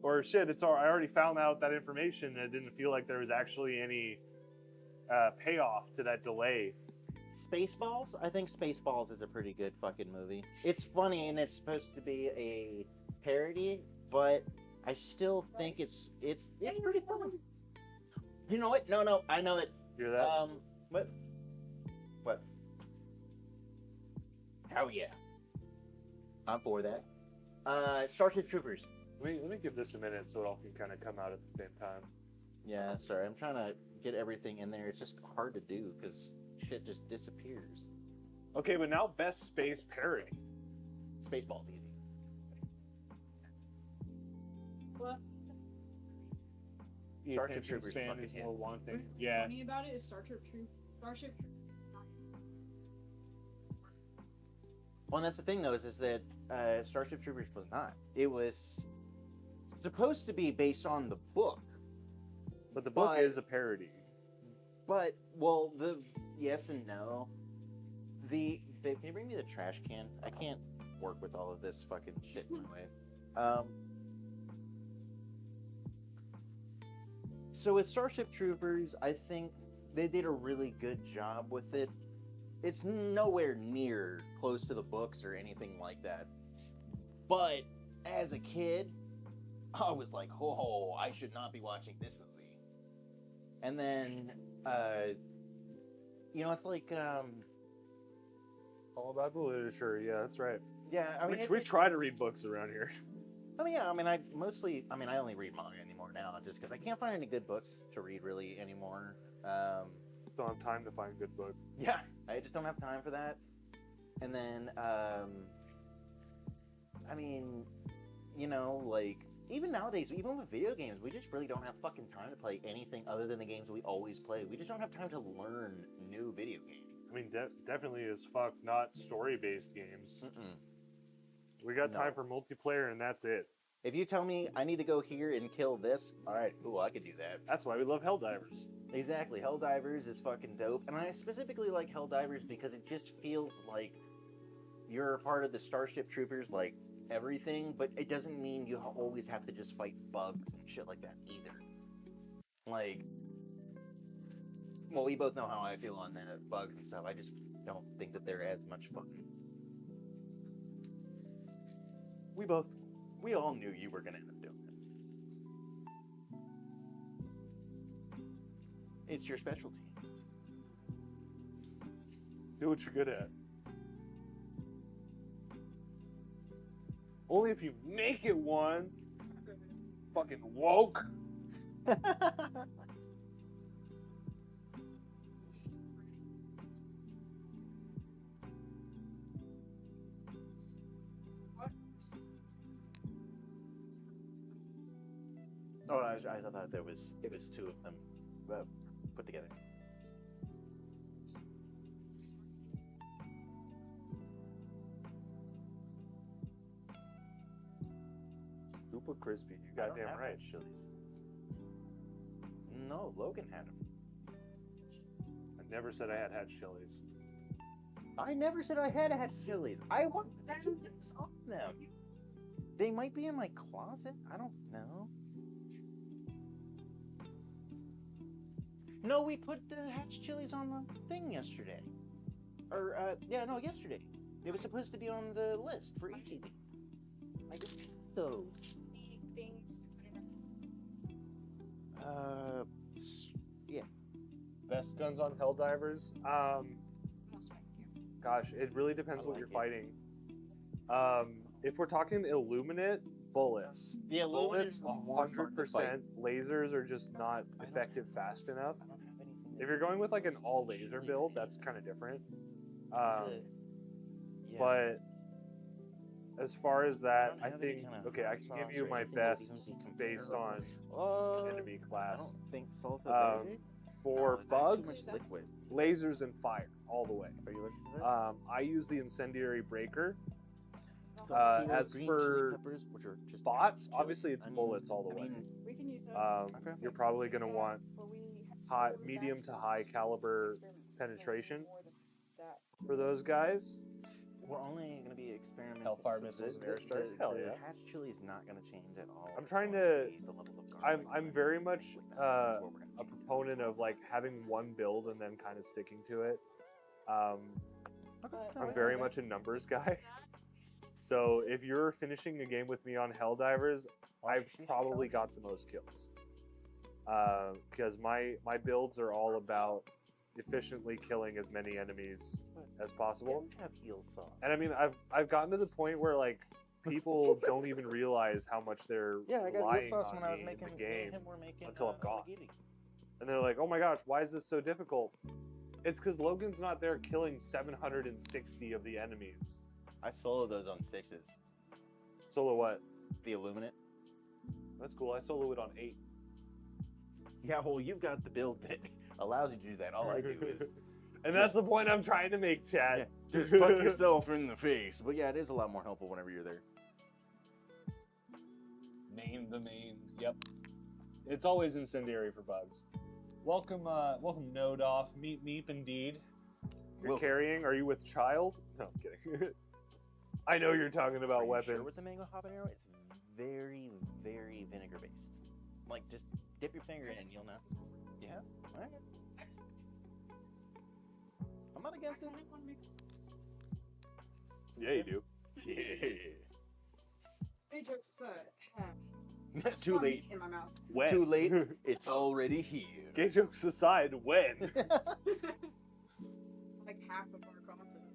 Or shit, I already found out that information, and it didn't feel like there was actually any payoff to that delay. Spaceballs? I think Spaceballs is a pretty good fucking movie. It's funny, and it's supposed to be a parody, but I still think it's pretty fun. You know what? No, I know that. Hear that? What? Hell yeah. I'm for that. Starship Troopers. Let me give this a minute so it all can kind of come out at the same time. Yeah, sorry. I'm trying to get everything in there. It's just hard to do because shit just disappears. Okay, but now best space parody. Spaceball, baby. What? Starship Troopers fucking is hit. more one thing. Yeah. Funny about it is Starship Troopers. Well, and that's the thing, though, is that Starship Troopers was not. It was supposed to be based on the book. But the book is a parody. But, well, yes and no. Babe, can you bring me the trash can? I can't work with all of this fucking shit in my way. So with Starship Troopers, I think they did a really good job with it. It's nowhere near close to the books or anything like that. But as a kid, I was like, oh, I should not be watching this movie. And then, it's like, all about the literature, yeah, that's right. Yeah, I mean, we try to read books around here. I mean, yeah, I only read manga anymore now, just because I can't find any good books to read really anymore. Don't have time to find good books. Yeah, I just don't have time for that. And then, like, even nowadays, even with video games, we just really don't have fucking time to play anything other than the games we always play. We just don't have time to learn new video games. I mean, definitely as fuck, not story-based games. Mm-mm. We got time for multiplayer, and that's it. If you tell me I need to go here and kill this, alright, cool, I could do that. That's why we love Helldivers. Exactly, Helldivers is fucking dope, and I specifically like Helldivers because it just feels like you're a part of the Starship Troopers, like, everything, but it doesn't mean you always have to just fight bugs and shit like that either. Like, well, we both know how I feel on that bugs and stuff. I just don't think that they're as much fun. We all knew you were gonna end up doing it. It's your specialty. Do what you're good at. Only if you make it one. Fucking woke. Oh, I thought it was 2 of them put together. Super crispy. You goddamn right. Chilies. No, Logan had them. I never said I had chilies. I never said I had chilies. I want chilies on them. They might be in my closet. I don't know. No, we put the hatch chilies on the thing yesterday. Or, yeah, no, yesterday. It was supposed to be on the list for ETB. I just picked those. Yeah. Best guns on Helldivers? Gosh, it really depends what you're fighting. If we're talking Illuminate, bullets. Yeah, bullets, Illuminate's 100%. Lasers are just not effective fast enough. If you're going with like an all laser build, that's kind of different. But as far as that, I think, okay, I can give you my best based on enemy class. I don't think salsa for bugs, liquid. lasers and fire all the way. Are you allergic to that? I use the incendiary breaker. As green for chili peppers, which are just bots, chili, obviously it's bullets all the way. We can use that. You're probably going to want high, medium to high caliber penetration for those guys. We're only going to be experimenting. Hellfire missiles and airstrikes. Hell yeah. The hatch chili is not going to change at all. I'm trying to. I'm very much a proponent of like having one build and then kind of sticking to it. I'm very much a numbers guy. So if you're finishing a game with me on Helldivers, I've probably got the most kills. Because my builds are all about efficiently killing as many enemies as possible. Have eel sauce. And I mean, I've gotten to the point where like people don't even realize how much they're I got relying eel sauce on when I was me making in the game him. We're making until I'm gone. spaghetti. And they're like, "Oh my gosh, why is this so difficult?" It's because Logan's not there killing 760 of the enemies. I solo those on 6s. Solo what? The Illuminate. That's cool. I solo it on 8. Yeah, well, you've got the build that allows you to do that. All I do is... And that's the point I'm trying to make, Chad. Yeah, just fuck yourself in the face. But yeah, it is a lot more helpful whenever you're there. Main the main. Yep. It's always incendiary for bugs. Welcome, welcome, Node Off. Meep meep, indeed. You're carrying? Are you with child? No, I'm kidding. I know you're talking about weapons. Sure with the mango habanero, it's very, very vinegar based. Like, just dip your finger in and you'll know. Yeah? Alright. I'm not against it. Yeah, you do. Yeah. Hey, jokes aside. Too late. In my mouth. When? Too late. It's already here. Gay jokes aside, when? It's like half of our content.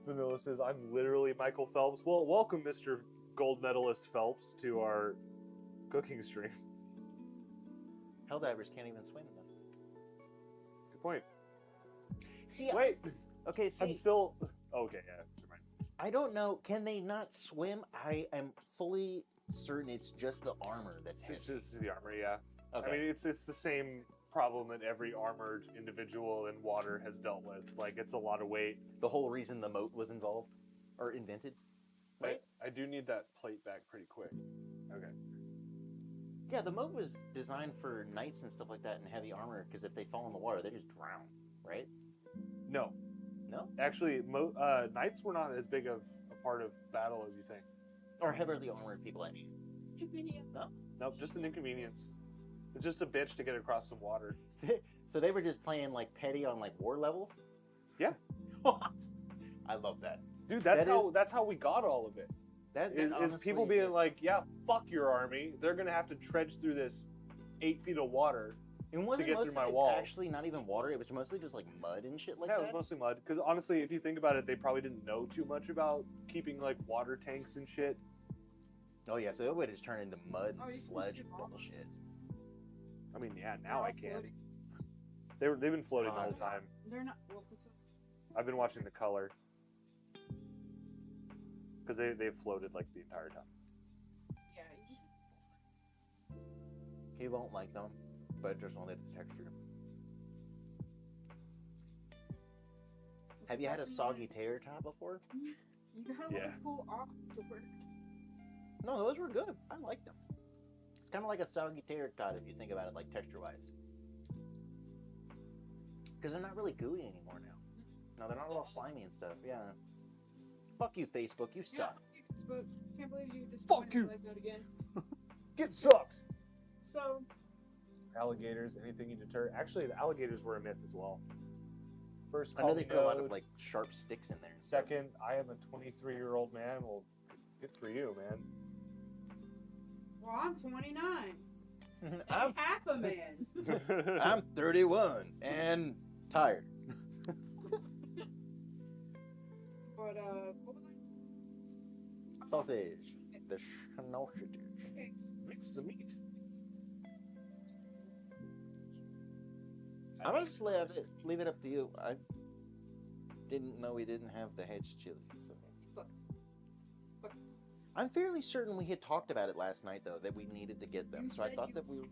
Vanilla says, I'm literally Michael Phelps. Well, welcome, Mr. Gold Medalist Phelps, to our cooking stream. Helldivers can't even swim, though. Good point. See, wait. Okay, see. I'm still... Okay, yeah, never mind. I don't know. Can they not swim? I am fully certain it's just the armor that's heavy. It's just the armor, yeah. Okay. I mean, it's the same problem that every armored individual in water has dealt with. Like, it's a lot of weight. The whole reason the moat was involved, or invented. Right? I do need that plate back pretty quick. Okay. Yeah, the moat was designed for knights and stuff like that in heavy armor, because if they fall in the water, they just drown, right? No. No? Actually, knights were not as big of a part of battle as you think. Or heavily armored people, I mean. No? Nope, just an inconvenience. It's just a bitch to get across some water. So they were just playing like petty on like war levels? Yeah. I love that. Dude, that's how we got all of it. That is people being like, yeah, fuck your army. They're gonna have to trudge through this 8 feet of water to get through my wall. Actually, not even water. It was mostly just like mud and shit like that. that. Yeah, it was mostly mud. Because honestly, if you think about it, they probably didn't know too much about keeping like water tanks and shit. Oh yeah, so it would just turn into mud and sludge bullshit. I mean, yeah, now I can. They've been floating the whole time. They're not. Well, this is... I've been watching The Color. Because they've floated like the entire time. Yeah. He won't like them, but just only the texture. Have you had a soggy tater tot before? You gotta pull off to work. No, those were good. I liked them. It's kind of like a soggy tater tot if you think about it, like texture-wise. Because they're not really gooey anymore now. No, they're not all slimy and stuff. Yeah. Fuck you, Facebook. You suck. Yeah, can't believe you Fuck you. like that again. Get sucks. So, alligators, anything you deter. Actually, the alligators were a myth as well. First, I know they put a lot of node. like sharp sticks in there. and stuff. Second, I am a 23-year-old man. Well, good for you, man. Well, I'm 29. I'm half a man. I'm 31 and tired. But what was it? Sausage. The sausage. Mix the meat. I'm gonna just leave it up to you. I didn't know we didn't have the hedge chilies. So. I'm fairly certain we had talked about it last night, though, that we needed to get them. So I thought that we.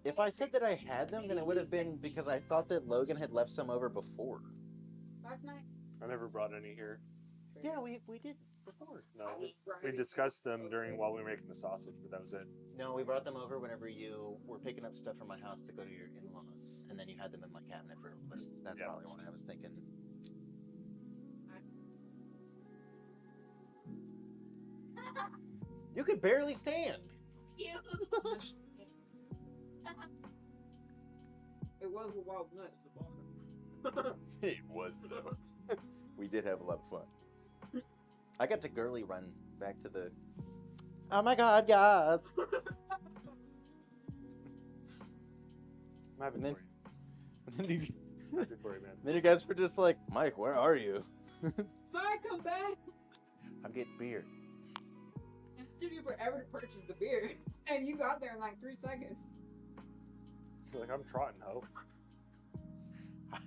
If I said that I had them, then it would have been because I thought that Logan had left some over before. Last night? I never brought any here. Yeah, we did before. No, we discussed them while we were making the sausage, but that was it. No, we brought them over whenever you were picking up stuff from my house to go to your in-laws, and then you had them in my cabinet for a little bit. That's probably why I was thinking. You could barely stand. It was a wild night at the bar. It was, though. We did have a lot of fun. I got to girly run back to the. Oh my god, guys! I'm happy for you. Happy for you, man. Then you guys were just like, Mike, where are you? Mike, come back! I'm getting beer. It took you forever to purchase the beer, and you got there in like 3 seconds. It's like, I'm trotting, ho.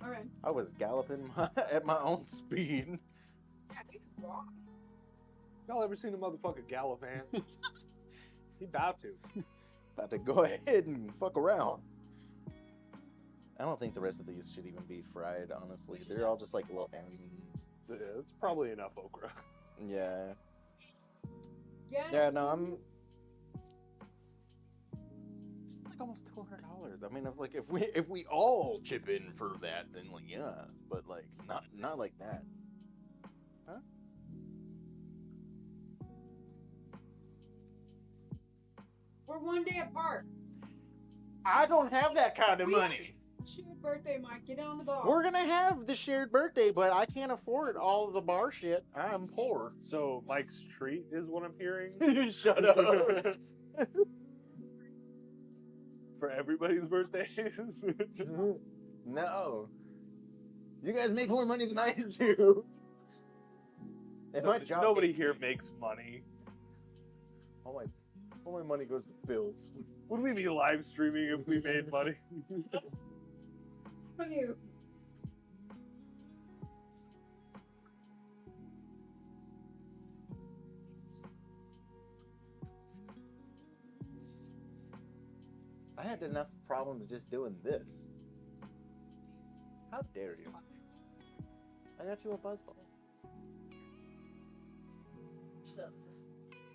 Alright. I was galloping at my own speed. Yeah, he just walked. Y'all ever seen a motherfucker gallop, man? He about to. About to go ahead and fuck around. I don't think the rest of these should even be fried, honestly. They're all just like little onions. Yeah, it's probably enough okra. Yeah. Yes. Yeah, no, I'm. It's like almost $200. I mean, if we all chip in for that, then like yeah, but like not like that. Huh? We're 1 day apart. I don't have that kind of money. Shared birthday, Mike. Get on the bar. We're gonna have the shared birthday, but I can't afford all of the bar shit. I'm poor. So Mike's treat is what I'm hearing. Shut up. For everybody's birthdays. No. You guys make more money than I do. If my job Nobody hates here me- makes money. All my money goes to bills. Would we be live streaming if we made money? For you. I had enough problems just doing this. How dare you? I got you a buzzball.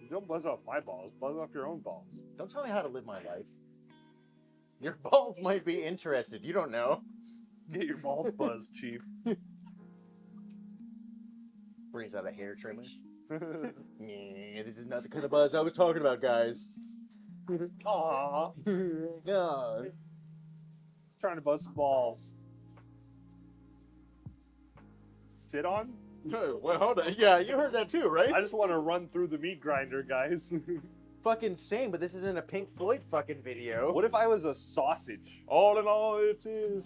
Don't buzz off my balls. Buzz off your own balls. Don't tell me how to live my life. Your balls might be interested. You don't know. Get your balls buzzed, chief. Brings out a hair trimmer. Yeah, this is not the kind of buzz I was talking about, guys. Aww. God. Trying to buzz some balls. Sit on? No, well, hold on. Yeah, you heard that too, right? I just want to run through the meat grinder, guys. Fucking same, but this isn't a Pink Floyd fucking video. What if I was a sausage? All in all, it is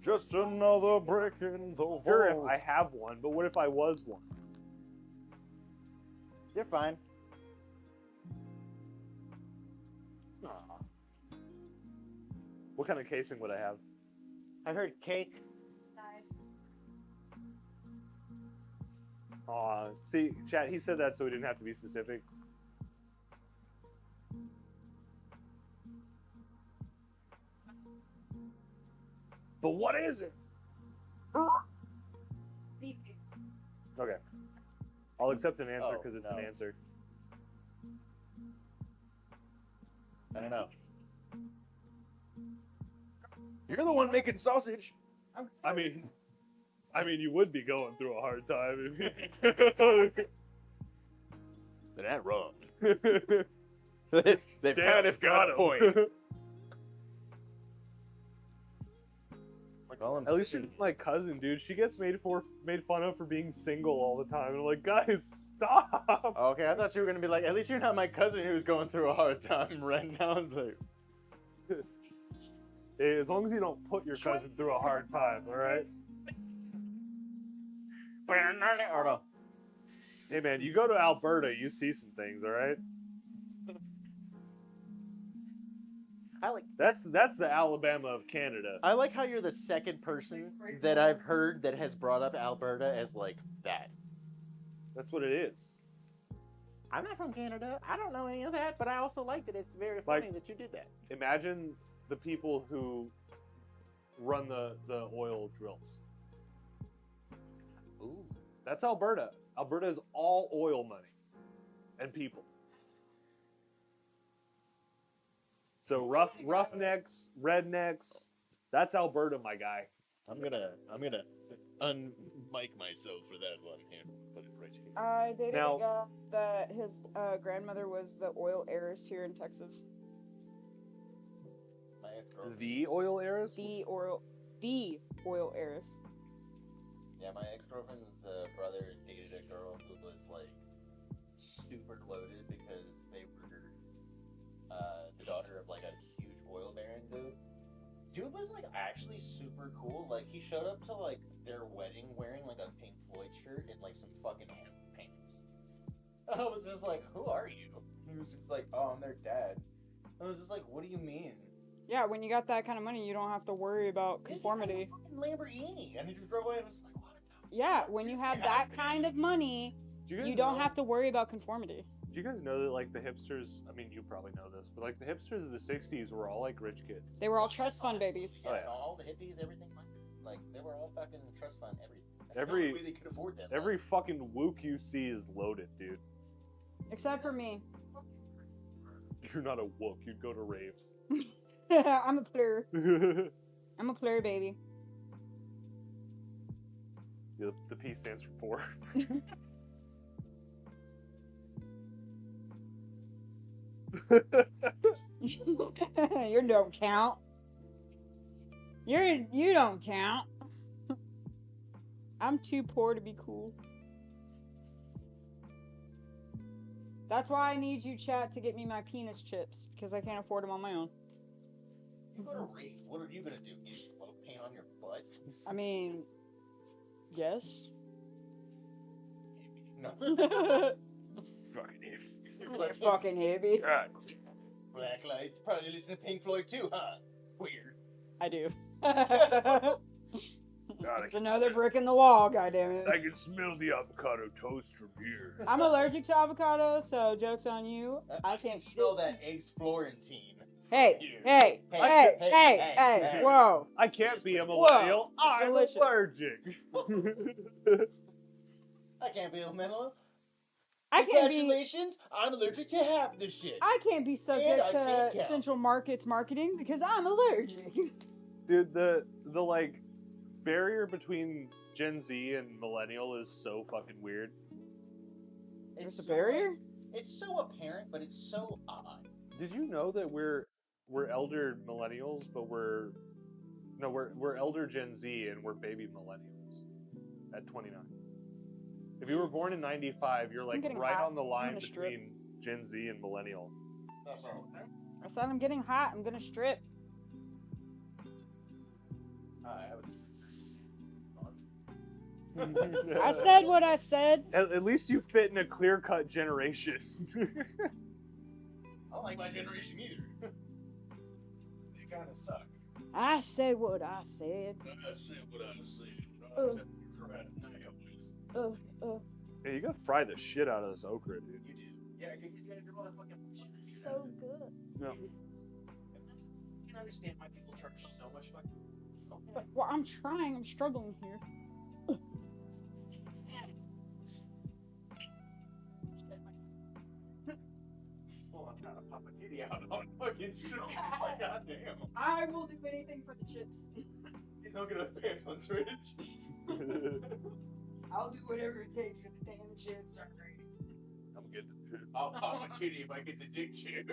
just another brick in the wall. Sure, if I have one, but what if I was one? You're fine. Aw. What kind of casing would I have? I heard cake. Aw, see, chat, he said that so he didn't have to be specific. But what is it? Okay. I'll accept an answer because it's an answer. I don't know. You're the one making sausage. I mean, you would be going through a hard time if Then that wrong. They've kind of got a point. At least you're my cousin, dude. She gets made fun of for being single all the time. I'm like, guys, stop. Okay, I thought you were gonna be like, at least you're not my cousin who's going through a hard time right now. Like, hey, as long as you don't put your cousin through a hard time, all right? Hey man, you go to Alberta, you see some things, all right? That's the Alabama of Canada. I like how you're the second person that I've heard that has brought up Alberta as like that. That's what it is. I'm not from Canada. I don't know any of that, but I also like that it's very funny that you did that. Imagine the people who run the oil drills. Ooh. That's Alberta. Alberta is all oil money and people. So roughnecks, rednecks, that's Alberta, my guy. I'm gonna unmic myself for that one here. Put it right here. I dated a guy that his grandmother was the oil heiress here in Texas. The oil heiress? The oil heiress. Yeah, my ex-girlfriend's brother dated a girl who was like super loaded because they were the daughter of like a huge oil baron dude. Dude was like actually super cool. Like he showed up to like their wedding wearing like a Pink Floyd shirt and like some fucking hemp pants. I was just like, who are you? He was just like, oh, I'm their dad. I was just like, what do you mean? Yeah, when you got that kind of money, you don't have to worry about conformity. Fucking Lamborghini, and he just drove away and was like, what the? Yeah, when you have that kind of money, you don't have to worry about conformity. Do you guys know that like the hipsters, I mean you probably know this, but like the hipsters of the 60s were all like rich kids. They were all trust fund babies. Yeah, and all the hippies, everything like they were all fucking trust fund everything. That's the only way they could afford that. Every fucking wook you see is loaded, dude. Except for me. You're not a wook, you'd go to raves. I'm a player. I'm a player, baby. Yeah, the P stands for poor. You don't count. You don't count. I'm too poor to be cool. That's why I need you, chat, to get me my penis chips, because I can't afford them on my own. You go to rave. What are you gonna do? Get paint on your butt? I mean, yes. No. Fucking hips. Fucking hippie. God. Black lights. Probably listen to Pink Floyd too, huh? Weird. I do. God, It's another brick in the wall, goddammit. I can smell the avocado toast from here. I'm allergic to avocado, so joke's on you. I can't smell that eggs Florentine. Hey, whoa. I can't be a millennial. I'm delicious. allergic. I can't be a millennial. I can't be. Congratulations, I'm allergic to half the shit. I can't be And subject I to can't count. Central Market's marketing because I'm allergic. Dude, the like barrier between Gen Z and millennial is so fucking weird. It's a barrier? It's so apparent, but it's so odd. Did you know that we're elder millennials, but we're elder Gen Z and we're baby millennials at 29. If you were born in 95, you're like right hot. on the I'm line gonna strip. between Gen Z and millennial. That's all. I said I'm getting hot. I'm gonna strip. I said what I said. At least you fit in a clear-cut generation. I don't like my generation either. They kind of suck. I said what I said. I said what I said. Hey, you gotta fry the shit out of this okra, dude. You do. Yeah, you gotta do all that fucking shit. So good. No. You can understand why people charge so much fucking. Well, I'm trying. I'm struggling here. Well, I'm trying to pop a titty out on fucking shit. My goddamn. I will do anything for the chips. He's not gonna pants on Twitch. I'll do whatever it takes for the damn chips. Are great. I'm good. I'll pop a titty if I get the dick chip.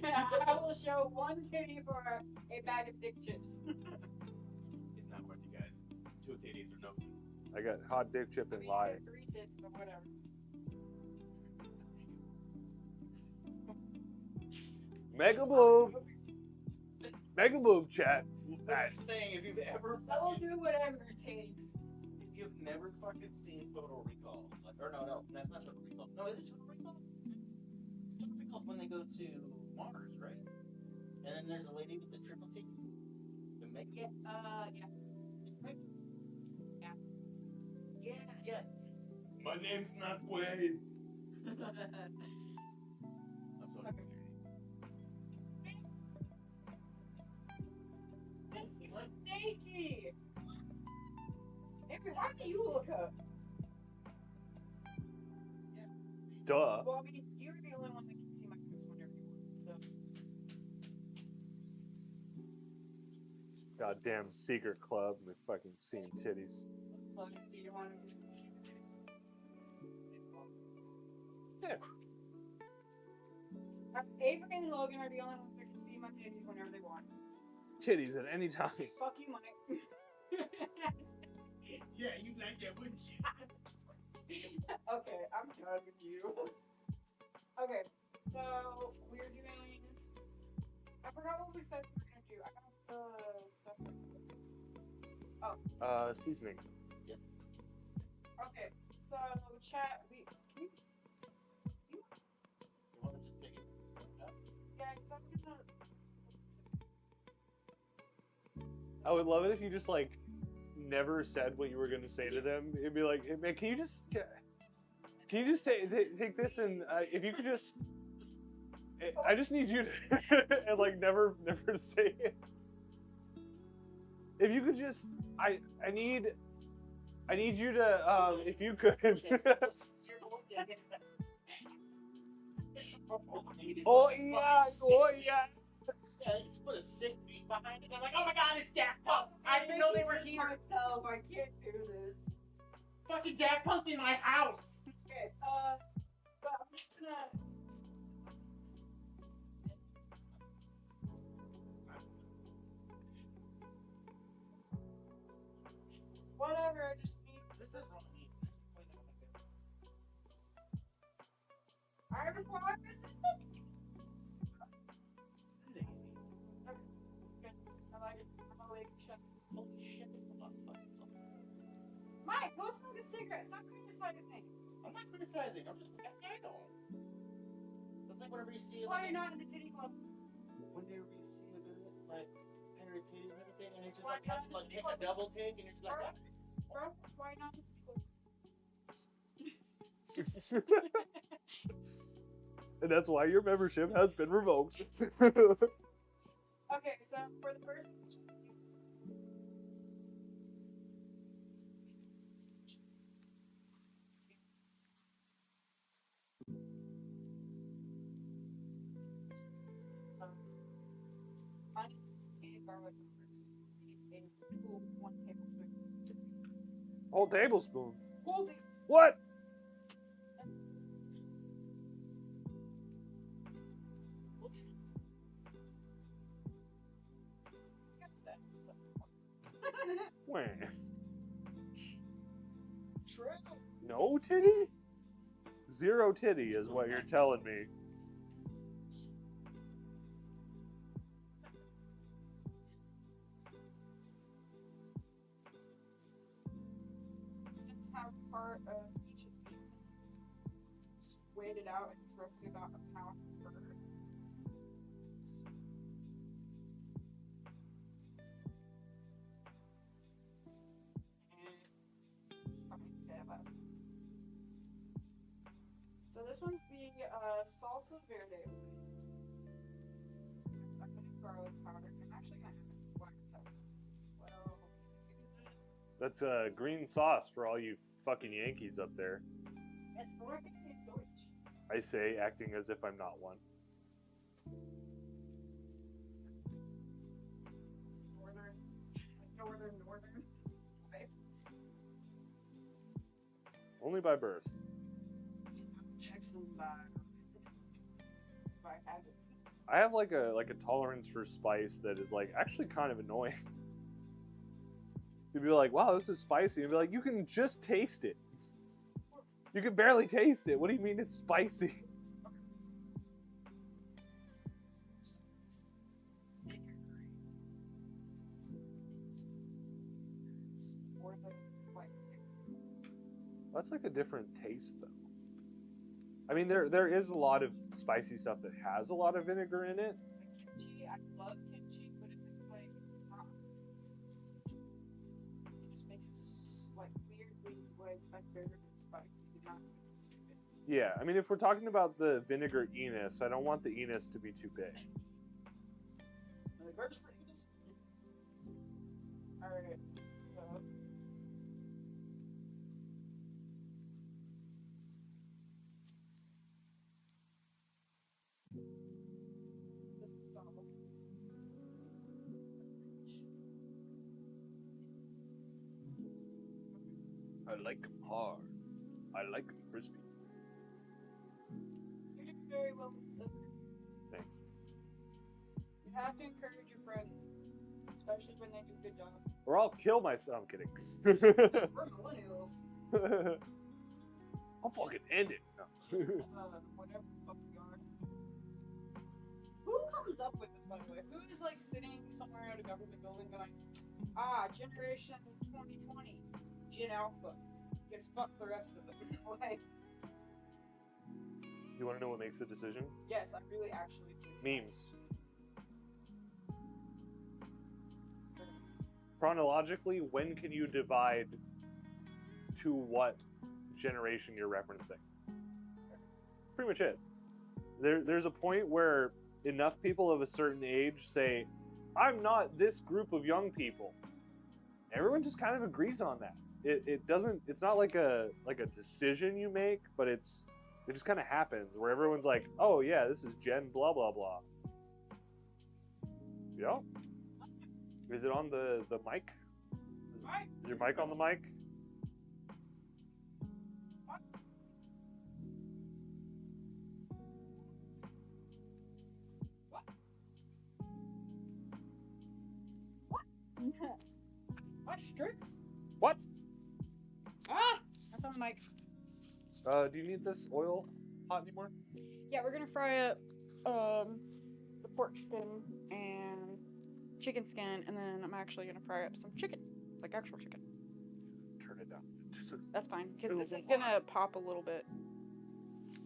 I will show one titty for a bag of dick chips. It's not worth it, guys. 2 titties or no. I got hot dick chip and lie. 3 tits, but whatever. Mega Bloom. Mega Bloom chat. I'm saying, if you've ever I will fucking, do whatever it takes. if you've never fucking seen Total Recall, like, or no, that's not Total Recall. No, is it Total Recall? Total Recall's when they go to Mars, right? And then there's a lady with the triple T. The Megan. Yeah. It's Megan. Yeah. Yeah. My name's not Wade. I'm so excited. Sneaky! Avery, why do you look up? Duh. Well, I mean, you're the only one that can see my moves whenever you want, so. Goddamn secret club with fucking seeing titties. Yeah. Avery and Logan are the only ones that can see my titties whenever they want. Titties at any time. Fuck you, Mike. Yeah, you'd like that, wouldn't you? Okay, I'm done with you. Okay, so we're doing. I forgot what we said we were gonna do. I got the stuff. Oh. Seasoning. Yes. Okay, so chat. Can you want to just take it? Yeah, because I'm gonna. I would love it if you just like never said what you were gonna say to them. It'd be like, hey, man, can you just take this and if you could just, I just need you to and like never say it. If you could just, I need you to if you could. Oh yeah, oh yeah. Yeah, you just put a sick beat behind it. I'm like, oh my god, it's Daft Punk! I didn't know they were here. Myself, I can't do this. Fucking Daft Punk's in my house. Okay, but I'm just gonna. Whatever, I just need. This is one of these. I require assistance. Holy shit, Mike, go smoke a cigarette. Stop criticizing things. I'm not criticizing. I'm just putting a on. That's like whenever you see. That's why you're not in the titty club. Whenever you see a bit of like Henry titties and everything, and it's just like have to like take a double take, and you're just like, bro, why not in the titty club? And that's why your membership has been revoked. Okay, so for the first. Garlic peppers. 1 tablespoon. Whole tablespoon. Whole tablespoon. What? When? True. No titty? 0 titty is what you're telling me. Part of each of these weighed it out, and it's roughly about a pound per. So this one's the salsa verde. I'm gonna garlic powder. I'm actually gonna have some black pepper as well. That's green sauce for all you fucking Yankees up there. I say, acting as if I'm not one. Northern. Only by birth. Texas. I have like a tolerance for spice that is like actually kind of annoying. You'd be like, wow, this is spicy. And be like, you can just taste it. You can barely taste it. What do you mean it's spicy? That's like a different taste, though. I mean, there is a lot of spicy stuff that has a lot of vinegar in it. Kimchi, I love kimchi, but if it's like not, it just makes it like weirdly like my favorite is spicy, not stupid. Yeah, I mean, if we're talking about the vinegar enos, I don't want the enos to be too big. Like, where's the enos? All right. So. I like them hard. I like them crispy. You're doing very well with the cooker. Thanks. You have to encourage your friends, especially when they do good jobs. Or I'll kill myself. I'm kidding. We're millennials. I'll fucking end it. No. Whatever the fuck we are. Who comes up with this, by the way? Who is like sitting somewhere at a government building going, generation 2020, Gen Alpha, guess fuck the rest of them. Like, Do you want to know what makes the decision? yes, I really actually do. Memes. Chronologically, when can you divide to what generation you're referencing? Pretty much it. There's a point where enough people of a certain age say, I'm not this group of young people. Everyone just kind of agrees on that. It's not like a decision you make, but it just kind of happens where everyone's like, oh yeah, this is Gen blah blah blah. Yeah. Is it on the mic? Is your mic on the mic? What strips? What? Ah! That's on the mic. Do you need this oil hot anymore? Yeah, we're gonna fry up the pork skin and chicken skin, and then I'm actually gonna fry up some chicken, like actual chicken. Turn it down. That's fine, because this is gonna pop a little bit.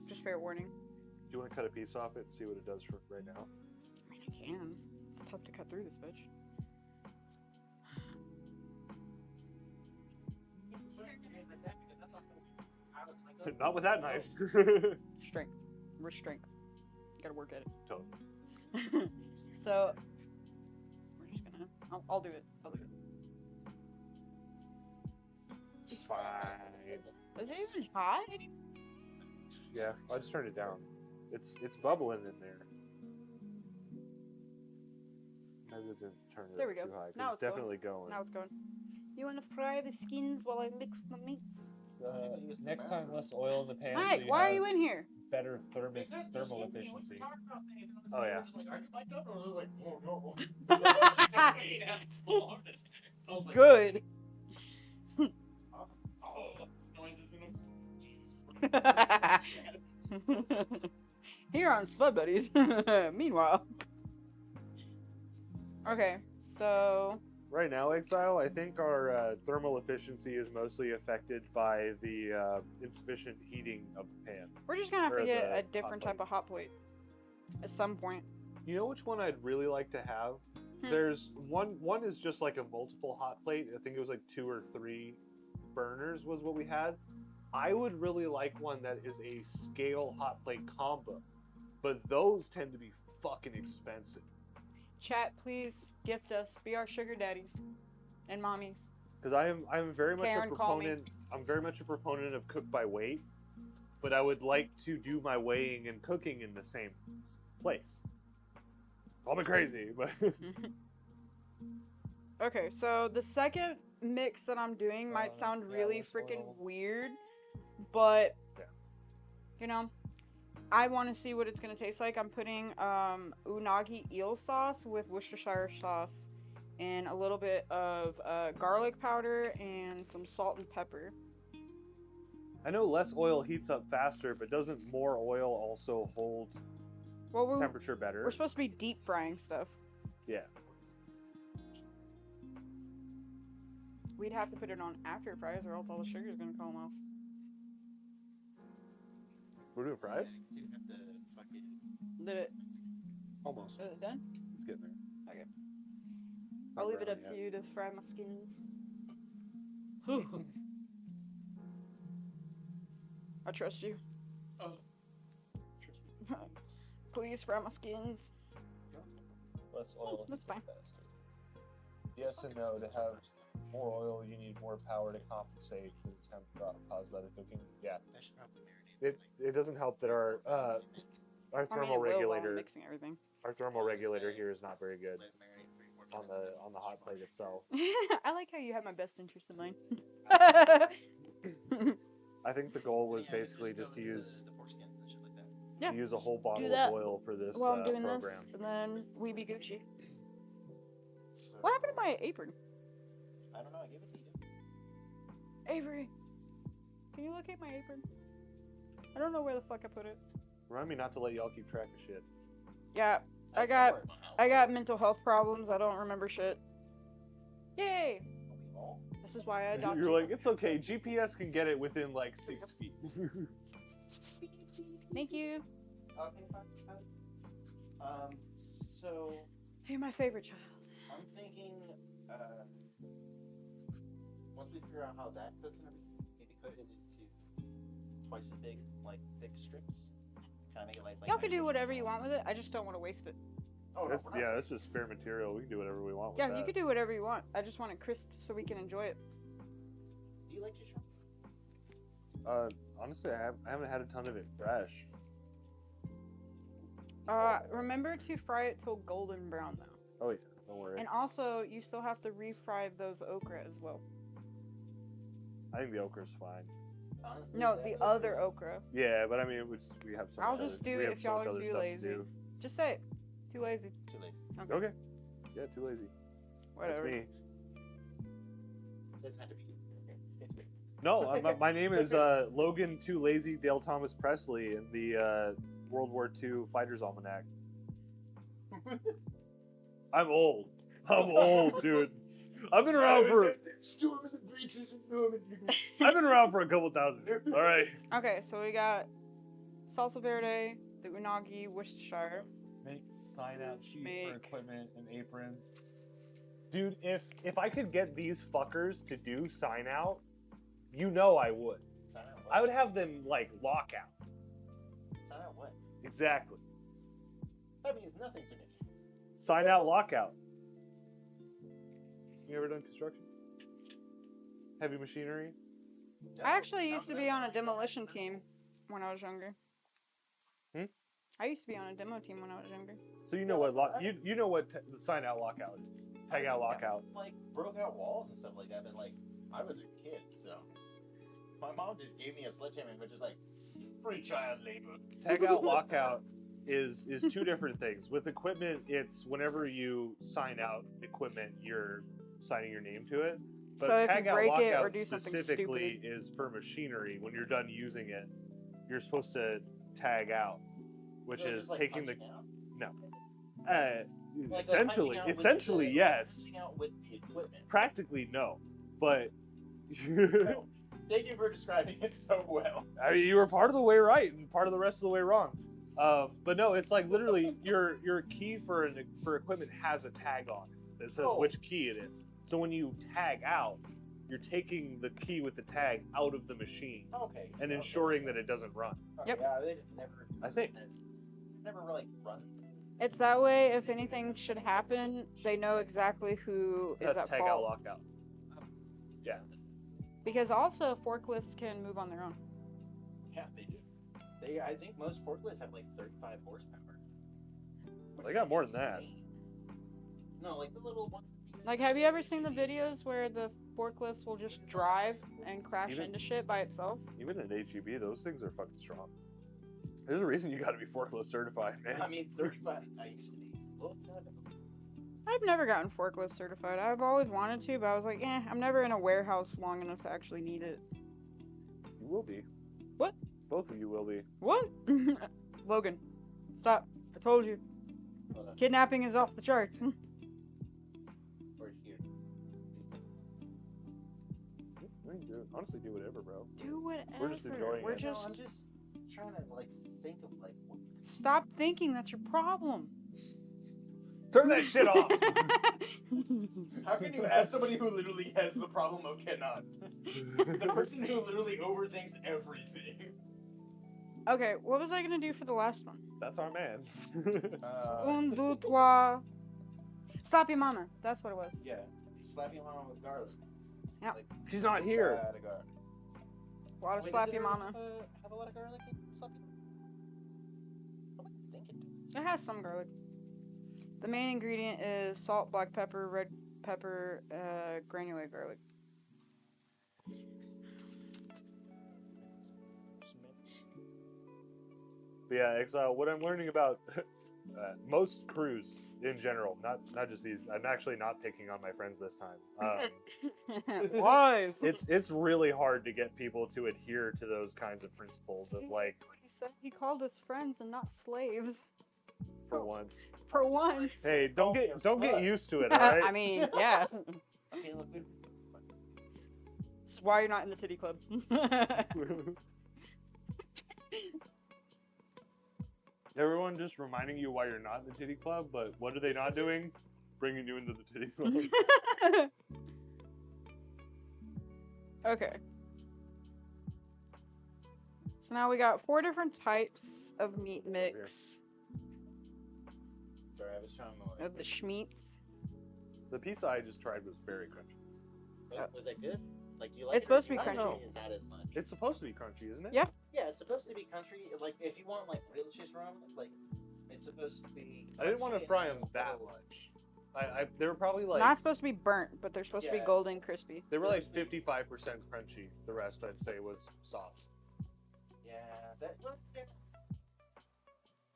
Just fair warning. Do you want to cut a piece off it and see what it does for right now? I mean, I can. It's tough to cut through this bitch. Not with that knife. Strength. We're strength. Gotta work at it. Totally. So, we're just gonna... I'll do it. I'll do it. It's fine. Is it even hot? Yeah, I just turned it down. It's bubbling in there. Maybe it didn't turn it There we up go. too high. 'Cause Now it's definitely going. Now it's going. You wanna fry the skins while I mix the meats? Next time, less oil in the pan. Mike, so why are you in here? Better thermal efficiency. Oh yeah. Good. Here on Spud Buddies. Meanwhile. Okay, so... Right now, Exile, I think our thermal efficiency is mostly affected by the insufficient heating of the pan. We're just gonna have Or to get the a different type of hot plate. At some point. You know which one I'd really like to have? There's one is just like a multiple hot plate. I think it was like 2 or 3 burners was what we had. I would really like one that is a scale hot plate combo, but those tend to be fucking expensive. Chat, please gift us. Be our sugar daddies and mommies. Because I'm very much Karen, a call me. proponent. I'm very much a proponent of cook by weight, but I would like to do my weighing and cooking in the same place. Call me crazy, but Okay, so the second mix that I'm doing might sound really freaking weird, but you know, I want to see what it's gonna taste like. I'm putting unagi eel sauce with Worcestershire sauce and a little bit of garlic powder and some salt and pepper. I know less oil heats up faster, but doesn't more oil also hold temperature better? We're supposed to be deep frying stuff. Yeah. We'd have to put it on after fries, or else all the sugar's gonna come off. We're doing fries? So you have to fucking... Did it? Almost. Is it done? It's getting there. Okay. I'll leave it up to you to fry my skins. I trust you. Oh. Please fry my skins. Less oil. That's fine. Faster. Yes and no. To have more oil, you need more power to compensate for the temp drop caused by the cooking. Yeah. It doesn't help that our thermal regulator mixing everything. Our thermal regulator here is not very good on the hot plate itself. I like how you have my best interest in mind. I think the goal was basically just to use a whole bottle do that of oil for this while I'm doing program. this, and then we be Gucci. What happened to my apron? I don't know, I gave it to you. Avery, can you locate my apron? I don't know where the fuck I put it. Remind me not to let y'all keep track of shit. Yeah, I got mental health problems. I don't remember shit. Yay! This is why I adopted. You're like, it's okay. GPS can get it within like 6 feet. Thank you. Okay, fine. So... You're my favorite child. I'm thinking, once we figure out how that cooks and everything, maybe cut it into twice as big, like, thick strips. Kind of make it like Y'all can do whatever you want with it. I just don't want to waste it. Oh, that's just spare material. We can do whatever we want with Yeah, that. you can do whatever you want. I just want it crisp so we can enjoy it. Do you like your shrimp? Honestly, I haven't had a ton of it fresh. Remember to fry it till golden brown, though. Oh yeah, don't worry. And also, you still have to refry those okra as well. I think the okra's fine. Honestly, No, the other okra. Yeah, but I mean, we have so I'll much just other, do we it have if so y'all much are other too stuff to lazy. do. Just say it. Too lazy. Too lazy. Okay. Yeah, too lazy. Whatever. That's me. Doesn't have to be. Okay. It's good. No, my name is Logan Too Lazy Dale Thomas Presley in the World War II Fighters Almanac. I'm old. I'm old, dude. I've been around for. I've been around for a couple thousand years. All right. Okay, so we got salsa verde, the unagi, Worcestershire. Make sign out sheet for equipment and aprons. Dude, If I could get these fuckers to do sign out, you know I would. Sign out what? I would have them like lock out. Sign out what? Exactly. That means nothing to me. Sign out lockout. You ever done construction? Heavy machinery? I actually used to be on a demolition team when I was younger. I used to be on a demo team when I was younger. So you know what you know what the sign out lockout is. Tag out lockout. Like broke out walls and stuff like that, but like I was a kid, so my mom just gave me a sledgehammer, which is like free child labor. Tag out lockout is two different things. With equipment, it's whenever you sign out equipment, you're signing your name to it. But So if tag you out break it lockout or do something specifically is for machinery. When you're done using it, you're supposed to tag out, which So is just, like, taking the punching out? no. Like Essentially, punching out with essentially the, yes. Punching out with the equipment. Practically no, but Thank you for describing it so well. I mean, you were part of the way right and part of the rest of the way wrong. But no, it's like literally your key for equipment has a tag on it that says which key it is. So when you tag out, you're taking the key with the tag out of the machine Okay. and ensuring that it doesn't run. Yep. Yeah, they just never. I think. Never really run. It's that way if anything should happen, they know exactly who is That's at tag fault. out lockout. Yeah. Because also forklifts can move on their own. Yeah, they do. I think most forklifts have like 35 horsepower. They got more than that. No, like the little ones. Like, have you ever seen the videos where the forklifts will just drive and crash into shit by itself? Even in HEB, those things are fucking strong. There's a reason you got to be forklift certified, man. I mean, 35. I used to be. Well, I've never gotten forklift certified. I've always wanted to, but I was like, I'm never in a warehouse long enough to actually need it. You will be. What? Both of you will be. What? Logan, stop. I told you. Kidnapping is off the charts. Or here. Honestly, do whatever, bro. Do whatever. We're just enjoying We're it. just... I'm just trying to like think of like. What... Stop thinking. That's your problem. Turn that shit off. How can you ask somebody who literally has the problem of cannot? The person who literally overthinks everything. Okay, what was I gonna do for the last one? That's our man. Un, deux, trois. Slap your mama. That's what it was. Yeah. Slap your mama with garlic. Yeah. Like, She's not here. bad garlic. A lot of Wait, slap does your it mama. Have a lot of garlic in slap your mama? I think it does. It has some garlic. The main ingredient is salt, black pepper, red pepper, granulated garlic. But yeah, Exile, what I'm learning about most crews in general, not just these, I'm actually not picking on my friends this time. Wise. It's really hard to get people to adhere to those kinds of principles of like, What he said, he called us friends and not slaves. for once. For once. Hey, don't get used to it, alright? I mean, yeah. Okay, look, we... This is why you're not in the titty club. Everyone just reminding you why you're not in the titty club, but what are they not doing? Bringing you into the titty club. Okay. So now we got 4 different types of meat mix. Sorry, I was trying to like... Of the schmeats. The pizza I just tried was very crunchy. Was that good? Like, do you like It's it, supposed to be or do you crunchy. like it not as much? It's supposed to be crunchy, isn't it? Yeah. Yeah, it's supposed to be country. Like, if you want like real cheese rum, like, it's supposed to be. I didn't want to crunchy fry and them a that little- much. They were probably like Not supposed to be burnt, but they're supposed to be Yeah. golden crispy. they were like 55% crunchy. The rest I'd say was soft. Yeah, that. Well, yeah.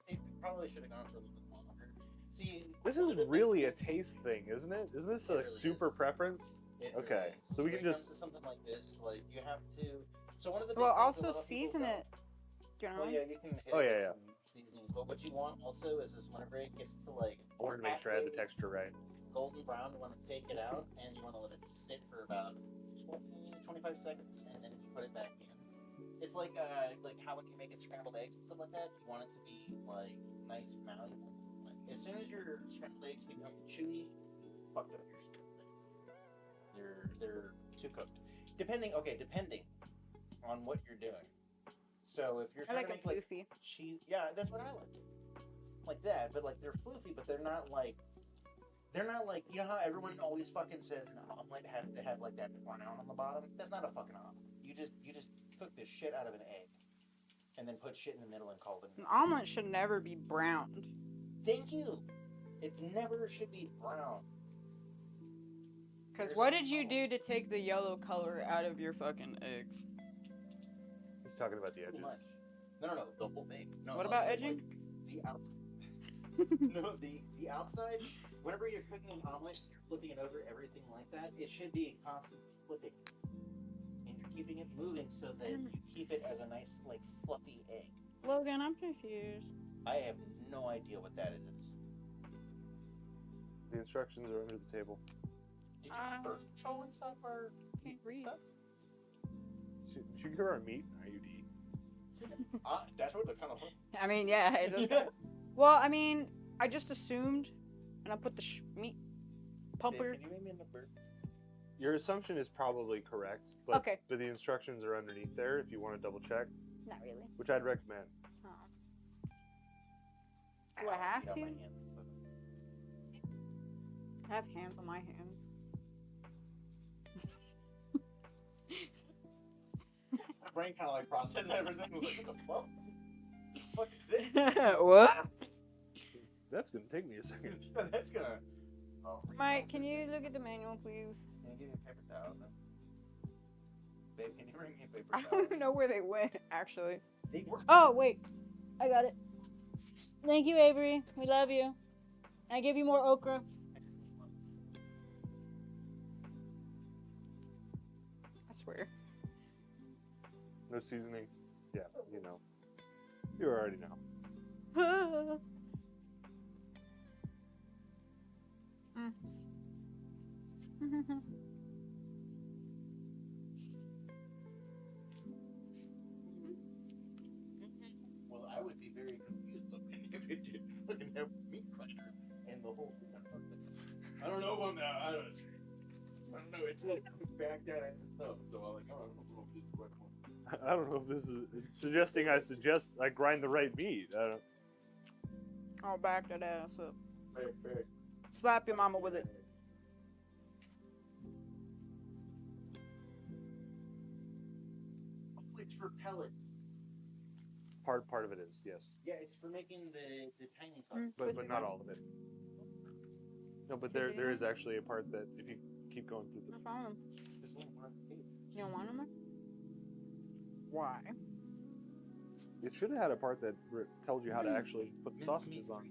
They probably should have gone for a little bit longer. See, This one is of the big really a things- taste thing, isn't it? Isn't this It a really super is. preference? It Okay, really is. so we When can it just comes to something like this, like you have to. So one of the big Well, things a also lot of people season don't- it. You know? Well, yeah, you can hit Oh, it yeah, with yeah. some seasonings. But what you want also is whenever it gets to like I wanted to make sure I had the texture right. golden brown, you want to take it out and you want to let it sit for about 20, 25 seconds, and then you put it back in. It's like how when you make it scrambled eggs and stuff like that, you want it to be like nice and malleable. Like, as soon as your scrambled eggs become chewy, fucked up your scrambled eggs. They're too cooked. Depending on what you're doing. So if you're I trying like to a make like floofy. cheese, yeah, that's what I like. Like that, but like they're floofy, but they're not like you know how everyone always fucking says an omelet has to have like that brown on the bottom. That's not a fucking omelet. You just cook the shit out of an egg, and then put shit in the middle and call it An omelet should never be browned. Thank you. It never should be brown. Because what did you do to take the yellow color out of your fucking eggs? He's talking about the Too edges. much. No, the whole thing. No, What no, about like, edging? The outside. No, the outside. Whenever you're cooking an omelet, you're flipping it over, everything like that. It should be constant flipping, and you're keeping it moving so that you keep it as a nice, like, fluffy egg. Logan, I'm confused. I have no idea what that is. The instructions are under the table. Did you birth control and stuff or can't read? Should you give her a meat IUD? That's what it kind of. I mean, yeah, it does. Well, I mean, I just assumed, and I put the meat pumper. Can you make me a number? Your assumption is probably correct, but Okay. but the instructions are underneath there if you want to double check, Not really. which I'd recommend. Oh. Do I have Get out to? my hands, so. I have hands on my hands. My brain kind of like processed everything. Like, what the fuck is this? What? That's gonna take me a second. That's gonna. Oh, Mike, can you look at the manual, please? Can you give me a paper towel? Then? Babe, can you bring me a paper I towel? don't even know where they went, actually. They were. Oh, wait. I got it. Thank you, Avery. We love you. I give you more okra. I swear. No seasoning. Yeah, you know. You already know. Well, I would be very confused looking if it did fucking have meat grinder and the whole thing. I don't know about that. I don't know. It's like back down at the stove, so I'm like, oh, I don't know if this is right one. I don't know if this is suggesting I grind the right meat. I don't. I'll back that ass up. Fair. Slap your mama with it. Oh, it's for pellets. Part of it is, yes. Yeah, it's for making the tiny sauce. But not all of it. No, but there is actually a part that if you keep going through the. I found them. There's one more on the page. You don't want them? Why? It should have had a part that tells you how to actually put the sausages on.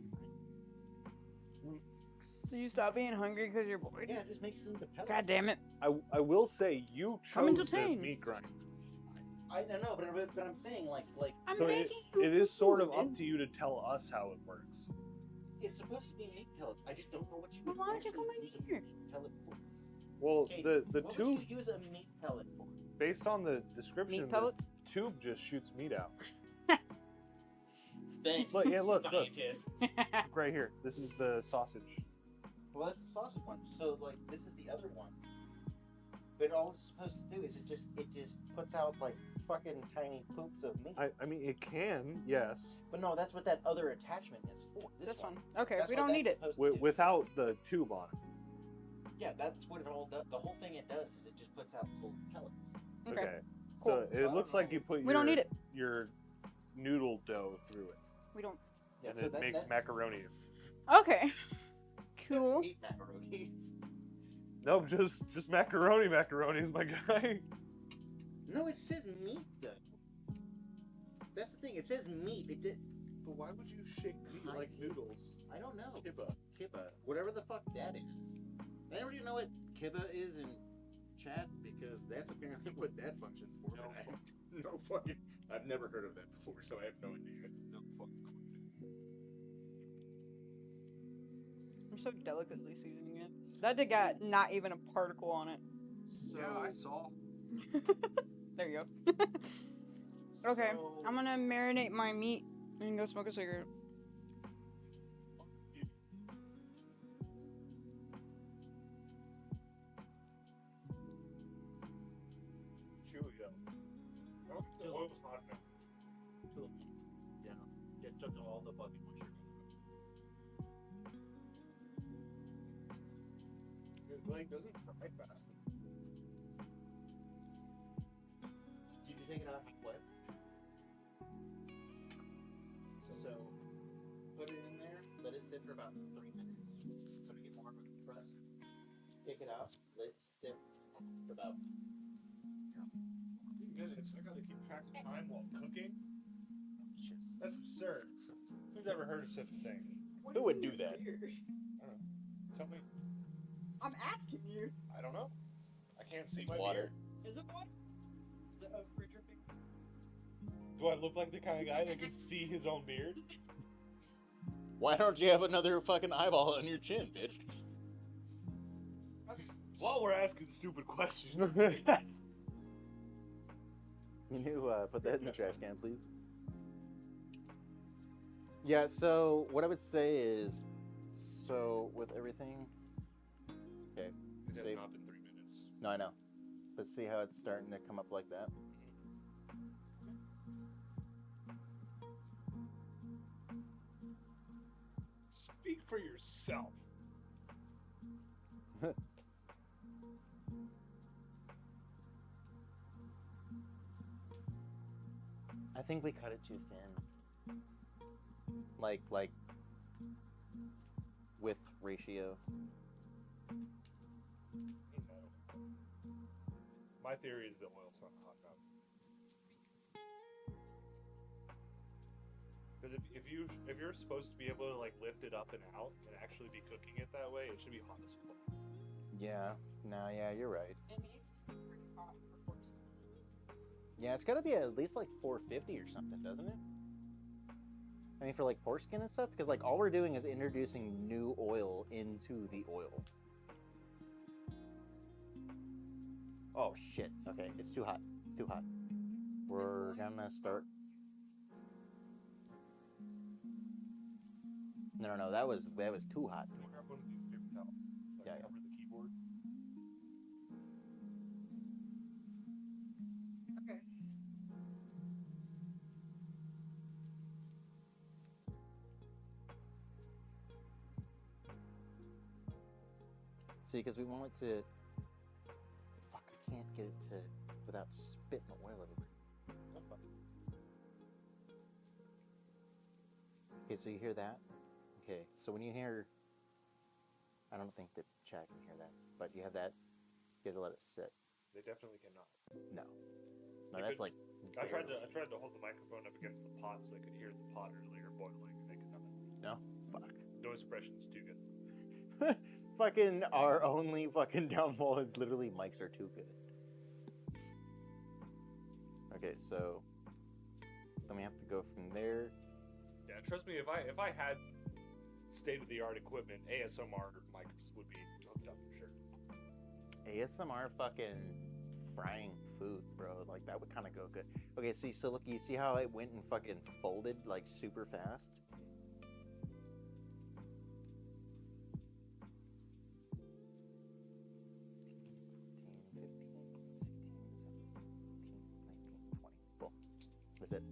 So you stop being hungry because you're bored? Yeah, just make sure the pellets. God damn it. I will say you chose this meat grind. I know, but I'm saying like So it is sort of up to you to tell us how it works. It's supposed to be meat pellets. I just don't know what you Well, would why don't you come use in here? a pellet for. Well, Okay, the what tube, would you use a meat pellet for? based on the description, Meat pellets? the tube just shoots meat out. Thanks. Look, yeah, look. Scientist. Right here. This is the sausage. Well, that's the sausage one. So like this is the other one. But all it's supposed to do is it just puts out like fucking tiny poops of meat. I mean, it can, yes. But no, that's what that other attachment is for. This one. Okay, That's we what don't need that's it. supposed to do. Without the tube on it. Yeah, that's what it all does. The whole thing it does is it just puts out little pellets. Okay. So Cool. it looks like you put We don't need it. your noodle dough through it. We don't. Yeah, And so it makes that's macaronis. Okay. Cool. meat macaronis. No, just macaronis, my guy. No, it says meat though. That's the thing. It says meat. It did. But why would you shake meat like noodles? I don't know. Kibba. Whatever the fuck that is. I never even know what kibba is in chat because that's apparently what that functions for. No fucking. I've never heard of that before, so I have no idea. No fucking clue. I'm so delicately seasoning it. That did got not even a particle on it. So, yeah, I saw. There you go. Okay, I'm gonna marinate my meat and go smoke a cigarette. Chewy though. Oh, the oil's hot now. Yeah. It took all the fucking moisture. It like doesn't fry fast. Did you take it out and flip? So, put it in there, let it sit for about 3 minutes, so to get more of a crust. Take it out, let it sit for about 3 minutes? I gotta keep track of time while cooking? That's absurd. Who's ever heard of such a thing? Who would do that? I don't know. Tell me. I'm asking you. I don't know. I can't see It's my water. beard. Is it water? Is it okra drippings? Do I look like the kind of guy that can see his own beard? Why don't you have another fucking eyeball on your chin, bitch? While we're asking stupid questions. Can you put that in the trash can, please? Yeah, so what I would say is, so with everything, okay, It has save. not been 3 minutes. No, I know, but see how it's starting to come up like that. Speak for yourself. I think we cut it too thin. Like with ratio. My theory is the oil's not hot enough. Because if you're supposed to be able to like lift it up and out and actually be cooking it that way, it should be hot as fuck. Yeah. No, yeah, you're right. It needs to be pretty hot for pork. Yeah, it's gotta be at least like 450 or something, doesn't it? I mean, for like pork skin and stuff, because like all we're doing is introducing new oil into the oil. Oh shit. Okay, it's too hot. Too hot. We're gonna start. No, that was too hot. Can we grab one of these paper towels? Yeah, Cover the keyboard. Okay. See, because we want it to. Fuck, I can't get it to without spitting oil everywhere. Okay, so you hear that? Okay, so when you hear, I don't think that chat can hear that, but you have that. You have to let it sit. They definitely cannot. No, They that's could- like. I tried to hold the microphone up against the pot so they could hear the pot earlier boiling, and they could not. No, fuck. No expression's too good. Fucking our only fucking downfall is literally mics are too good. Okay, so then we have to go from there. Yeah, trust me, if I had state-of-the-art equipment, ASMR mics would be hooked up for sure. ASMR fucking frying foods, bro. Like that would kind of go good. Okay, see, so look, you see how it went and fucking folded like super fast? That's it.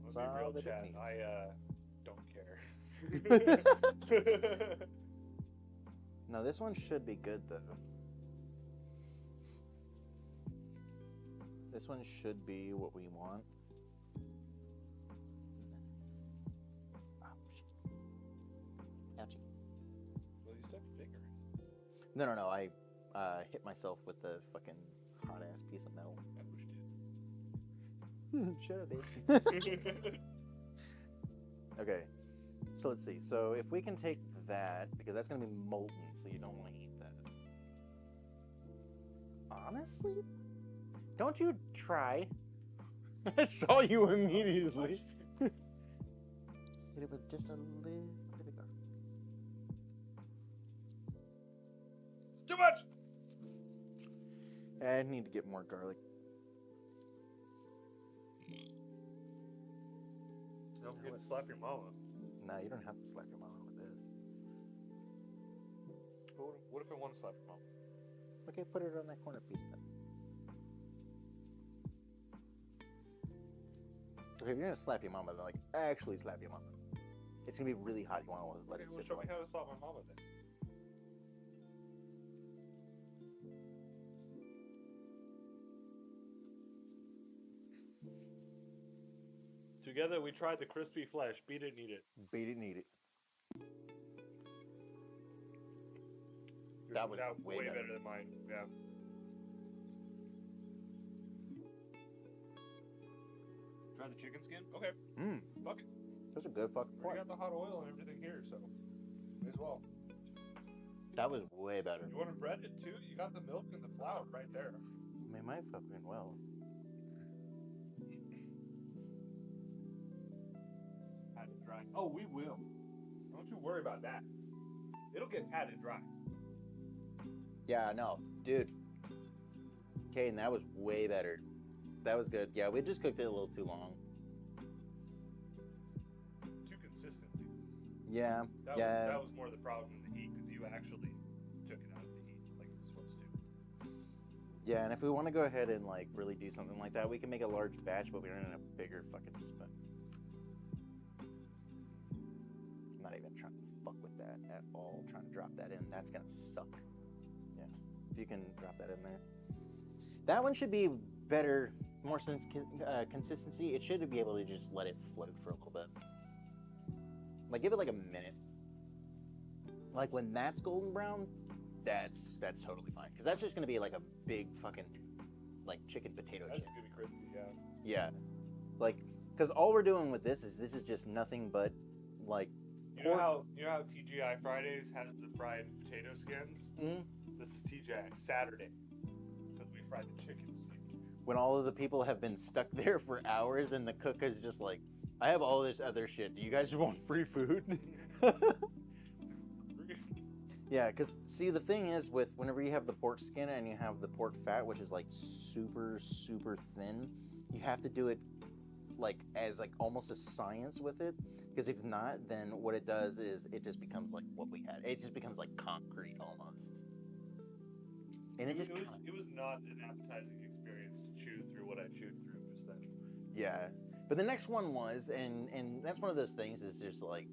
I'll That's be all real, that it chat. needs. I don't care. No, this one should be good though. This one should be what we want. Oh, shit. Ouchie. Well, you said finger. No. I hit myself with the fucking hot ass piece of metal. I pushed Shut up, bitch. Okay, so let's see. So if we can take that, because that's going to be molten, so you don't want to eat that. Honestly? Don't you try. I saw you immediately. Just hit it with just a little bit of garlic. Too much! I need to get more garlic. Don't forget to slap your mama. Nah, you don't have to slap your mama with this. What if I want to slap your mama? Okay, put it on that corner piece then. Okay, if you're gonna slap your mama, then like actually slap your mama. It's gonna be really hot. You want to let Okay, it well, sit. show for me like... how to slap my mama then. Together we tried the crispy flesh. Beat it and eat it. Beat it and eat it. Yours That was out way better. than mine. Yeah. Try the chicken skin? Okay. Mmm. Fuck it. That's a good fucking We point. got the hot oil and everything here, so may as well. That was way better. You want to bread it too? You got the milk and the flour right there. I mean, my fucking well. Pat it dry. Oh, we will. Don't you worry about that. It'll get patted dry. Yeah, no, dude. Okay, and that was way better. That was good. Yeah, we just cooked it a little too long. Too consistently. Yeah, That was more the problem than the heat, because you actually took it out of the heat like it's supposed to. Yeah, and if we want to go ahead and like really do something like that, we can make a large batch, but we're in a bigger fucking spoon. I'm not even trying to fuck with that at all. Trying to drop that in, that's gonna suck. Yeah, if you can drop that in there. That one should be better, more consistency. It should be able to just let it float for a little bit. Like give it like a minute. Like when that's golden brown, that's totally fine. Because that's just gonna be like a big fucking like chicken potato That's chip. gonna be crispy, yeah. Yeah. Like Because all we're doing with this is just nothing but like You know how TGI Fridays has the fried potato skins? Mhm. This is TGI Saturday because we fried the chicken skin. when all of the people have been stuck there for hours and the cook is just like, I have all this other shit. Do you guys want free food? Yeah, because see, the thing is with whenever you have the pork skin and you have the pork fat, which is like super, super thin, you have to do it like as like almost a science with it. Because if not, then what it does is it just becomes like what we had. It just becomes like concrete almost. And it just it was not an appetizing experience to chew through what I chewed through just then. Yeah. But the next one was, and that's one of those things is just like,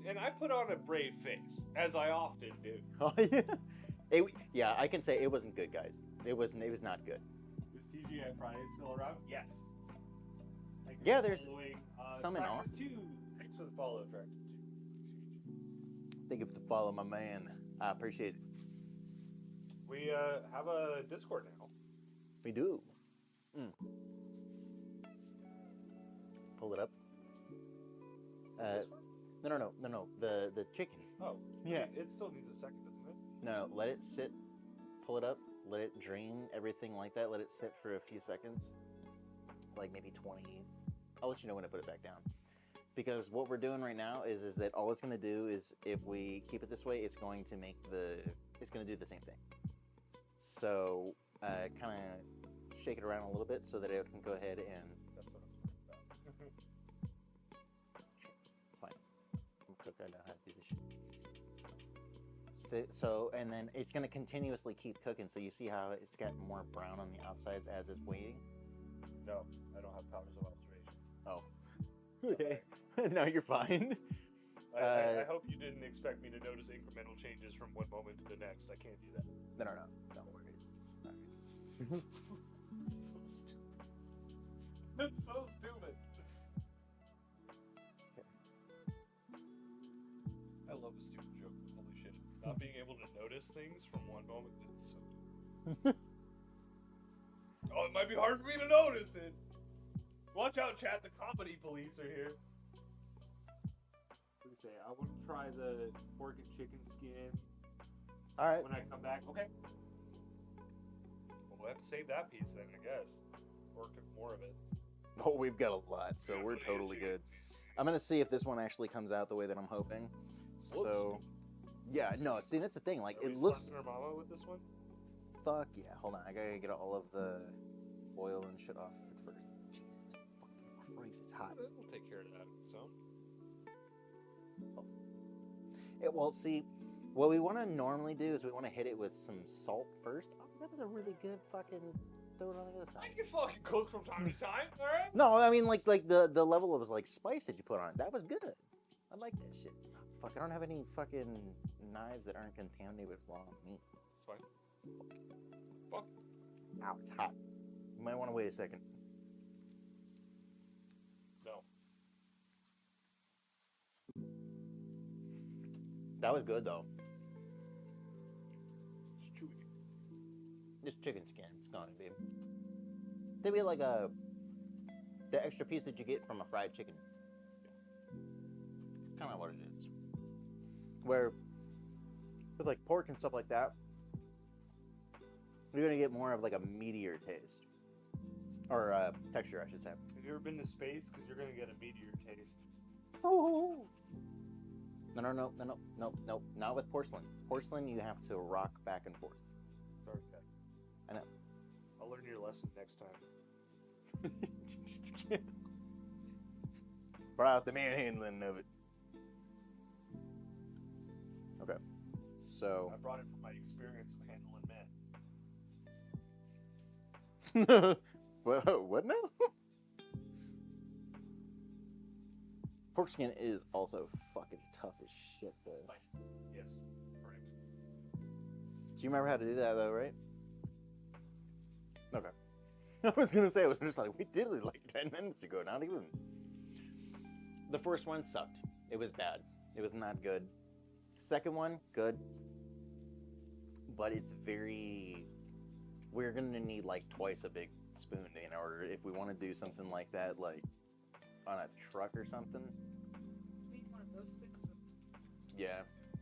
And I put on a brave face, as I often do. oh yeah, I can say it wasn't good, guys. It was not good. Is TGI Friday still around? Yes. Thank you Yeah, for there's following, some in Tracker Austin. 2. Thanks for the follow, Tracker 2. Thank you for following my man. I appreciate it. We have a Discord now. We do. Pull it up. No. The chicken. Oh. Yeah. It still needs a second, doesn't it? No, let it sit. Pull it up. Let it drain. Everything like that. Let it sit for a few seconds. Like maybe 20. I'll let you know when I put it back down. Because what we're doing right now is that all it's going to do is if we keep it this way, it's going to do the same thing. So kind of shake it around a little bit so that it can go ahead and. That's what I'm talking about. It's fine. I'm a cook. I know how to do this shit. So and then it's going to continuously keep cooking. So you see how it's got more brown on the outsides as it's waiting? No, I don't have powers of observation. Oh. Okay. No, you're fine. I hope you didn't expect me to notice incremental changes from one moment to the next. I can't do that. No. No worries. No, it's... It's so stupid. I love a stupid joke. Holy shit. Not being able to notice things from one moment. It's so... Oh, it might be hard for me to notice it. Watch out, chat. The comedy police are here. What do you say? I want to try the pork and chicken skin. All right. When I come back. Okay. Well, we'll have to save that piece then, I guess. Or cook more of it. Oh, we've got a lot, so we're totally good. I'm gonna see if this one actually comes out the way that I'm hoping. So, yeah, no. See, that's the thing. Like, it looks. Slapping our mama with this one? Fuck yeah! Hold on, I gotta get all of the oil and shit off of it first. Jesus fucking Christ, it's hot. We'll take care of that. So. Well, see, what we want to normally do is we want to hit it with some salt first. Oh, that was a really good fucking. Throw it on the other side. I can fucking cook from time to time, alright? No, I mean like the level of like spice that you put on it. That was good. I like that shit. Fuck, I don't have any fucking knives that aren't contaminated with raw meat. It's fine. Fuck. Ow, it's hot. You might want to wait a second. No. That was good though. It's chewy. It's chicken skin. It's gonna be. They be like the extra piece that you get from a fried chicken. Kind of what it is. Where with like pork and stuff like that, you're gonna get more of like a meatier taste or texture, I should say. Have you ever been to space? Because you're gonna get a meteor taste. Oh. No, not with porcelain. Porcelain, you have to rock back and forth. Sorry, Kat. I know. I'll learn your lesson next time. Brought out the manhandling of it. Okay. So. I brought it from my experience of handling men. What now? Pork skin is also fucking tough as shit, though. Yes, correct. So you remember how to do that, though, right? Okay. I was gonna say, I was just like, we did it like 10 minutes ago, not even. The first one sucked. It was bad. It was not good. Second one, good. But it's very... We're gonna need like twice a big spoon in order if we want to do something like that, like on a truck or something. Need one of those things. Yeah,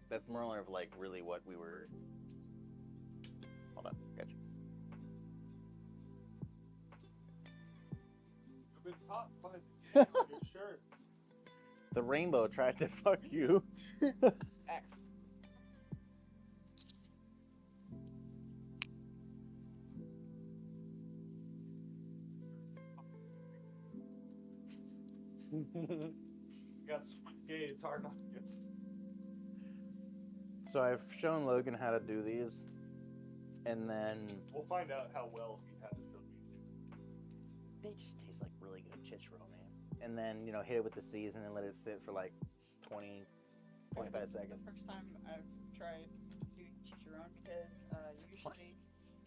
that's more of like really what we were. Hold on, gotcha. You've been caught by the game on your shirt. The rainbow tried to fuck you. X. Got spaghetti, it's hard not to get. So I've shown Logan how to do these, and then We'll find out how well he has shown me. they just taste like really good chicharron, man. And then, you know, hit it with the season and let it sit for like 20, 25 This is seconds. the first time I've tried doing chicharron because usually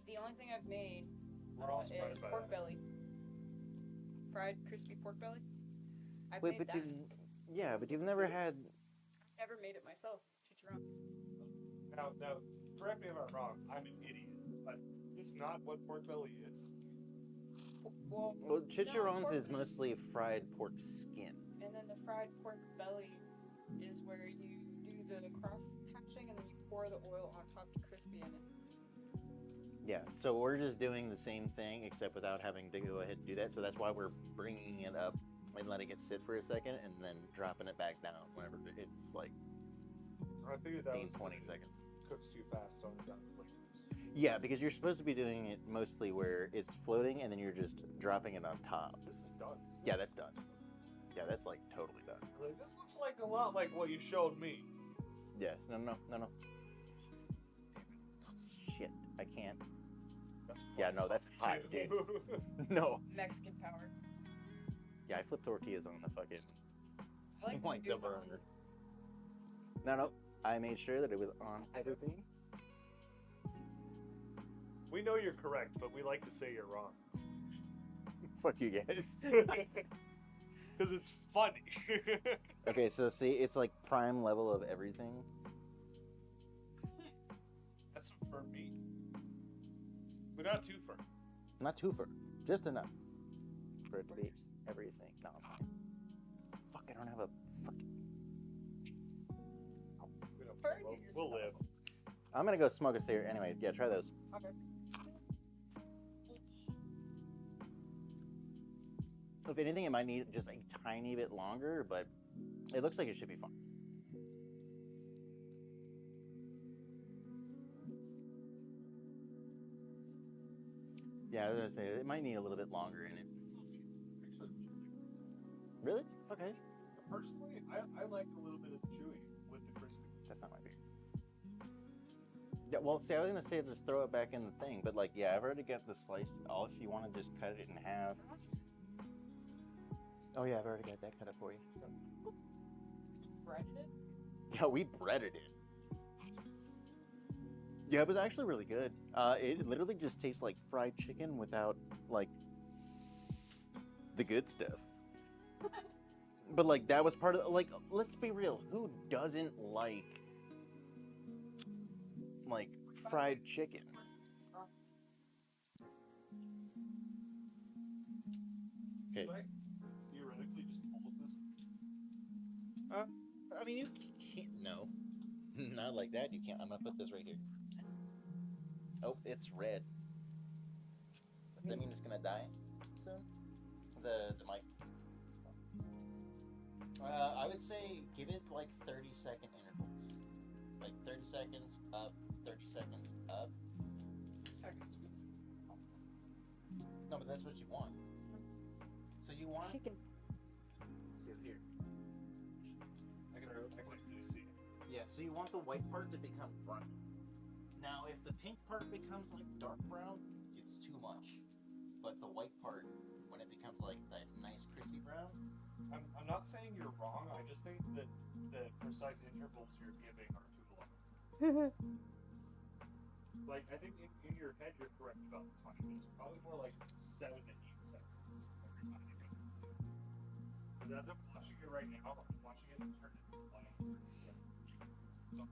the only thing I've made We're all is surprised by pork that. belly. Fried crispy pork belly. I've Wait, made but that. you've never had. Never made it myself. Chicharrones. Now, correct me if I'm wrong. I'm an idiot, but it's not what pork belly is. Well, Well, chicharrones pork- is mostly fried pork skin. And then the fried pork belly is where you do the cross hatching and then you pour the oil on top to crispy in it. Yeah, so we're just doing the same thing except without having to go ahead and do that. So that's why we're bringing it up and letting it sit for a second and then dropping it back down whenever it's like I figured that 15, was 20 seconds. cooks too fast on the plate. Yeah, because you're supposed to be doing it mostly where it's floating and then you're just dropping it on top. This is done. Yeah, that's done. Yeah, that's like totally done. Like, this looks like a lot like what you showed me. Yes, no. Shit, I can't. Yeah, no, that's hot, dude. No. Mexican power. Yeah, I flipped tortillas on the fucking I like like to the do burner. No, I made sure that it was on everything. We know you're correct, but we like to say you're wrong. Fuck you guys. Because it's funny. Okay, so see, it's like prime level of everything. That's some firm meat. But not too firm. Not too firm, just enough for it to be everything. No, I'm fine. Fuck, I don't have a fucking. We'll live. I'm gonna go smoke a cigarette anyway. Yeah, try those. Okay. If anything, it might need just a tiny bit longer, but it looks like it should be fine. Yeah, I was gonna say it might need a little bit longer in it. Really? Okay. Personally, I like a little bit of the chewy with the crispy. That's not my beer. Yeah, well, see, I was gonna say just throw it back in the thing, but like, yeah, I've already got the sliced. All if you want to just cut it in half. Oh yeah, I've already got that cut up for you. Breaded it? Yeah, we breaded it. Yeah, it was actually really good. It literally just tastes like fried chicken without like the good stuff. But like that was part of like, let's be real, who doesn't like fried chicken? Okay. Should I theoretically just hold this? I mean, you can't. No, not like that. You can't. I'm gonna put this right here. Oh, it's red. Does that mean it's gonna die soon? The mic. I would say give it like 30-second intervals. Like 30 seconds up, 30 seconds up. No, but that's what you want. So you want chicken. See it here. I can do see. Yeah, so you want the white part to become brown. Now, if the pink part becomes like dark brown, it's too much. But the white part, when it becomes like that nice crispy brown, I'm not saying you're wrong. I just think that the precise intervals you're giving are too long. Like, I think in your head you're correct about the time. It's probably more like 7 to 8 seconds every time you go. Because as I'm watching it right now, I'm watching it turn into like 30 seconds.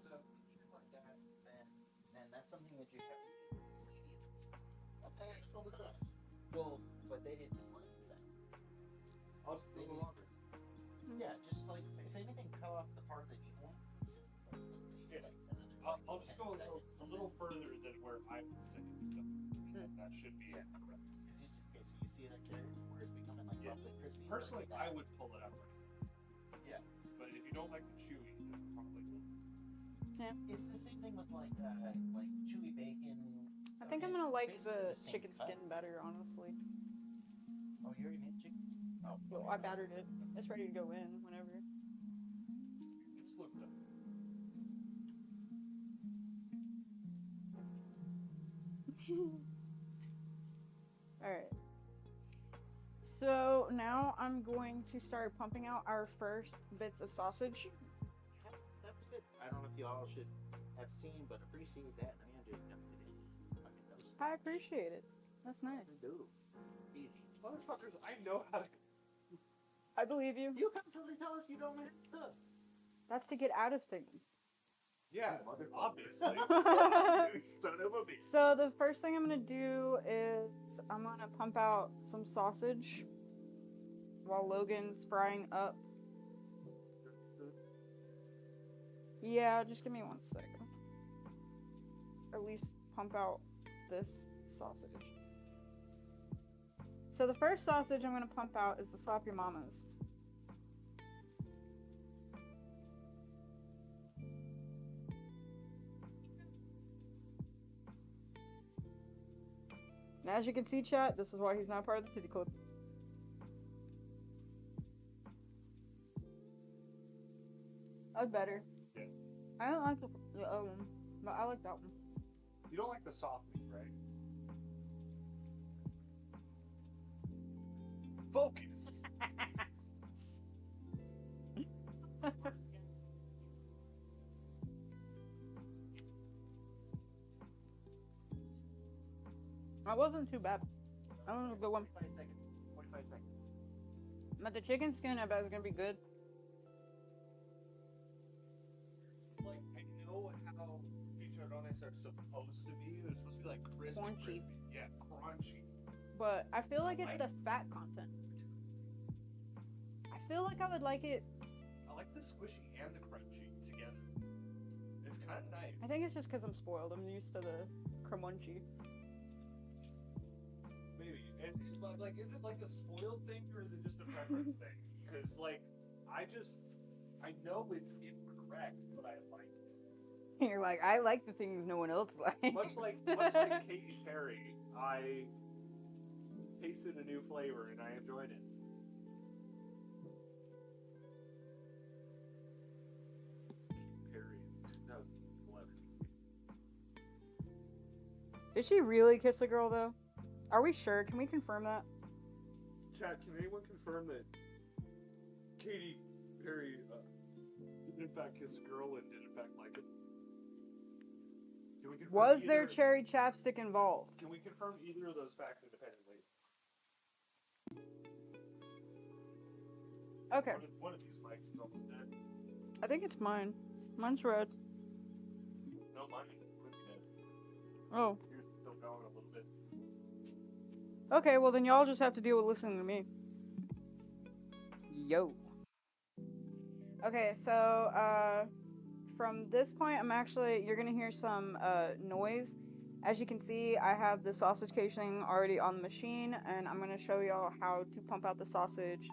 so like that, then that's something that you have to do. off the part that you want. Yeah. Like another, I'll just go 10 seconds, a and little then- further than where I was sitting stuff. That should be correct. Because okay, so you see it right there where it's becoming like bubbly crispy. Personally, like I that. would pull it out right now. Yeah. But if you don't like the chewy, then probably Yeah. It's the same thing with like chewy bacon. I think I'm mean, gonna it's like basically the same chicken cut. skin better, honestly. Oh, you already made chicken? Oh, Well, I battered it. It's ready to go in whenever. just look it up. Alright. So now I'm going to start pumping out our first bits of sausage. That's good. I don't know if y'all should have seen, but appreciate that. I mean, I just definitely did. Fucking toast. I appreciate it. That's nice. Dude. Easy. Motherfuckers, I know how to. I believe you. You constantly tell us you don't know how to cook. That's to get out of things. Yeah, obviously. Son of a bitch. So the first thing I'm gonna do is I'm gonna pump out some sausage while Logan's frying up. Yeah, just give me 1 second. At least pump out this sausage. So the first sausage I'm gonna pump out is the Slap Your Mamas. And as you can see, chat, this is why he's not part of the City Club. That's better. Yeah. I don't like the other one, but I like that one. You don't like the soft meat, right? Focus. That wasn't too bad. That was a good one. 25 seconds. 25 seconds. But the chicken skin, I bet, is gonna be good. Like, I know how chicharrones are supposed to be. They're supposed to be like crispy. Crunchy. Yeah, crunchy. But I feel like it's the fat content. I feel like I would like it. I like the squishy and the crunchy together. It's kind of nice. I think it's just because I'm spoiled. I'm used to the crunchy. Maybe. And but like, is it like a spoiled thing or is it just a preference thing? Because like, I know it's incorrect, but I like it. You're like, I like the things no one else likes. Much like Katy Perry, I tasted a new flavor and I enjoyed it. Perry, 2011. Did she really kiss a girl though? Are we sure? Can we confirm that? Chat, can anyone confirm that Katy Perry did in fact kiss a girl and did in fact like it? Can we confirm Was there either- cherry chapstick involved? Can we confirm either of those facts independently? Okay. One of these mics is almost dead. I think it's mine. Mine's red. No, mine is completely dead. Oh. Yours is still going a little bit. Okay, well then y'all just have to deal with listening to me. Yo. Okay, so from this point you're gonna hear some noise. As you can see, I have the sausage casing already on the machine, and I'm gonna show y'all how to pump out the sausage.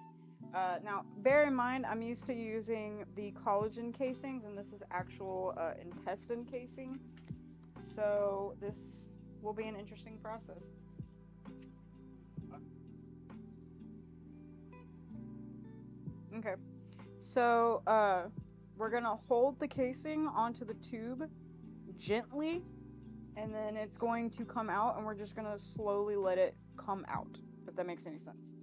Now, bear in mind, I'm used to using the collagen casings, and this is actual intestine casing. So this will be an interesting process. Okay, so we're gonna hold the casing onto the tube gently, and then it's going to come out, and we're just gonna slowly let it come out, if that makes any sense.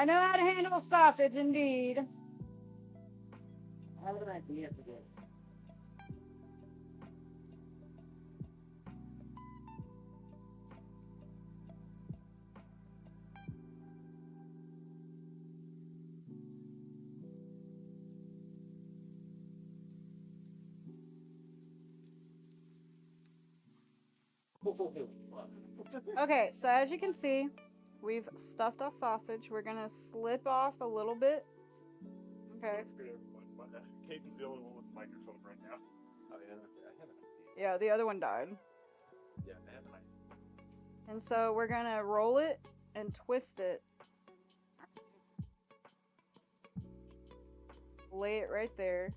I know how to handle sausage, indeed. I have an idea for this. Okay, so as you can see, we've stuffed our sausage. We're gonna slip off a little bit. Okay. Caden's the only one with a microphone right now. Oh yeah, I have an idea. Yeah, the other one died. Yeah, I have an idea. And so we're gonna roll it and twist it. Lay it right there.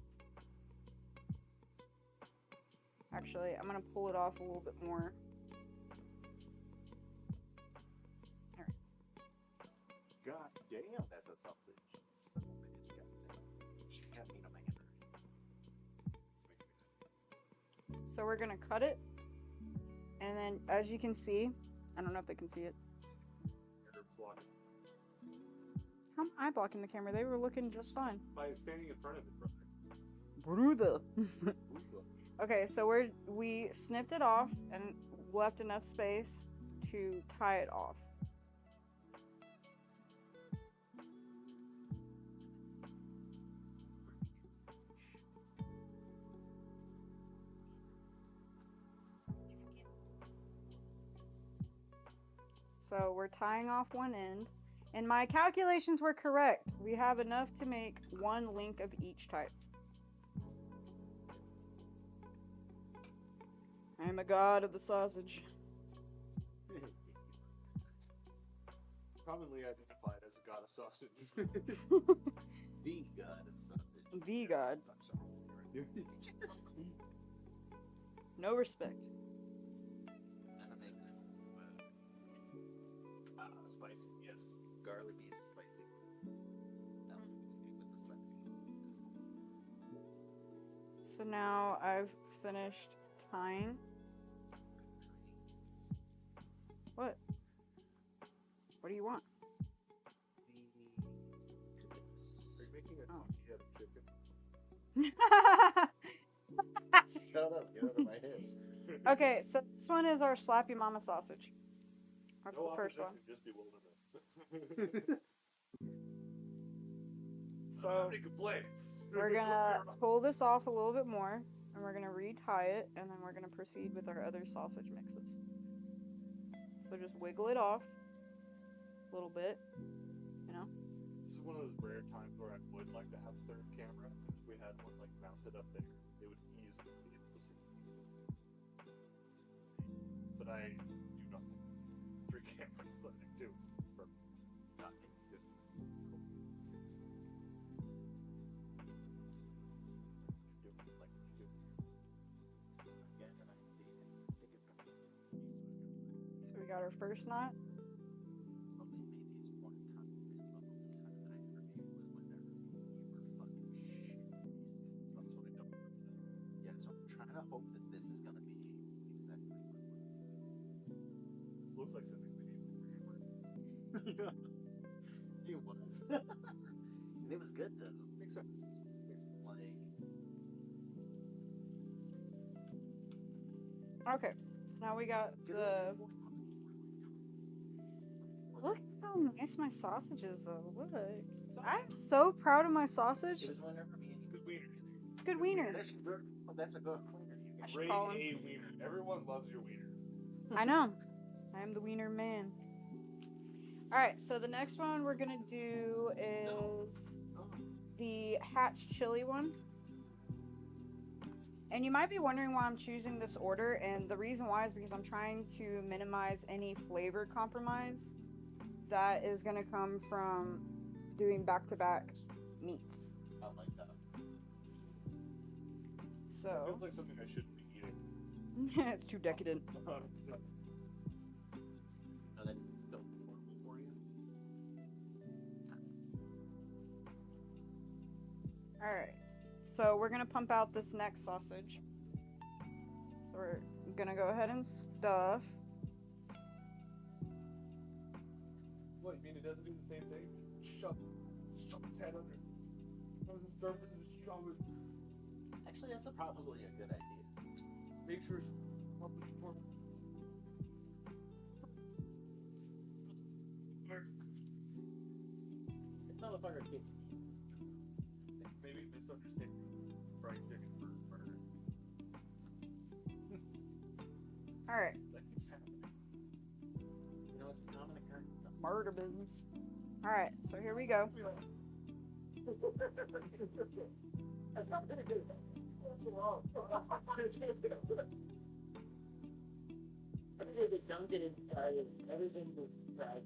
Actually, I'm gonna pull it off a little bit more. God damn, that's a sausage. Son of a bitch, goddamn. She got meat on my hand. So we're gonna cut it, and then as you can see, I don't know if they can see it. You're blocking. How am I blocking the camera? They were looking just fine. By standing in front of it, brother. Brother. Okay, so we snipped it off and left enough space to tie it off. So we're tying off one end, and my calculations were correct. We have enough to make one link of each type. I am a god of the sausage. Commonly identified as a god of sausage. The god of sausage. The god. No respect. Spicy, yes. Garlicky, spicy. So now I've finished tying. What? What do you want? Are you making a cookie out of chicken? Shut up, get out of my head. Okay, so this one is our Slappy Mama sausage. That's No the first one. opposition, just bewilderment. So many complaints. we're gonna pull this off a little bit more, and we're gonna retie it, and then we're gonna proceed with our other sausage mixes. So just wiggle it off a little bit, you know. This is one of those rare times where I would like to have a third camera. If we had one like mounted up there, it would easily be able to see. But I do not have 3 cameras like I do for not into. So we got our first knot. Yeah, so I'm trying to hope that this is gonna be exactly what it was. This looks like something we need for your Yeah. It was. And it was good though. Makes sense. Okay, so now we got the. Look how nice my sausage is, though. Look. I'm so proud of my sausage. It was whenever me and you. Good wiener. Good wiener. That's a good wiener. I should Grade call him. A wiener. Everyone loves your wiener. I know. I am the wiener man. Alright, so the next one we're gonna do is the Hatch chili one. And you might be wondering why I'm choosing this order, and the reason why is because I'm trying to minimize any flavor compromise that is gonna come from doing back-to-back meats. I like that. So Feels like something I shouldn't be eating. it's too decadent. No, that don't work for you. Alright, so we're gonna pump out this next sausage. So we're gonna go ahead and stuff. What, you mean it doesn't do the same thing? shove his head under. Actually, that's probably a good idea. Make sure it's up with the form. This motherfucker keeps Maybe misunderstanding fried chicken for murder. Alright. That keeps happening. You know, it's a common occurrence. Murder business. Alright, so here we go. I'm not gonna do that. What's wrong? I think they dunked it in everything was fried.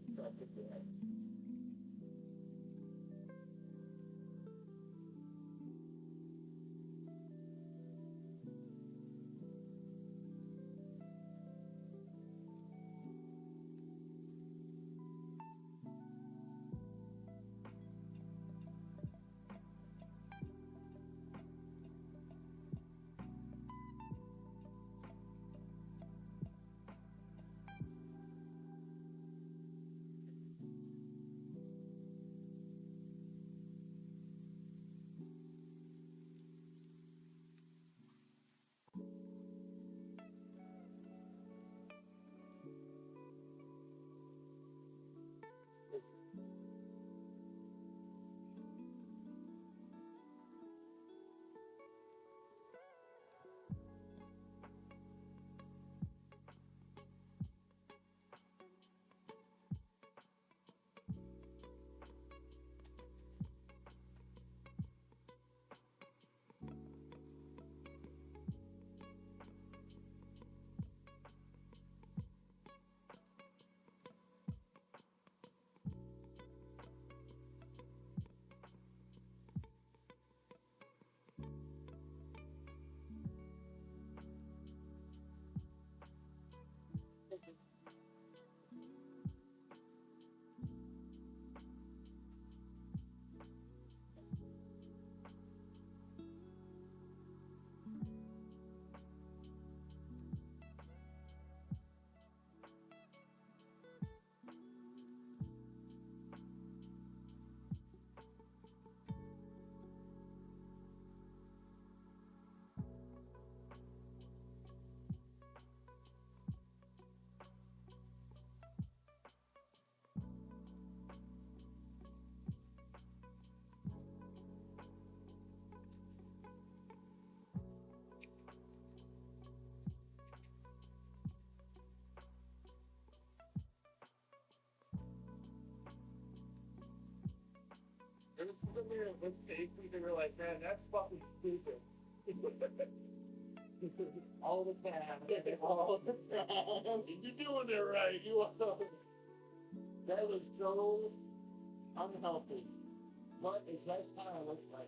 There was people there that looked tasty, they were like, man, that's fucking stupid. All the time. All the time. You're doing it right. You are. That was so unhealthy. What is that kind of look like?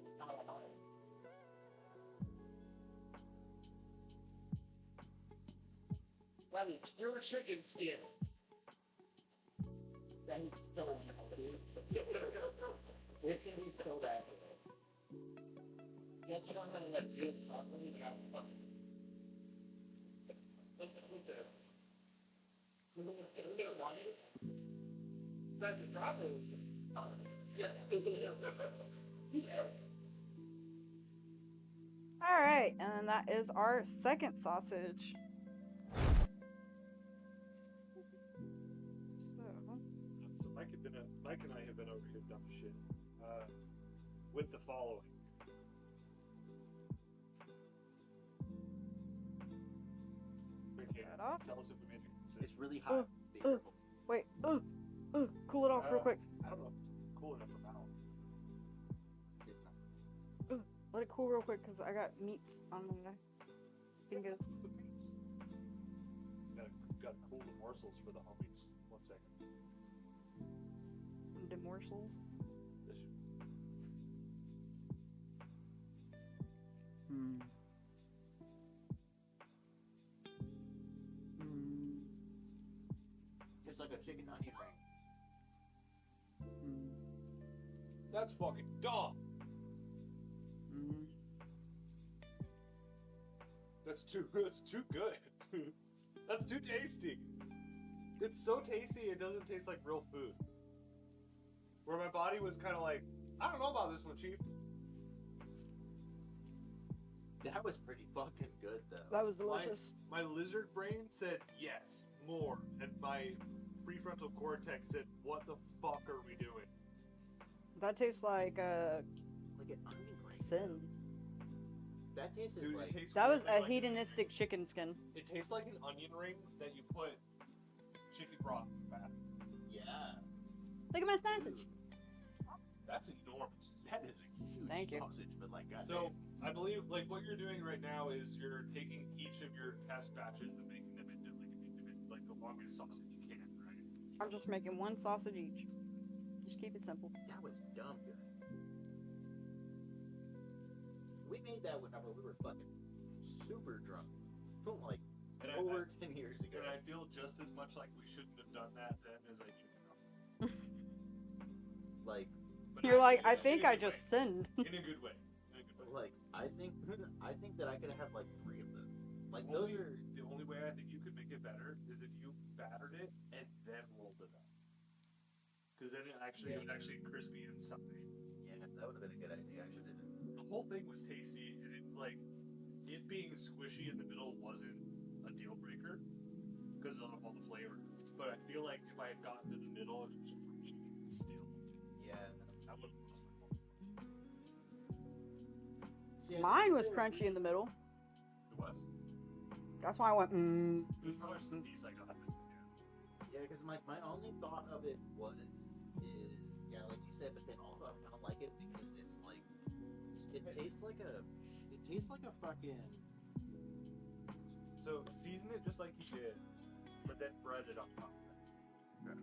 Let me your chicken skin. That is so unhealthy. It can be so bad. Yes, you don't have enough juice. I'll leave it out. That's a problem. Alright, and then that is our second sausage. So Mike and I have been over here dumb shit with the following. Tell us if we made it. It's really hot. Wait, cool it off real quick. I don't know if it's cool enough for now. It's not. Let it cool real quick because I got meats on my fingers. Got cool the morsels for the homies. 1 second. The morsels? It's like a chicken onion ring. That's fucking dumb. That's too good. That's too tasty. It's so tasty it doesn't taste like real food. where my body was kind of like, I don't know about this one, Chief. That was pretty fucking good, though. That was delicious. My lizard brain said yes, more, and my prefrontal cortex said, what the fuck are we doing? That tastes like Like an onion ring. sin. That tasted Dude, like... it tastes That was weirdly a like hedonistic chicken skin. It tastes like an onion ring that you put chicken broth in the bath. Yeah. Look at my sausage. That's enormous. That is a huge Thank you. sausage, but like, goddamn. So, I believe, like, what you're doing right now is you're taking each of your test batches and making them into, like the longest sausage you can, right? I'm just making one sausage each. Just keep it simple. That was dumb good. We made that whenever we were fucking super drunk. Like, over 10 years ago. And I feel just as much like we shouldn't have done that then as I do now. Like... You're like, I think I just sinned. In a good way. Like, I think that I could have like 3 of those. Like, The only way I think you could make it better is if you battered it and then rolled it up. Because then it would actually crispy inside. Yeah, that would have been a good idea. I should have done it. The whole thing was tasty, and it's like, it being squishy in the middle wasn't a deal breaker because of all the flavor. But I feel like if I had gotten to the middle, it was crunchy still. Yeah. That would have lost my whole. Mine was crunchy in the middle. It was? That's why I went, It was probably the piece I got. Yeah, because my only thought of it yeah, like you said, but then also I don't like it because it's like, it tastes like a fucking... So, season it just like you did, but then bread it on top of it.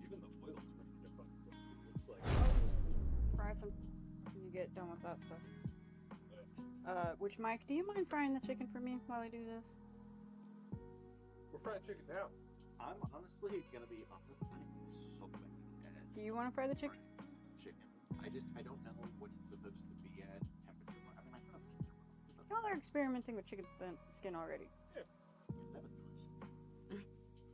Even the oil is pretty good fucking good. It's like... fry some when you get done with that stuff. Which, Mike, do you mind frying the chicken for me while I do this? We're frying chicken now. I'm honestly gonna be honest, I'm so bad at Do you want to fry the chicken? chicken. I don't know what it's supposed to be at temperature. I mean, I kind of Well, they're experimenting with chicken skin already. that was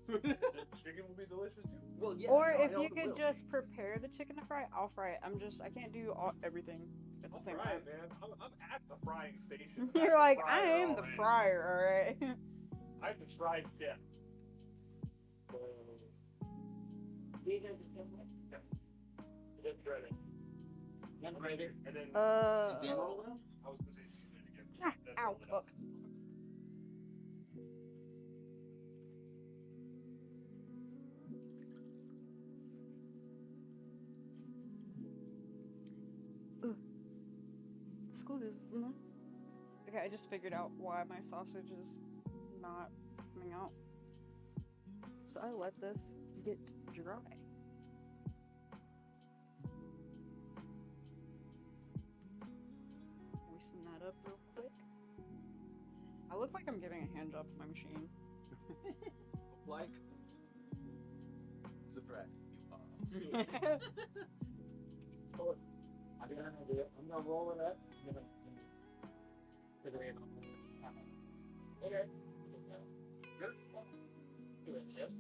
delicious. Chicken will be delicious too. Well, yeah. Or no, I if know you it could will just be. prepare the chicken to fry, I'll fry it. I can't do everything at the I'll same fry time. it, man. I'm at the frying station. You're like, I am the fryer, alright? I'm the fried chef. Just ready. And then roll it up? I was gonna say season it again. Then Ow, roll it up. fuck. School is nice. Okay, I just figured out why my sausage is not coming out. So I let this get dry. Loosen that up real quick. I look like I'm giving a hand job to my machine. Like Surprise. I got an idea. I'm gonna roll it up. I'm gonna figure it out. Okay. Good. Do it, Chip.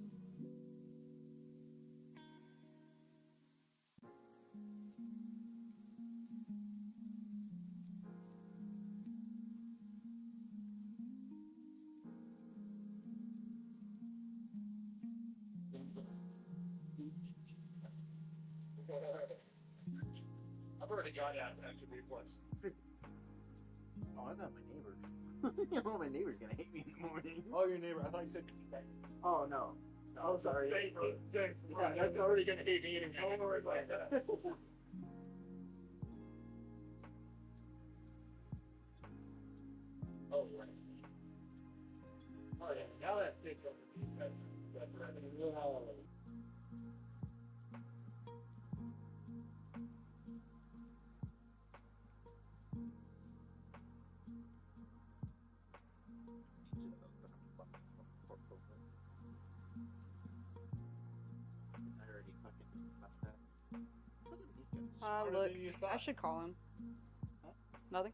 I've already got acid reflux. Oh, I got my neighbor. Oh, my neighbor's gonna hate me in the morning. Oh, your neighbor. I thought you said. Oh, no. Oh, sorry. Yeah, that's already gonna hate me anyway. Don't worry about that. Oh, right. Oh, yeah. Now that's it. That's revenue. I already fucking about that. Look, I should call him. Nothing?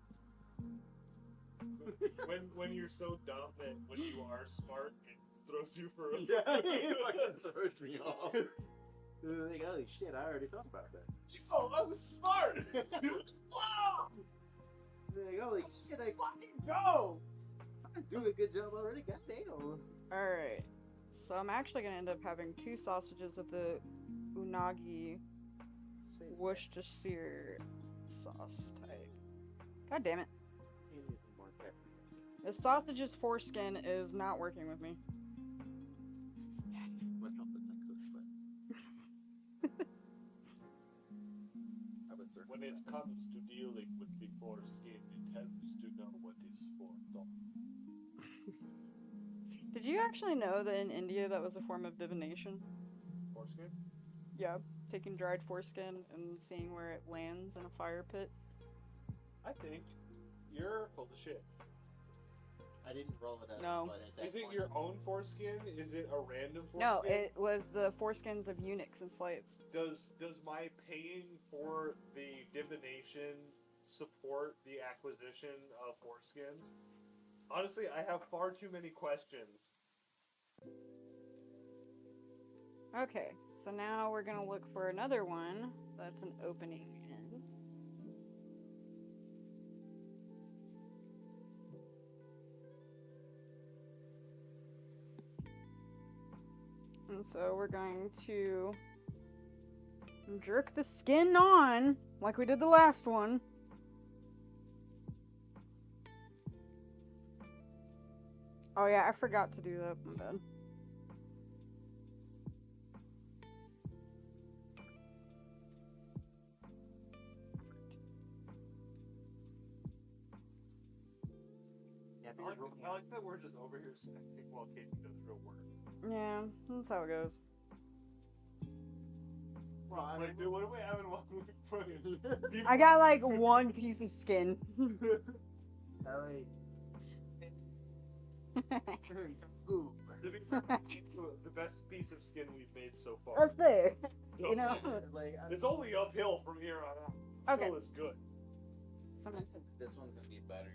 when you're so dumb that when you are smart, it throws you for a Yeah, he fucking throws me off. Like, holy shit, I already thought about that. Oh, I was smart! Wow! Like, holy shit, I fucking go! I was doing a good job already, goddamn. Alright. So I'm actually gonna end up having 2 sausages of the unagi Worcestershire sauce type. God damn it. The sausage's foreskin is not working with me. What help is that cook sweat? When it comes to dealing with the foreskin, it helps to know what is for dog. Did you actually know that in India that was a form of divination? Foreskin? Yeah, taking dried foreskin and seeing where it lands in a fire pit. I think you're full of shit. I didn't roll it up. No. But at that Is it point, your own foreskin? Is it a random foreskin? No, it was the foreskins of eunuchs and slaves. Does my paying for the divination support the acquisition of foreskins? Honestly, I have far too many questions. Okay, so now we're gonna look for another one that's an opening in. And so we're going to jerk the skin on, like we did the last one. Oh yeah, I forgot to do that, my bad. I like that we're just over here snacking while Katie does real work. Yeah, that's how it goes. Well, I mean, dude, what are we having while we fucking... I got like one piece of skin. Ooh. To be fair, the best piece of skin we've made so far. That's fair. You know? It's only uphill from here on out. Okay. Still is good. this one's gonna be better.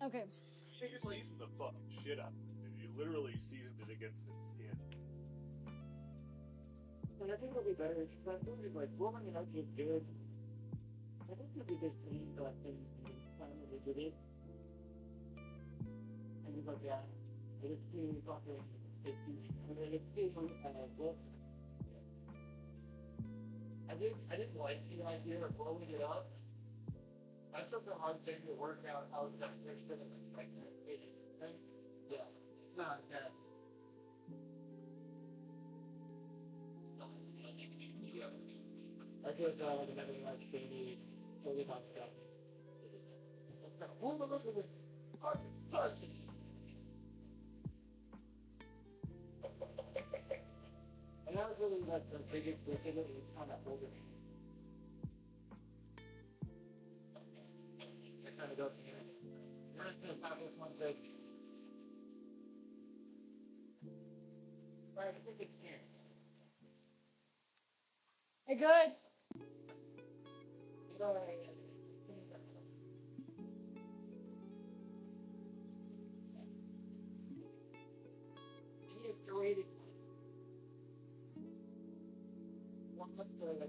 Okay. You seasoned the fucking shit out of it. You literally seasoned it against its skin. And I think it'll be better. Because I'm thinking, like, warming it up is good. I think it'll be good to eat, like, in time when we did it. And he's like, yeah, it's too fucking, it's too, what? I didn't like the idea of blowing it up. I took a hard thing to work out how that fixed it and like that thing. Yeah. Not that. I feel like another like shady, totally hot stuff. Oh, look at this. And that was really like the biggest thing of it was kind of holding me. I kind of go to here. We're just gonna have this one big. Alright, I think it's here. Hey, good. He is serrated. One of the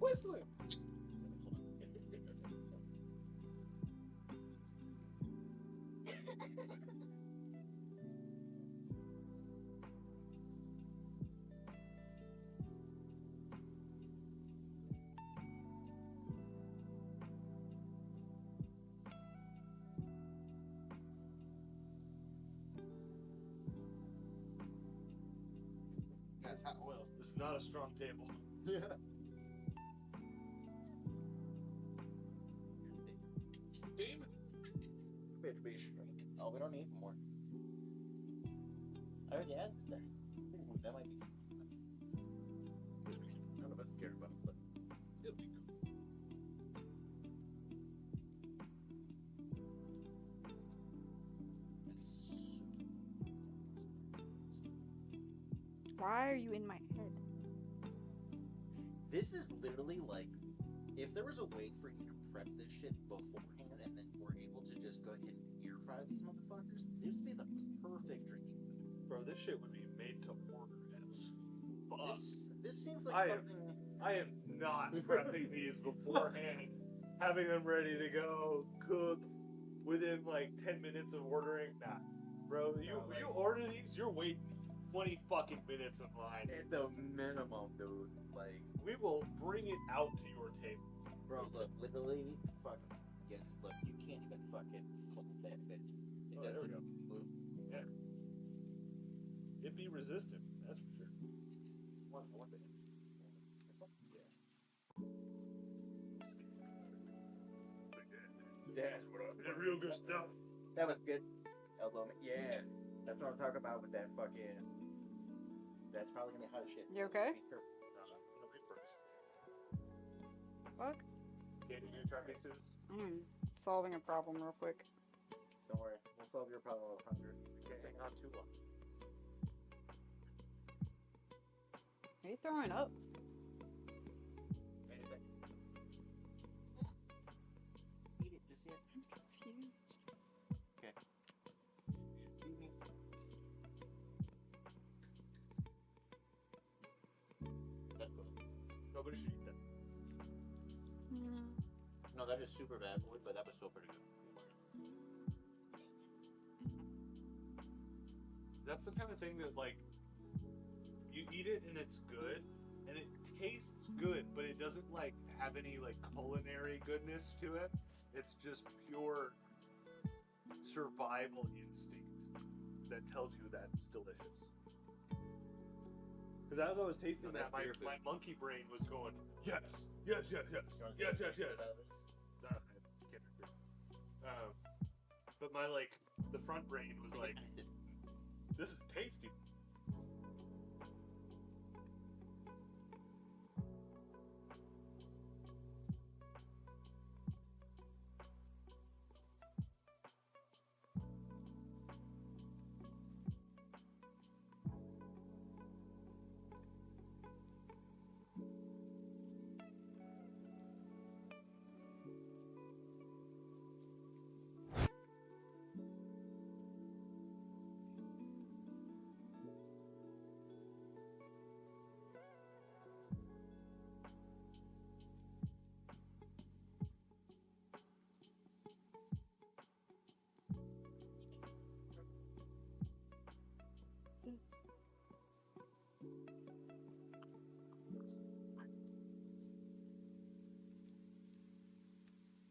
Whistling! That's hot oil. This is not a strong table. Yeah. Bitch, be shrink. Oh, we don't need more. I already had that. Ooh, that might be. None of us care about it, but it'll be cool. Why are you in my head? This is literally like, if there was a way for you to prep this shit beforehand and then we're able to just go ahead and air fry these motherfuckers, this would be the perfect drinking food. Bro, this shit would be made to order as fuck. This seems like something. I am not prepping these beforehand, having them ready to go, cook within like 10 minutes of ordering. Nah, bro, you order these, you're waiting 20 fucking minutes in line. At the minimum, dude. Like, we will bring it out to your table. Bro, look, literally, fucking, yes, look, you can't even fucking flip that bitch. Oh, there we go. Yeah. It'd be resistant, that's for sure. One day. Yeah. That's what the real good stuff. That was good. Elbow. Yeah. That's what I'm talking about with that fucking. That's probably gonna be hot as shit. You okay? Fuck. Okay, you try pieces? Solving a problem real quick. Don't worry, we'll solve your problem of hunger. We can't hang on too long. Are you throwing up? Wait a second. Eat it just yet. I'm confused. Okay. That's good. Nobody should eat that. No, that is super bad boy, but that was still pretty good. That's the kind of thing that, like, you eat it and it's good, and it tastes good, but it doesn't, like, have any, like, culinary goodness to it. It's just pure survival instinct that tells you that it's delicious. Because as I was tasting that, my monkey brain was going, yes, yes, yes, yes, yes, yes, yes. I can't agree. But my, like, the front brain was like, this is tasty.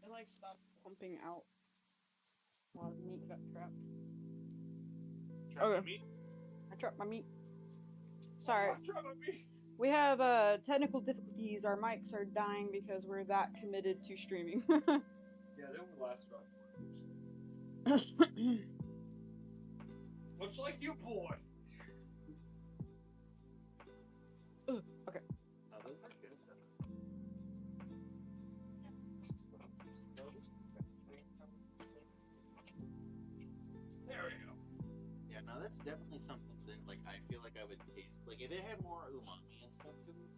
It like stopped pumping out while the meat got trapped. Trap meat? I trapped my meat. Sorry. Trap my meat. We have technical difficulties. Our mics are dying because we're that committed to streaming. Yeah, they only last about 4 hours. Much like you, boy. Okay. There we go. Yeah, no, that's definitely something that, like, I feel like I would taste. Like, if it had more umami and stuff to it,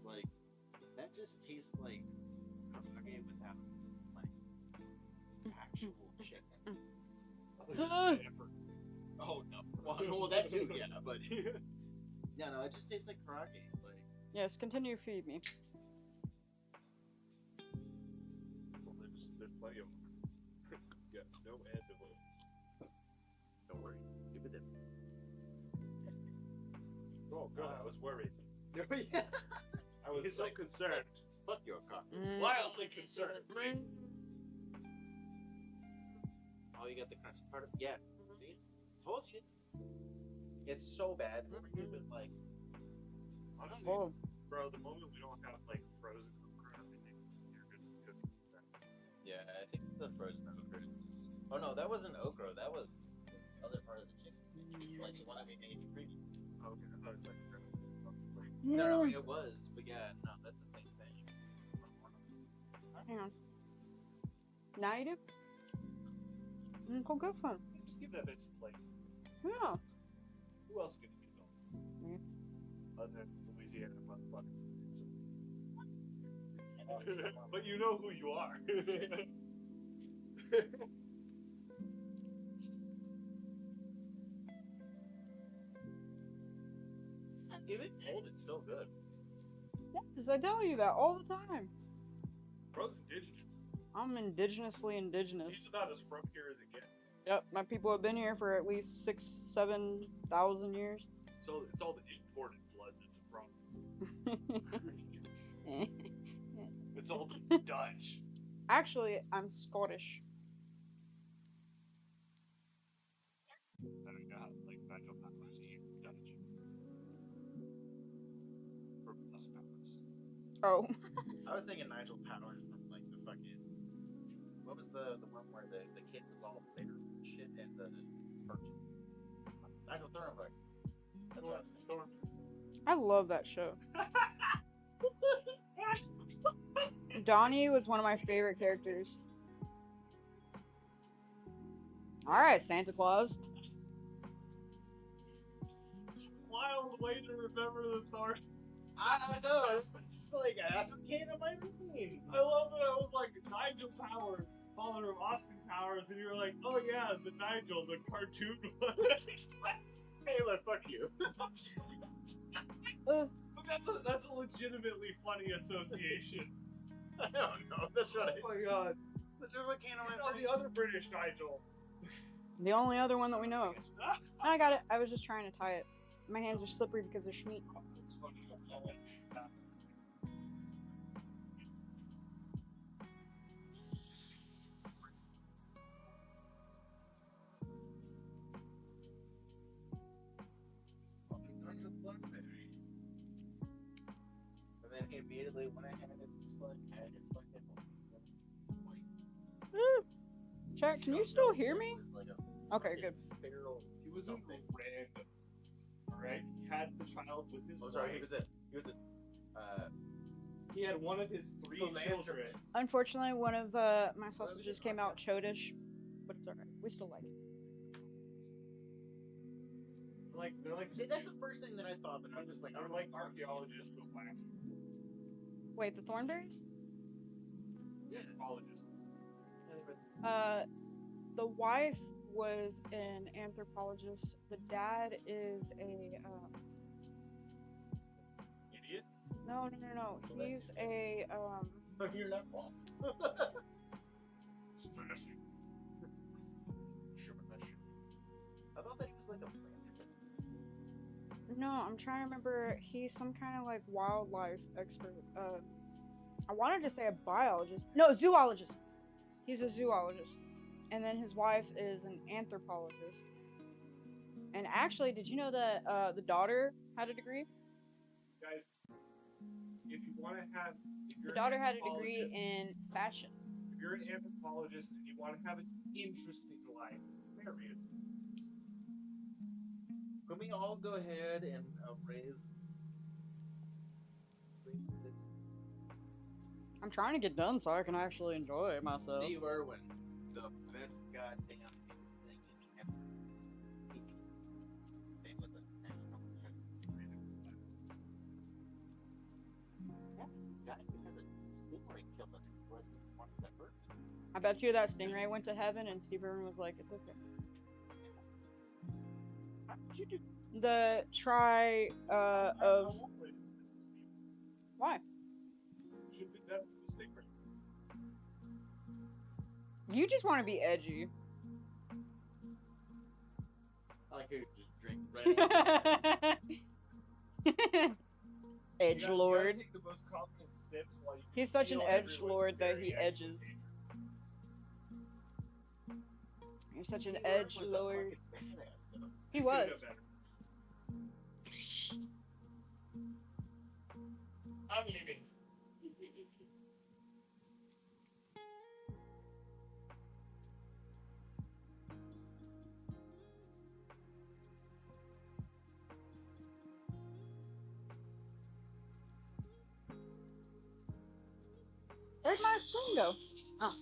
like, that just tastes like karage without, like, actual chicken. Oh, no. Well, that too, yeah, but. Yeah, no, it just tastes like karage. Like. Yes, continue to feed me. Well, there's plenty of them. Yeah, no end of them. Don't worry. Keep it in. Oh, God, I was worried. I was so concerned. Fuck your cock. Wildly concerned. Oh, you got the crunchy part of it? Yeah. See? Told you. It's so bad. Over here, but, like. Honestly, bro, the moment we don't have, like, frozen okra, I think you're good. Yeah, I think the frozen okra is Oh no, that wasn't okra. That was the other part of the chicken stick. Like the one I made previous. Okay, I thought it was like No, it was. But yeah, no, that's the same thing. Hang on. Now you do? Go good fun. Just give that bitch a plate. Yeah. Who else can you know? Me. Other than Louisiana motherfucker. But you know who you are. Even cold, it's still good. Yes, I tell you that all the time. Bro's indigenous. I'm indigenously indigenous. He's about as from here as it gets. Yep, my people have been here for at least 6,000-7,000 years. So it's all the imported blood that's a problem. It's all the Dutch. Actually, I'm Scottish. I don't know how, like, Nigel Powers here, Dutch. Or plus Powers. Oh. I was thinking Nigel Powers from like the fucking. What was the one where the kid was all bitter and shit and the person? Nigel Thornberg. That's what I was thinking. I love that show. Donnie was one of my favorite characters. Alright, Santa Claus. Wild way to remember the Thor. I don't know. It's just like asking kid of my routine. I love that I was like Nigel Powers, father of Austin Powers, and you were like, oh yeah, the Nigel, the cartoon one. Taylor, fuck you. But that's a legitimately funny association. I don't know. That's right. Oh my god. That's what came to my brain. The other British Nigel. The only other one that we know of. I got it. I was just trying to tie it. My hands are slippery because of Schmeat. That's funny. And then he immediately went ahead and just like had his fucking Chat, can you still hear me? Okay, good. He was in random. Alright? He had the child with his wife. He was he had one of his 3 children. Unfortunately, one of my sausages came out chodish, but it's alright. We still like it. They're like, see, that's the first thing that I thought, but I'm just like, they're like archaeologists go back. Wait, the Thornberries? Yeah, archaeologists. The wife was an anthropologist. The dad is a idiot? No. He's a You're not wrong. Smashing. I thought that he was like a philanthropist. No, I'm trying to remember. He's some kind of like wildlife expert. I wanted to say a biologist. No, zoologist. He's a zoologist. And then his wife is an anthropologist. And actually, did you know that the daughter had a degree? Guys, if you want to have... The daughter had a degree in fashion. If you're an anthropologist and you want to have an interesting life, marry it. Can we all go ahead and raise this? I'm trying to get done so I can actually enjoy myself. Steve Irwin, the best goddamn thing ever. Same with the national I bet you that stingray went to heaven and Steve Irwin was like, it's okay. How did you do? The try of... Why? Should be that stingray. You just want to be edgy. I like how you just drink right Edgelord. Take the most confident steps while you He's such an feel edgelord that everyone he staring at edges. you. You're such an Steve Irwin was a edgelord. fucking badass, though. He was. I'm leaving. Where'd my spoon go? Oh.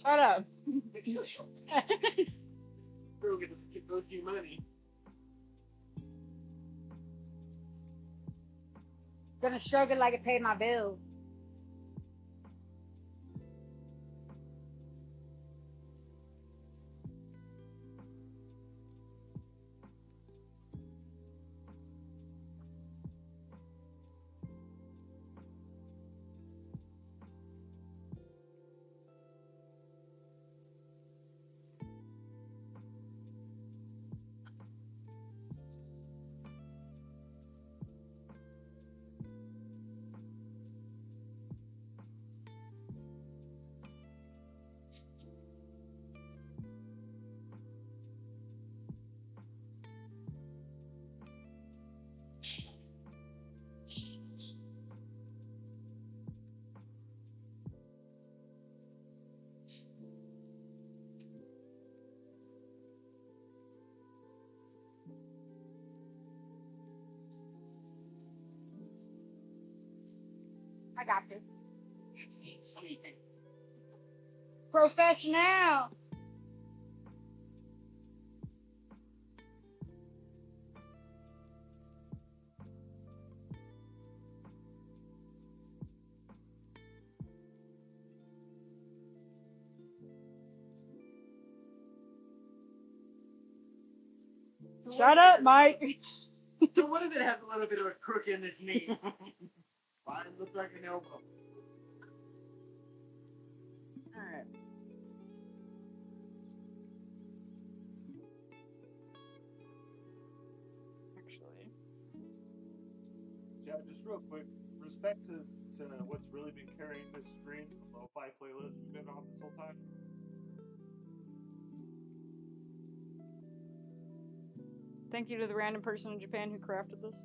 Shut up. Girl gonna give you money. Gonna stroke it like it paid my bills. I got this. Professional. Shut up, Mike. So what if it has a little bit of a crook in its knee? Mine looks like an elbow. Alright. Actually. Yeah, just real quick, respect to what's really been carrying this stream, the lo-fi playlist we've been on this whole time. Thank you to the random person in Japan who crafted this.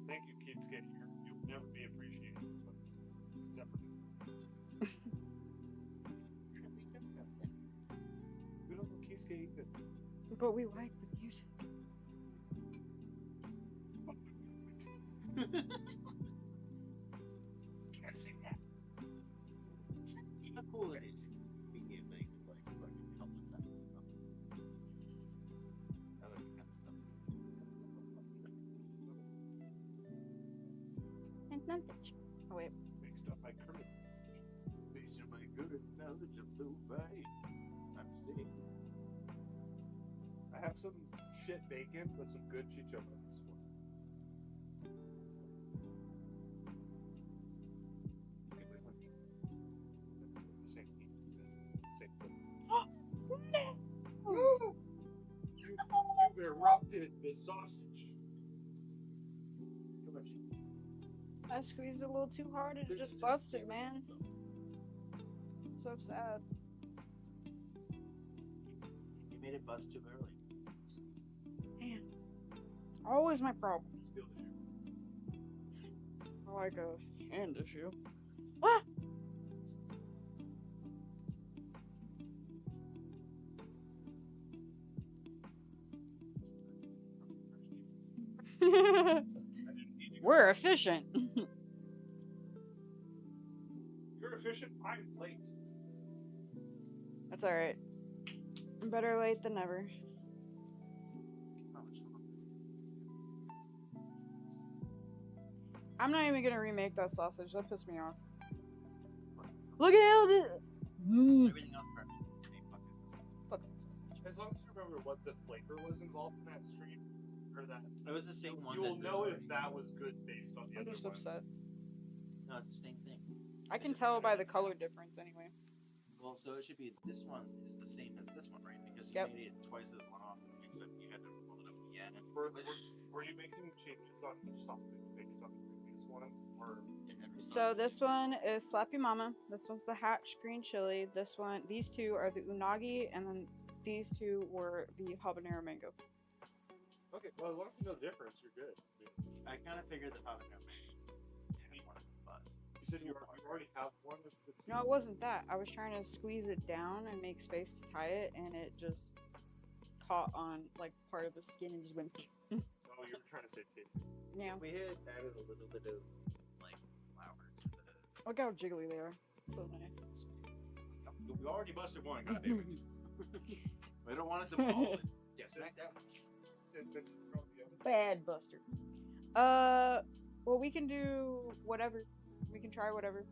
Thank you, Keepskate. You'll never be appreciated, except for we don't know Keepskate either. But we like the music. Can't say that. Even cooler is we get like fucking helpless out of stuff. Other kind of stuff. And nothing. Oh wait. Based on my current, Based on my good knowledge of lo-fi, I'm sick. I have some shit bacon, but some good chicharrones. You erupted the sausage. Too much. I squeezed it a little too hard and it just busted, man. So sad. made it bust too early. Man, always my problem. Feel the shoe. Like a hand issue. Ah! We're efficient. You're efficient. I'm late. That's alright. Better late than never. I'm not even gonna remake that sausage. That pissed me off. Look at all this. Everything else perfect. Fuck. As long as you remember what the flavor was involved in that stream, or that It was the same one. you will that know there's if that was good based on the I'm other just ones. upset. No, it's the same thing. I can tell by the color difference anyway. Well, so it should be this one is the same as this one, right? Because you Yep. made it twice as long, except you had to roll it up again. And Were you making changes on each topic based on the previous one, or? So this one is Slappy Mama. This one's the Hatch Green Chili. This one, these two are the Unagi, and then these two were the Habanero Mango. Okay, well, as long as you know the difference, you're good. I kind of figured the habanero had one bust. You said you already have one with the No, it wasn't that. I was trying to squeeze it down and make space to tie it, and it just caught on like part of the skin and just went. Oh, you were trying to save casing. Yeah. We had added a little bit of like flour to the. Look how jiggly they are. So nice. We already busted one. Goddamn it. We don't want it to fall. Yeah, smack that one. Bad Buster. Well, we can do whatever. We can try whatever.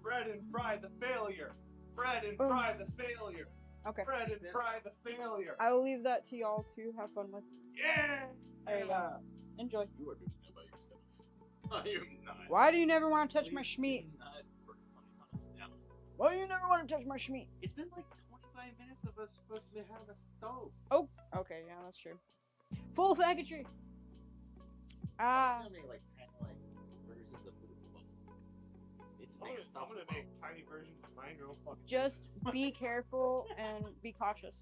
Fred and Fry the failure. Fred and Fry the failure. Okay. Fred and Fry the failure. I will leave that to y'all to have fun with. Yeah. There you go. Enjoy. You are doing that by yourself. I am not. Why do you never want to touch my schmeat? Not for 20 minutes now. Why do you never want to touch my schmeat? It's been like 25 minutes of us supposed to have a stove. Oh, okay, yeah, that's true. Full faggotry. Ah. I'm gonna make like kind of like versions of food. I'm gonna make tiny versions of mine. Your own fucking Just be careful and be cautious.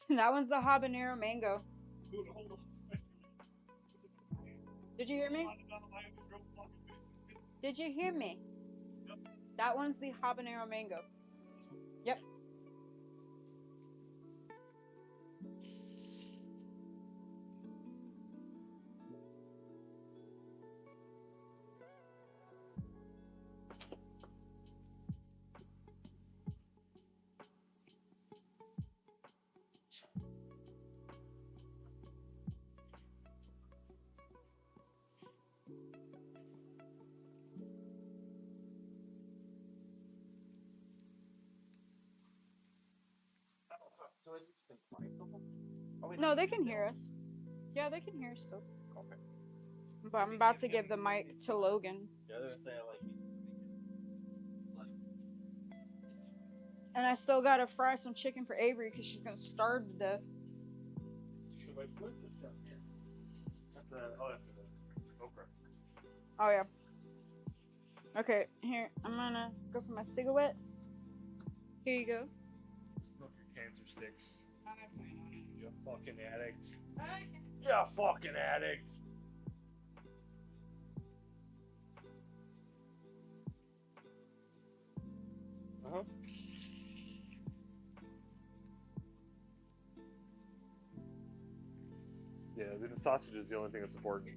That one's the habanero mango. Dude, hold on. Did you hear me? Did you hear me? Yep. That one's the habanero mango. Yep. So it's been quiet the whole. Oh, wait, No, they can hear us. Yeah, they can hear us still. Okay. But I'm about to give the mic to Logan. Yeah, they're gonna say I like you. And I still gotta fry some chicken for Avery because she's gonna starve to death. Wait, where's the stuff here? That's the okra. Oh, yeah. Okay, here, I'm gonna go for my cigarette. Here you go. Smoke your cancer sticks. You fucking addict. You fucking addict. Uh-huh. Yeah, the sausage is the only thing that's important.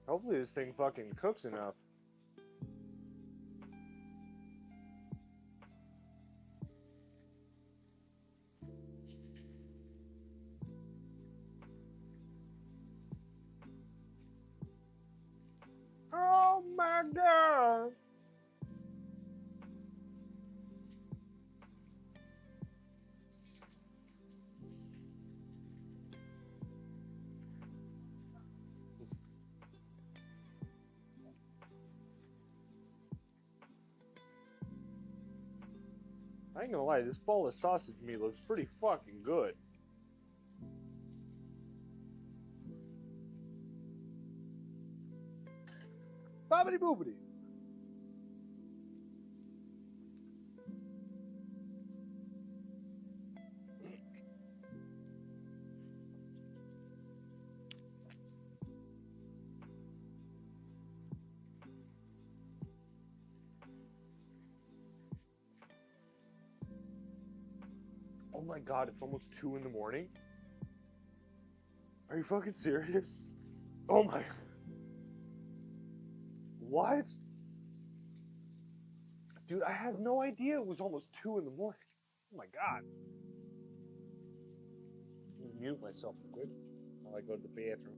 Hopefully this thing fucking cooks enough. Oh my god! I ain't gonna lie, this bowl of sausage meat looks pretty fucking good. Bobbity boobity. Oh my god, it's almost 2 in the morning? Are you fucking serious? Oh my... What? Dude, I had no idea it was almost 2 in the morning. Oh my god. Let me mute myself real quick while I go to the bathroom.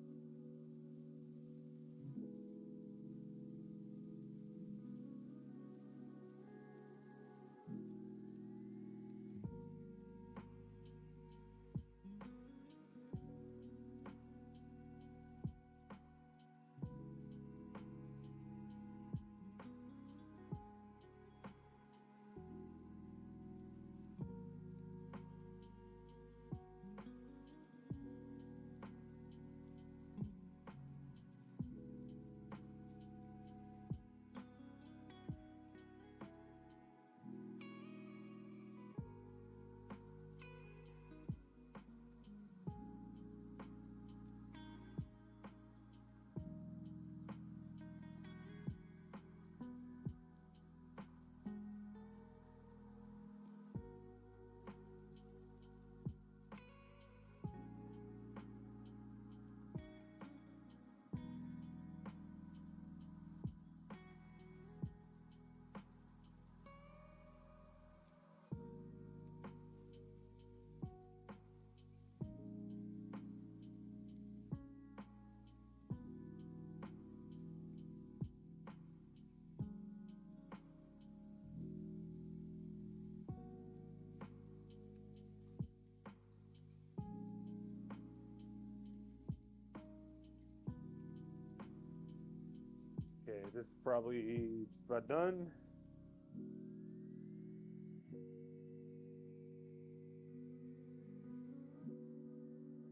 Okay, this is probably about done.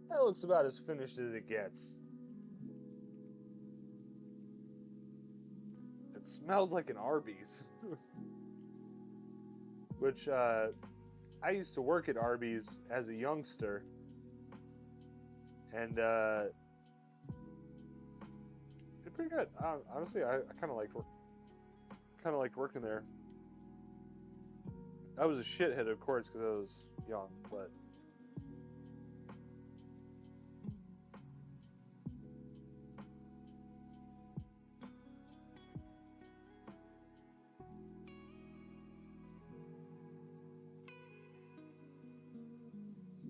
That looks about as finished as it gets. It smells like an Arby's. Which, I used to work at Arby's as a youngster. And, it's pretty good. Honestly, I kind of liked working there. I was a shithead, of course, because I was young, but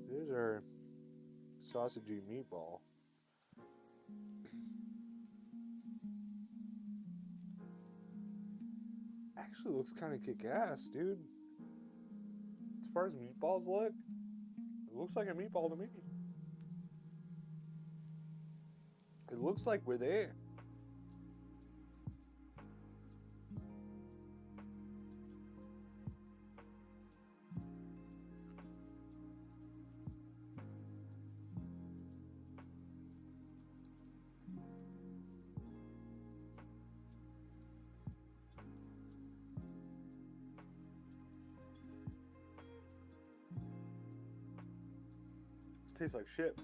there's our sausagey meatball. Actually looks kind of kick-ass, dude. As far as meatballs look, it looks like a meatball to me. It looks like we're there. Tastes like shit.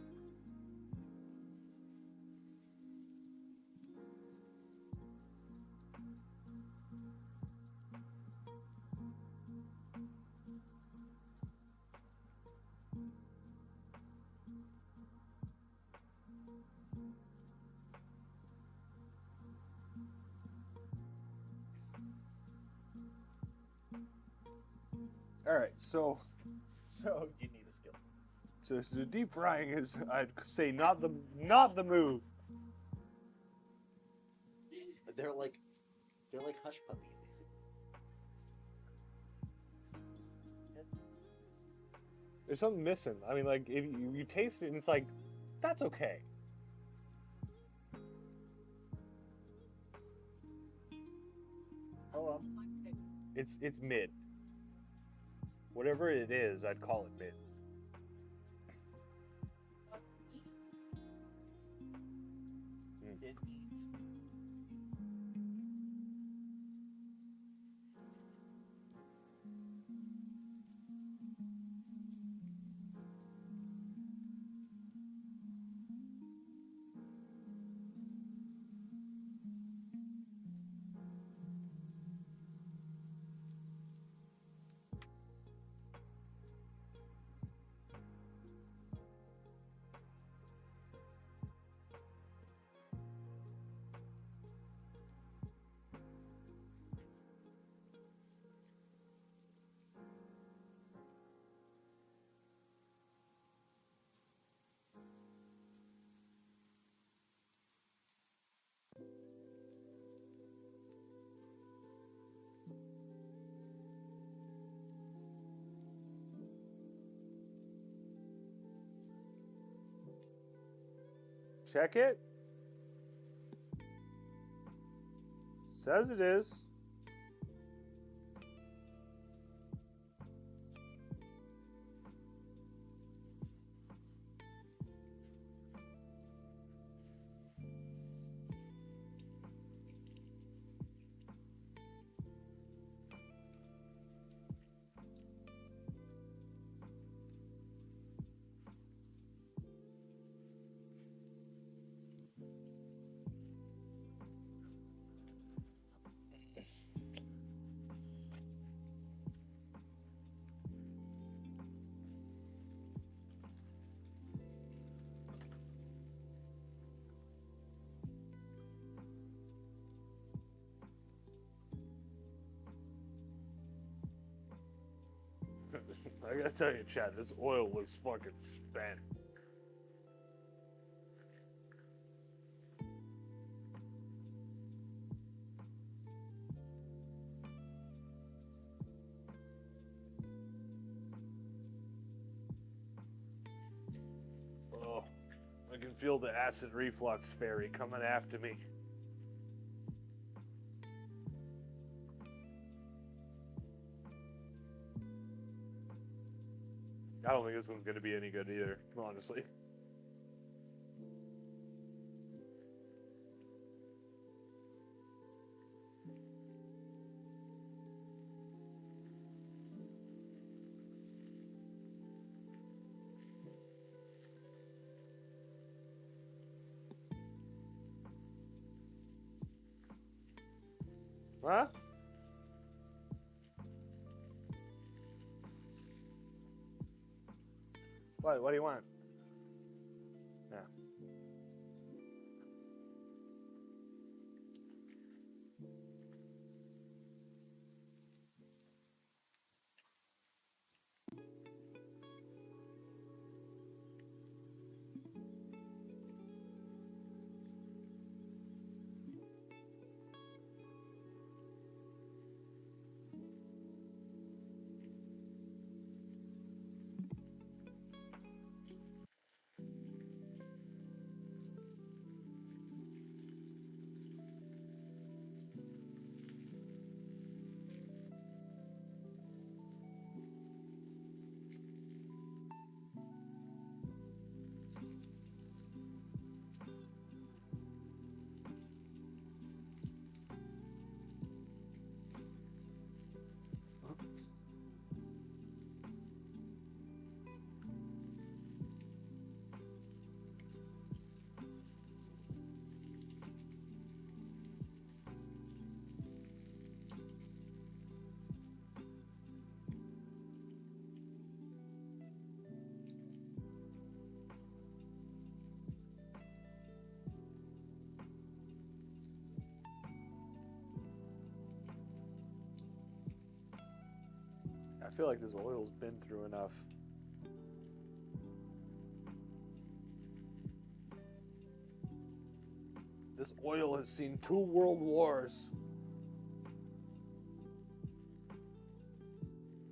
All right, so you need a skill. So deep frying is, I'd say, not the move. They're like hush puppies. There's something missing. I mean, like, if you taste it and it's like, that's okay. Hold on. It's mid. Whatever it is, I'd call it mid. It eats. Check it. Says it is. I gotta tell you, Chad, this oil looks fucking spent. Oh, I can feel the acid reflux fairy coming after me. I don't think this one's gonna be any good either, honestly. Huh? What? What do you want? Yeah. I feel like this oil's been through enough. This oil has seen 2 world wars.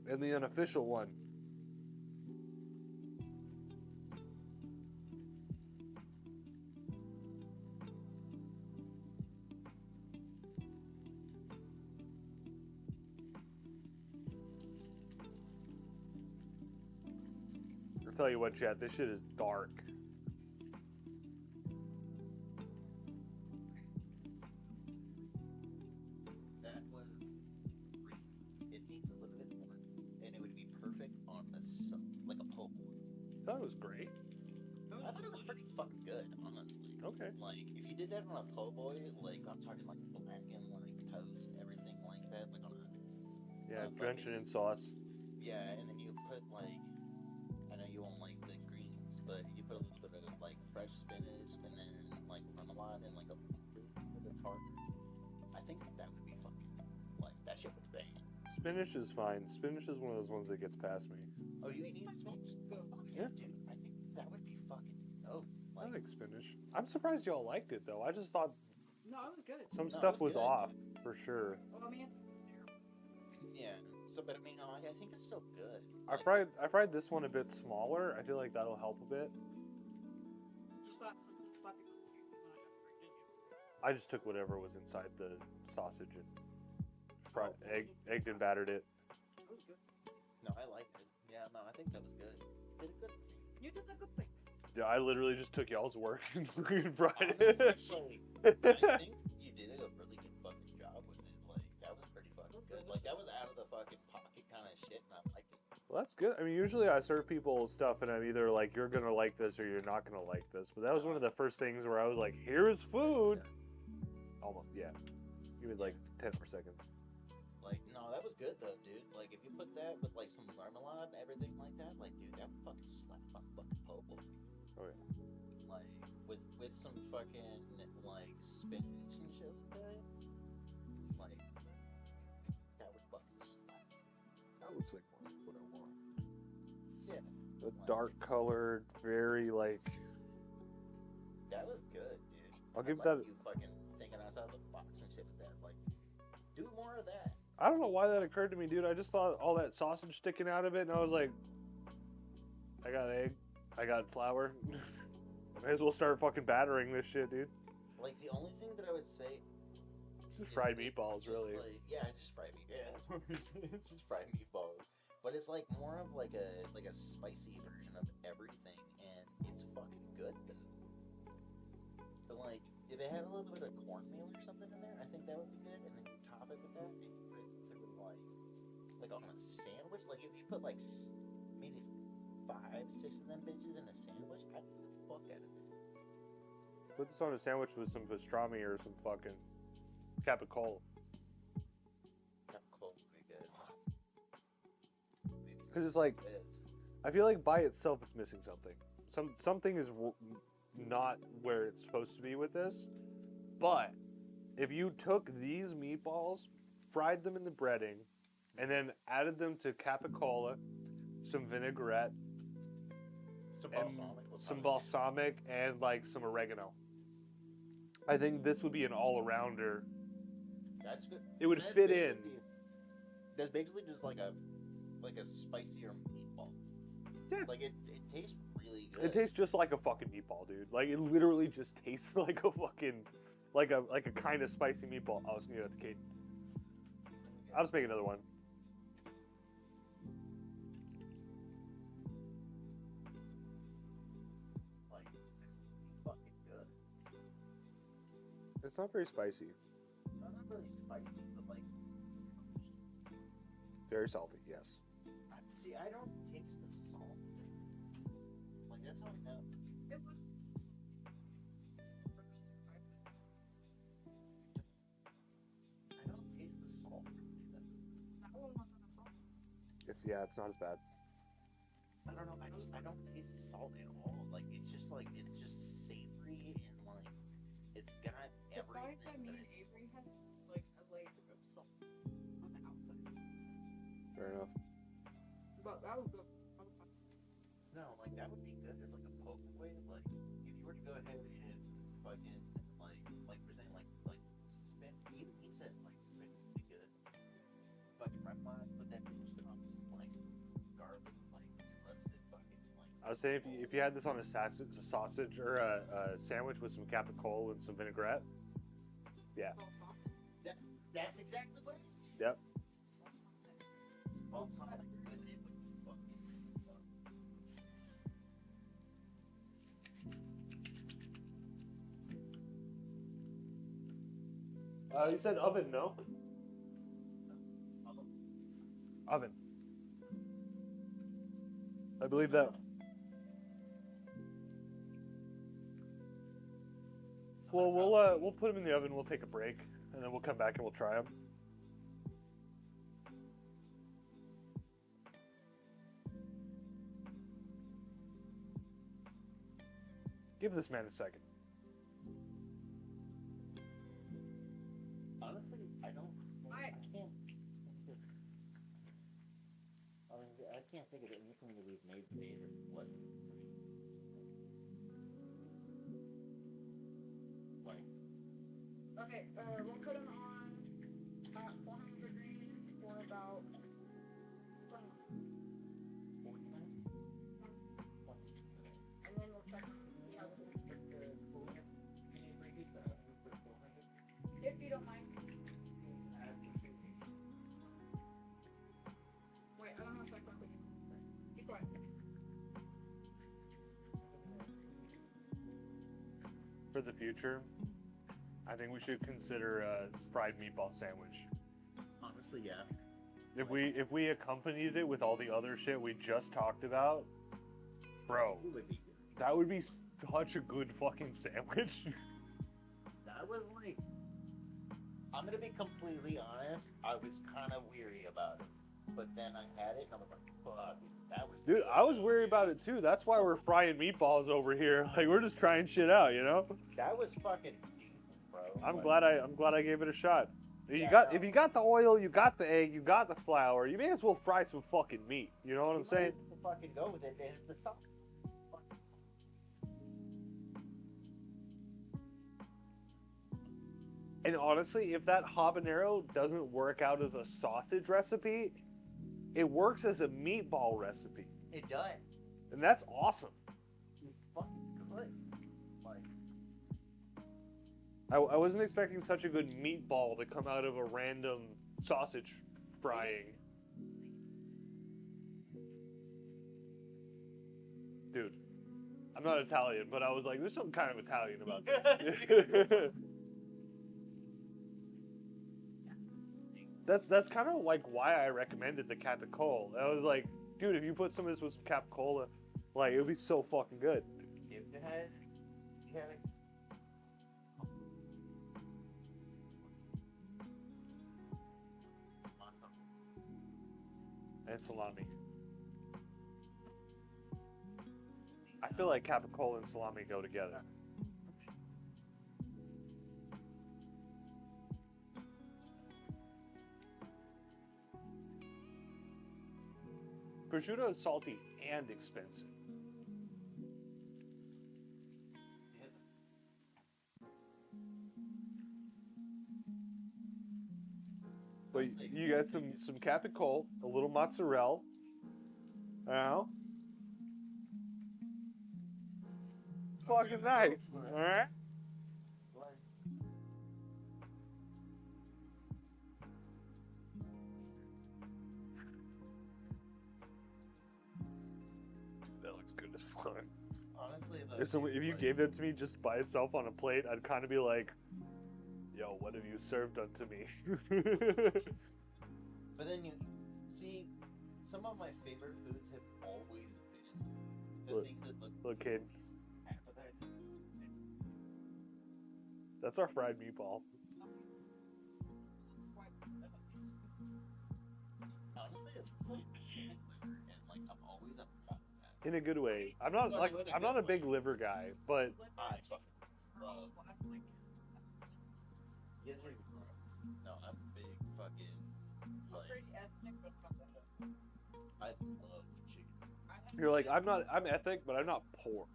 And the unofficial one. tell you what, Chad, this shit is dark. That was great. It needs a little bit more, and it would be perfect on like a po' boy. I thought it was great. I thought it was pretty fucking good, honestly. Okay. Like, if you did that on a po' boy, like, I'm talking like black and like toast, everything like that, like on a... Yeah, drench it in sauce. Yeah, and then you put like, I know you won't like the greens, but you put a little bit of like fresh spinach and then like remoulade and like a with a tartar. I think that would be fucking, like, that shit would bang. Spinach is fine. Spinach is one of those ones that gets past me. Oh, you eat spinach? Yeah. Dude, I think that would be fucking dope. I like spinach. I'm surprised y'all liked it though. I just thought No, it was good. some stuff was off for sure. Well, I mean, Yeah. So, but I mean, I think it's still good. I fried this one a bit smaller. I feel like that'll help a bit. I just took whatever was inside the sausage and fried, egged and battered it. That was good. No, I liked it. Yeah, no, I think that was good. You did a good thing. You did a good thing. Yeah, I literally just took y'all's work and fried Honestly, it. I think you did a really good fucking job with it. Like, that was pretty fucking good. Like, that was out of the fucking pocket kind of shit, and I like it. Well, that's good. I mean, usually I serve people stuff and I'm either like, you're gonna like this or you're not gonna like this. But that was one of the first things where I was like, here's food. Almost, yeah. Give me like 10 more seconds. Like, no, that was good though, dude. Like, if you put that with like some marmalade and everything like that, like, dude, that would fucking slap on fucking po' boy. Oh yeah. Like, with some fucking like spinach and shit like that, like, that would fucking slap. That looks like what I want. Yeah. The dark colored, very like. That was good, dude. I'll give like that. You fucking thinking outside the box and shit with that. Like, do more of that. I don't know why that occurred to me, dude. I just thought all that sausage sticking out of it, and I was like, I got egg, I got flour. May as well start fucking battering this shit, dude. Like, the only thing that I would say. It's just fried meatballs, just really. Like, yeah, it's just fried meatballs. Yeah, it's just fried meatballs. But it's like more of like a spicy version of everything, and it's fucking good though. But like, if it had a little bit of cornmeal or something in there, I think that would be good. And then you top it with that, and you put it through like on a sandwich. Like if you put like maybe 5, 6 of them bitches in a sandwich, I'd eat the fuck out of it. Put this on a sandwich with some pastrami or some fucking capicola. Capicola would be good. Because it's like, I feel like by itself it's missing something. Something is not where it's supposed to be with this. But if you took these meatballs, fried them in the breading, and then added them to capicola, some vinaigrette, some balsamic, and like some oregano, I think this would be an all-arounder. That's good. It would fit in. That's basically just like a spicier meatball. Yeah. Like it tastes really good. It tastes just like a fucking meatball, dude. Like it literally just tastes like a fucking like a kind of spicy meatball. I was gonna give that to Kate. I'll just make another one. Like it's fucking good. It's not very spicy. Not really spicy, but like Very salty, yes. see, I don't taste the salt. Like that's how I know. It was. I don't taste the salt. That one wasn't a salt. It's not as bad. I don't know. I don't taste the salt at all. Like it's just savory and like it's got everything. The mean Avery had like a layer of salt on the outside. Fair enough. But that was good. No, like that would be good as like a poke away. Like if you were to go ahead and fucking like present like spin. Even he said like spin would be good. Fucking remoulade, put that bitch on some like garlic, like roasted fucking like. I was saying if you had this on a sausage or a sandwich with some capicola and some vinaigrette, yeah. That's exactly what I said. Yep. Balsamic with it would be fucking. You said oven, no? Oven. I believe that. Well, we'll put them in the oven. We'll take a break, and then we'll come back and we'll try them. Give this man a second. Honestly, I can't. I can't think of anything that we've made today that wasn't. Like. Okay, we'll put them on at 400 degrees for about 20 minutes. And then we'll check them. See how they're doing. If you don't mind. Wait, I don't know if I can. Keep going. For the future, I think we should consider a fried meatball sandwich. Honestly, yeah. If we accompanied it with all the other shit we just talked about, bro, that would be such a good fucking sandwich. That was like, I'm gonna be completely honest, I was kind of weary about it. But then I had it and I was like, fuck, that was... Dude, I was worried about it too. That's why we're frying meatballs over here. Like, we're just trying shit out, you know? That was fucking decent, bro. I'm glad I gave it a shot. If you got the oil, you got the egg, you got the flour, you may as well fry some fucking meat. You know what I'm saying? Fucking go with it, and the sauce. And honestly, if that habanero doesn't work out as a sausage recipe, it works as a meatball recipe. It does. And that's awesome. You fucking could. Like, I wasn't expecting such a good meatball to come out of a random sausage frying. Dude, I'm not Italian, but I was like, there's something kind of Italian about this. That's kind of like why I recommended the capicola. I was like, dude, if you put some of this with some capicola, like, it would be so fucking good. if you had And salami. I feel like capicola and salami go together. Prosciutto is salty and expensive. But you got some capicola, a little mozzarella. Now, fucking nice. All right. That looks good as fuck. Honestly, If you gave that to me just by itself on a plate, I'd kind of be like, yo, what have you served unto me? But then you see, some of my favorite foods have always been the things that look kid. appetizing. That's our fried meatball. Honestly, it's like chicken liver, and like I'm always up about that. In a good way. I'm not a big liver guy, but I fucking love. Yes, we're gross. No, I'm big fucking. Like, I love chicken. you're like, I'm ethnic, but I'm not poor.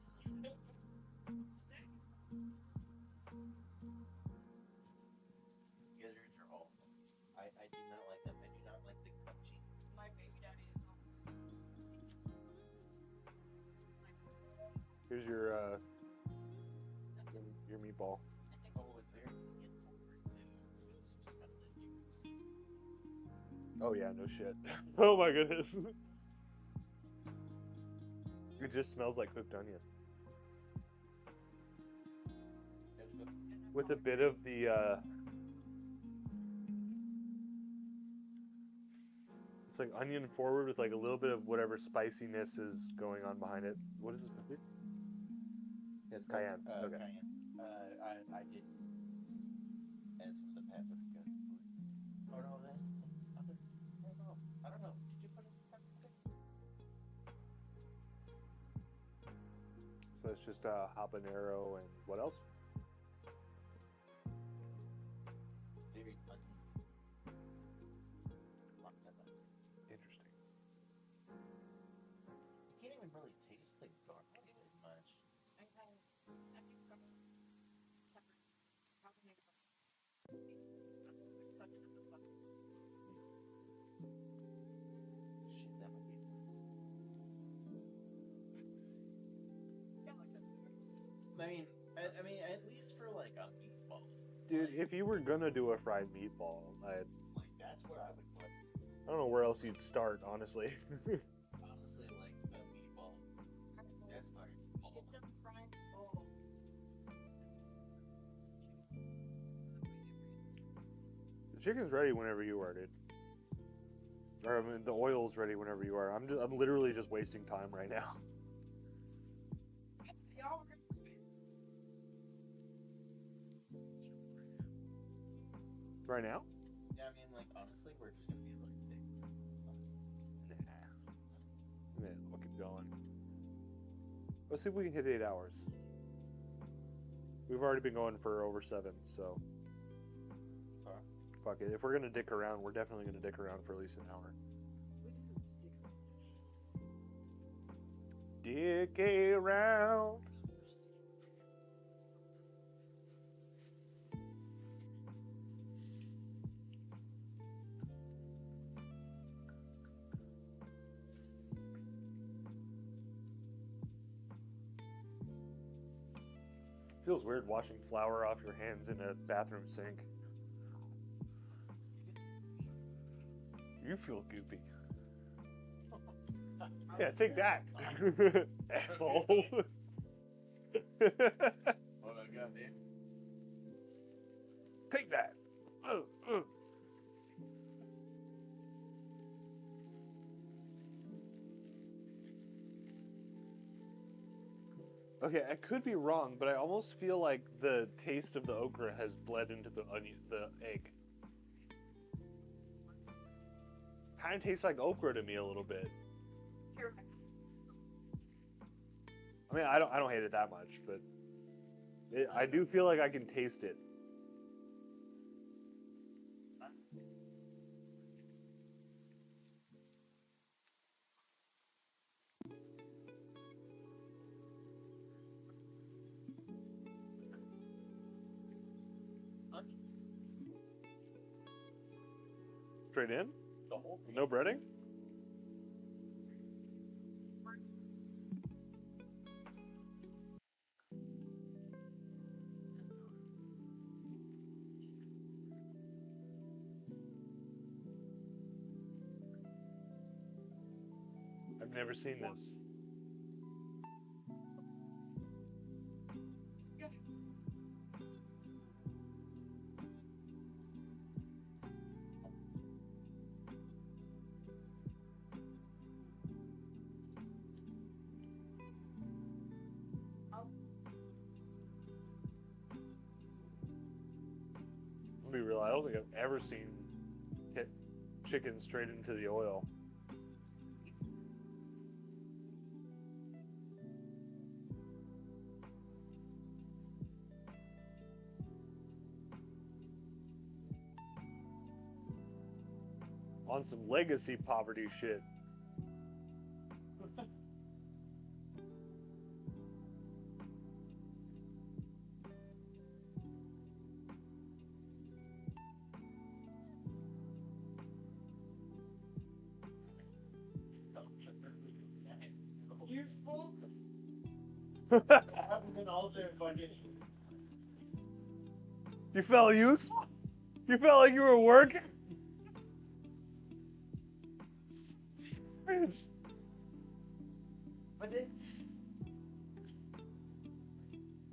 Gizzards are awful. I do not like them. I do not like the crunchy. My baby daddy is Here's your meatball. Oh, it's very Oh yeah, no shit. Oh my goodness. It just smells like cooked onion. With a bit of the It's like onion forward with like a little bit of whatever spiciness is going on behind it. What is this pepper? It's cayenne. Okay. Cayenne. I did add some of the paprika. Oh no, that's other. I don't know. Did you put it in paprika? So it's just habanero and what else? Maybe onion. Interesting. You can't even really taste the garlic as much. Shit, that might be. I mean, at least for like a meatball. Dude, if you were gonna do a fried meatball, Like that's where I would put. I don't know where else you'd start, honestly. Honestly, like a meatball. That's fire. The chicken's ready whenever you are, dude. Or I mean, the oil's ready whenever you are. I'm literally just wasting time right now. Right now? Yeah, I mean, like honestly, we're just gonna be like Nah. Man, we'll keep going. Let's see if we can hit 8 hours. We've already been going for over 7, so. Fuck it. If we're gonna dick around, we're definitely gonna dick around for at least an hour. Dick around. Feels weird washing flour off your hands in a bathroom sink. You feel goopy. Yeah, take that, asshole. What I got there? Take that. Okay, I could be wrong, but I almost feel like the taste of the okra has bled into the egg. Kind of tastes like okra to me a little bit. I mean, I don't hate it that much, but I do feel like I can taste it. Straight in? No breading? I've never seen this. I'll be real, I don't think I've ever seen chicken straight into the oil. On some legacy poverty shit. You felt useful? You felt like you were working? But then,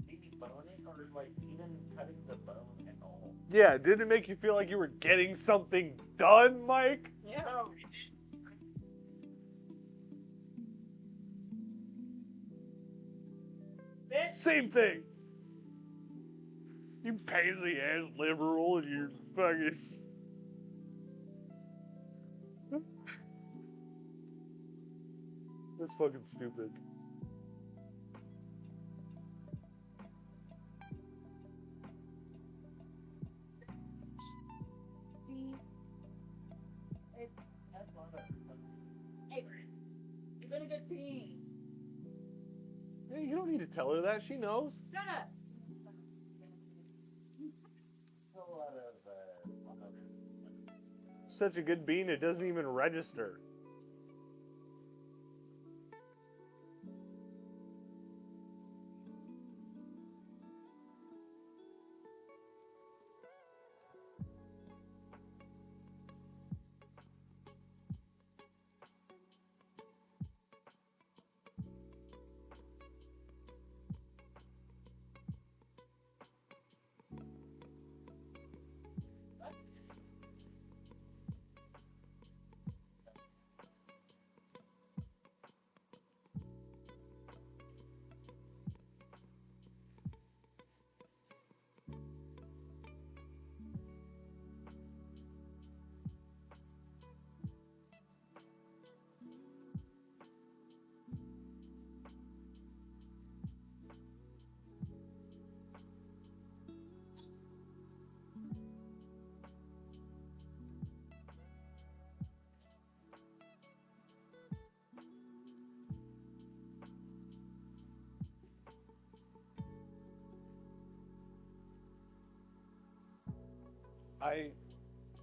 maybe bone it, or like even cutting the bone and all. Yeah, did it make you feel like you were getting something done, Mike? Yeah. No, it did. Same thing. You pansy ass liberal and you're fucking. That's fucking stupid. Hey, you're gonna get pee. Hey, you don't need to tell her that. She knows. Shut up. Such a good bean, it doesn't even register.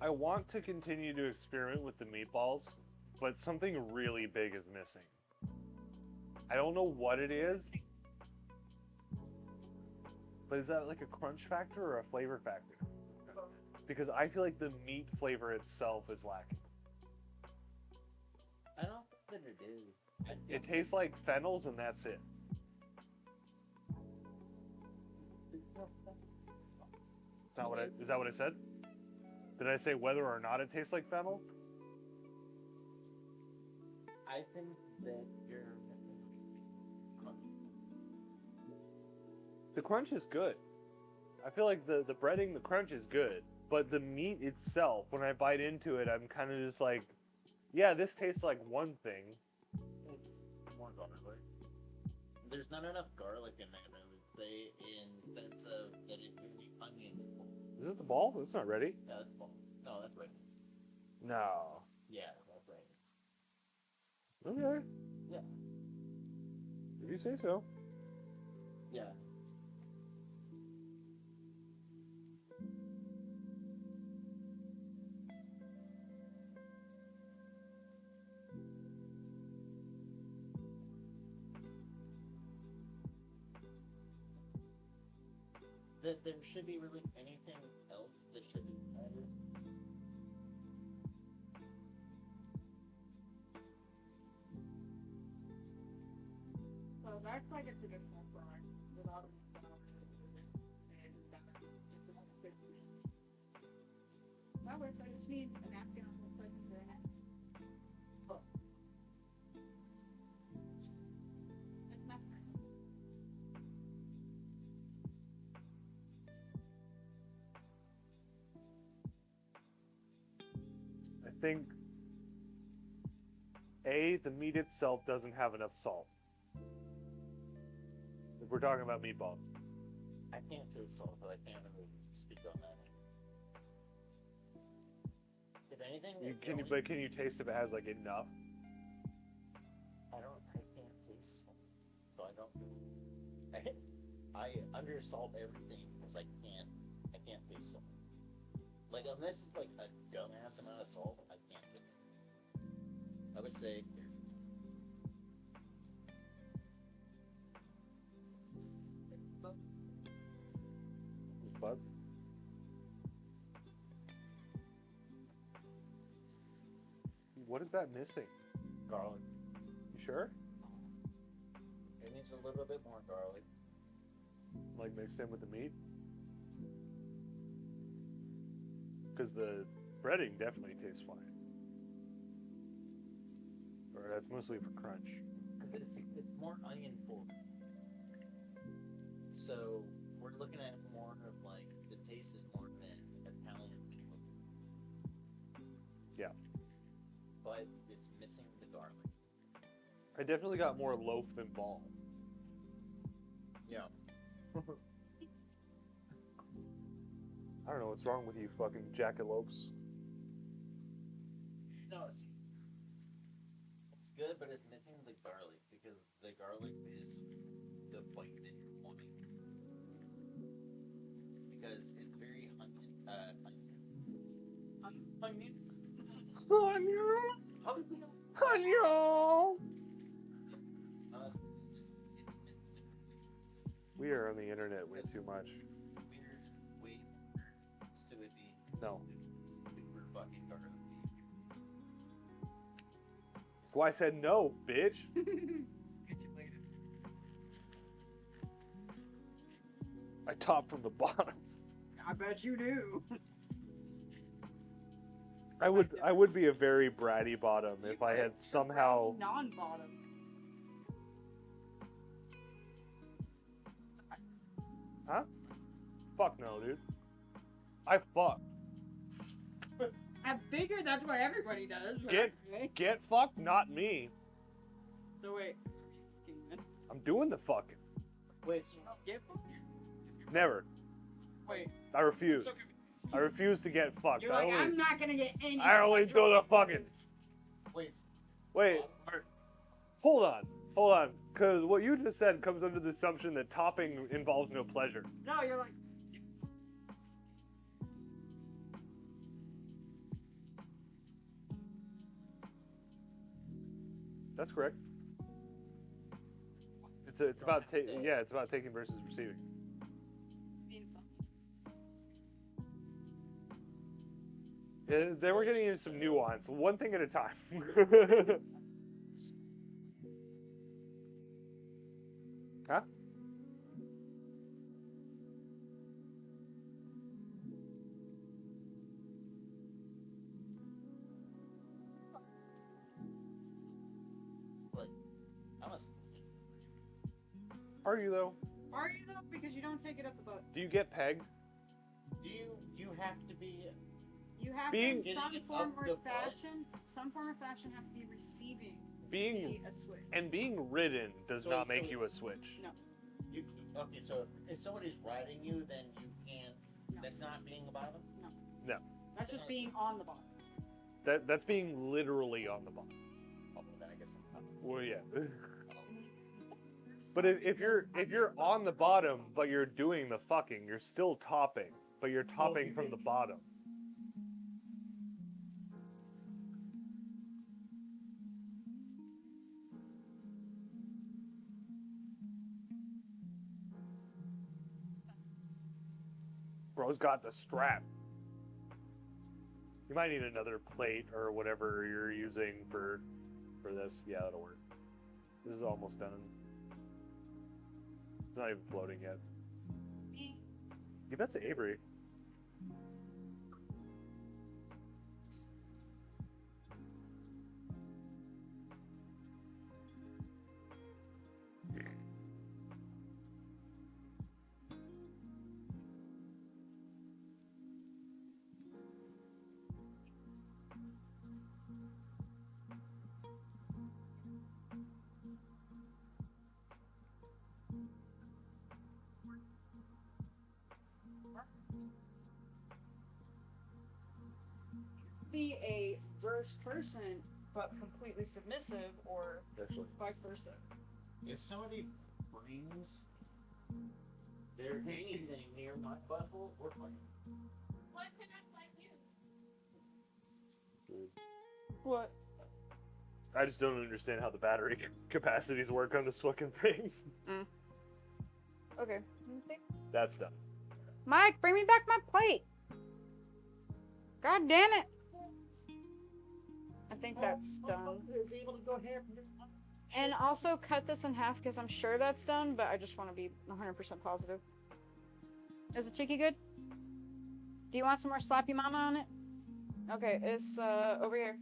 I want to continue to experiment with the meatballs, but something really big is missing. I don't know what it is, but is that like a crunch factor or a flavor factor? Because I feel like the meat flavor itself is lacking. I don't think that it is. It tastes like fennels and that's it. Is that what I said? Did I say whether or not it tastes like fennel? I think that you're missing crunch. The crunch is good. I feel like the breading, the crunch is good. But the meat itself, when I bite into it, I'm kind of just like, yeah, this tastes like one thing. It's more garlic. There's not enough garlic in there, I would say, in the sense of that it's really onion. Is it the ball? It's not ready. Yeah, that's ball. No, that's right. No. Yeah, that's right. Okay. Yeah. If you say so. Yeah. That there should be really anything else that should be added. So that's like a traditional fry without and that works. I just need a napkin on the plate for that. Oh. That's not fine. I think the meat itself doesn't have enough salt. If we're talking about meatballs. I can't taste salt, but I can't really speak on that. If anything, But can you taste if it has like enough? I can't taste salt, so I don't. I undersalt everything because I can't taste salt. Like unless it's like a dumbass amount of salt, I can't taste it. I would say. But what is that missing? Garlic. You sure? It needs a little bit more garlic. Like mixed in with the meat? Because the breading definitely tastes fine. Or that's mostly for crunch. Because it's more onion forward. So we're looking at more of like the taste is more of an Italian, Yeah. but it's missing the garlic. I definitely got more loaf than ball. Yeah. I don't know what's wrong with you fucking jackalopes. No, it's good, but it's missing the garlic because the garlic is the bite that you're wanting. Because it's very onion. We are on the internet way too much. We're just waiting to it being No. super fucking garlic. That's why I said no, bitch. Get you later. I top from the bottom. I bet you do. I would be a very bratty bottom if I had somehow. Non-bottom. Huh? Fuck no, dude. I fuck. I figured that's what everybody does. But Get fucked, not me. So wait. I'm doing the fucking. Wait, so Get fucked? Never. Wait. I refuse. I refuse to get fucked. You're like, I'm not gonna get any. I only do the fucking. wait. Hold on. Because what you just said comes under the assumption that topping involves no pleasure. No, you're like. That's correct. It's about it's about taking versus receiving. They were getting into some nuance, one thing at a time. Huh? Look, Are you though? Are you though? Because you don't take it up the butt. Do you get pegged? Do you have to be? You have Being- to in some Getting it form up or the butt? fashion. Some form or fashion have to be receiving. Being a switch. and being ridden does So- not make so- you a switch. No. Okay, so if somebody's riding you, then you can't. No. That's not being a bottom. No. No. That's just being on the bottom. That's being literally on the bottom. Oh, well, then I guess I'm not. Well, yeah. But if you're on the bottom, but you're doing the fucking, you're still topping, but you're topping from the bottom. Bro's got the strap. You might need another plate or whatever you're using for this. Yeah, that'll work. This is almost done. It's not even floating yet. Give that to Avery. Be a first person, but completely submissive, or Actually. vice versa. If somebody brings their anything near my butthole, we're fine. What can I like you? What? I just don't understand how the battery capacities work on this fucking thing. Okay. That's done. Mike, bring me back my plate. God damn it. I think that's done. And also cut this in half because I'm sure that's done, but I just want to be 100% positive. Is the chicky good? Do you want some more Slappy Mama on it? Okay, it's over here.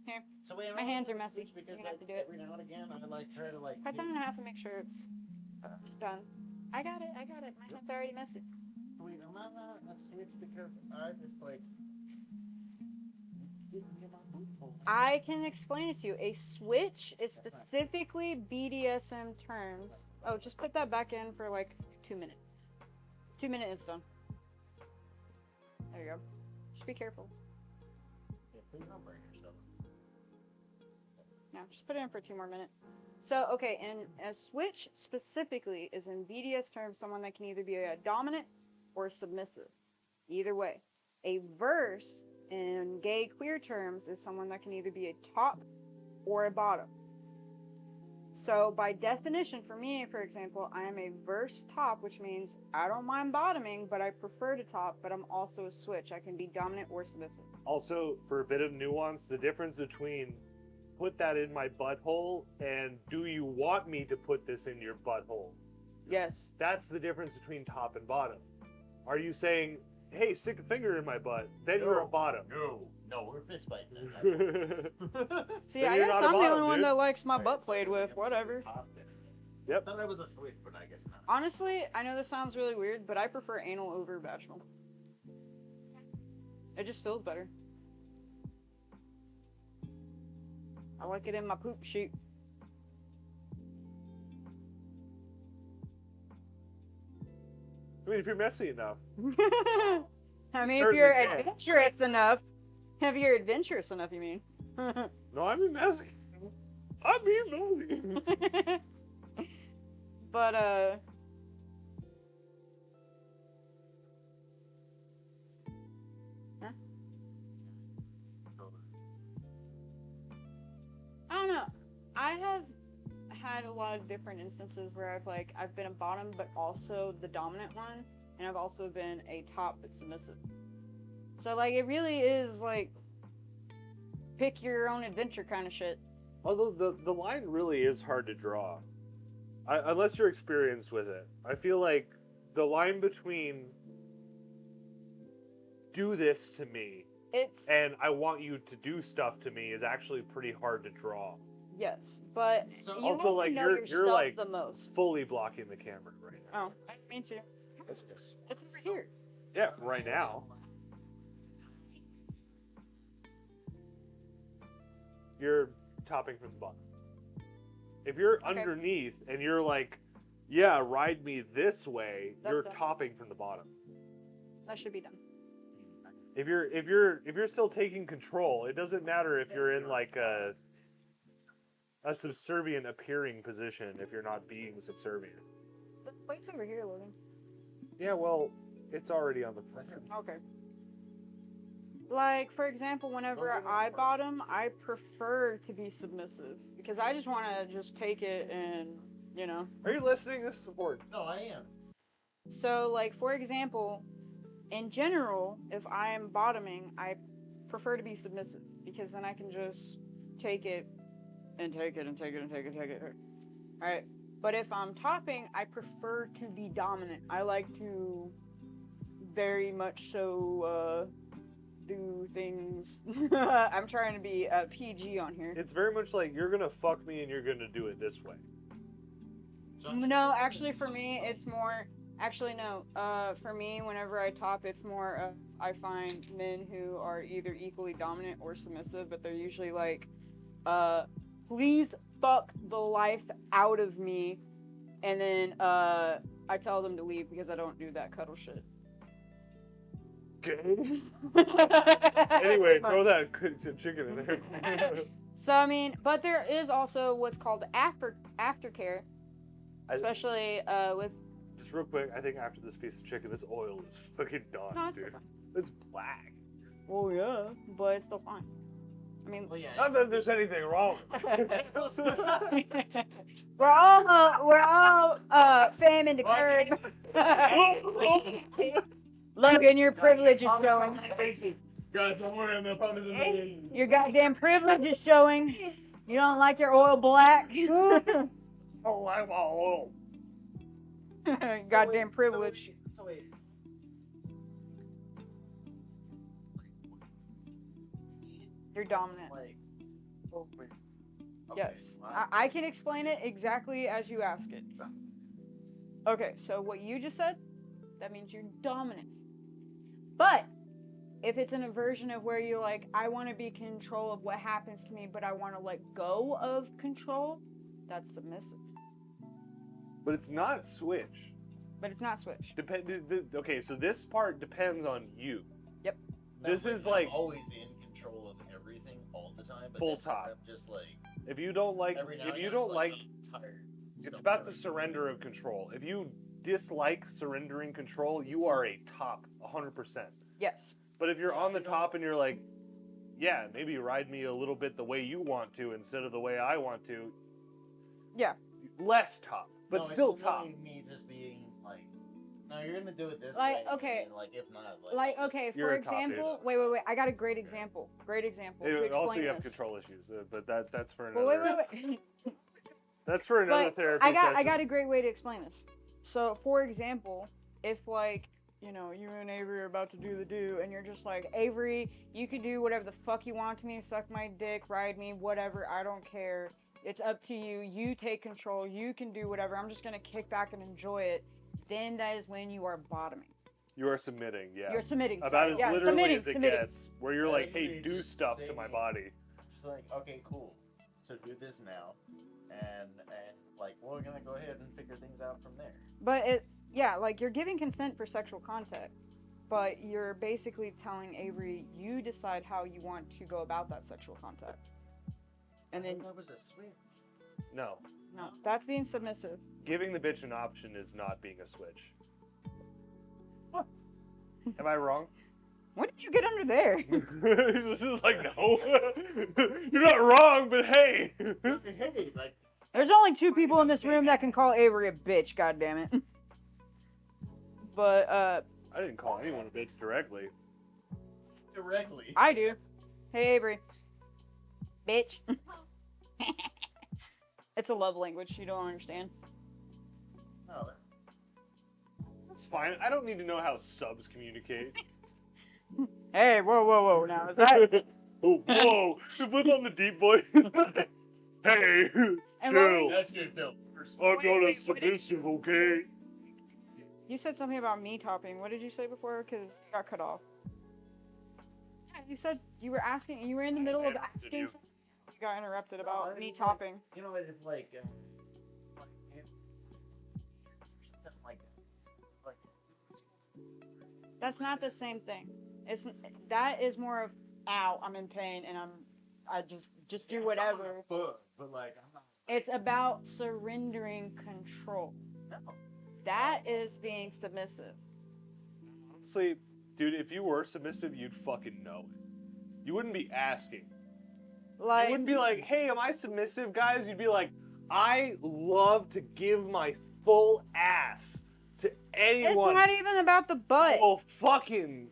Here. So wait, My hands are messy. You're because gonna have to do it. every now and again I like try to like. Cut that in half and make sure it's done. I got it. My hand's already messy. Wait, am I not a switch because I just like. I can explain it to you. A switch is specifically BDSM terms. Oh, just put that back in for like 2 minutes. 2 minutes, it's done. There you go. Just be careful. Yeah, please don't burn yourself. No, just put it in for 2 more minutes. So, okay, and a switch specifically is in BDS terms someone that can either be a dominant or submissive. Either way. A verse in gay queer terms is someone that can either be a top or a bottom. So, by definition, for me, for example, I am a verse top, which means I don't mind bottoming, but I prefer to top, but I'm also a switch. I can be dominant or submissive. Also, for a bit of nuance, the difference between put that in my butthole and do you want me to put this in your butthole? Yes. That's the difference between top and bottom. Are you saying, hey, stick a finger in my butt, then you're a bottom? No, we're fist fighting. See, Then I you're guess not a I'm the bottom, only one dude. that likes my butt played with, whatever. Yep. I thought I was a switch, but I guess not. Honestly, I know this sounds really weird, but I prefer anal over vaginal. It just feels better. I like it in my poop chute. I mean, if you're messy enough. I mean, if certainly you're can. adventurous enough. If you're adventurous enough, you mean. No, I mean messy. I mean messy. But, huh? I don't know. I have had a lot of different instances where I've been a bottom but also the dominant one, and I've also been a top but submissive. So like it really is like pick your own adventure kind of shit. Although the line really is hard to draw. Unless you're experienced with it. I feel like the line between do this to me and I want you to do stuff to me is actually pretty hard to draw. Yes, but So, you also, only like know you're yourself like the most. fully blocking the camera right now. Oh, me too. It's just It's over here. yeah, right now. You're topping from the bottom. If you're underneath and you're like, yeah, ride me this way, That's you're done. topping from the bottom. That should be done. If you're still taking control, it doesn't matter if you're in like a subservient appearing position if you're not being subservient. The plate's over here, Logan. Yeah, well, it's already on the plan. Okay. Like, for example, whenever I bottom, I prefer to be submissive. Because I just want to just take it and, you know. Are you listening? This is important. No, I am. So, like, for example, in general, if I am bottoming, I prefer to be submissive. Because then I can just take it and take it and take it and take it and take it. Alright. But if I'm topping, I prefer to be dominant. I like to very much so, do things. I'm trying to be PG on here. It's very much like you're gonna fuck me and you're gonna do it this way. No, actually for me, it's more... Actually, no. For me, whenever I top, it's more I find men who are either equally dominant or submissive, but they're usually like, please fuck the life out of me, and then I tell them to leave because I don't do that cuddle shit. Okay. Anyway, throw that chicken in there. So I mean, but there is also what's called aftercare, especially with. Just real quick, I think after this piece of chicken, this oil is fucking done, No, it's dude. still It's black. Oh yeah, but it's still fine. I mean, Not that there's anything wrong. we're all famine to curb. Logan, your privilege is showing. Guys, I'm wearing the pumpkin. Your goddamn privilege is showing. You don't like your oil black? Oh, I want oil. Goddamn privilege. So wait. You're dominant. Like, Yes. I can explain it exactly as you ask it. Okay, so what you just said, that means you're dominant. But if it's in a version of where you're like, I want to be in control of what happens to me, but I want to let go of control, that's submissive. But it's not switch. But it's not switch. Okay, so this part depends on you. Yep. This is I'm like always in control of everything all the time. But full then top. I'm just like If you don't like, every now if and you then don't it's like, I'm tired. it's about the surrender of control. If you dislike surrendering control, you are a top 100%. Yes. But if you're on the top and you're like, yeah, maybe ride me a little bit the way you want to instead of the way I want to. Yeah. Less top, but No, still it's top. Me just being like, no, you're gonna do it this Like, way. okay. And, like if not, Like, okay, You're for a top example, dude. wait, I got a great example. Great example to explain Also, you have this. control issues, but that's for another. Well, wait. That's for another But therapy I session. got a great way to explain this. So, for example, if like, you know, you and Avery are about to do the do, and you're just like, Avery, you can do whatever the fuck you want to me, suck my dick, ride me, whatever, I don't care. It's up to you. You take control. You can do whatever. I'm just gonna kick back and enjoy it. Then that is when you are bottoming. You are submitting, yeah. You're submitting. About sorry. as Yeah, literally as it submitting. gets. Where you're like, hey, do stuff to my body. Just like, okay, cool. So do this now, and like we're gonna go ahead and figure things out from there. But yeah, like you're giving consent for sexual contact, but you're basically telling Avery you decide how you want to go about that sexual contact. And then that was a switch. No. No, that's being submissive. Giving the bitch an option is not being a switch. Am I wrong? When did you get under there? This is like, no. You're not wrong, but hey. Hey, like. There's only 2 people in this room that can call Avery a bitch, goddammit. But, I didn't call anyone a bitch directly. Directly. I do. Hey, Avery. Bitch. It's a love language, you don't understand. No. That's fine. I don't need to know how subs communicate. Hey, whoa, now is that... Oh, whoa! Put on the deep voice. Hey, chill. That's gonna feel I'm not a submissive, okay? You said something about me topping. What did you say before? Because you got cut off. Yeah, you said you were asking, you were in the middle of asking something. You got interrupted about me topping. You know, it's like something like That's not the same thing. That is more of, ow, I'm in pain and I just do whatever. But like I'm not. It's about surrendering control. No. That is being submissive. Honestly, dude, if you were submissive, you'd fucking know it. You wouldn't be asking. Like, you wouldn't be like, hey, am I submissive, guys? You'd be like, I love to give my full ass to anyone. It's not even about the butt. Oh, fucking.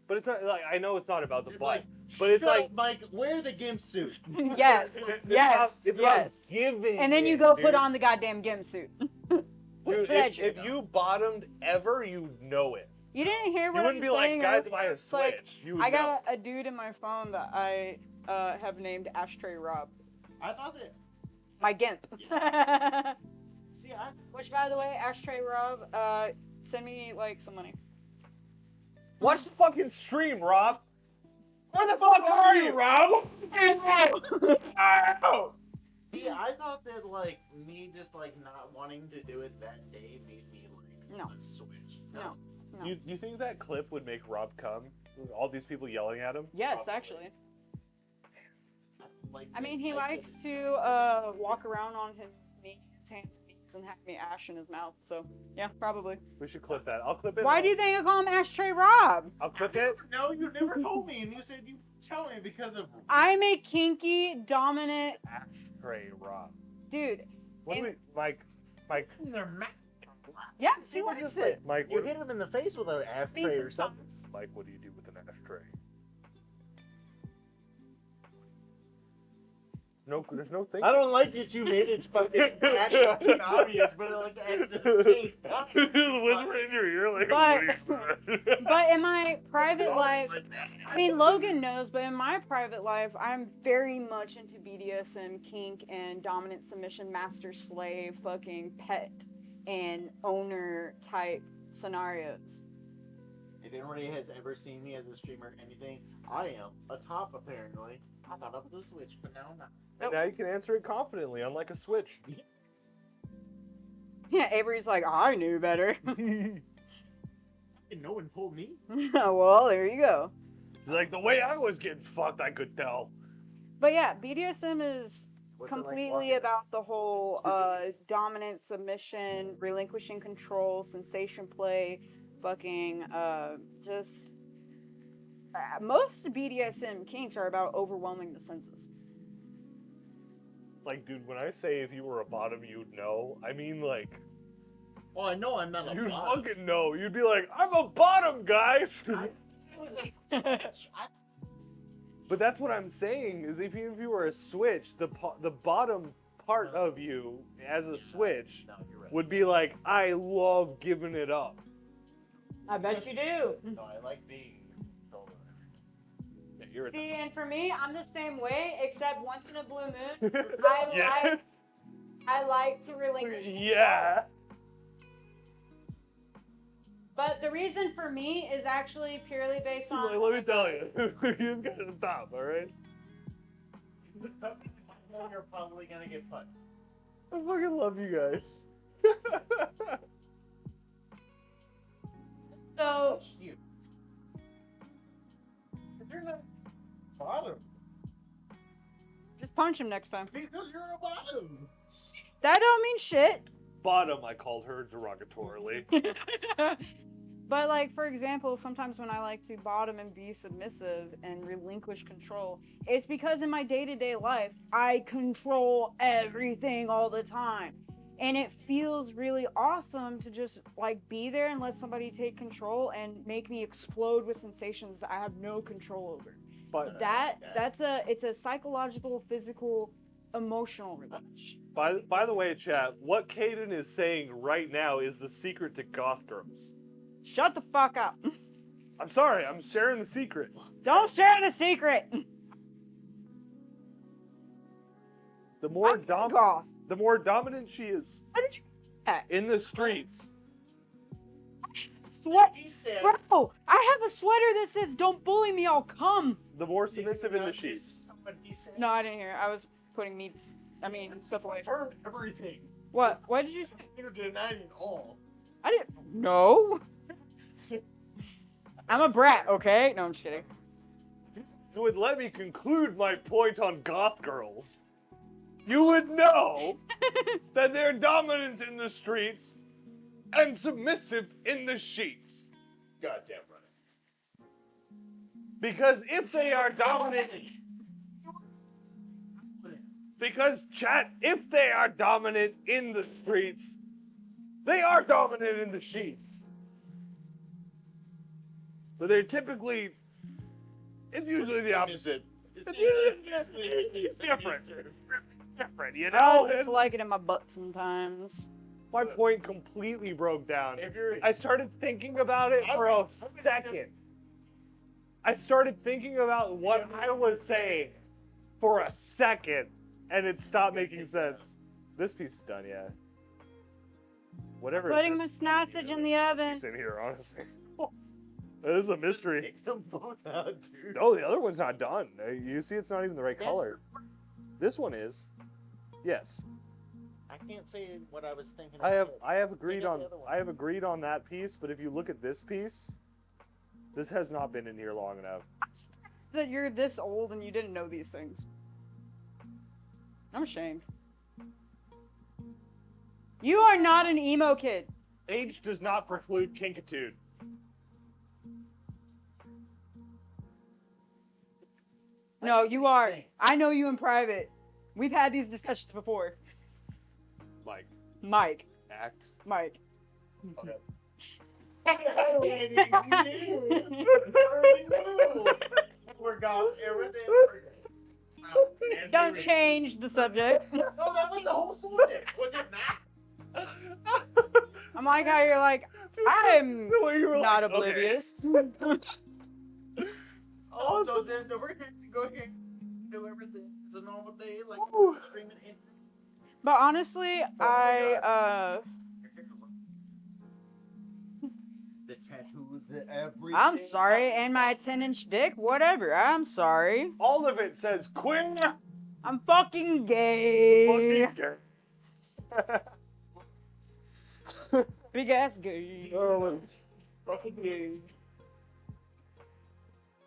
But it's not, like, I know it's not about the butt. Like, but it's like, Mike, wear the gimp suit. Yes, yes, it's yes. about giving. And then you it, go dude. put on the goddamn gimp suit. Dude, pleasure. if you bottomed ever, you know it. You didn't hear what You I wouldn't was be like, saying guys, earlier. am I a It's like, switch? You would I know. got a dude in my phone that I have named Ashtray Rob. I thought that. My gimp. See, Which, by the way, Ashtray Rob, send me like some money. Watch the fucking stream, Rob. Where the fuck are you, Rob? See, I thought that like me just like not wanting to do it that day made me like No. switch. No. No. You think that clip would make Rob come? All these people yelling at him? Yes, actually. Like, I mean, he like likes to walk around on his knees, hands and knees, and have me ash in his mouth. So, yeah, probably. We should clip that. I'll clip it. Why do you think I call him Ashtray Rob? I'll clip it. No, you never told me, and you said you tell me because of. I'm a kinky, dominant Ashtray Rob. dude. What do and- we, Mike? They're Yes, he likes it. Mike, You hit him in the face with an ashtray or something. Mike, what do you do with an ashtray? No, there's no thing. I don't like that you made it fucking obvious, but like at the same time. Just whisper in your ear like. But in my private life, I mean, Logan knows, but in my private life, I'm very much into BDSM, kink, and dominant submission, master slave, fucking pet. and owner type scenarios. If anybody has ever seen me as a streamer or anything, I am a top apparently. I thought I was a Switch, but now I'm not. And now you can answer it confidently, unlike a Switch. Yeah, Avery's like, I knew better. No one told me. Well, there you go. Like, the way I was getting fucked, I could tell. But yeah, BDSM is What's it like completely walking about the whole dominant, submission, relinquishing control, sensation play, fucking just most BDSM kinks are about overwhelming the senses. Like, dude, when I say if you were a bottom, you'd know, I mean, like... Oh, I know I'm not a You'd bottom. fucking know. You'd be like, I'm a bottom, guys! But that's what I'm saying, is if you were a Switch, the bottom part of you, as a Switch, would be like, I love giving it up. I bet you do. No, I like being in control of Yeah, you're a See, and for me, I'm the same way, except once in a blue moon, Yeah. I like to relinquish control. Yeah. But the reason for me is actually purely based on... Like, let me tell you, you've got to stop, alright? You're probably gonna get punched. I fucking love you guys. So... You. If you're not bottom. Just punch him next time. Because you're a bottom. That don't mean shit. Bottom, I called her derogatorily. But like, for example, sometimes when I like to bottom and be submissive and relinquish control, it's because in my day-to-day life, I control everything all the time. And it feels really awesome to just like be there and let somebody take control and make me explode with sensations that I have no control over. But it's a psychological, physical, emotional release. by the way, chat, what Caden is saying right now is the secret to goth girls. Shut the fuck up. I'm sorry, I'm sharing the secret. Don't share the secret. The more dominant she is in the streets. Sweat, bro. I have a sweater that says "Don't bully me, I'll come." The more submissive in the sheets. No, I didn't hear. I was putting stuff away. Heard everything. What? What did you say? You're denying all. I didn't. No. I'm a brat, okay? No, I'm just kidding. So it let me conclude my point on goth girls. You would know that they're dominant in the streets and submissive in the sheets. Goddamn right. Because if they are dominant... Because, chat, if they are dominant in the streets, they are dominant in the sheets. But they're typically... It's usually the opposite. It's different. Different, you know? I just like it in my butt sometimes. My point completely broke down. I started thinking about it for a second. I started thinking about what I was saying for a second, and it stopped making sense. This piece is done, yeah. Whatever. Putting the sausage in the oven. It's in here, honestly. That is a mystery. Take them both out, dude. No, the other one's not done. You see, it's not even the right color. This one is. Yes. I can't say what I was thinking. I have agreed on that piece, but if you look at this piece, this has not been in here long enough. That you're this old and you didn't know these things. I'm ashamed. You are not an emo kid. Age does not preclude kinkitude. No, you are. I know you in private. We've had these discussions before. Mike. Act. Mike. Okay. Don't change the subject. No, that was the whole subject. Was it not? I'm like how you're like, I'm not like, oblivious. Oh, so then we're going to go ahead and do everything. It's a normal day, like streaming in. But honestly, the tattoos, the everything. I'm sorry, and my 10-inch dick, whatever. I'm sorry. All of it says queer. I'm fucking gay. Big ass gay. Oh, fucking gay.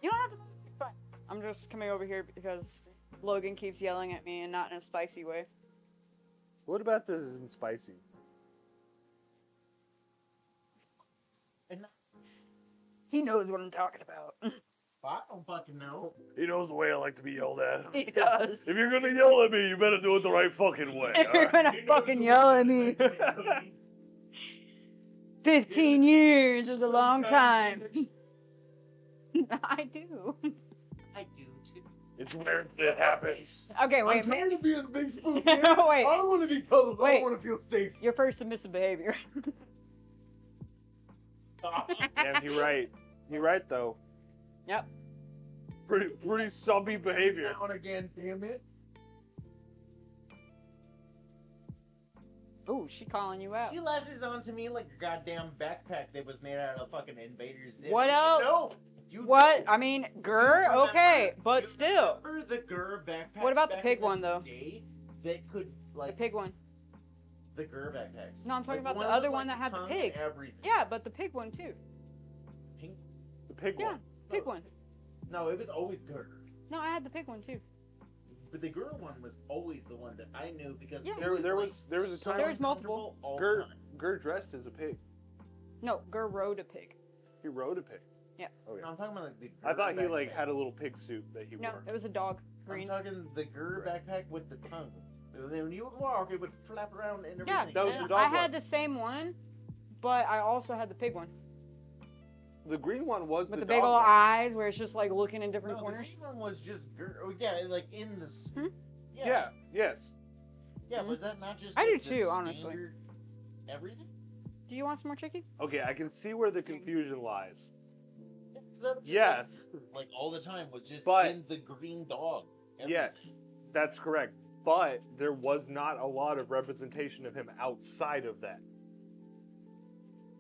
You don't have to. Fine. I'm just coming over here because Logan keeps yelling at me and not in a spicy way. What about this isn't spicy? He knows what I'm talking about. I don't fucking know. He knows the way I like to be yelled at. He does. If you're gonna yell at me, you better do it the right fucking way. If you're gonna fucking yell at me. 15 years is a long time. I do. I do too. It's weird that it happens. Okay, wait. I'm tired of being a big spoon. Wait. I don't want to be cuddled. I Wait. want to feel safe. Your first submissive behavior. Damn, he right. He right though. Yep. Pretty subby behavior. Now and again, damn it. Ooh, she calling you out. She lashes onto me like a goddamn backpack that was made out of fucking invaders. What else? No. What? I mean, Gur, okay, but still. Remember the Gur backpack? What about the pig one, though? That could, like... The pig one. The Gur backpacks. No, I'm talking Like, about the one other with, one like, that had the tongue pig. and everything. Yeah, but the pig one, too. The pig Yeah, one. pig one. No, it was always Gur. No, I had the pig one, too. But the Gur one was always the one that I knew because Yeah. it There like, was a time There was multiple. all Gur the time. Gur dressed as a pig. No, Gur rode a pig. He rode a pig. Yeah. Okay. No, I'm talking about like the I thought he Gur like backpack. had a little pig suit that he No, wore. it was a dog. Green. I'm talking the Gur backpack with the tongue. And then when you would walk, it would flap around and everything. Yeah, That was and the dog I had one. the same one, but I also had the pig one. The green one was With the the big dog old one. eyes where it's just like looking in different No, corners. the green one was just Gur. Oh, yeah, like in the. Yeah. Yes. Yeah, was that not just? I like, do the too, honestly. standard Everything. Do you want some more chicken? Okay, I can see where the confusion lies. Yeah, 'cause that was just, Yes. Like all the time was just But- in the green dog. Yes, that's correct. But there was not a lot of representation of him outside of that.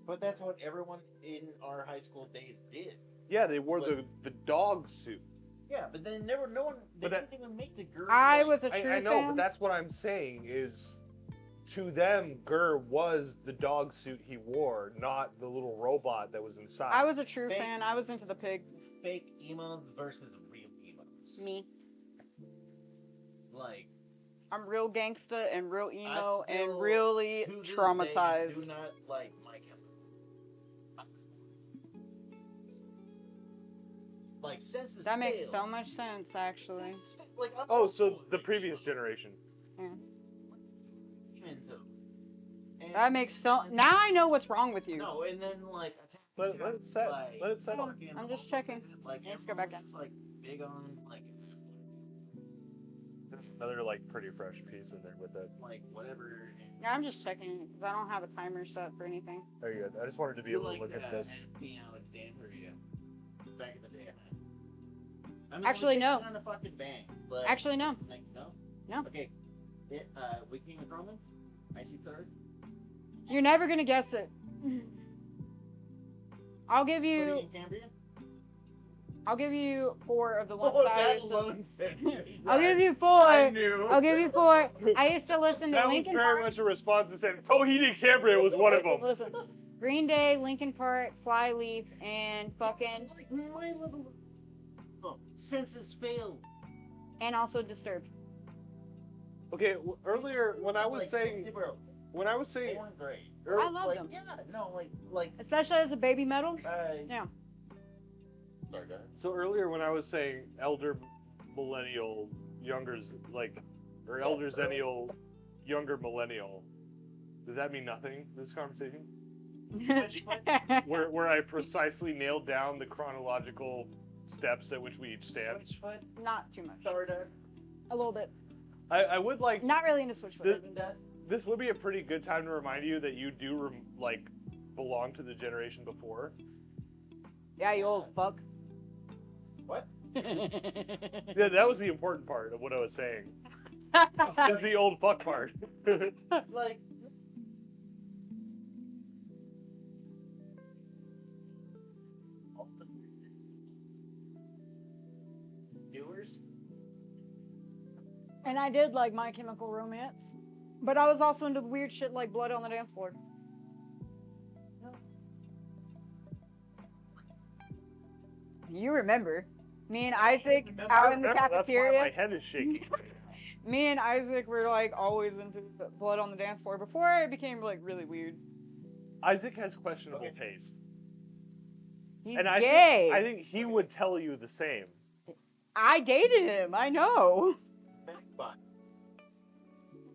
But that's what everyone in our high school days did. Yeah, they wore the dog suit. Yeah, but then never, no one, they But that- didn't even make the girl. I like- was a true I know, fan. but that's what I'm saying is, to them, Gur was the dog suit he wore, not the little robot that was inside. I was a true Fake- fan. I was into the pig. fake emos versus real emos. Me. Like I'm real gangsta and real emo and still, really to this day, traumatized. do not like My Chemical. Like Census That makes failed. so much sense, actually. Like I'm Oh, so the previous generation. Yeah. into. And That makes so. Now I know what's wrong with you. no, and then like Let it set. like, Let it set. fucking I'm just all checking. of it, Like Let's go back everyone's just, like big on like There's another like pretty fresh piece in there with it. like whatever. Yeah, I'm just checking because I don't have a timer set for anything. There you go. I just wanted to be You able to like look at this. NP Alexandria back in the day. I mean, Actually, no. On a fucking bang, but Actually, no. like no. No. Okay. We King of Romans. I see third. You're never gonna guess it. I'll give you. Putting in Cambria. I'll give you 4 of the ones Oh, that I that used to. alone said me. I'll give you 4. I knew. I'll give you 4. I used to listen to That was Linkin very Park. much a response that said Coheed Cambria was one of them. Listen, Green Day, Linkin Park, Flyleaf, and fucking, Like my little census failed. and also Disturbed. Okay, earlier when I was Like, saying, bro, when I was they saying, weren't great. I love like, them. Yeah, no, like. Especially as a baby metal. Yeah. Sorry, go ahead. so earlier when I was saying elder millennial, younger, like, or elder zennial, younger millennial, does that mean nothing, this conversation? Where I precisely nailed down the chronological steps at which we each stand. Switchfoot, Not too much. Stardust, A little bit. I would like, Not really into Switchfoot. Diamond Dust. this would be a pretty good time to remind you that you do, like, belong to the generation before. Yeah, you old fuck. What? Yeah, that was the important part of what I was saying. Is the old fuck part. Like. And I did like My Chemical Romance. But I was also into weird shit like Blood on the Dance Floor. You remember. Me and Isaac out in the cafeteria. That's why my head is shaking. Me and Isaac were like always into Blood on the Dance Floor before it became like really weird. Isaac has questionable taste. He's and gay. I think he would tell you the same. I dated him. I know.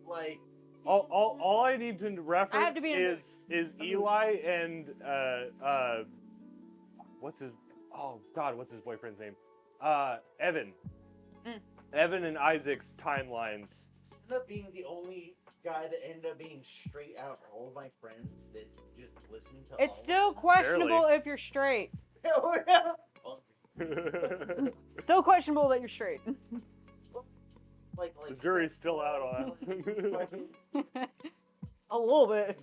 Like all I need to reference have to be is Eli and what's his boyfriend's name? Evan. Evan and Isaac's timelines. Ended up being the only guy that ended up being straight out of all of my friends that just listened to. It's still questionable if you're straight. Still questionable that you're straight. Like the jury's still out on that. A little bit.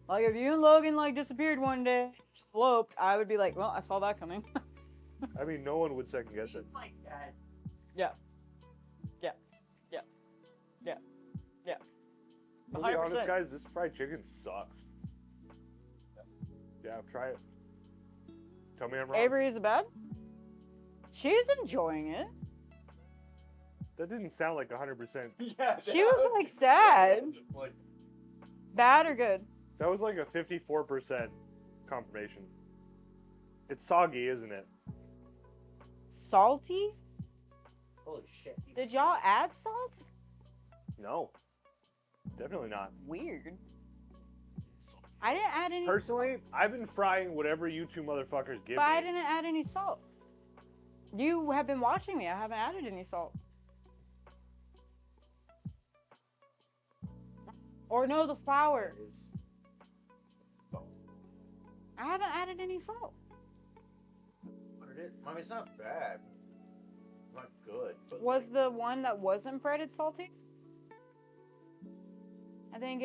Like if you and Logan like disappeared one day, sloped, I would be like, well, I saw that coming. I mean, no one would second guess it. Yeah. Yeah. Yeah. Yeah. Yeah. To be honest, guys, this fried chicken sucks. Yeah, try it. Tell me I'm wrong. Avery, is it bad? She's enjoying it. That didn't sound like 100%. Yeah, She was like sad. Bad or good? That was like a 54% confirmation. It's soggy, isn't it? Salty? Holy shit. Did y'all add salt? No. Definitely not. Weird. I didn't add any. Personally, I've been frying whatever you two motherfuckers give But I me. didn't add any salt. You have been watching me. I haven't added any salt. Or no, the flour. I haven't added any salt. I mean, it's not bad. It's not good. But Was the one that wasn't breaded salty? I think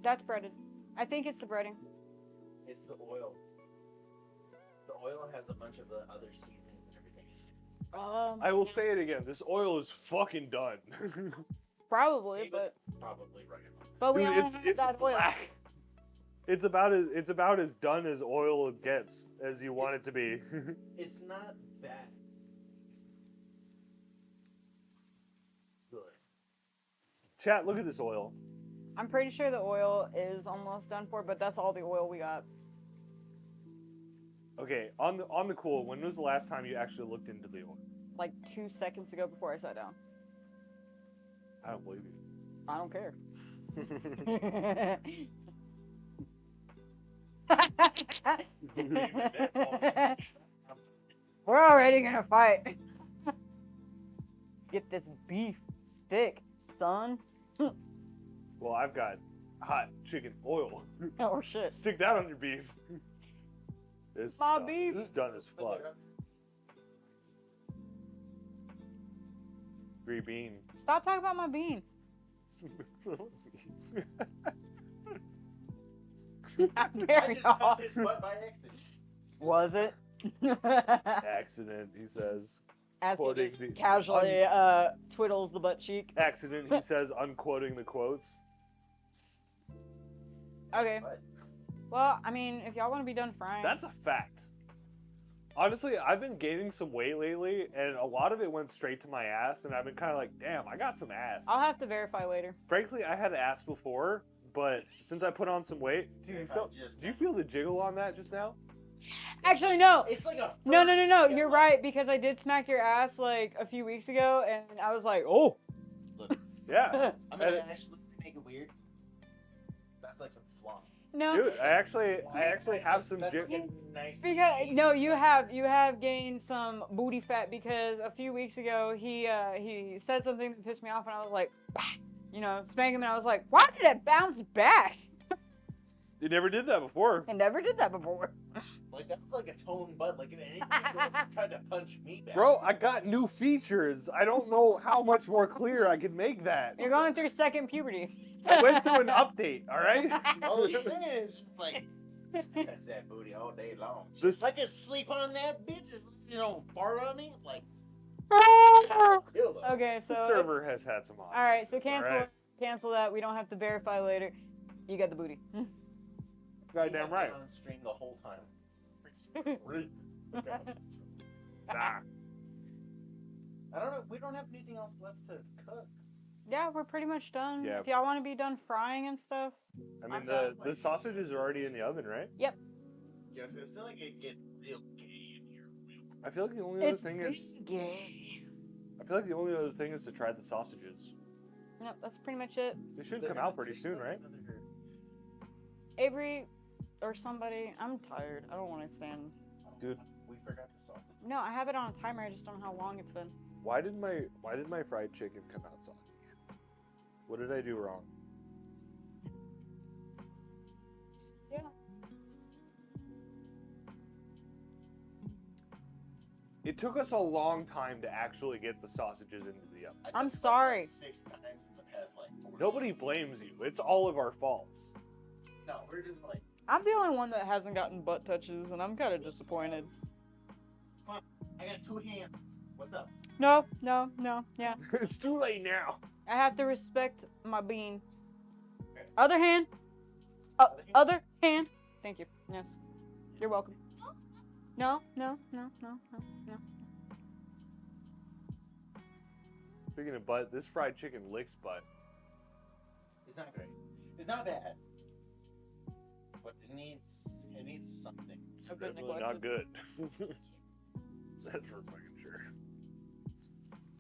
that's breaded. I think it's the breading. it's the oil. The oil has a bunch of the other seasonings and everything. I will say it again. This oil is fucking done. Probably, but Probably right. but we Dude, only it's have that oil. black. It's about as done as oil gets as you want it to be. It's not bad. It's good. Chat, look at this oil. I'm pretty sure the oil is almost done for, but that's all the oil we got. Okay, on the cool, when was the last time you actually looked into the oil? Like 2 seconds ago before I sat down. I don't believe you. I don't care. We're already gonna fight. Get this beef stick, son. Well, I've got hot chicken oil. Oh shit. Stick that on your beef. This My beef. This is done as fuck. Green bean. Stop talking about my bean. I'm carrying on. Was it? Accident, he says. As he Quoting just the- casually twiddles the butt cheek. Accident, he says, unquoting the quotes. Okay. Well, I mean, if y'all want to be done frying. That's a fact. Honestly, I've been gaining some weight lately, and a lot of it went straight to my ass, and I've been kind of like, damn, I got some ass. I'll have to verify later. Frankly, I had ass before, but since I put on some weight, do you feel the jiggle on that just now? Actually, no. It's like a No. You're right, because I did smack your ass like a few weeks ago, and I was like, oh. Yeah. I'm gonna actually make it weird. That's like some flaw. No. Dude, I actually have some jiggle. Because no, you have gained some booty fat because a few weeks ago he said something that pissed me off, and I was like, bah! You know, spank him, and I was like, why did it bounce back? You never did that before. I never did that before. Like that's like a toned butt. Like if anything, tried to punch me back. Bro, I got new features. I don't know how much more clear I can make that. You're going through second puberty. I went through an update, alright? All it is just like that's that booty all day long. This- If I could sleep on that bitch, and, you know, fart on me, like Okay, so The server has had some all right, so offenses, cancel alright? cancel that. We don't have to verify later. You get the booty. Goddamn right. On stream the whole time. Nah. I don't know. We don't have anything else left to cook. Yeah, we're pretty much done. Yeah. If y'all want to be done frying and stuff. I mean, the sausages are already in the oven, right? Yep. Yeah, so it's not like it get real gay in here. I feel like the only other It's thing is. gay. I feel like the only other thing is to try the sausages. Yep, that's pretty much it. They should come out pretty soon, right? Avery or somebody. I'm tired. I don't want to stand. Dude, we forgot the sausage. No, I have it on a timer. I just don't know how long it's been. why did my fried chicken come out soggy? What did I do wrong? Yeah. It took us a long time to actually get the sausages into the oven. I'm sorry. 6 times in the past, like, 4 Nobody blames you. It's all of our faults. No, we're just like, I'm the only one that hasn't gotten butt touches, and I'm kind of disappointed. come on, I got 2 hands. What's up? No, yeah. It's too late now. I have to respect my being. Other hand. Other hand. Thank you. Yes. You're welcome. No. Speaking of butt, this fried chicken licks butt. It's not great. It's not bad. But it needs something. It's definitely not good. That's for fucking sure.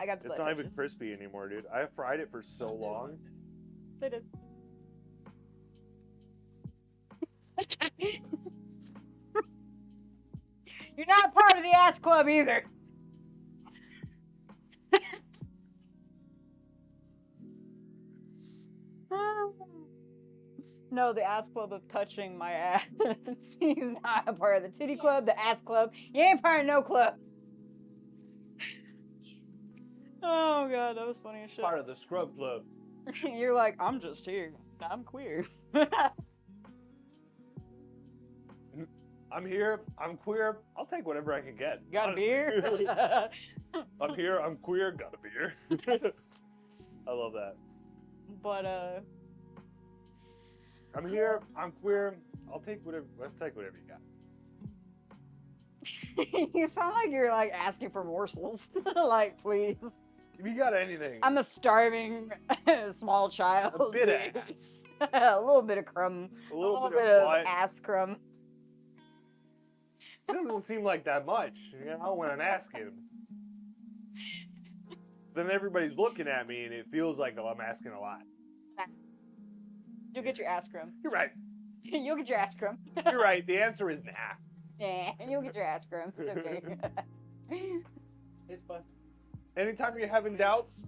I got the It's butt not even touches. crispy anymore, dude. I fried it for so long. They did. You're not part of the ass club either. No, the ass club of touching my ass. He's not a part of the titty club, the ass club. You ain't part of no club. Oh god, that was funny as shit. Part of the scrub club. You're like, I'm just here. I'm queer. I'm here. I'm queer. I'll take whatever I can get. Got a honestly. beer? I'm here. I'm queer. Got a beer. I love that. But I'm here. I'm queer. I'll take whatever. Let's take whatever you got. you sound like you're like asking for morsels. Like, please. If you got anything, I'm a starving small child. a bit of ass. A little bit of crumb. A little bit bit of of what? ass crumb. It doesn't seem like that much, you know, when I'm asking. Then everybody's looking at me, and it feels like I'm asking a lot. You'll get your ass crumb. You're right. You'll get your ass crumb. You're right. The answer is nah. Yeah, and you'll get your ass crumb. It's okay. It's fun. Anytime you're having doubts,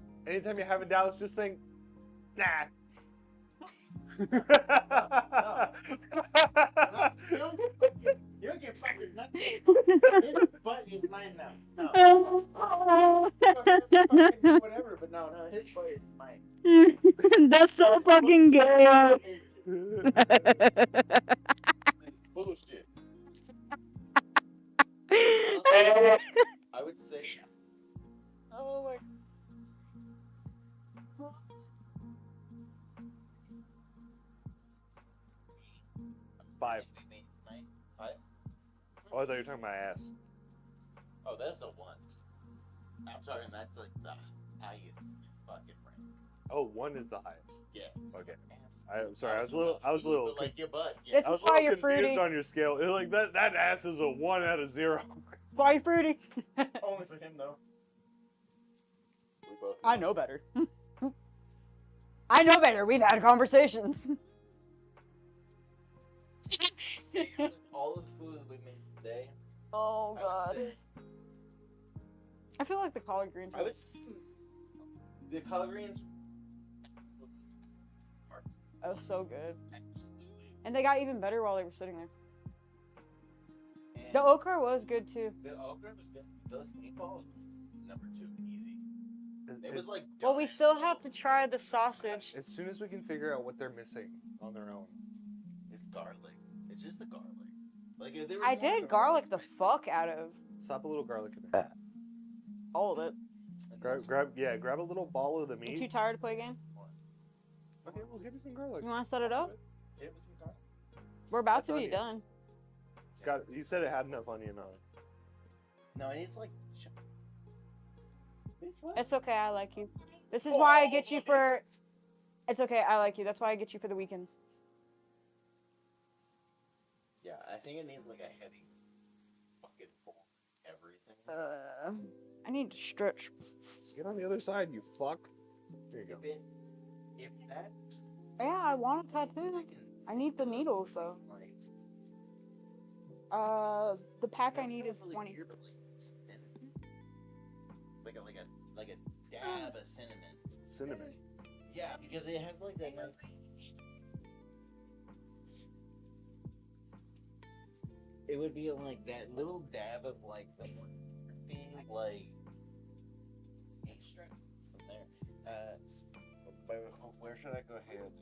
just think, nah. No, you don't get fucking nothing. His butt is mine now. No. Whatever, but no, his butt is mine. That's so fucking gay. Bullshit. I would say. Oh my. 5. 5? Oh, I thought you were talking about ass. Oh, that's a 1. I'm sorry, that's like the highest fucking rank. Oh, 1 is the highest. Yeah. Okay. I'm sorry. I was a little. But like your butt. This I was is a why little you're confused fruity. on your scale. It was like that ass is a 1 out of 0. Why you fruity? Only for him though. We both. I know better. I know better. We've had conversations. All of the food that we made today. Oh god. I feel like the collard greens. I was. The collard greens. That was so good. And they got even better while they were sitting there. And The okra was good too. the okra was good. Those meatballs, number 2, easy. It was like. Well, we still have to try the sausage. As soon as we can figure out what they're missing on their own. It's garlic. It's just the garlic. Like if they were I more did garlic the fuck out of Slap a little garlic in there. all of it. Grab a little ball of the You meat. too tired to play a game? Okay, well, give me some garlic. You want to set it up? Give me some garlic. We're about That's to be onion. done. It's got. You said it had enough onion on it. No, it needs like. It's okay, I like you. This is why I get you for... It's okay, I like you. That's why I get you for the weekends. Yeah, I think it needs like a heavy bucket full of everything. I need to stretch. Get on the other side, you fuck. There you go. If that. Yeah, I want a tattoo. I need the needles, though. The pack I need is 20. Like a dab of cinnamon. Cinnamon. Yeah, because it has like that nice. It would be like that little dab of like the thing, like from there. Where should I go ahead?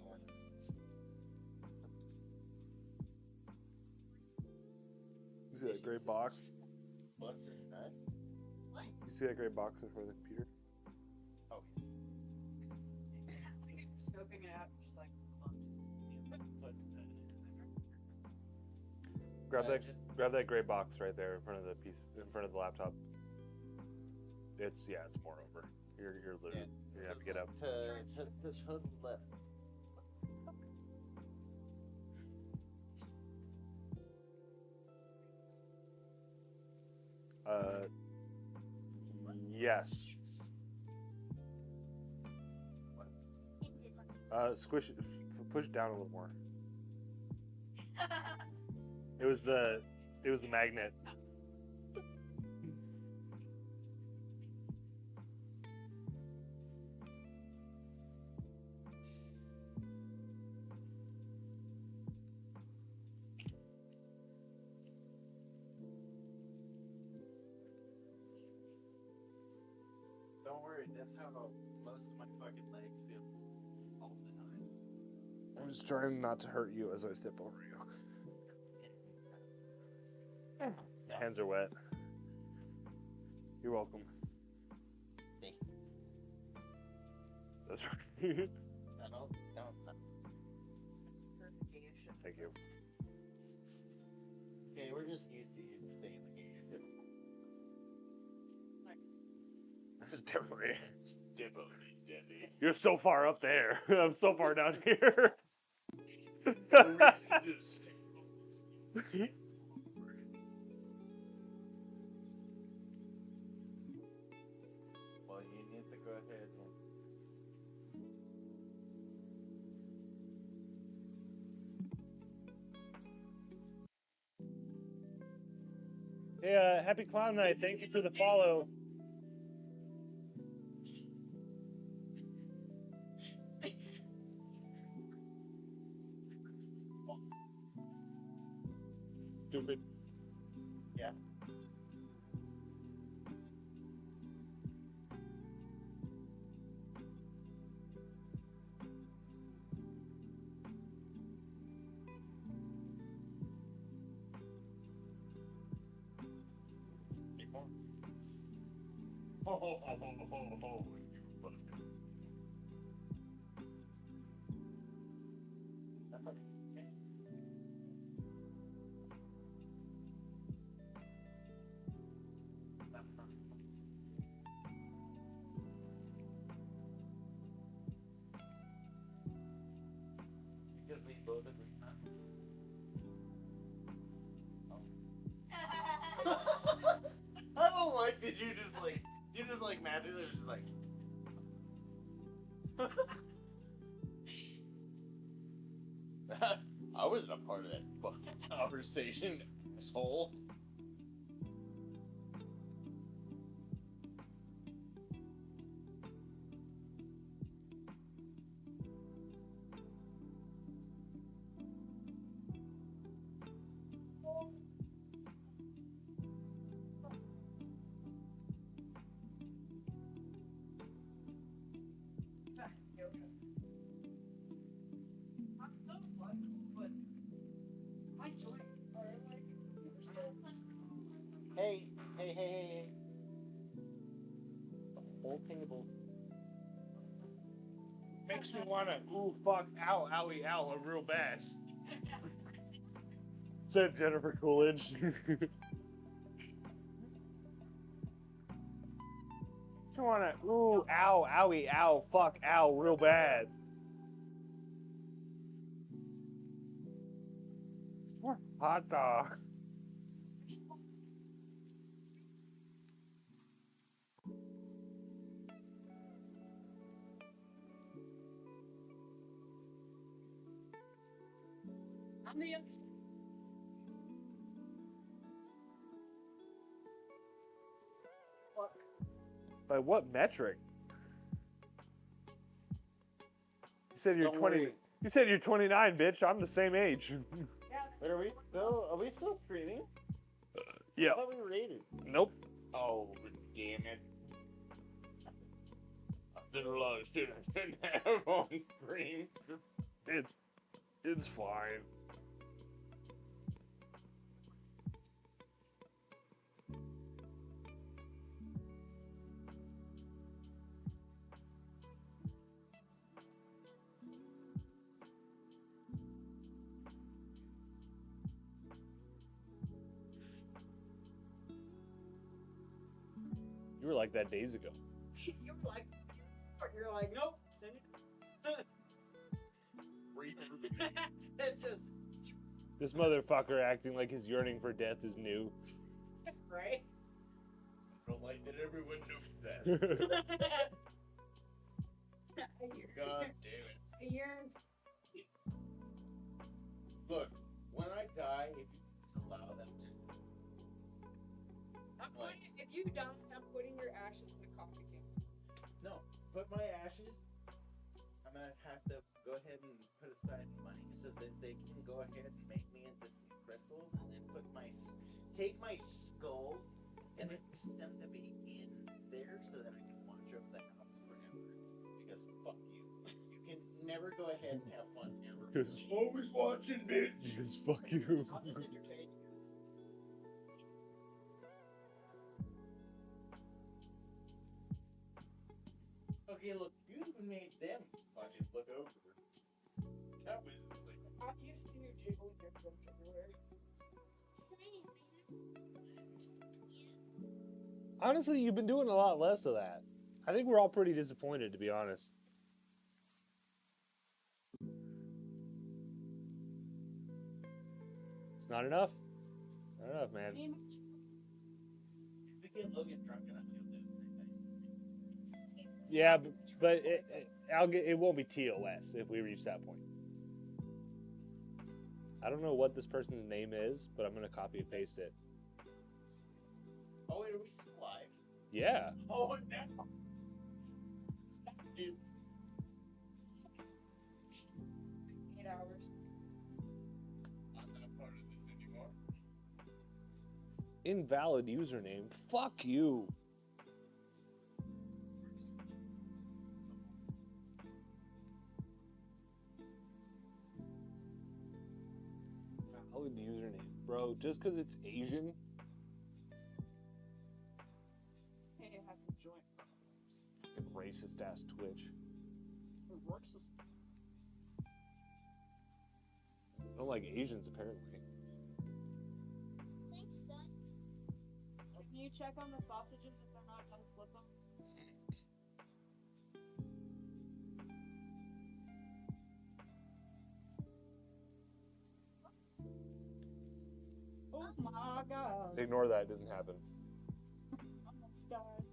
You see that gray box? Busted nut. You see that gray box in front of the computer? Oh. Scoping it out, just like Grab that gray box right there in front of the laptop. It's more over. You're literally you have to get up. To the left. Yes. Squish it, push it down a little more. It was the magnet. Don't worry, that's how most of my fucking legs feel all the time. I'm just trying not to hurt you as I step over you. Hands are wet. You're welcome. Me. That's right. Don't. Thank you. Okay, we're just used to you saying the game. Definitely. Definitely. You're so far up there. I'm so far down here. Well, you need to go ahead and. Hey, happy Clown Night. Thank you for the follow. Stupid. Yeah. Because we both agree. I don't like that you just like magically just like. I wasn't a part of that fucking conversation, asshole. Hey. The whole thing table. Makes me wanna ooh fuck ow owie ow real bad. Said Jennifer Coolidge. Just wanna ooh ow owie ow fuck ow real bad. More hot dogs. I'm the youngest. By what metric? You said you're Don't 20. worry. You said you're 29, bitch. I'm the same age. Wait, are we still streaming? Yeah. I thought we rated. Nope. Oh, damn it. I did a lot of shit I didn't have on stream. It's fine. You were like that days ago. You're like, nope, send it. It's just This motherfucker acting like his yearning for death is new. right. I don't like that everyone knows that. God damn it. Look, when I die, if you just allow them to. If you die, I'm putting your ashes in a coffee can. No, put my ashes. I'm gonna have to go ahead and put aside money so that they can go ahead and make me into some crystals, and then take my skull and then put them to be in there so that I can watch over the house forever. Because fuck you. You can never go ahead and have fun ever. Because always watching, bitch. Because fuck you. I'll just entertain you. Okay, look, you even made them fucking look over. That was like. I'm used to you jiggling your junk everywhere. Honestly, you've been doing a lot less of that. I think we're all pretty disappointed, to be honest. It's not enough. It's not enough, man. If we get Logan drunk enough, he'll do the same thing. Yeah, but it won't be TOS if we reach that point. I don't know what this person's name is, but I'm gonna copy and paste it. Oh wait, are we still live? Yeah. Oh no! Dude. 8 hours. I'm not part of this anymore. Invalid username. Fuck you. Valid username. Bro, just because it's Asian. Hey, I have to join. Fucking racist ass Twitch. Racist. I don't like Asians, apparently. Can you check on the sausages if they're not done flip them? Oh my god. Ignore that, it didn't happen. Almost died.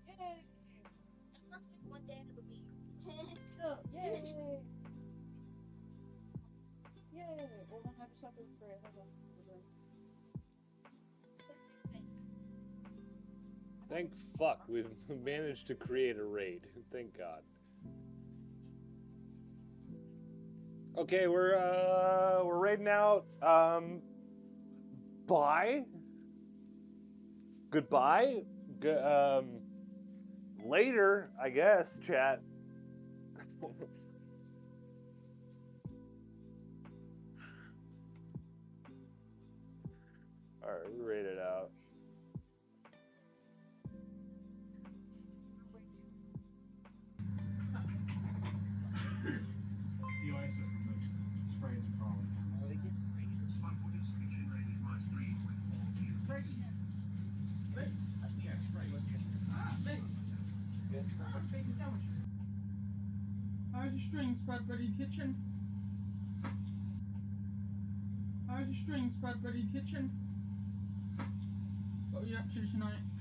Yay! One day of the week. Yay! Yay! Well, then I just have to pray. Hold on. Thank fuck, we've managed to create a raid. Thank God. Okay, we're raiding out. Bye. Goodbye. Later, I guess, chat. Alright, we rate it out. De-icer from the sprays are crawling. How's your string, Spot Buddy Kitchen? How's your string, Spot Buddy Kitchen? What are you up to tonight?